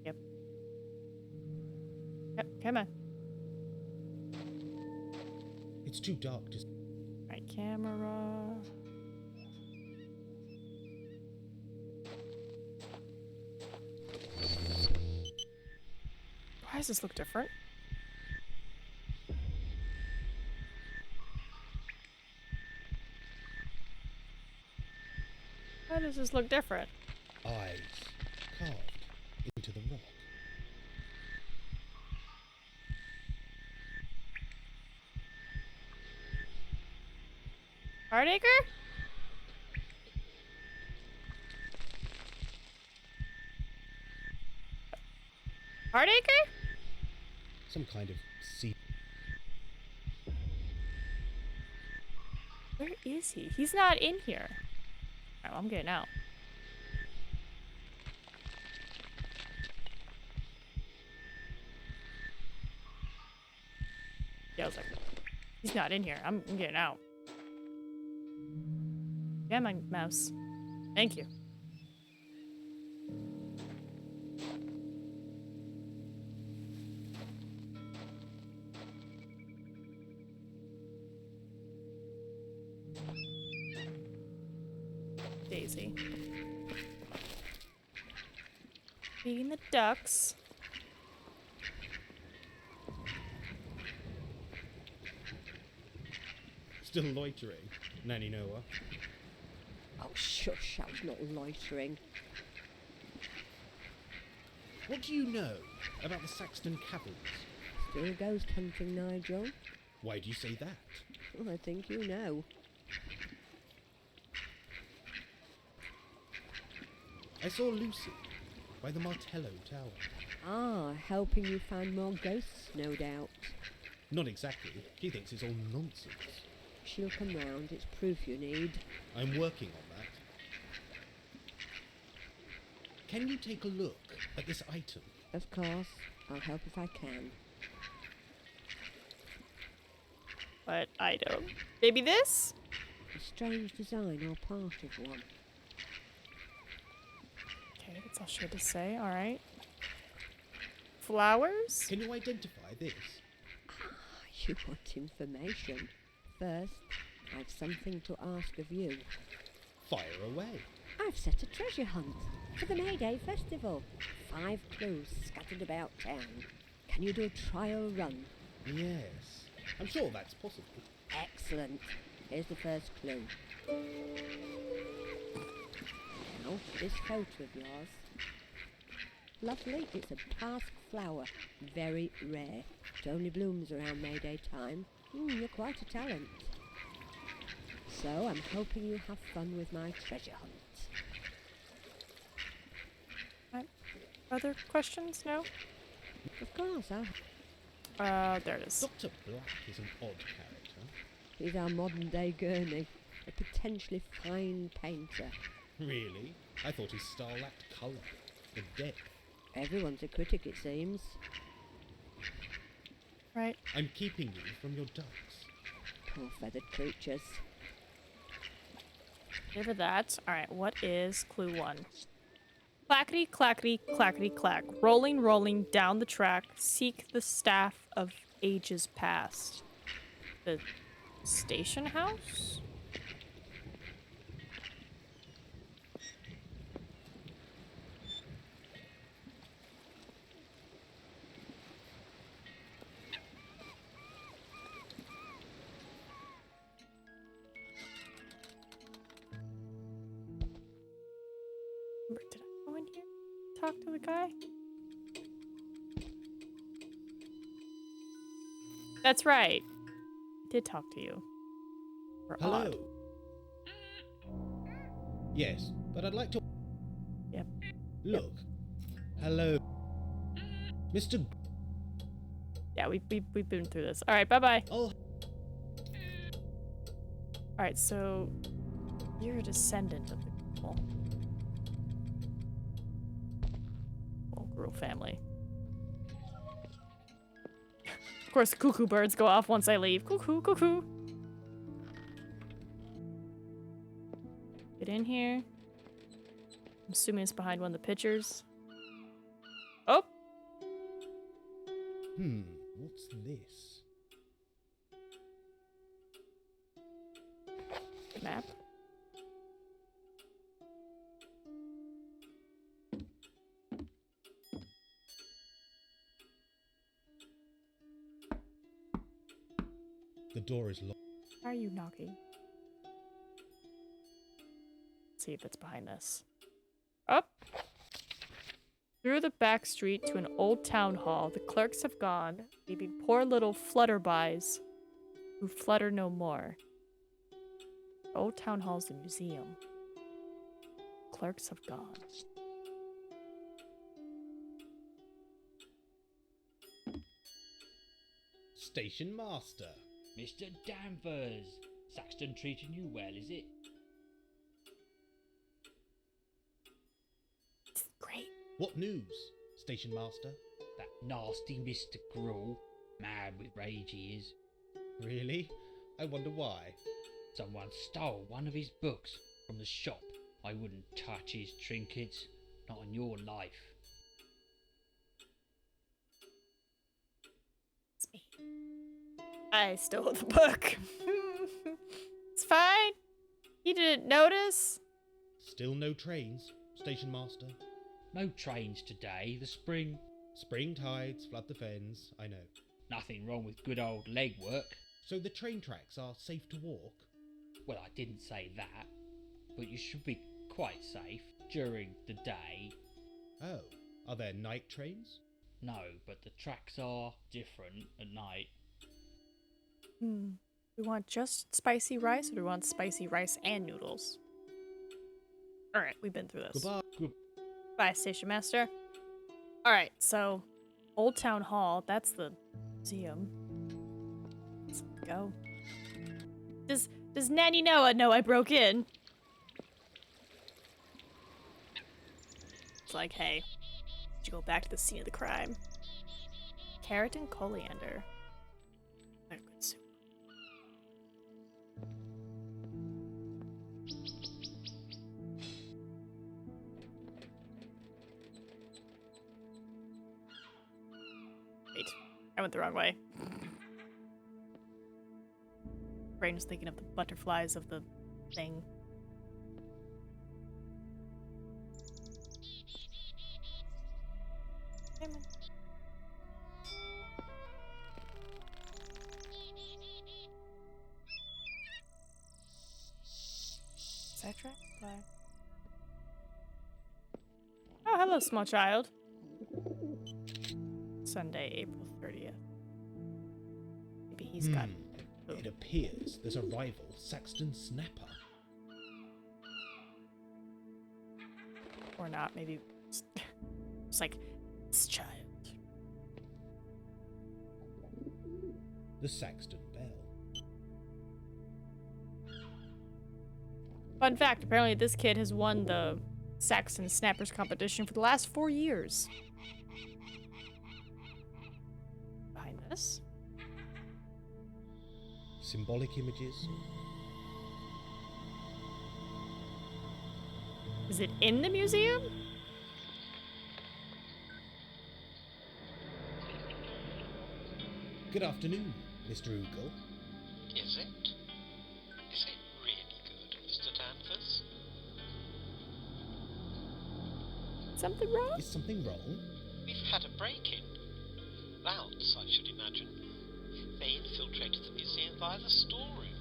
Yep. Yep, come on. It's too dark to... Right, camera. Why does this look different? Why does this look different? Eyes carved into the rock. Hardacre? Hardacre? Some kind of sea... Where is he? He's not in here. Oh, I'm getting out. Yeah, I was like, he's not in here. I'm getting out. Yeah, my mouse. Thank you. Daisy. Feeding the ducks. Still loitering, Nanny Noah. Oh, shush, I was not loitering. What do you know about the Saxton Cavalries? Still ghost hunting, Nigel? Why do you say that? Well, I think you know. I saw Lucy by the Martello Tower. Ah, helping you find more ghosts, no doubt. Not exactly. She thinks it's all nonsense. She'll come round, it's proof you need. I'm working on that. Can you take a look at this item? Of course, I'll help if I can. What item? Maybe this? A strange design or part of one. Okay, that's all she had to say. Alright. Flowers? Can you identify this? You want information. First, I've something to ask of you. Fire away. I've set a treasure hunt for the May Day festival. 5 clues scattered about town. Can you do a trial run? Yes. I'm sure that's possible. Excellent. Here's the first clue. Now, this photo of yours. Lovely, it's a past flower. Very rare. It only blooms around May Day time. You're quite a talent. So, I'm hoping you have fun with my treasure hunt. Other questions? No? Of course, I'll... there it is. Dr. Black is an odd character. He's our modern-day Gurney. A potentially fine painter. Really? I thought his style lacked colour, the depth. Everyone's a critic, it seems. Right. I'm keeping you from your ducks. Poor feathered creatures. Give her that. Alright, what is clue 1? Clackety, clackety, clackety, clack. Rolling, rolling down the track. Seek the staff of ages past. The station house? Did I go in here? Talk to the guy? That's right. I did talk to you. We're Hello. odd. Yes, but I'd like to. Yep. Look. Hello. Mr. Yeah, we've been through this. All right, bye-bye. Oh. All right, so you're a descendant of the Gruel family. Of course, the cuckoo birds go off once I leave. Cuckoo, cuckoo. Get in here. I'm assuming it's behind one of the pictures. Oh! What's this? Map. The door is locked. Why are you knocking? Let's see if it's behind this. Up! Through the back street to an old town hall, the clerks have gone, leaving poor little flutterbys who flutter no more. The old town hall's a museum. Clerks have gone. Station master. Mr. Danvers, Saxton treating you well, is it? Great. What news, station master? That nasty Mr. Gruel, mad with rage he is. Really? I wonder why. Someone stole one of his books from the shop. I wouldn't touch his trinkets, not on your life. It's me. I stole the book. It's fine. He didn't notice. Still no trains, station master. No trains today, the spring. Spring tides flood the fens, I know. Nothing wrong with good old legwork. So the train tracks are safe to walk? Well, I didn't say that, but you should be quite safe during the day. Oh, are there night trains? No, but the tracks are different at night. We want just spicy rice, or do we want spicy rice and noodles? Alright, we've been through this. Goodbye. Bye, station master. Alright, so Old Town Hall, that's the museum. Let's go. Does Nanny Noah know I broke in? It's like, hey, did you go back to the scene of the crime? Carrot and coriander. What a good soup. Wait, I went the wrong way. Brain was thinking of the butterflies of the thing. Sidetrack? Bye. Oh, hello, small child. Sunday, April 30th. Maybe he's got... It appears there's a rival Saxton Snapper. Or not, maybe... It's like, this child. The Saxton Bell. Fun fact, apparently this kid has won the Saxton Snappers competition for the last 4 years. Behind this? Symbolic images. Is it in the museum? Good afternoon, Mr. Oogle. Is it? Is it really good, Mr. Danvers? Something wrong? Is something wrong? We've had a break-in. Louts, I should imagine. They infiltrated the museum via the storeroom.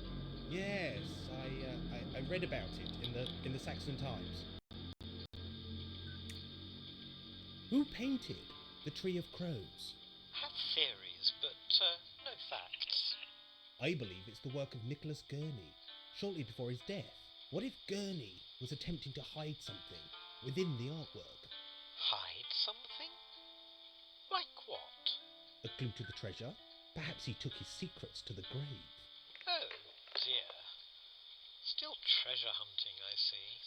Yes, I read about it in the Saxon Times. Who painted the Tree of Crows? I have theories, but no facts. I believe it's the work of Nicholas Gurney, shortly before his death. What if Gurney was attempting to hide something within the artwork? Hide something? Like what? A clue to the treasure? Perhaps he took his secrets to the grave. Oh, dear. Still treasure hunting, I see.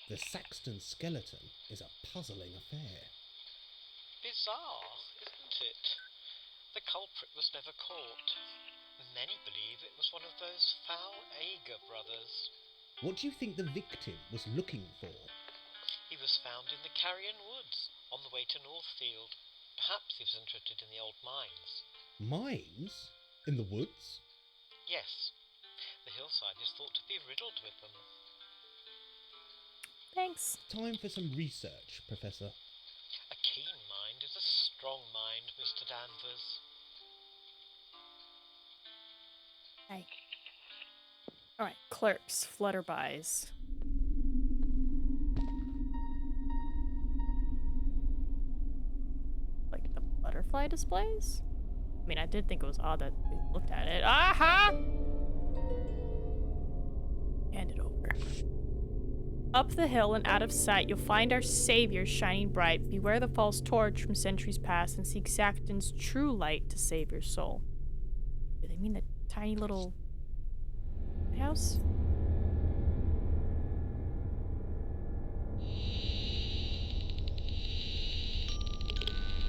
The Saxton skeleton is a puzzling affair. Bizarre, isn't it? The culprit was never caught. Many believe it was one of those foul Ager brothers. What do you think the victim was looking for? He was found in the Carrion Woods, on the way to Northfield. Perhaps he was interested in the old mines. Mines? In the woods? Yes. The hillside is thought to be riddled with them. Thanks. Time for some research, Professor. A keen mind is a strong mind, Mr. Danvers. Hey. Alright, clerks, flutterbys. Like the butterfly displays? I mean, I did think it was odd that we looked at it. Aha! Hand it over. Up the hill and out of sight, you'll find our savior shining bright. Beware the false torch from centuries past and seek Saxton's true light to save your soul. Do they mean the tiny little house?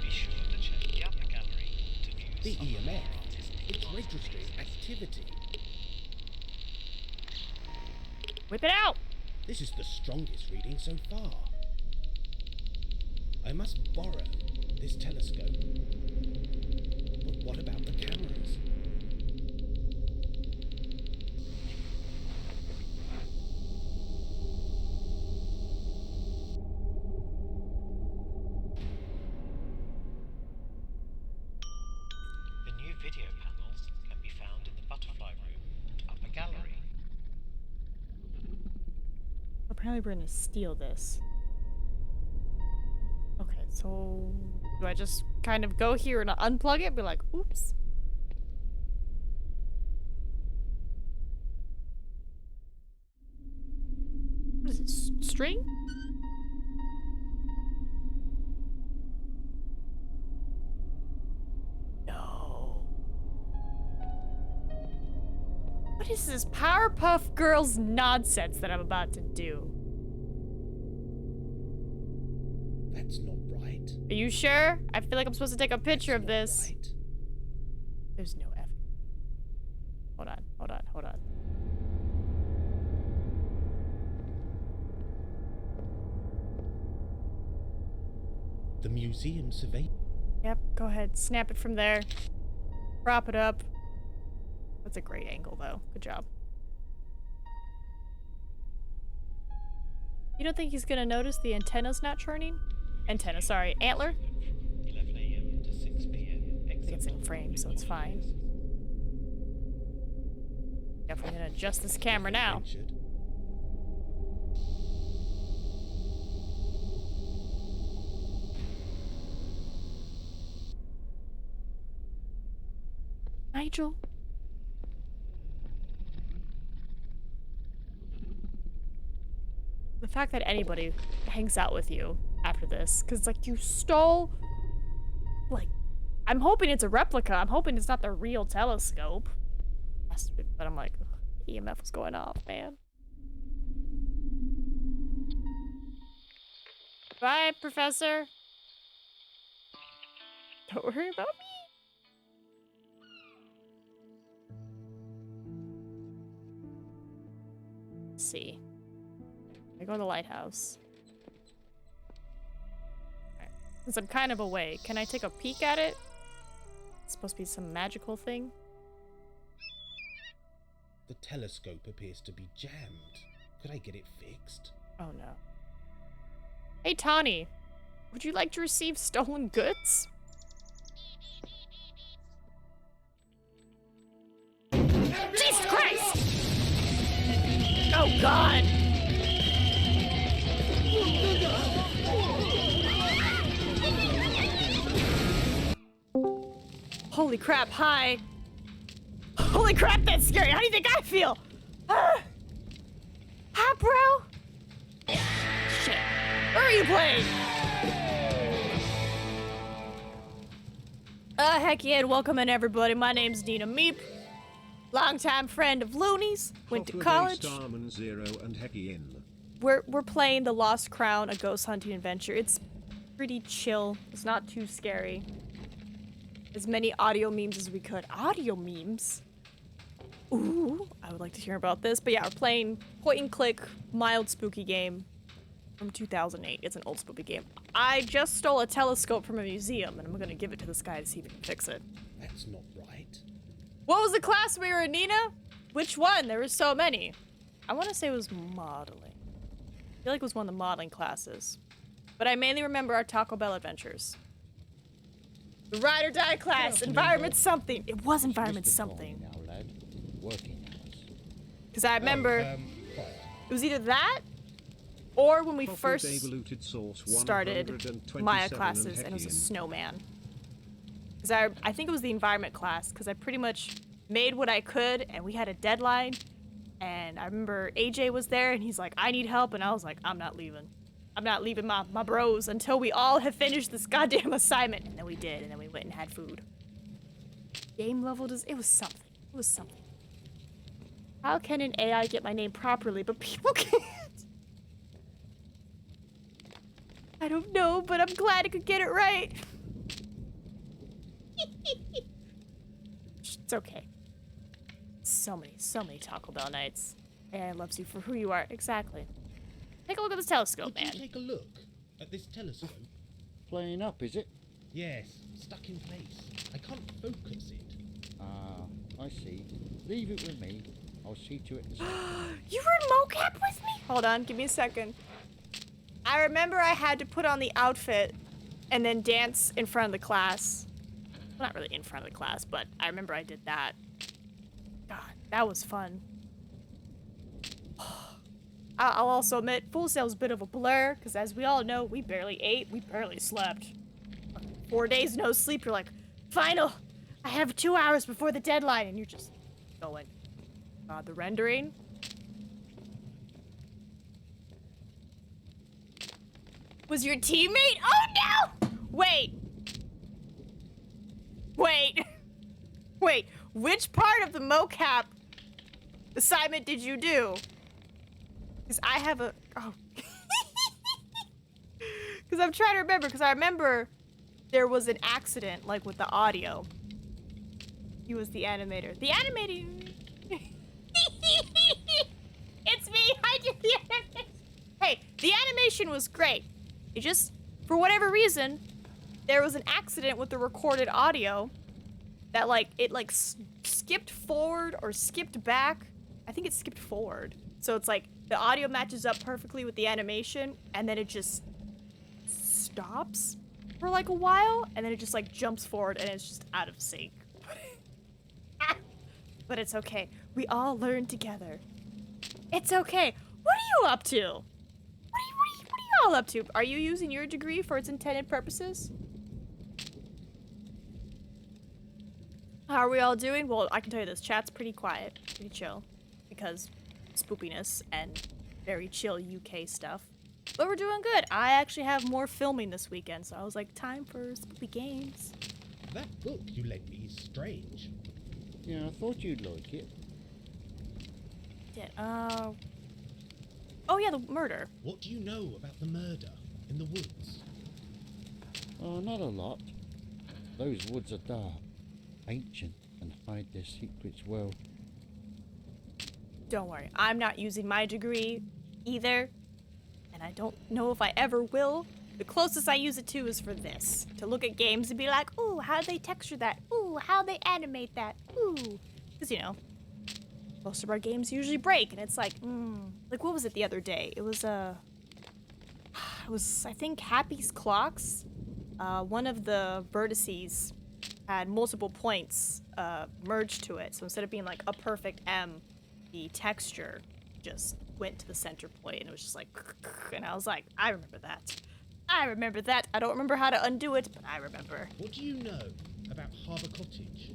Be sure to check the upper gallery to view The some of EMF. artist's It's masterpieces. registering activity. Whip it out! This is the strongest reading so far. I must borrow this telescope. But what about the cameras? The new video panels can be found in the butterfly room and upper gallery. Apparently we're gonna steal this. Okay, so do I just kind of go here and unplug it? Be like, oops. What is this? String? No. What is this Powerpuff Girls nonsense that I'm about to do? That's not right. Are you sure? I feel like I'm supposed to take a picture of this. Right. There's no F. Hold on, hold on, hold on. The museum survey. Yep, go ahead. Snap it from there. Prop it up. That's a great angle, though. Good job. You don't think he's gonna notice the antenna's not turning? Antenna, sorry. Antler? 11 a.m. to 6 p.m. I think it's in frame, so it's fine. Definitely gonna adjust this camera now. Richard. Nigel? The fact that anybody hangs out with you after this, because, like, you stole... Like, I'm hoping it's a replica. I'm hoping it's not the real telescope. But I'm like, ugh, EMF was going off, man. Bye, Professor. Don't worry about me. Let's see. I go to the lighthouse. Alright. Since I'm kind of away, can I take a peek at it? It's supposed to be some magical thing. The telescope appears to be jammed. Could I get it fixed? Oh no. Hey Tawny, would you like to receive stolen goods? Jesus Christ! Oh God! Holy crap, hi! Holy crap, that's scary! How do you think I feel? Huh, bro? Shit. Where are you playing? Heck yeah, and welcome in everybody. My name's NinaMeep. Longtime friend of Looney's. Went to college. Starman Zero and Hecky in. We're playing the Lost Crown, a ghost hunting adventure. It's pretty chill. It's not too scary. As many audio memes as we could. Audio memes? Ooh, I would like to hear about this. But yeah, we're playing point and click, mild spooky game from 2008. It's an old spooky game. I just stole a telescope from a museum, and I'm gonna give it to this guy to see if he can fix it. That's not right. What was the class we were in, Nina? Which one? There were so many. I want to say it was modeling. I feel like it was one of the modeling classes. But I mainly remember our Taco Bell adventures. The ride or die class, environment something. It was environment something. Now, lad. Working hours. Because I remember it was either that or when we first started Maya classes and it was a snowman. Because I think it was the environment class because I pretty much made what I could and we had a deadline. And I remember AJ was there and he's like, I need help. And I was like, I'm not leaving. I'm not leaving my bros until we all have finished this goddamn assignment. And then we did, and then we went and had food. Game level it was something. It was something. How can an AI get my name properly, but people can't? I don't know, but I'm glad it could get it right. It's okay. So many Taco Bell nights. AI loves you for who you are. Exactly. Take a look at this telescope, man. Could you take a look at this telescope? Playing up, is it? Yes, stuck in place. I can't focus it. Ah, I see. Leave it with me. I'll see to it this afternoon. You were in mocap with me? Hold on, give me a second. I remember I had to put on the outfit and then dance in front of the class. Well, not really in front of the class, but I remember I did that. God, that was fun. I'll also admit, Full Sail's a bit of a blur, because as we all know, we barely ate, we barely slept. 4 days no sleep, you're like, final! I have 2 hours before the deadline, and you're just going. The rendering. Was your teammate? Oh no! Wait. Wait, which part of the mocap assignment did you do? Because I have a... Oh. Because I'm trying to remember, because I remember there was an accident, like, with the audio. He was the animator. The animator... It's me! I did the animation! Hey, the animation was great. It just, for whatever reason, there was an accident with the recorded audio that, like, it, like, skipped forward or skipped back. I think it skipped forward. So it's like, the audio matches up perfectly with the animation, and then it just stops for like a while, and then it just like jumps forward, and it's just out of sync. But it's okay. We all learn together. It's okay. What are you up to? What are you all up to? Are you using your degree for its intended purposes? How are we all doing? Well, I can tell you this. Chat's pretty quiet, pretty chill, because spoopiness and very chill UK stuff. But we're doing good. I actually have more filming this weekend, so I was like, time for spoopy games. That book you lent me is strange. Yeah, I thought you'd like it. Yeah, oh yeah, the murder. What do you know about the murder in the woods? Oh, not a lot. Those woods are dark, ancient, and hide their secrets well. Don't worry, I'm not using my degree either, and I don't know if I ever will. The closest I use it to is for this. To look at games and be like, ooh, how'd they texture that? Ooh, how'd they animate that? Ooh. Because, you know, most of our games usually break, and it's like, like, what was it the other day? It was, I think, Happy's Clocks. One of the vertices had multiple points merged to it. So instead of being like a perfect M, the texture just went to the center point, and it was just like, and I was like, I remember that. I remember that. I don't remember how to undo it, but I remember. What do you know about Harbour Cottage?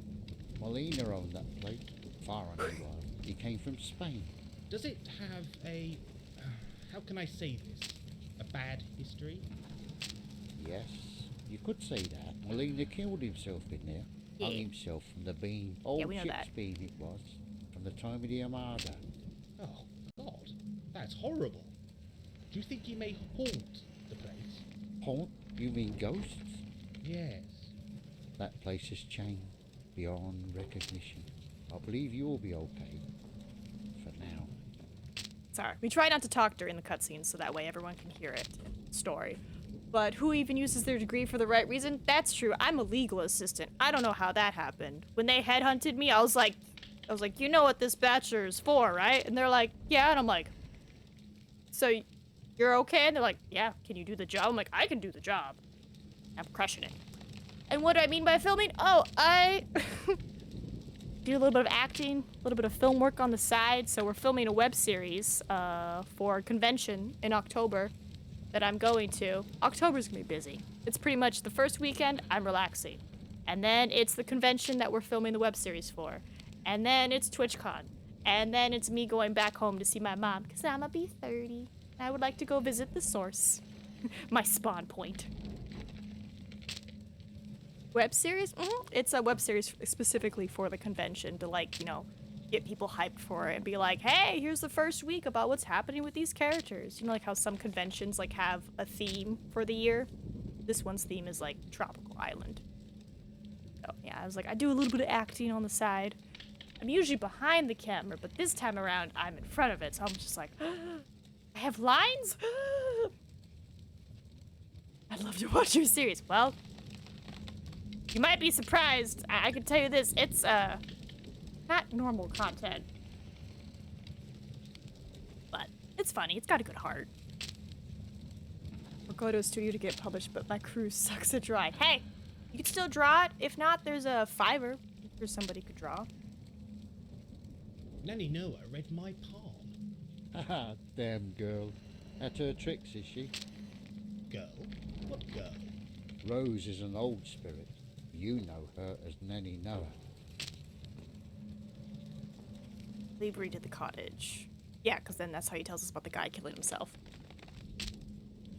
Molina owned that place. Far underground. He came from Spain. Does it have a... how can I say this? A bad history? Yes, you could say that. Molina killed himself in there. Yeah. Hung himself from the beam. Old we know ship's that. beam it was. From the time of the Armada. Oh, God. That's horrible. Do you think he may haunt the place? Haunt? You mean ghosts? Yes. That place has changed beyond recognition. I believe you'll be okay. For now. Sorry. We try not to talk during the cutscenes so that way everyone can hear it. Story. But who even uses their degree for the right reason? That's true. I'm a legal assistant. I don't know how that happened. When they headhunted me, I was like, you know what this bachelor is for, right? And they're like, yeah. And I'm like, so you're okay? And they're like, yeah. Can you do the job? I'm like, I can do the job. I'm crushing it. And what do I mean by filming? Oh, I do a little bit of acting, a little bit of film work on the side. So we're filming a web series for a convention in October that I'm going to. October's gonna be busy. It's pretty much the first weekend, I'm relaxing. And then it's the convention that we're filming the web series for. And then it's TwitchCon. And then it's me going back home to see my mom, because I'ma be 30. I would like to go visit the source. My spawn point. Web series? It's a web series specifically for the convention to, like, you know, get people hyped for it and be like, hey, here's the first week about what's happening with these characters. You know, like how some conventions, like, have a theme for the year? This one's theme is, like, Tropical Island. So, yeah, I was like, I do a little bit of acting on the side. I'm usually behind the camera, but this time around, I'm in front of it, so I'm just like, I have lines? I'd love to watch your series. Well, you might be surprised. I can tell you this, it's, not normal content. But it's funny, it's got a good heart. Or go to a studio to get published, but my crew sucks at drawing. Hey, you can still draw it. If not, there's a Fiverr for somebody could draw. Nanny Noah read my palm. Haha, damn girl. That's her tricks, is she? Girl? What girl? Rose is an old spirit. You know her as Nanny Noah. Leave Reed at the cottage. Yeah, because then that's how he tells us about the guy killing himself.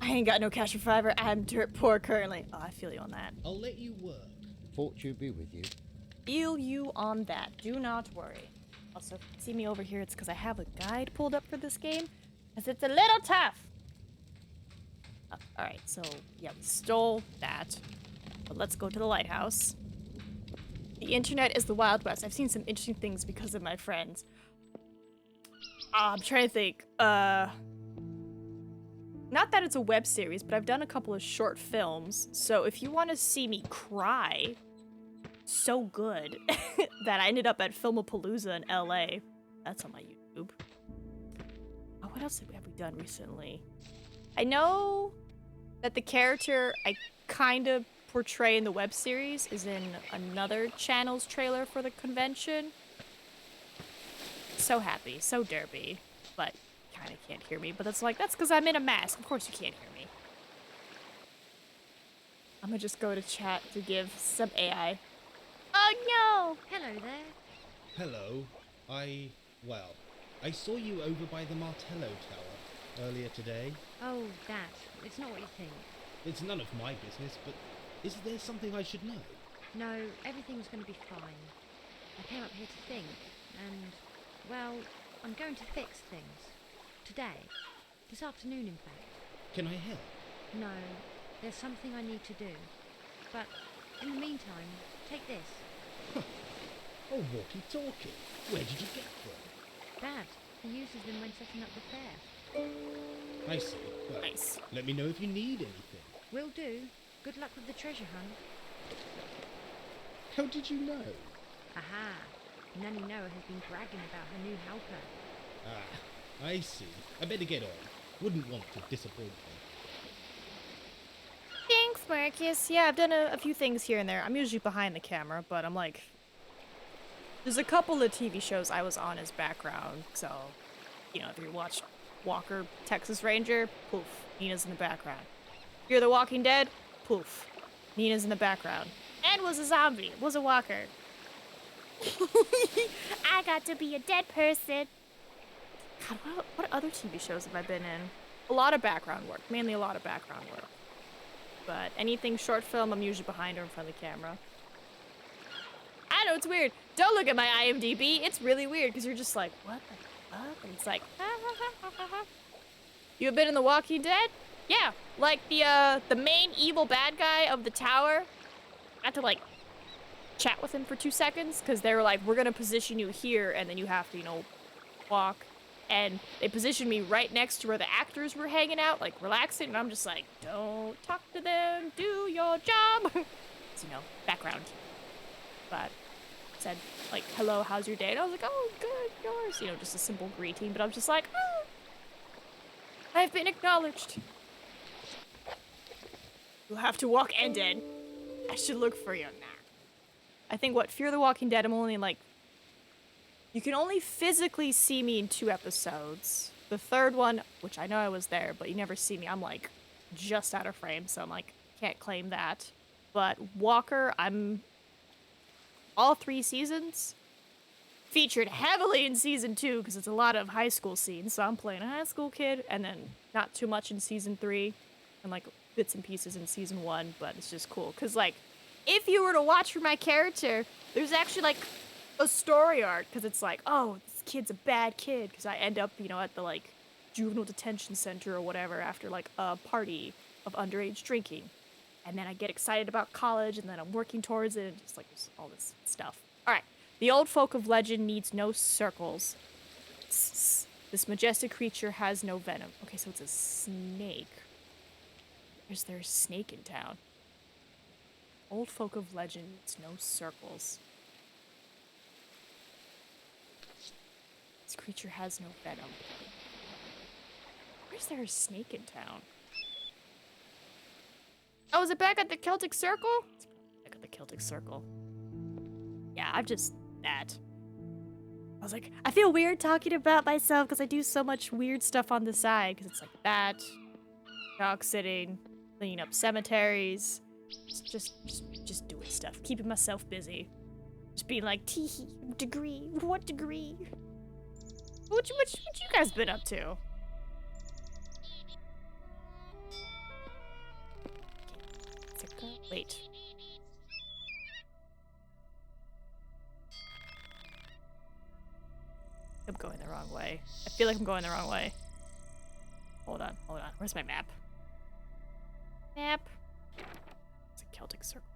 I ain't got no cash for Fiverr. I'm dirt poor currently. Oh, I feel you on that. I'll let you work. Fortune be with you. Feel you on that. Do not worry. Also, if you see me over here, it's because I have a guide pulled up for this game, because it's a little tough. Oh, alright, so, yeah, we stole that. But let's go to the lighthouse. The internet is the Wild West. I've seen some interesting things because of my friends. I'm trying to think. Not that it's a web series, but I've done a couple of short films. So if you want to see me cry so good that I ended up at Filmapalooza in LA, that's on my YouTube. Oh, what else have we done recently? I know that the character I kind of portray in the web series is in another channel's trailer for the convention. So happy, so derpy, but kind of can't hear me. But that's because I'm in a mask. Of course you can't hear me. I'm gonna just go to chat to give some AI. Oh no! Hello there. Hello. I saw you over by the Martello Tower earlier today. Oh, that. It's not what you think. It's none of my business, but is there something I should know? No, everything's going to be fine. I came up here to think, and, well, I'm going to fix things. Today. This afternoon, in fact. Can I help? No, there's something I need to do. But, in the meantime, take this. Oh, walkie-talkie. Where did you get them? Dad, he uses them when setting up the fair. I see. Well, Nice. let me know if you need anything. Will do. Good luck with the treasure hunt. How did you know? Aha! Nanny Noah has been bragging about her new helper. Ah, I see. I better get on. Wouldn't want to disappoint me. Thanks, Marcus. Yeah, I've done a few things here and there. I'm usually behind the camera, but I'm like... There's a couple of TV shows I was on as background, so... You know, if you watch Walker, Texas Ranger, poof, Nina's in the background. Fear the Walking Dead, poof, Nina's in the background. And was a zombie, was a walker. I got to be a dead person. God, what other TV shows have I been in? A lot of background work, mainly a lot of background work. But anything short film, I'm usually behind or in front of the camera. I know, it's weird. Don't look at my IMDb. It's really weird because you're just like, what the fuck? And it's like, You have been in The Walking Dead? Yeah, like the main evil bad guy of the tower. I had to like chat with him for 2 seconds because they were like, we're gonna position you here and then you have to, you know, walk. And they positioned me right next to where the actors were hanging out, like relaxing, and I'm just like, don't talk to them, do your job. So, you know, background. But said like, hello, how's your day? And I was like, oh, good, yours. You know, just a simple greeting, but I'm just like, oh, I've been acknowledged. You'll have to walk end in. I should look for you now. I think what, Fear the Walking Dead, I'm only like, you can only physically see me in 2 episodes. The third one, which I know I was there, but you never see me, I'm like just out of frame, so I'm like, can't claim that. But Walker, I'm all 3 seasons. Featured heavily in season 2 because it's a lot of high school scenes, so I'm playing a high school kid, and then not too much in season 3, and like bits and pieces in season 1, but it's just cool. Because like, if you were to watch for my character, there's actually like a story arc, because it's like, oh, this kid's a bad kid, because I end up, you know, at the like juvenile detention center or whatever after like a party of underage drinking, and then I get excited about college, and then I'm working towards it, and just like all this stuff. All right, the old folk of legend needs no circles. This majestic creature has no venom. Okay, so it's a snake. Is there a snake in town? Old folk of legend needs no circles. This creature has no venom. Where's there a snake in town? Oh, is it back at the Celtic Circle? It's back at the Celtic Circle. Yeah, I'm just that. I was like, I feel weird talking about myself because I do so much weird stuff on the side. Because it's like that, dog sitting, cleaning up cemeteries, just doing stuff, keeping myself busy. Just being like, tee degree, what degree? What you guys been up to? Wait. I'm going the wrong way. I feel like I'm going the wrong way. Hold on. Where's my map? Map. It's a Celtic Circle.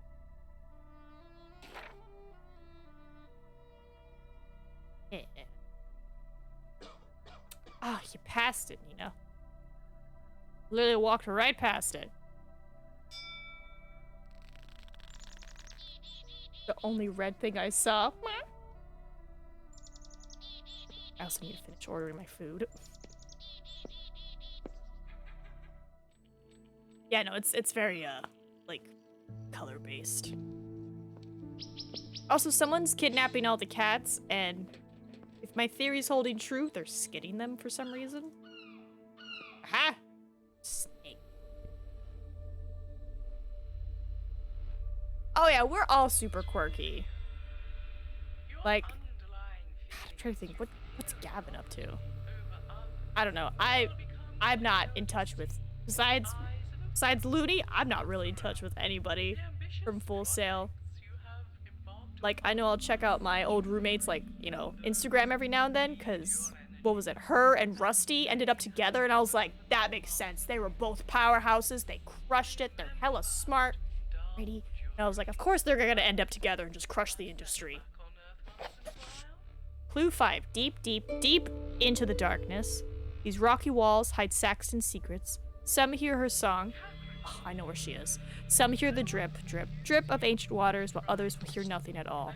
Yeah. Oh, you passed it, Nina. Literally walked right past it. The only red thing I saw. I also need to finish ordering my food. Yeah, no, it's very, like, color-based. Also, someone's kidnapping all the cats, and if my theory's holding true, they're skinning them for some reason. Aha! Snake. Oh yeah, we're all super quirky. Like, God, I'm trying to think, what's Gavin up to? I don't know. I'm not in touch with, besides Looney, I'm not really in touch with anybody from Full Sail. Like, I know I'll check out my old roommates, like, you know, Instagram every now and then, because, what was it, her and Rusty ended up together, and I was like, that makes sense. They were both powerhouses, they crushed it, they're hella smart, pretty. And I was like, of course they're gonna end up together and just crush the industry. Clue 5. Deep, deep, deep into the darkness. These rocky walls hide Saxton's secrets. Some hear her song. Oh, I know where she is. Some hear the drip, drip, drip of ancient waters, while others will hear nothing at all.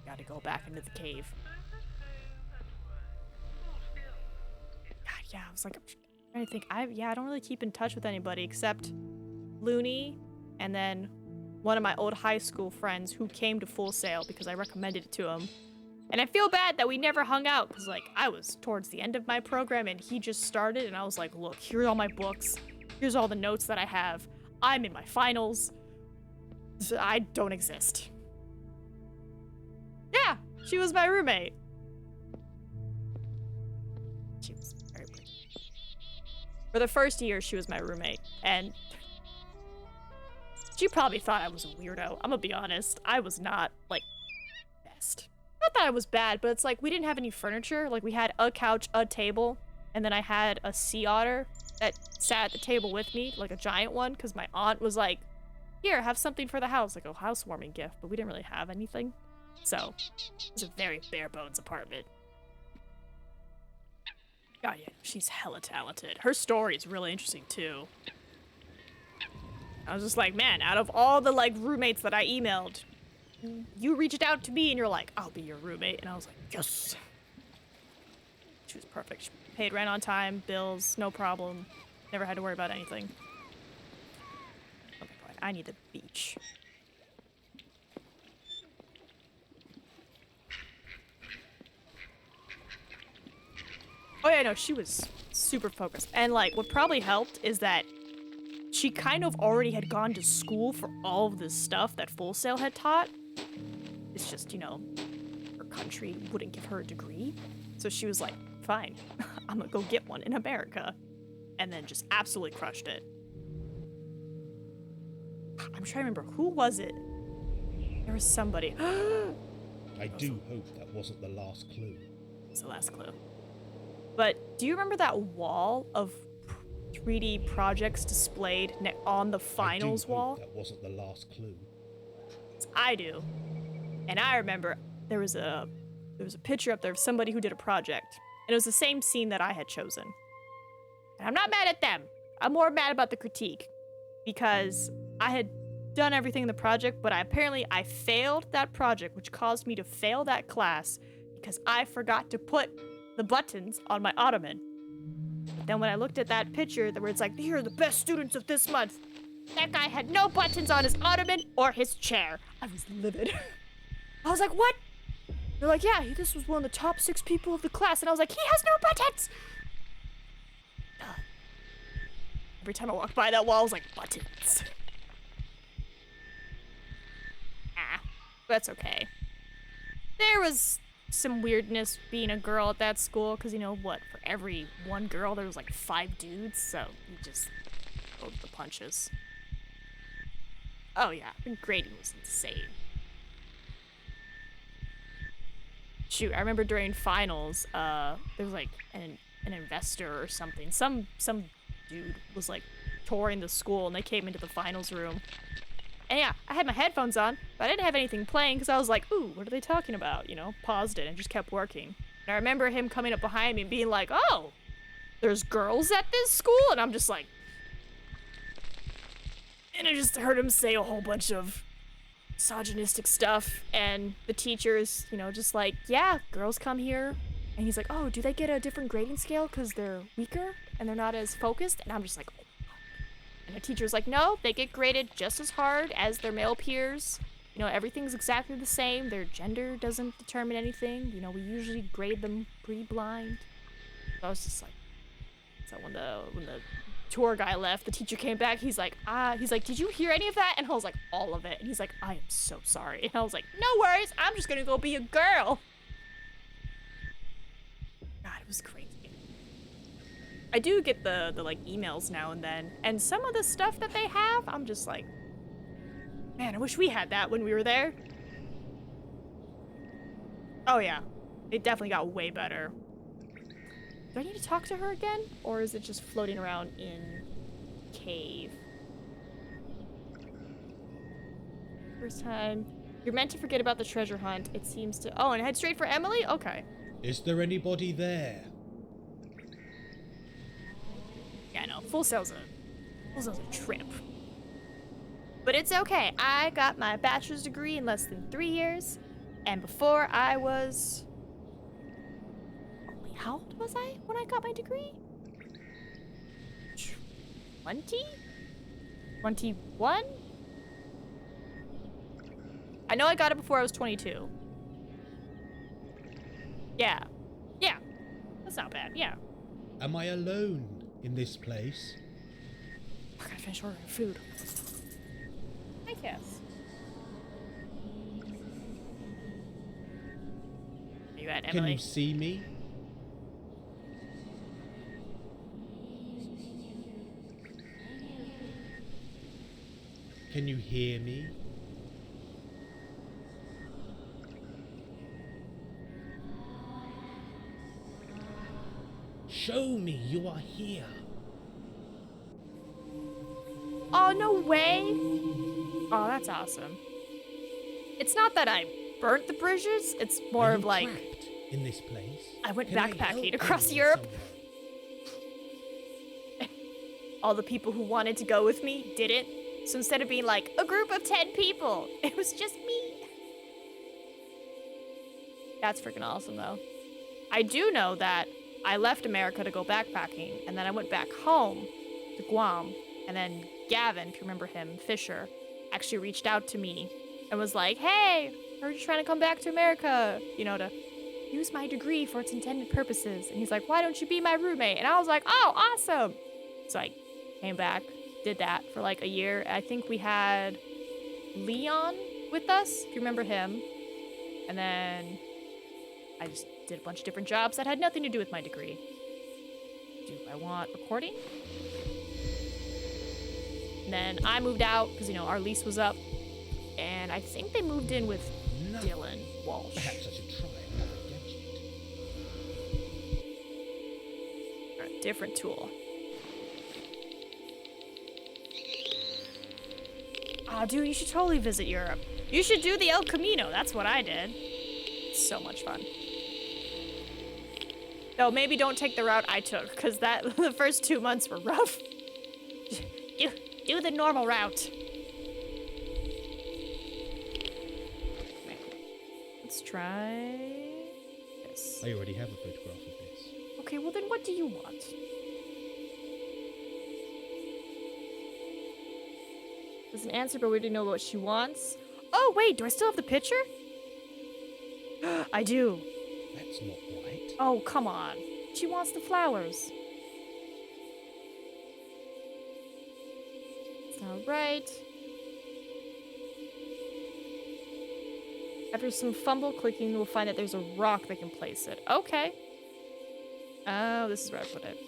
Gotta go back into the cave. God, yeah, I was like, I'm trying to think. I don't really keep in touch with anybody except Looney, and then one of my old high school friends who came to Full Sail because I recommended it to him. And I feel bad that we never hung out because, like, I was towards the end of my program and he just started, and I was like, look, here's all my books. Here's all the notes that I have. I'm in my finals. So I don't exist. Yeah, she was my roommate. She was very pretty. For the first year, she was my roommate, and she probably thought I was a weirdo. I'm gonna be honest. I was not, like, best. Not that I was bad, but it's like we didn't have any furniture. Like, we had a couch, a table, and then I had a sea otter that sat at the table with me, like a giant one, because my aunt was like, here, have something for the house, like a housewarming gift, but we didn't really have anything. So, it was a very bare bones apartment. God, yeah, she's hella talented. Her story is really interesting, too. I was just like, man, out of all the, like, roommates that I emailed, you reached out to me and you're like, I'll be your roommate. And I was like, yes. She was perfect. She paid rent on time, bills, no problem. Never had to worry about anything. Oh my God, I need the beach. Oh yeah, no, she was super focused. And like, what probably helped is that she kind of already had gone to school for all of this stuff that Full Sail had taught. It's just, you know, her country wouldn't give her a degree. So she was like, fine, I'm gonna go get one in America. And then just absolutely crushed it. I'm trying to remember, who was it? There was somebody. I do hope that wasn't the last clue. It's the last clue. But do you remember that wall of 3D projects displayed on the finals wall? That wasn't the last clue. I do. And I remember there was a picture up there of somebody who did a project. And it was the same scene that I had chosen. And I'm not mad at them. I'm more mad about the critique. Because I had done everything in the project, but apparently I failed that project, which caused me to fail that class because I forgot to put the buttons on my ottoman. But then when I looked at that picture where it's like, here are the best students of this month, that guy had no buttons on his ottoman or his chair. I was livid. I was like, what? They're like, yeah, this was one of the top 6 people of the class. And I was like, he has no buttons! Every time I walked by that wall, I was like, buttons. That's okay. There was some weirdness being a girl at that school, because, you know, what, for every one girl, there was like 5 dudes, so you just rolled the punches. Oh yeah, the grading was insane. Shoot, I remember during finals, there was like an investor or something. Some dude was like touring the school, and they came into the finals room. And yeah, I had my headphones on, but I didn't have anything playing because I was like, ooh, what are they talking about? You know, paused it and just kept working. And I remember him coming up behind me and being like, oh, there's girls at this school? And I'm just like... And I just heard him say a whole bunch of misogynistic stuff. And the teacher's, you know, just like, yeah, girls come here. And he's like, oh, do they get a different grading scale because they're weaker and they're not as focused? And I'm just like, oh. And the teacher's like, no, they get graded just as hard as their male peers. You know, everything's exactly the same. Their gender doesn't determine anything. You know, we usually grade them pretty blind. So I was just like, so when the tour guy left, the teacher came back, he's like, did you hear any of that? And I was like, all of it. And he's like, I am so sorry. And I was like, no worries, I'm just gonna go be a girl. God, it was crazy. I do get the like emails now and then, and some of the stuff that they have, I'm just like, man, I wish we had that when we were there. Oh yeah, it definitely got way better. Do I need to talk to her again, or is it just floating around in cave? First time. You're meant to forget about the treasure hunt. It seems to. Oh, and head straight for Emily? Okay. Is there anybody there? Yeah, no, Full Sail's This was a trip. But it's okay. I got my bachelor's degree in less than 3 years. And before I was... Wait, how old was I when I got my degree? 20? 21? I know I got it before I was 22. Yeah. Yeah. That's not bad. Yeah. Am I alone in this place? I gotta finish ordering food. Hi, Cass. Are you at Emily? Can you see me? Can you hear me? Show me you are here. Oh, no way. Oh, that's awesome. It's not that I burnt the bridges. It's more Are of you like... trapped in this place? I went Can backpacking help across you Europe. somewhere? All the people who wanted to go with me didn't. So instead of being like, a group of 10 people, it was just me. That's freaking awesome, though. I do know that I left America to go backpacking, and then I went back home to Guam, and then Gavin, if you remember him, Fisher, actually reached out to me and was like, hey, I heard you're trying to come back to America, you know, to use my degree for its intended purposes. And he's like, why don't you be my roommate? And I was like, oh, awesome. So I came back, did that for like a year. I think we had Leon with us, if you remember him. And then I just did a bunch of different jobs that had nothing to do with my degree. Do I want recording? And then I moved out because, you know, our lease was up. And I think they moved in with Dylan Walsh. Perhaps I should try another gadget. Alright, different tool. Oh, dude, you should totally visit Europe. You should do the El Camino. That's what I did. It's so much fun. Though maybe don't take the route I took, because that the first 2 months were rough. Do the normal route. Let's try this. I already have a photograph of this. Okay, well then what do you want? Doesn't answer, but we didn't know what she wants. Oh, wait, do I still have the picture? I do. That's not right. Oh, come on. She wants the flowers. It's not right. After some fumble clicking, we'll find that there's a rock that can place it. Okay. Oh, this is where I put it.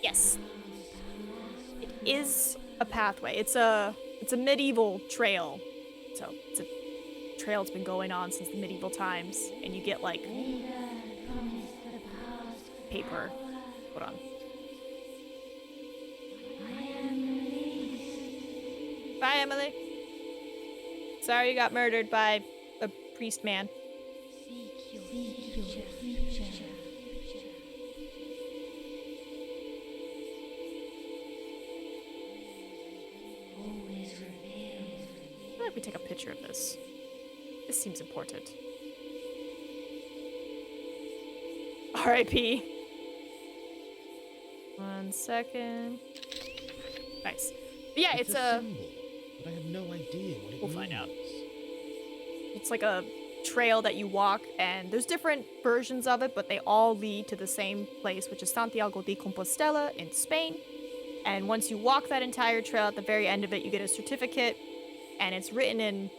Yes. It is a pathway. It's a medieval trail. So it's a trail that's been going on since the medieval times. And you get like paper. Hold on. Bye, Emily. Sorry you got murdered by a priest man. I feel like we take a picture of this. This seems important. R.I.P. 1 second. Nice. But yeah, it's a symbol, but I have no idea what it We'll means. find out. It's like a trail that you walk, and there's different versions of it, but they all lead to the same place, which is Santiago de Compostela in Spain. And once you walk that entire trail, at the very end of it, you get a certificate, and it's written in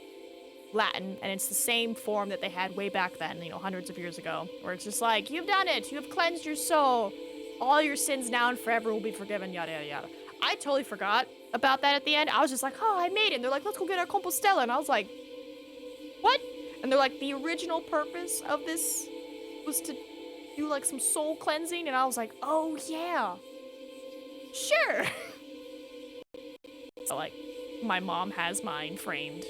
Latin, and it's the same form that they had way back then, you know, hundreds of years ago, where it's just like, you've done it, you have cleansed your soul, all your sins now and forever will be forgiven, yada, yada, yada. I totally forgot about that at the end. I was just like, oh, I made it. And they're like, let's go get our Compostela. And I was like, what? And they're like, the original purpose of this was to do like some soul cleansing. And I was like, oh, yeah. Sure. So like, my mom has mine framed.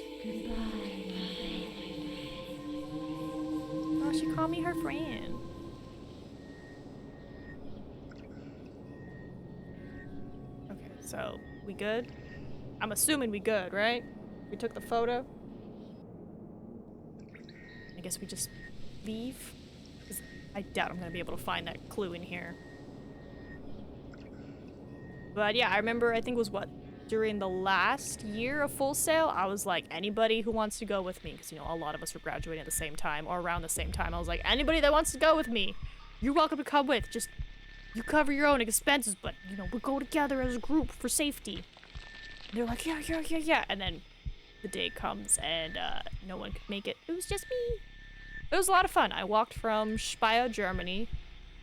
Oh, she called me her friend. So, we good? I'm assuming we good, right? We took the photo. I guess we just leave? 'Cause I doubt I'm gonna be able to find that clue in here. But yeah, I remember, I think it was what? During the last year of Full Sail, I was like, anybody who wants to go with me, because, you know, a lot of us were graduating at the same time, or around the same time. I was like, anybody that wants to go with me, you're welcome to come with. Just, you cover your own expenses, but, you know, we'll go together as a group for safety. And they're like, yeah. And then the day comes and no one could make it. It was just me. It was a lot of fun. I walked from Speyer, Germany,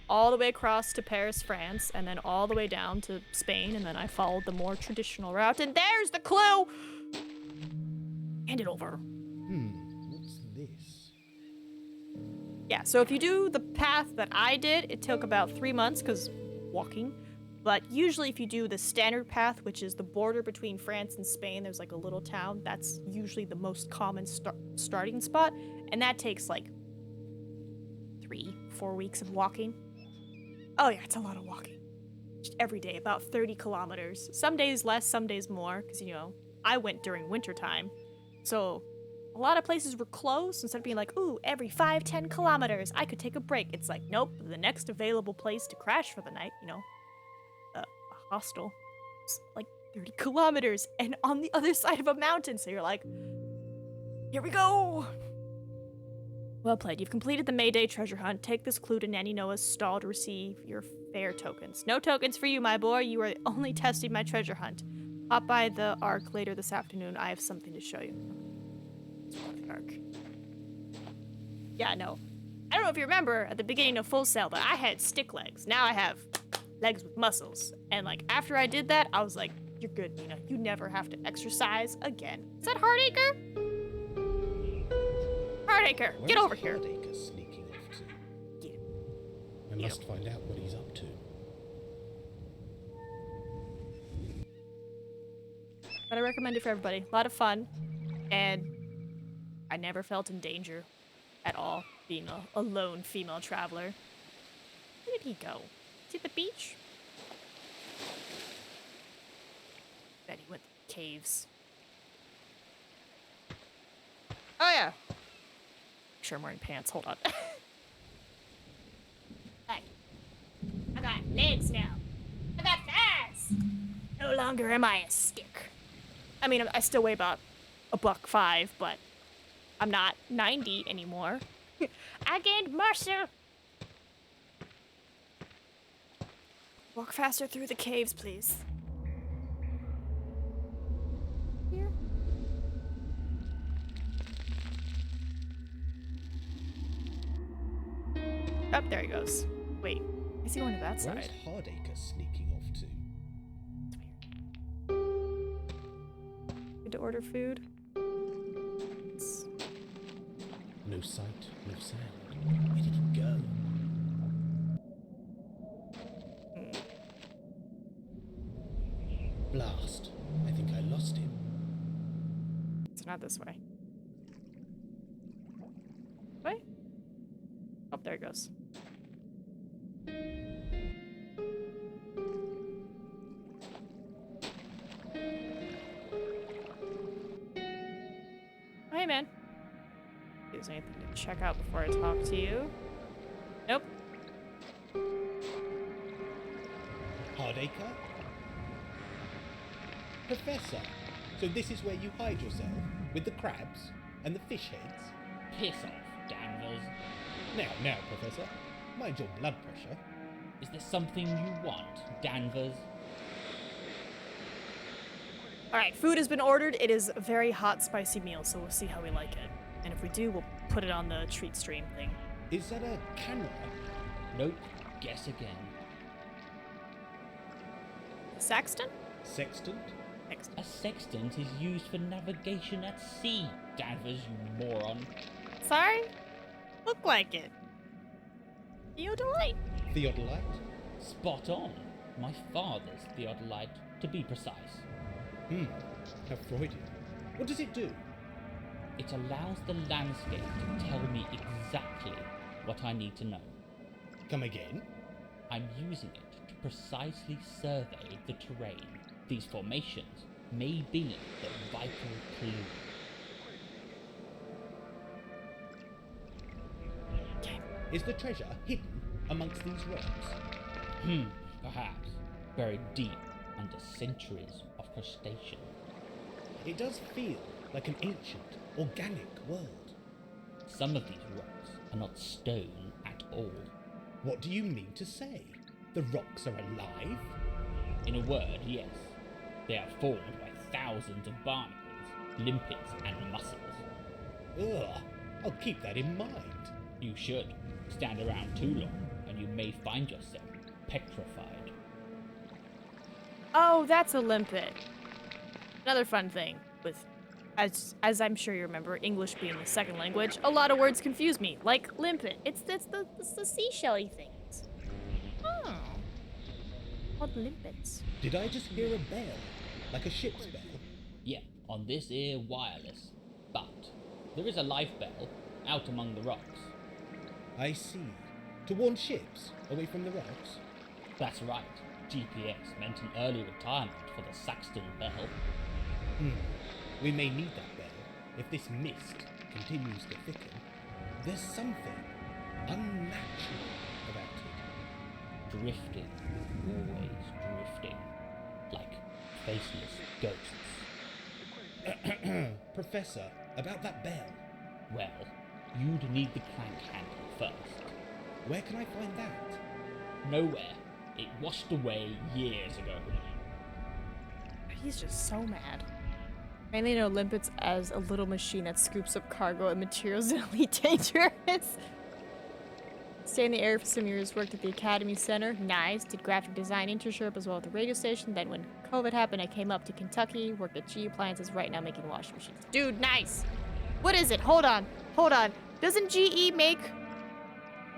all the way across to Paris, France, and then all the way down to Spain, and then I followed the more traditional route, and there's the clue! Hand it over. What's this? Yeah, so if you do the path that I did, it took about 3 months, because walking. But usually if you do the standard path, which is the border between France and Spain, there's like a little town, that's usually the most common starting spot, and that takes like 3-4 weeks of walking. Oh yeah, it's a lot of walking. Just every day, about 30 kilometers. Some days less, some days more, because, you know, I went during winter time. So a lot of places were closed. Instead of being like, ooh, every 5-10 kilometers, I could take a break. It's like, nope, the next available place to crash for the night, you know, a hostel, it's like 30 kilometers and on the other side of a mountain. So you're like, here we go. Well played. You've completed the Mayday treasure hunt. Take this clue to Nanny Noah's stall to receive your fare tokens. No tokens for you, my boy. You are only testing my treasure hunt. Hop by the Ark later this afternoon. I have something to show you. The Ark. Yeah, no. I don't know if you remember at the beginning of Full Sail, but I had stick legs. Now I have legs with muscles. And like after I did that, I was like, you're good, Nina. You never have to exercise again. Is that Hardacre? Hardacre, get over here. Hardacre sneaking off to? Yeah. I must find out what he's up to. But I recommend it for everybody. A lot of fun. And I never felt in danger at all being a lone female traveler. Where did he go? Is he at the beach? Bet he went to the caves. Oh yeah. Make sure I'm wearing pants. Hold on. Hey. I got legs now. I got thighs. No longer am I a stick. I mean, I still weigh about $105, but I'm not 90 anymore. I gained muscle. Walk faster through the caves, please. Here. Oh, there he goes. Wait, is he going to that Where's side? Hardacre sneaking off to? Good to order food. No sight, no sound. Where did he go? Blast. I think I lost him. It's not this way. Way? Oh, there he goes. Oh, hey, man. Is there anything to check out before I talk to you? Nope. Hardacre? Professor, so this is where you hide yourself? With the crabs? And the fish heads? Piss off, Danvers. Now, Professor. Mind your blood pressure. Is there something you want, Danvers? Alright, food has been ordered. It is a very hot, spicy meal, so we'll see how we like it. And if we do, we'll put it on the treat stream thing. Is that a camera? Nope. Guess again. Saxton? Sextant? A sextant is used for navigation at sea, Danvers, you moron. Sorry? Look like it. Theodolite? Theodolite? Spot on. My father's theodolite, to be precise. How Freudian. What does it do? It allows the landscape to tell me exactly what I need to know. Come again? I'm using it to precisely survey the terrain, These formations may be the vital clue. Is the treasure hidden amongst these rocks? Perhaps. Buried deep under centuries of crustacean. It does feel like an ancient, organic world. Some of these rocks are not stone at all. What do you mean to say? The rocks are alive? In a word, yes. They are formed by thousands of barnacles, limpets, and mussels. Ugh, I'll keep that in mind. You should. Stand around too long, and you may find yourself petrified. Oh, that's a limpet. Another fun thing with, as I'm sure you remember, English being the second language, a lot of words confuse me, like limpet. It's the seashell-y things. Oh. What limpets? Did I just hear a bell? Like a ship's bell? Yeah, on this ear wireless. But there is a life bell out among the rocks. I see. To warn ships away from the rocks? That's right. GPS meant an early retirement for the Saxton Bell. We may need that bell if this mist continues to thicken. There's something unnatural about it. Drifting. Always drifting. Like faceless ghosts. Professor, about that bell. Well, you'd need the crank handle first. Where can I find that? Nowhere. It washed away years ago. He's just so mad. I mainly know limpets as a little machine that scoops up cargo and materials in Elite Dangerous. Stayed in the area for some years, worked at the Academy Center. Nice. Did graphic design internship as well at the radio station. Then when COVID happened, I came up to Kentucky, worked at GE Appliances, right now making washing machines. Dude, nice. What is it? Hold on. Doesn't GE make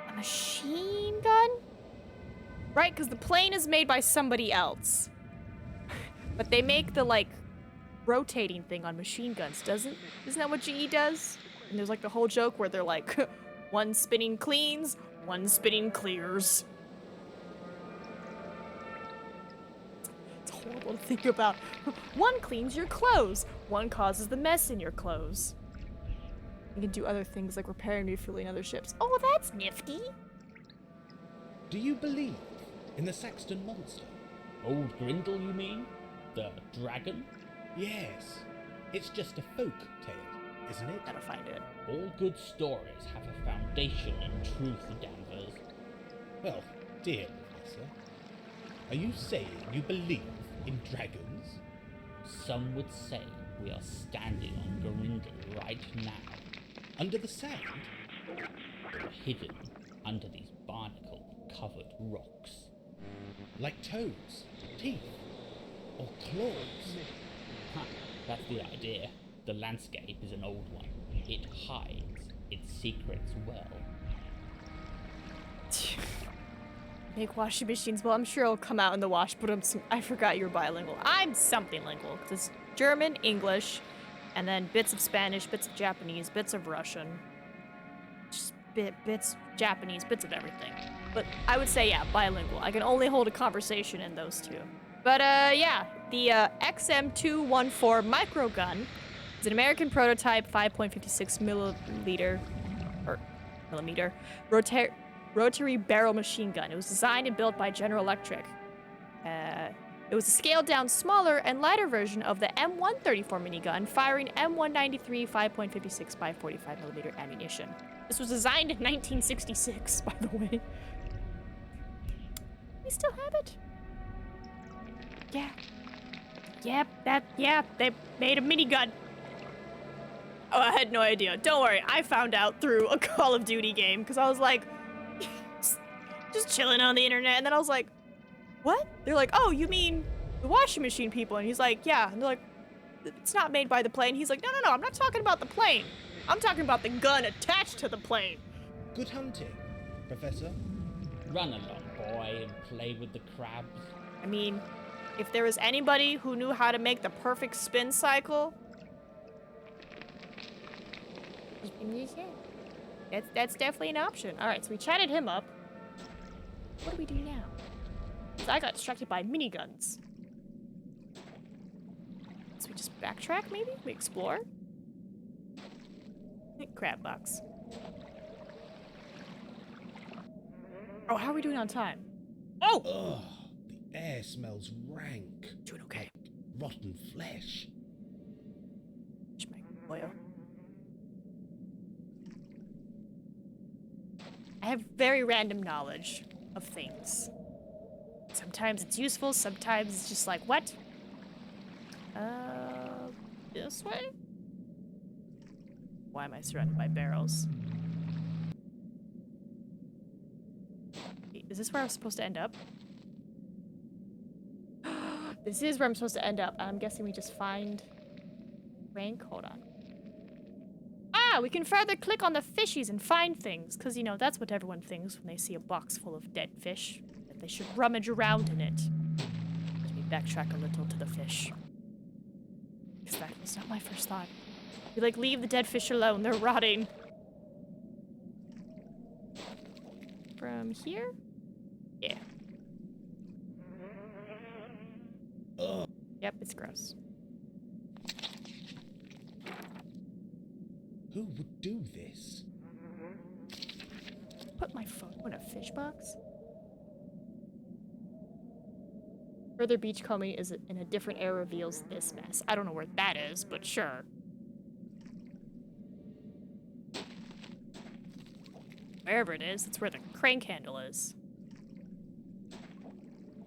a machine gun? Right, because the plane is made by somebody else. But they make the, like, rotating thing on machine guns, isn't that what GE does? And there's, like, the whole joke where they're like, one spinning cleans, one spinning clears. It's horrible to think about. One cleans your clothes, one causes the mess in your clothes. You can do other things like repairing, refueling other ships. Oh, that's nifty. Do you believe in the Saxton monster? Old Grindle, you mean? The dragon? Yes. It's just a folk tale, isn't it? Gotta find it. All good stories have a foundation in truth, Danvers. Well, dear Professor, are you saying you believe in dragons? Some would say we are standing on Grindle right now. Under the sand? We're hidden under these barnacle-covered rocks. Like toes, teeth, or claws? That's the idea. The landscape is an old one. It hides its secrets well. Make washing machines. Well, I'm sure it'll come out in the wash, but I forgot you're bilingual. I'm something lingual. It's German, English, and then bits of Spanish, bits of Japanese, bits of Russian. Just bits Japanese, bits of everything. But I would say, yeah, bilingual. I can only hold a conversation in those two. But, yeah, the XM214 microgun is an American prototype 5.56 millimeter rotary barrel machine gun. It was designed and built by General Electric. It was a scaled-down, smaller and lighter version of the M134 minigun, firing M193 5.56 by 45 millimeter ammunition. This was designed in 1966, by the way. We still have it. Yeah. They made a minigun. Oh, I had no idea. Don't worry, I found out through a Call of Duty game, because I was like, just chilling on the internet, and then I was like, what? They're like, oh, you mean the washing machine people? And he's like, yeah. And they're like, it's not made by the plane. He's like, no, I'm not talking about the plane. I'm talking about the gun attached to the plane. Good hunting, Professor. Run along, boy, and play with the crabs. I mean, if there was anybody who knew how to make the perfect spin cycle, that's definitely an option. All right, so we chatted him up. What do we do now? So I got distracted by miniguns. So we just backtrack, maybe? We explore? Crab box. Oh, how are we doing on time? Oh! Ugh, the air smells rank. Doing okay. Like rotten flesh. Oil. I have very random knowledge of things. Sometimes it's useful, sometimes it's just like, what? This way? Why am I surrounded by barrels? Is this where I'm supposed to end up? This is where I'm supposed to end up. I'm guessing we just find rank. Hold on. Ah, we can further click on the fishies and find things. Because, you know, that's what everyone thinks when they see a box full of dead fish. That they should rummage around in it. Let me backtrack a little to the fish. Because that was not my first thought. We, like, leave the dead fish alone. They're rotting. From here? Yeah. Ugh. Yep, it's gross. Who would do this? Put my phone in a fish box? Further beachcombing is in a different area reveals this mess. I don't know where that is, but sure. Wherever it is, it's where the crank handle is.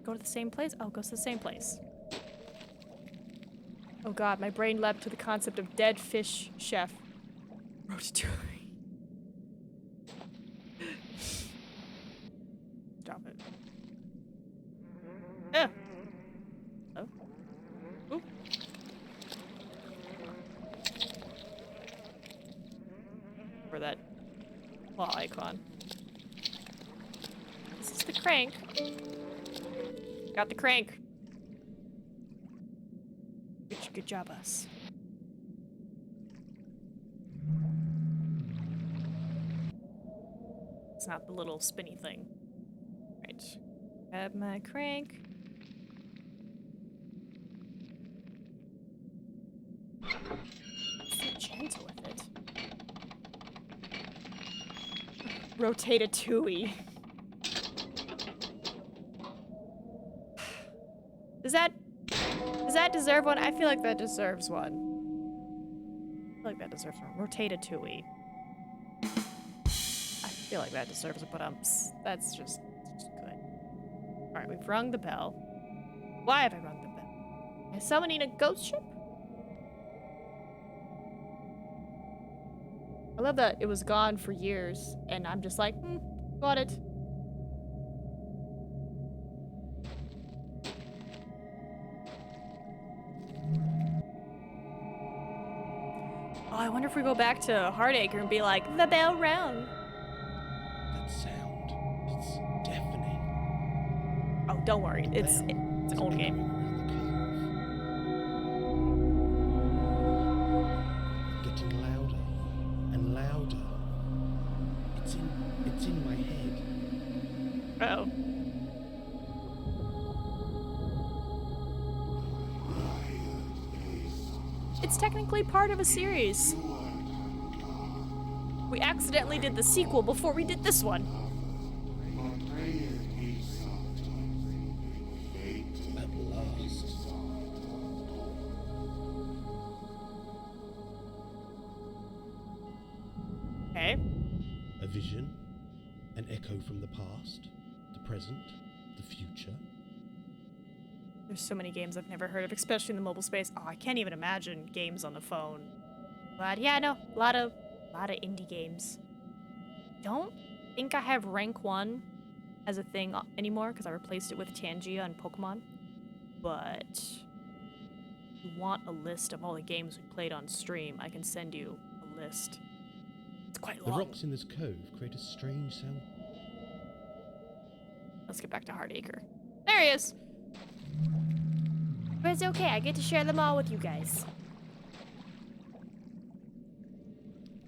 Go to the same place? Oh, it goes to the same place. Oh god, my brain leapt to the concept of dead fish chef. Ratatouille. Stop it. Ah! Oh. Ooh. For that claw icon. This is the crank. Got the crank. Good job, us. It's not the little spinny thing. Right. Grab my crank. So gentle with it. Rotate-a-tooey. Does that deserve one? I feel like that deserves one. I feel like that deserves one. Rotate-a-tooey. I feel like that deserves a but-umps. That's just good. Alright, we've rung the bell. Why have I rung the bell? Am I summoning a ghost ship? I love that it was gone for years, and I'm just like, got it. Oh, I wonder if we go back to Hardacre and be like, the bell rang. That sound, it's deafening. Oh, don't worry. It's an old game. Getting louder and louder. It's in my head. Uh-oh. It's technically part of a series. We accidentally did the sequel before we did this one. At last. Okay. A vision, an echo from the past, the present, the future. There's so many games I've never heard of, especially in the mobile space. Oh, I can't even imagine games on the phone. But yeah, no, a lot of indie games. Don't think I have rank 1 as a thing anymore because I replaced it with Tangia and Pokemon. But if you want a list of all the games we played on stream, I can send you a list. It's quite long. The rocks in this cove create a strange sound. Let's get back to Hardacre. There he is! But it's okay, I get to share them all with you guys.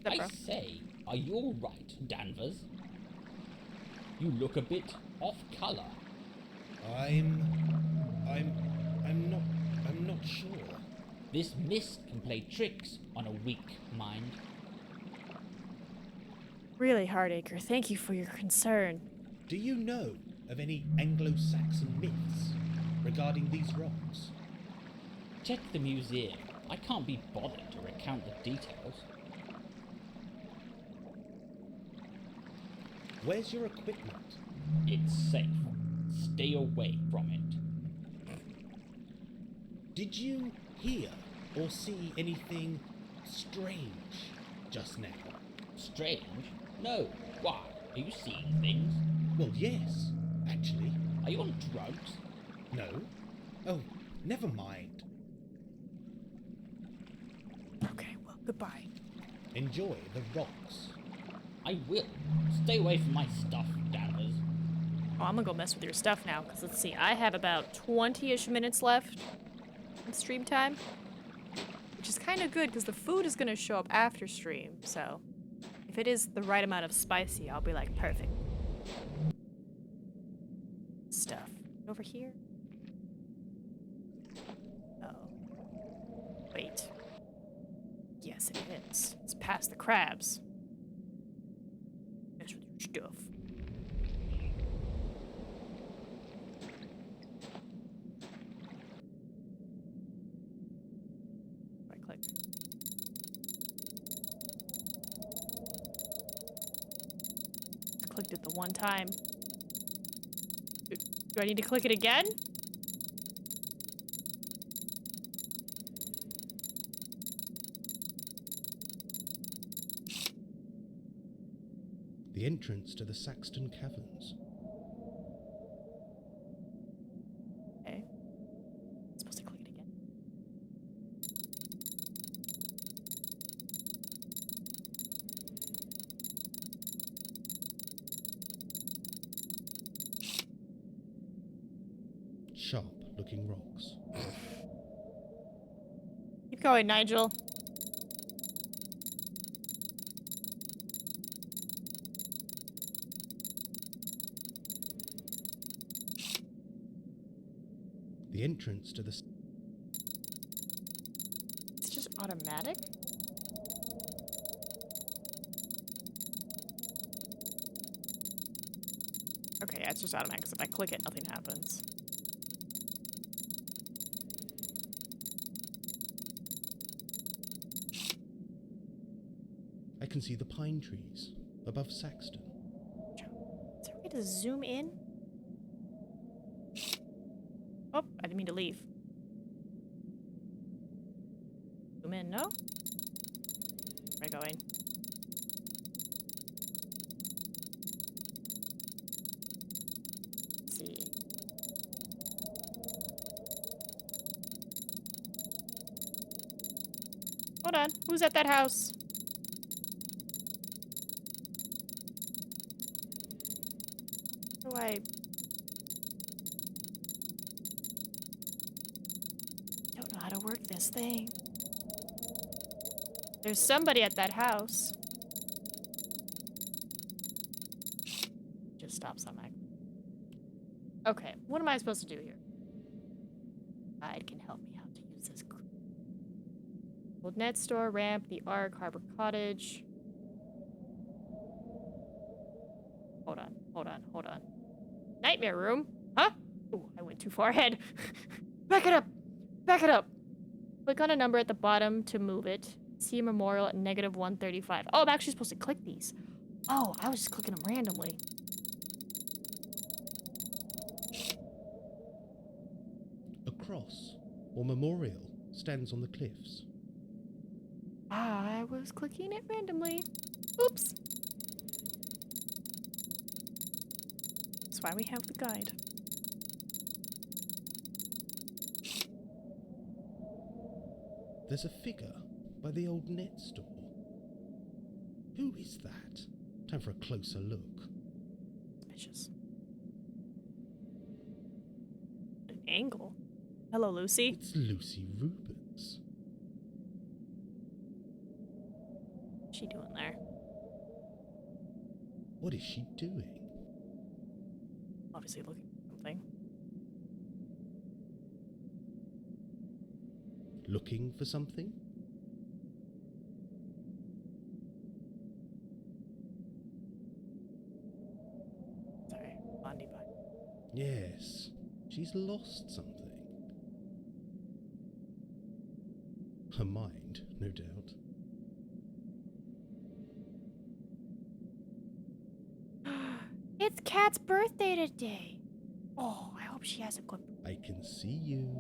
I say, are you alright, Danvers? You look a bit off color. I'm not sure. This mist can play tricks on a weak mind. Really, Hardacre, thank you for your concern. Do you know of any Anglo-Saxon myths regarding these rocks? Check the museum. I can't be bothered to recount the details. Where's your equipment? It's safe. Stay away from it. Did you hear or see anything strange just now? Strange? No. Why? Are you seeing things? Well, yes, actually. Are you on drugs? No. Oh, never mind. Okay, well, goodbye. Enjoy the rocks. I will. Stay away from my stuff, Danvers. Oh, I'm gonna go mess with your stuff now, because let's see, I have about 20-ish minutes left in stream time. Which is kind of good, because the food is gonna show up after stream, so if it is the right amount of spicy, I'll be like, perfect. Stuff. Over here? Oh. Wait. Yes, it is. It's past the crabs. Mess with your stuff. Right click. I clicked it the one time. Do I need to click it again? The entrance to the Saxton Caverns. Okay. I'm supposed to click it again. Sharp-looking rocks. Keep going, Nigel. The entrance to the... It's just automatic? Okay, yeah, it's just automatic, because if I click it, nothing happens. I can see the pine trees above Saxton. Is there a way to zoom in? Oh, I didn't mean to leave. Zoom in, no? Where am I going? Let's see. Hold on, who's at that house? How do I... don't know how to work this thing. There's somebody at that house. Just stop somehow. Okay, what am I supposed to do here? Guide can help me how to use this. Old net store, ramp, the Ark, Harbor Cottage. Hold on, hold on, hold on. Nightmare room? Huh? Ooh, I went too far ahead. Back it up! Back it up! Click on a number at the bottom to move it. See a memorial at -135. Oh, I'm actually supposed to click these. Oh, I was just clicking them randomly. A cross or memorial stands on the cliffs. I was clicking it randomly. Oops. That's why we have the guide. There's a figure by the old net store. Who is that? Time for a closer look. Suspicious. An angle. Hello, Lucy. It's Lucy Rubens. What's she doing there? What is she doing? Obviously looking for something. looking for something? Sorry, Bondi. Yes, she's lost something. Her mind, no doubt. It's Kat's birthday today. Oh, I hope she has a good. I can see you.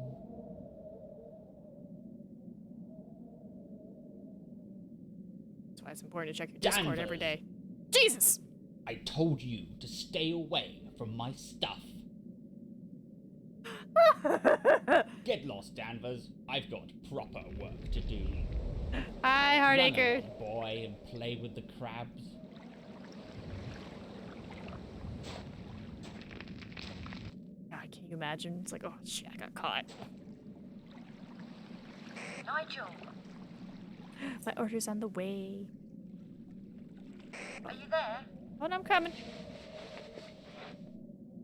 That's why it's important to check your Discord every Danvers. day. Jesus! I told you to stay away from my stuff. Get lost, Danvers. I've got proper work to do. Hi, Hardacre. Run along, boy, and play with the crabs. God, can you imagine? It's like, oh shit, I got caught. Nigel, My order's on the way. are you there? Oh, no, I'm coming.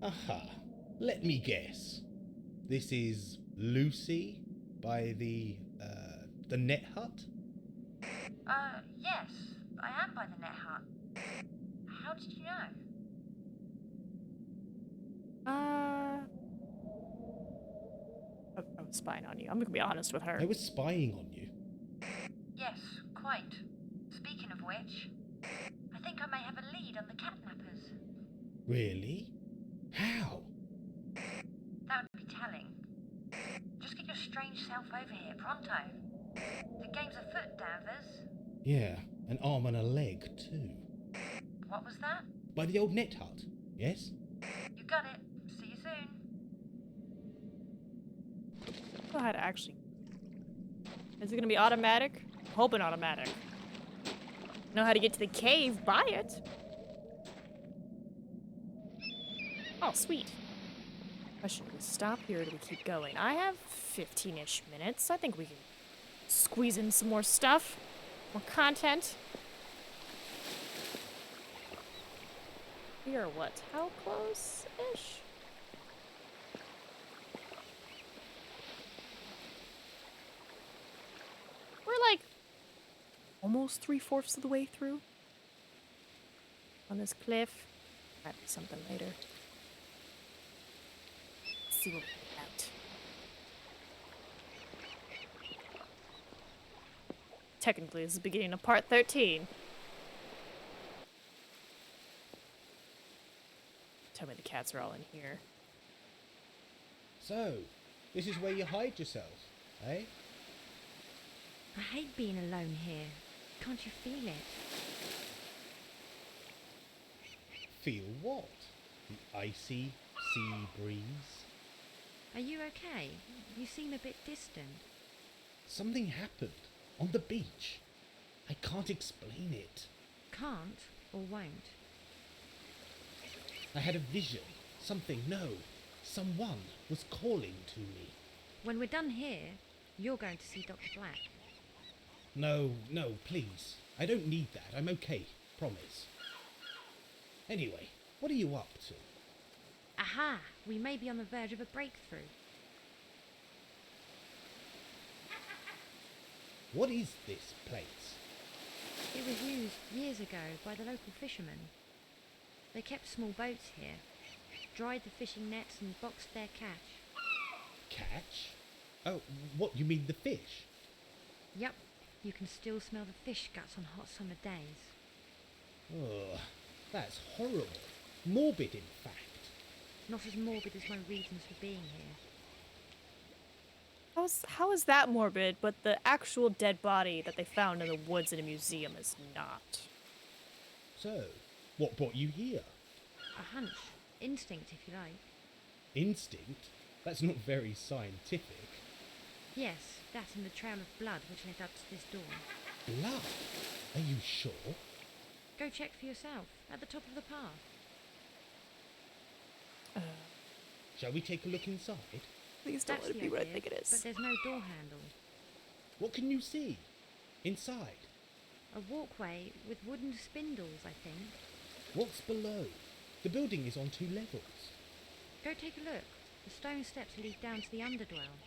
Aha. Let me guess. This is Lucy by the net hut? Yes, I am by the net hut. How did you know? I was spying on you. I'm gonna be honest with her. I was spying on you. Yes, quite. Speaking of which, I think I may have a lead on the catnappers. Really? How? That would be telling. Just get your strange self over here, pronto. The game's afoot, Danvers. Yeah, an arm and a leg, too. What was that? By the old net hut, yes? You got it. See you soon. I don't know how to actually. Is it gonna be automatic? I'm hoping automatic. Know how to get to the cave? Buy it. Oh, sweet. Question: do we stop here or do we keep going? I have 15-ish minutes. I think we can squeeze in some more stuff, more content. We are what? How close-ish? We're like almost 3/4 of the way through on this cliff. Might be something later. Let's see what we get out. Technically, this is the beginning of part 13. Tell me the cats are all in here. So, this is where you hide yourself, eh? I hate being alone here. Can't you feel it? Feel what? The icy sea breeze? Are you okay? You seem a bit distant. Something happened on the beach. I can't explain it. Can't or won't? I had a vision. Someone was calling to me. When we're done here, you're going to see Dr. Black. No, please. I don't need that. I'm okay. Promise. Anyway, what are you up to? Aha! We may be on the verge of a breakthrough. What is this place? It was used years ago by the local fishermen. They kept small boats here, dried the fishing nets and boxed their catch. Catch? Oh, what, you mean the fish? Yup, you can still smell the fish guts on hot summer days. Ugh, that's horrible. Morbid, in fact. Not as morbid as my reasons for being here. How is that morbid, but the actual dead body that they found in the woods in a museum is not? So, what brought you here? A hunch. Instinct, if you like. Instinct? That's not very scientific. Yes, that and the trail of blood which led up to this door. Blood? Are you sure? Go check for yourself, at the top of the path. Shall we take a look inside? Please don't That's let it the be what I idea, think it is. But there's no door handle. What can you see? Inside? A walkway with wooden spindles, I think. What's below? The building is on 2 levels. Go take a look. The stone steps lead down to the underdwell.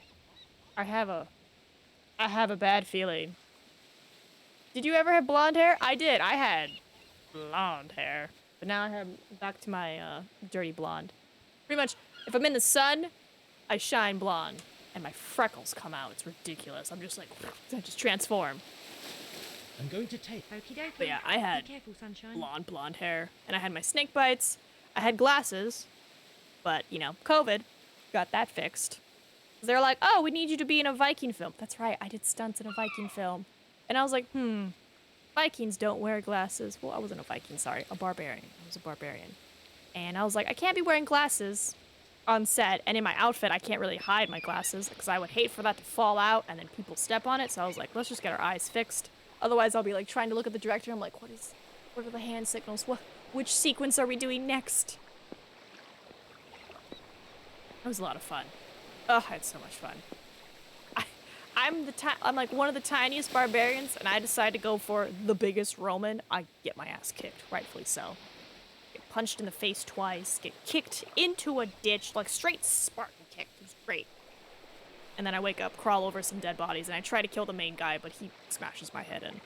I have a I have a bad feeling. Did you ever have blonde hair? I did. I had blonde hair. But now I have back to my dirty blonde. Pretty much, if I'm in the sun, I shine blonde. And my freckles come out. It's ridiculous. I'm just like, I just transform. I'm going to take. Okie dokie. But yeah, I had Be careful, sunshine. blonde hair. And I had my snake bites. I had glasses. But, you know, COVID got that fixed. They're like, oh, we need you to be in a Viking film. That's right, I did stunts in a Viking film. And I was like, Vikings don't wear glasses. Well, I wasn't a Viking, sorry, a barbarian. I was a barbarian. And I was like, I can't be wearing glasses on set, and in my outfit, I can't really hide my glasses, because I would hate for that to fall out, and then people step on it, so I was like, let's just get our eyes fixed. Otherwise, I'll be like trying to look at the director, I'm like, what are the hand signals? Which sequence are we doing next? It was a lot of fun. Oh, I had so much fun. I'm like one of the tiniest barbarians, and I decide to go for the biggest Roman. I get my ass kicked, rightfully so. Get punched in the face twice, get kicked into a ditch, like straight Spartan kick. It was great. And then I wake up, crawl over some dead bodies, and I try to kill the main guy, but he smashes my head in.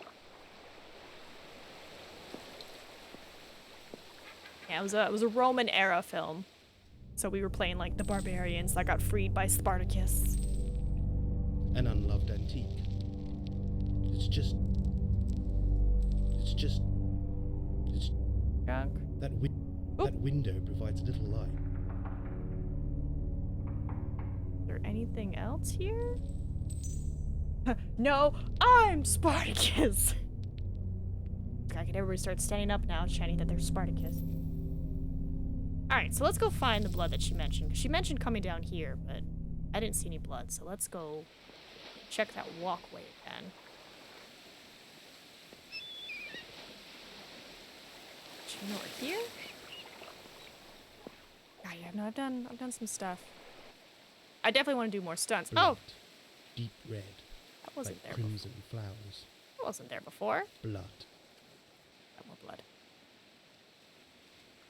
Yeah, it was a Roman era film. So we were playing like the barbarians that got freed by Spartacus. An unloved antique. It's just junk. That window provides a little light. Is there anything else here? No, I'm Spartacus. I can everybody start standing up now, shouting that they're Spartacus. Alright, so let's go find the blood that she mentioned. She mentioned coming down here, but I didn't see any blood, so let's go check that walkway again. Do you know we're here? God, yeah, no, I've done some stuff. I definitely want to do more stunts. Blood. Oh! Deep red. That wasn't like there crimson flowers. That wasn't there before. Blood. Got more blood.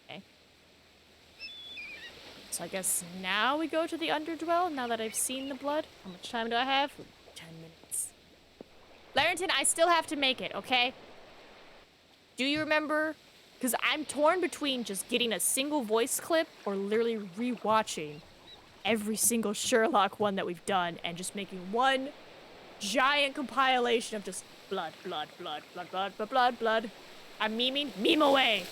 Okay. So I guess now we go to the underdwell, now that I've seen the blood. How much time do I have? 10 minutes. Larrington, I still have to make it, okay? Do you remember? Because I'm torn between just getting a single voice clip or literally rewatching every single Sherlock one that we've done and just making one giant compilation of just blood, blood, blood, blood, blood, blood, blood, blood. I'm memeing? Meme away!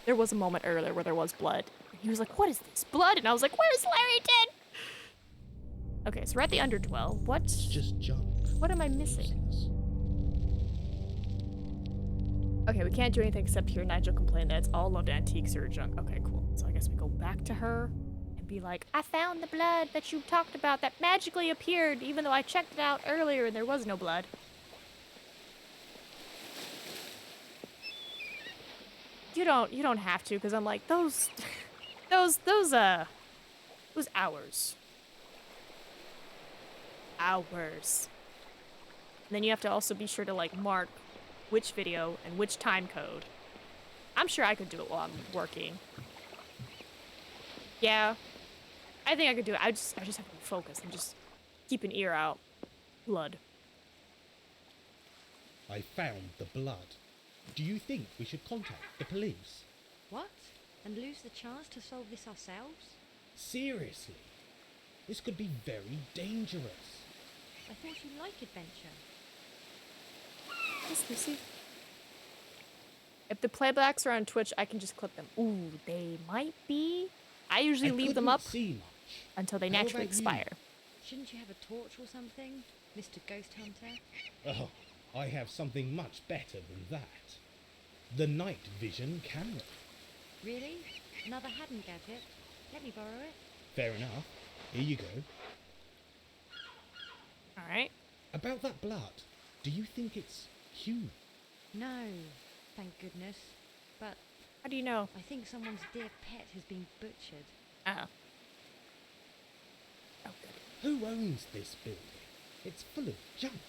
There was a moment earlier where there was blood. He was like, what is this? Blood? And I was like, where's Larrington? Okay, so we're at the underdwell. What? It's just junk. What am I missing? Okay, we can't do anything except hear Nigel complain that it's all loved antiques or junk. Okay, cool. So I guess we go back to her and be like, I found the blood that you talked about that magically appeared even though I checked it out earlier and there was no blood. You don't have to, because I'm like, those hours. Hours. And then you have to also be sure to like mark which video and which time code. I'm sure I could do it while I'm working. Yeah. I think I could do it. I just have to be focused and just keep an ear out. Blood. I found the blood. Do you think we should contact the police? What? And lose the chance to solve this ourselves? Seriously? This could be very dangerous. I thought you liked adventure. Yes, Lucy. If the playbacks are on Twitch, I can just clip them. Ooh, they might be. I usually leave them up until they naturally expire. Shouldn't you have a torch or something, Mr. Ghost Hunter? Oh, I have something much better than that. The night vision camera. Really? Another Haddon gadget? Let me borrow it. Fair enough. Here you go. Alright. About that blood, do you think it's human? No, thank goodness. But how do you know? I think someone's dear pet has been butchered. Oh. Who owns this building? It's full of junk.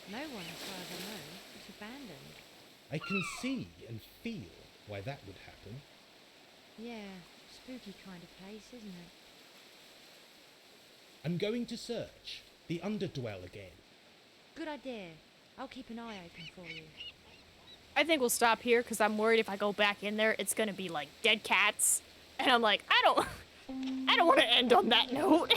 No one, as far as I know. It's abandoned. I can see and feel why that would happen. Yeah, spooky kind of place, isn't it? I'm going to search the underdwell again. Good idea. I'll keep an eye open for you. I think we'll stop here because I'm worried if I go back in there, it's gonna be like dead cats. And I'm like, I don't want to end on that note.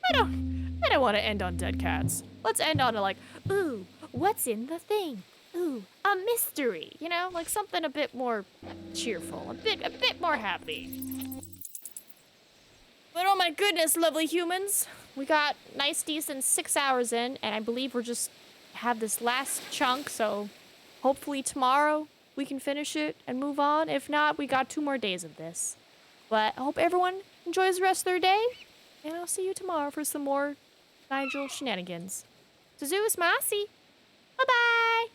I don't want to end on dead cats. Let's end on a like, ooh, what's in the thing? Ooh, a mystery. You know, like something a bit more cheerful, a bit more happy. But oh my goodness, lovely humans. We got nice, decent 6 hours in, and I believe we're just have this last chunk, so hopefully tomorrow we can finish it and move on. If not, we got 2 more days of this. But I hope everyone enjoys the rest of their day, and I'll see you tomorrow for some more Nigel shenanigans. Zeus Masi. Bye-bye!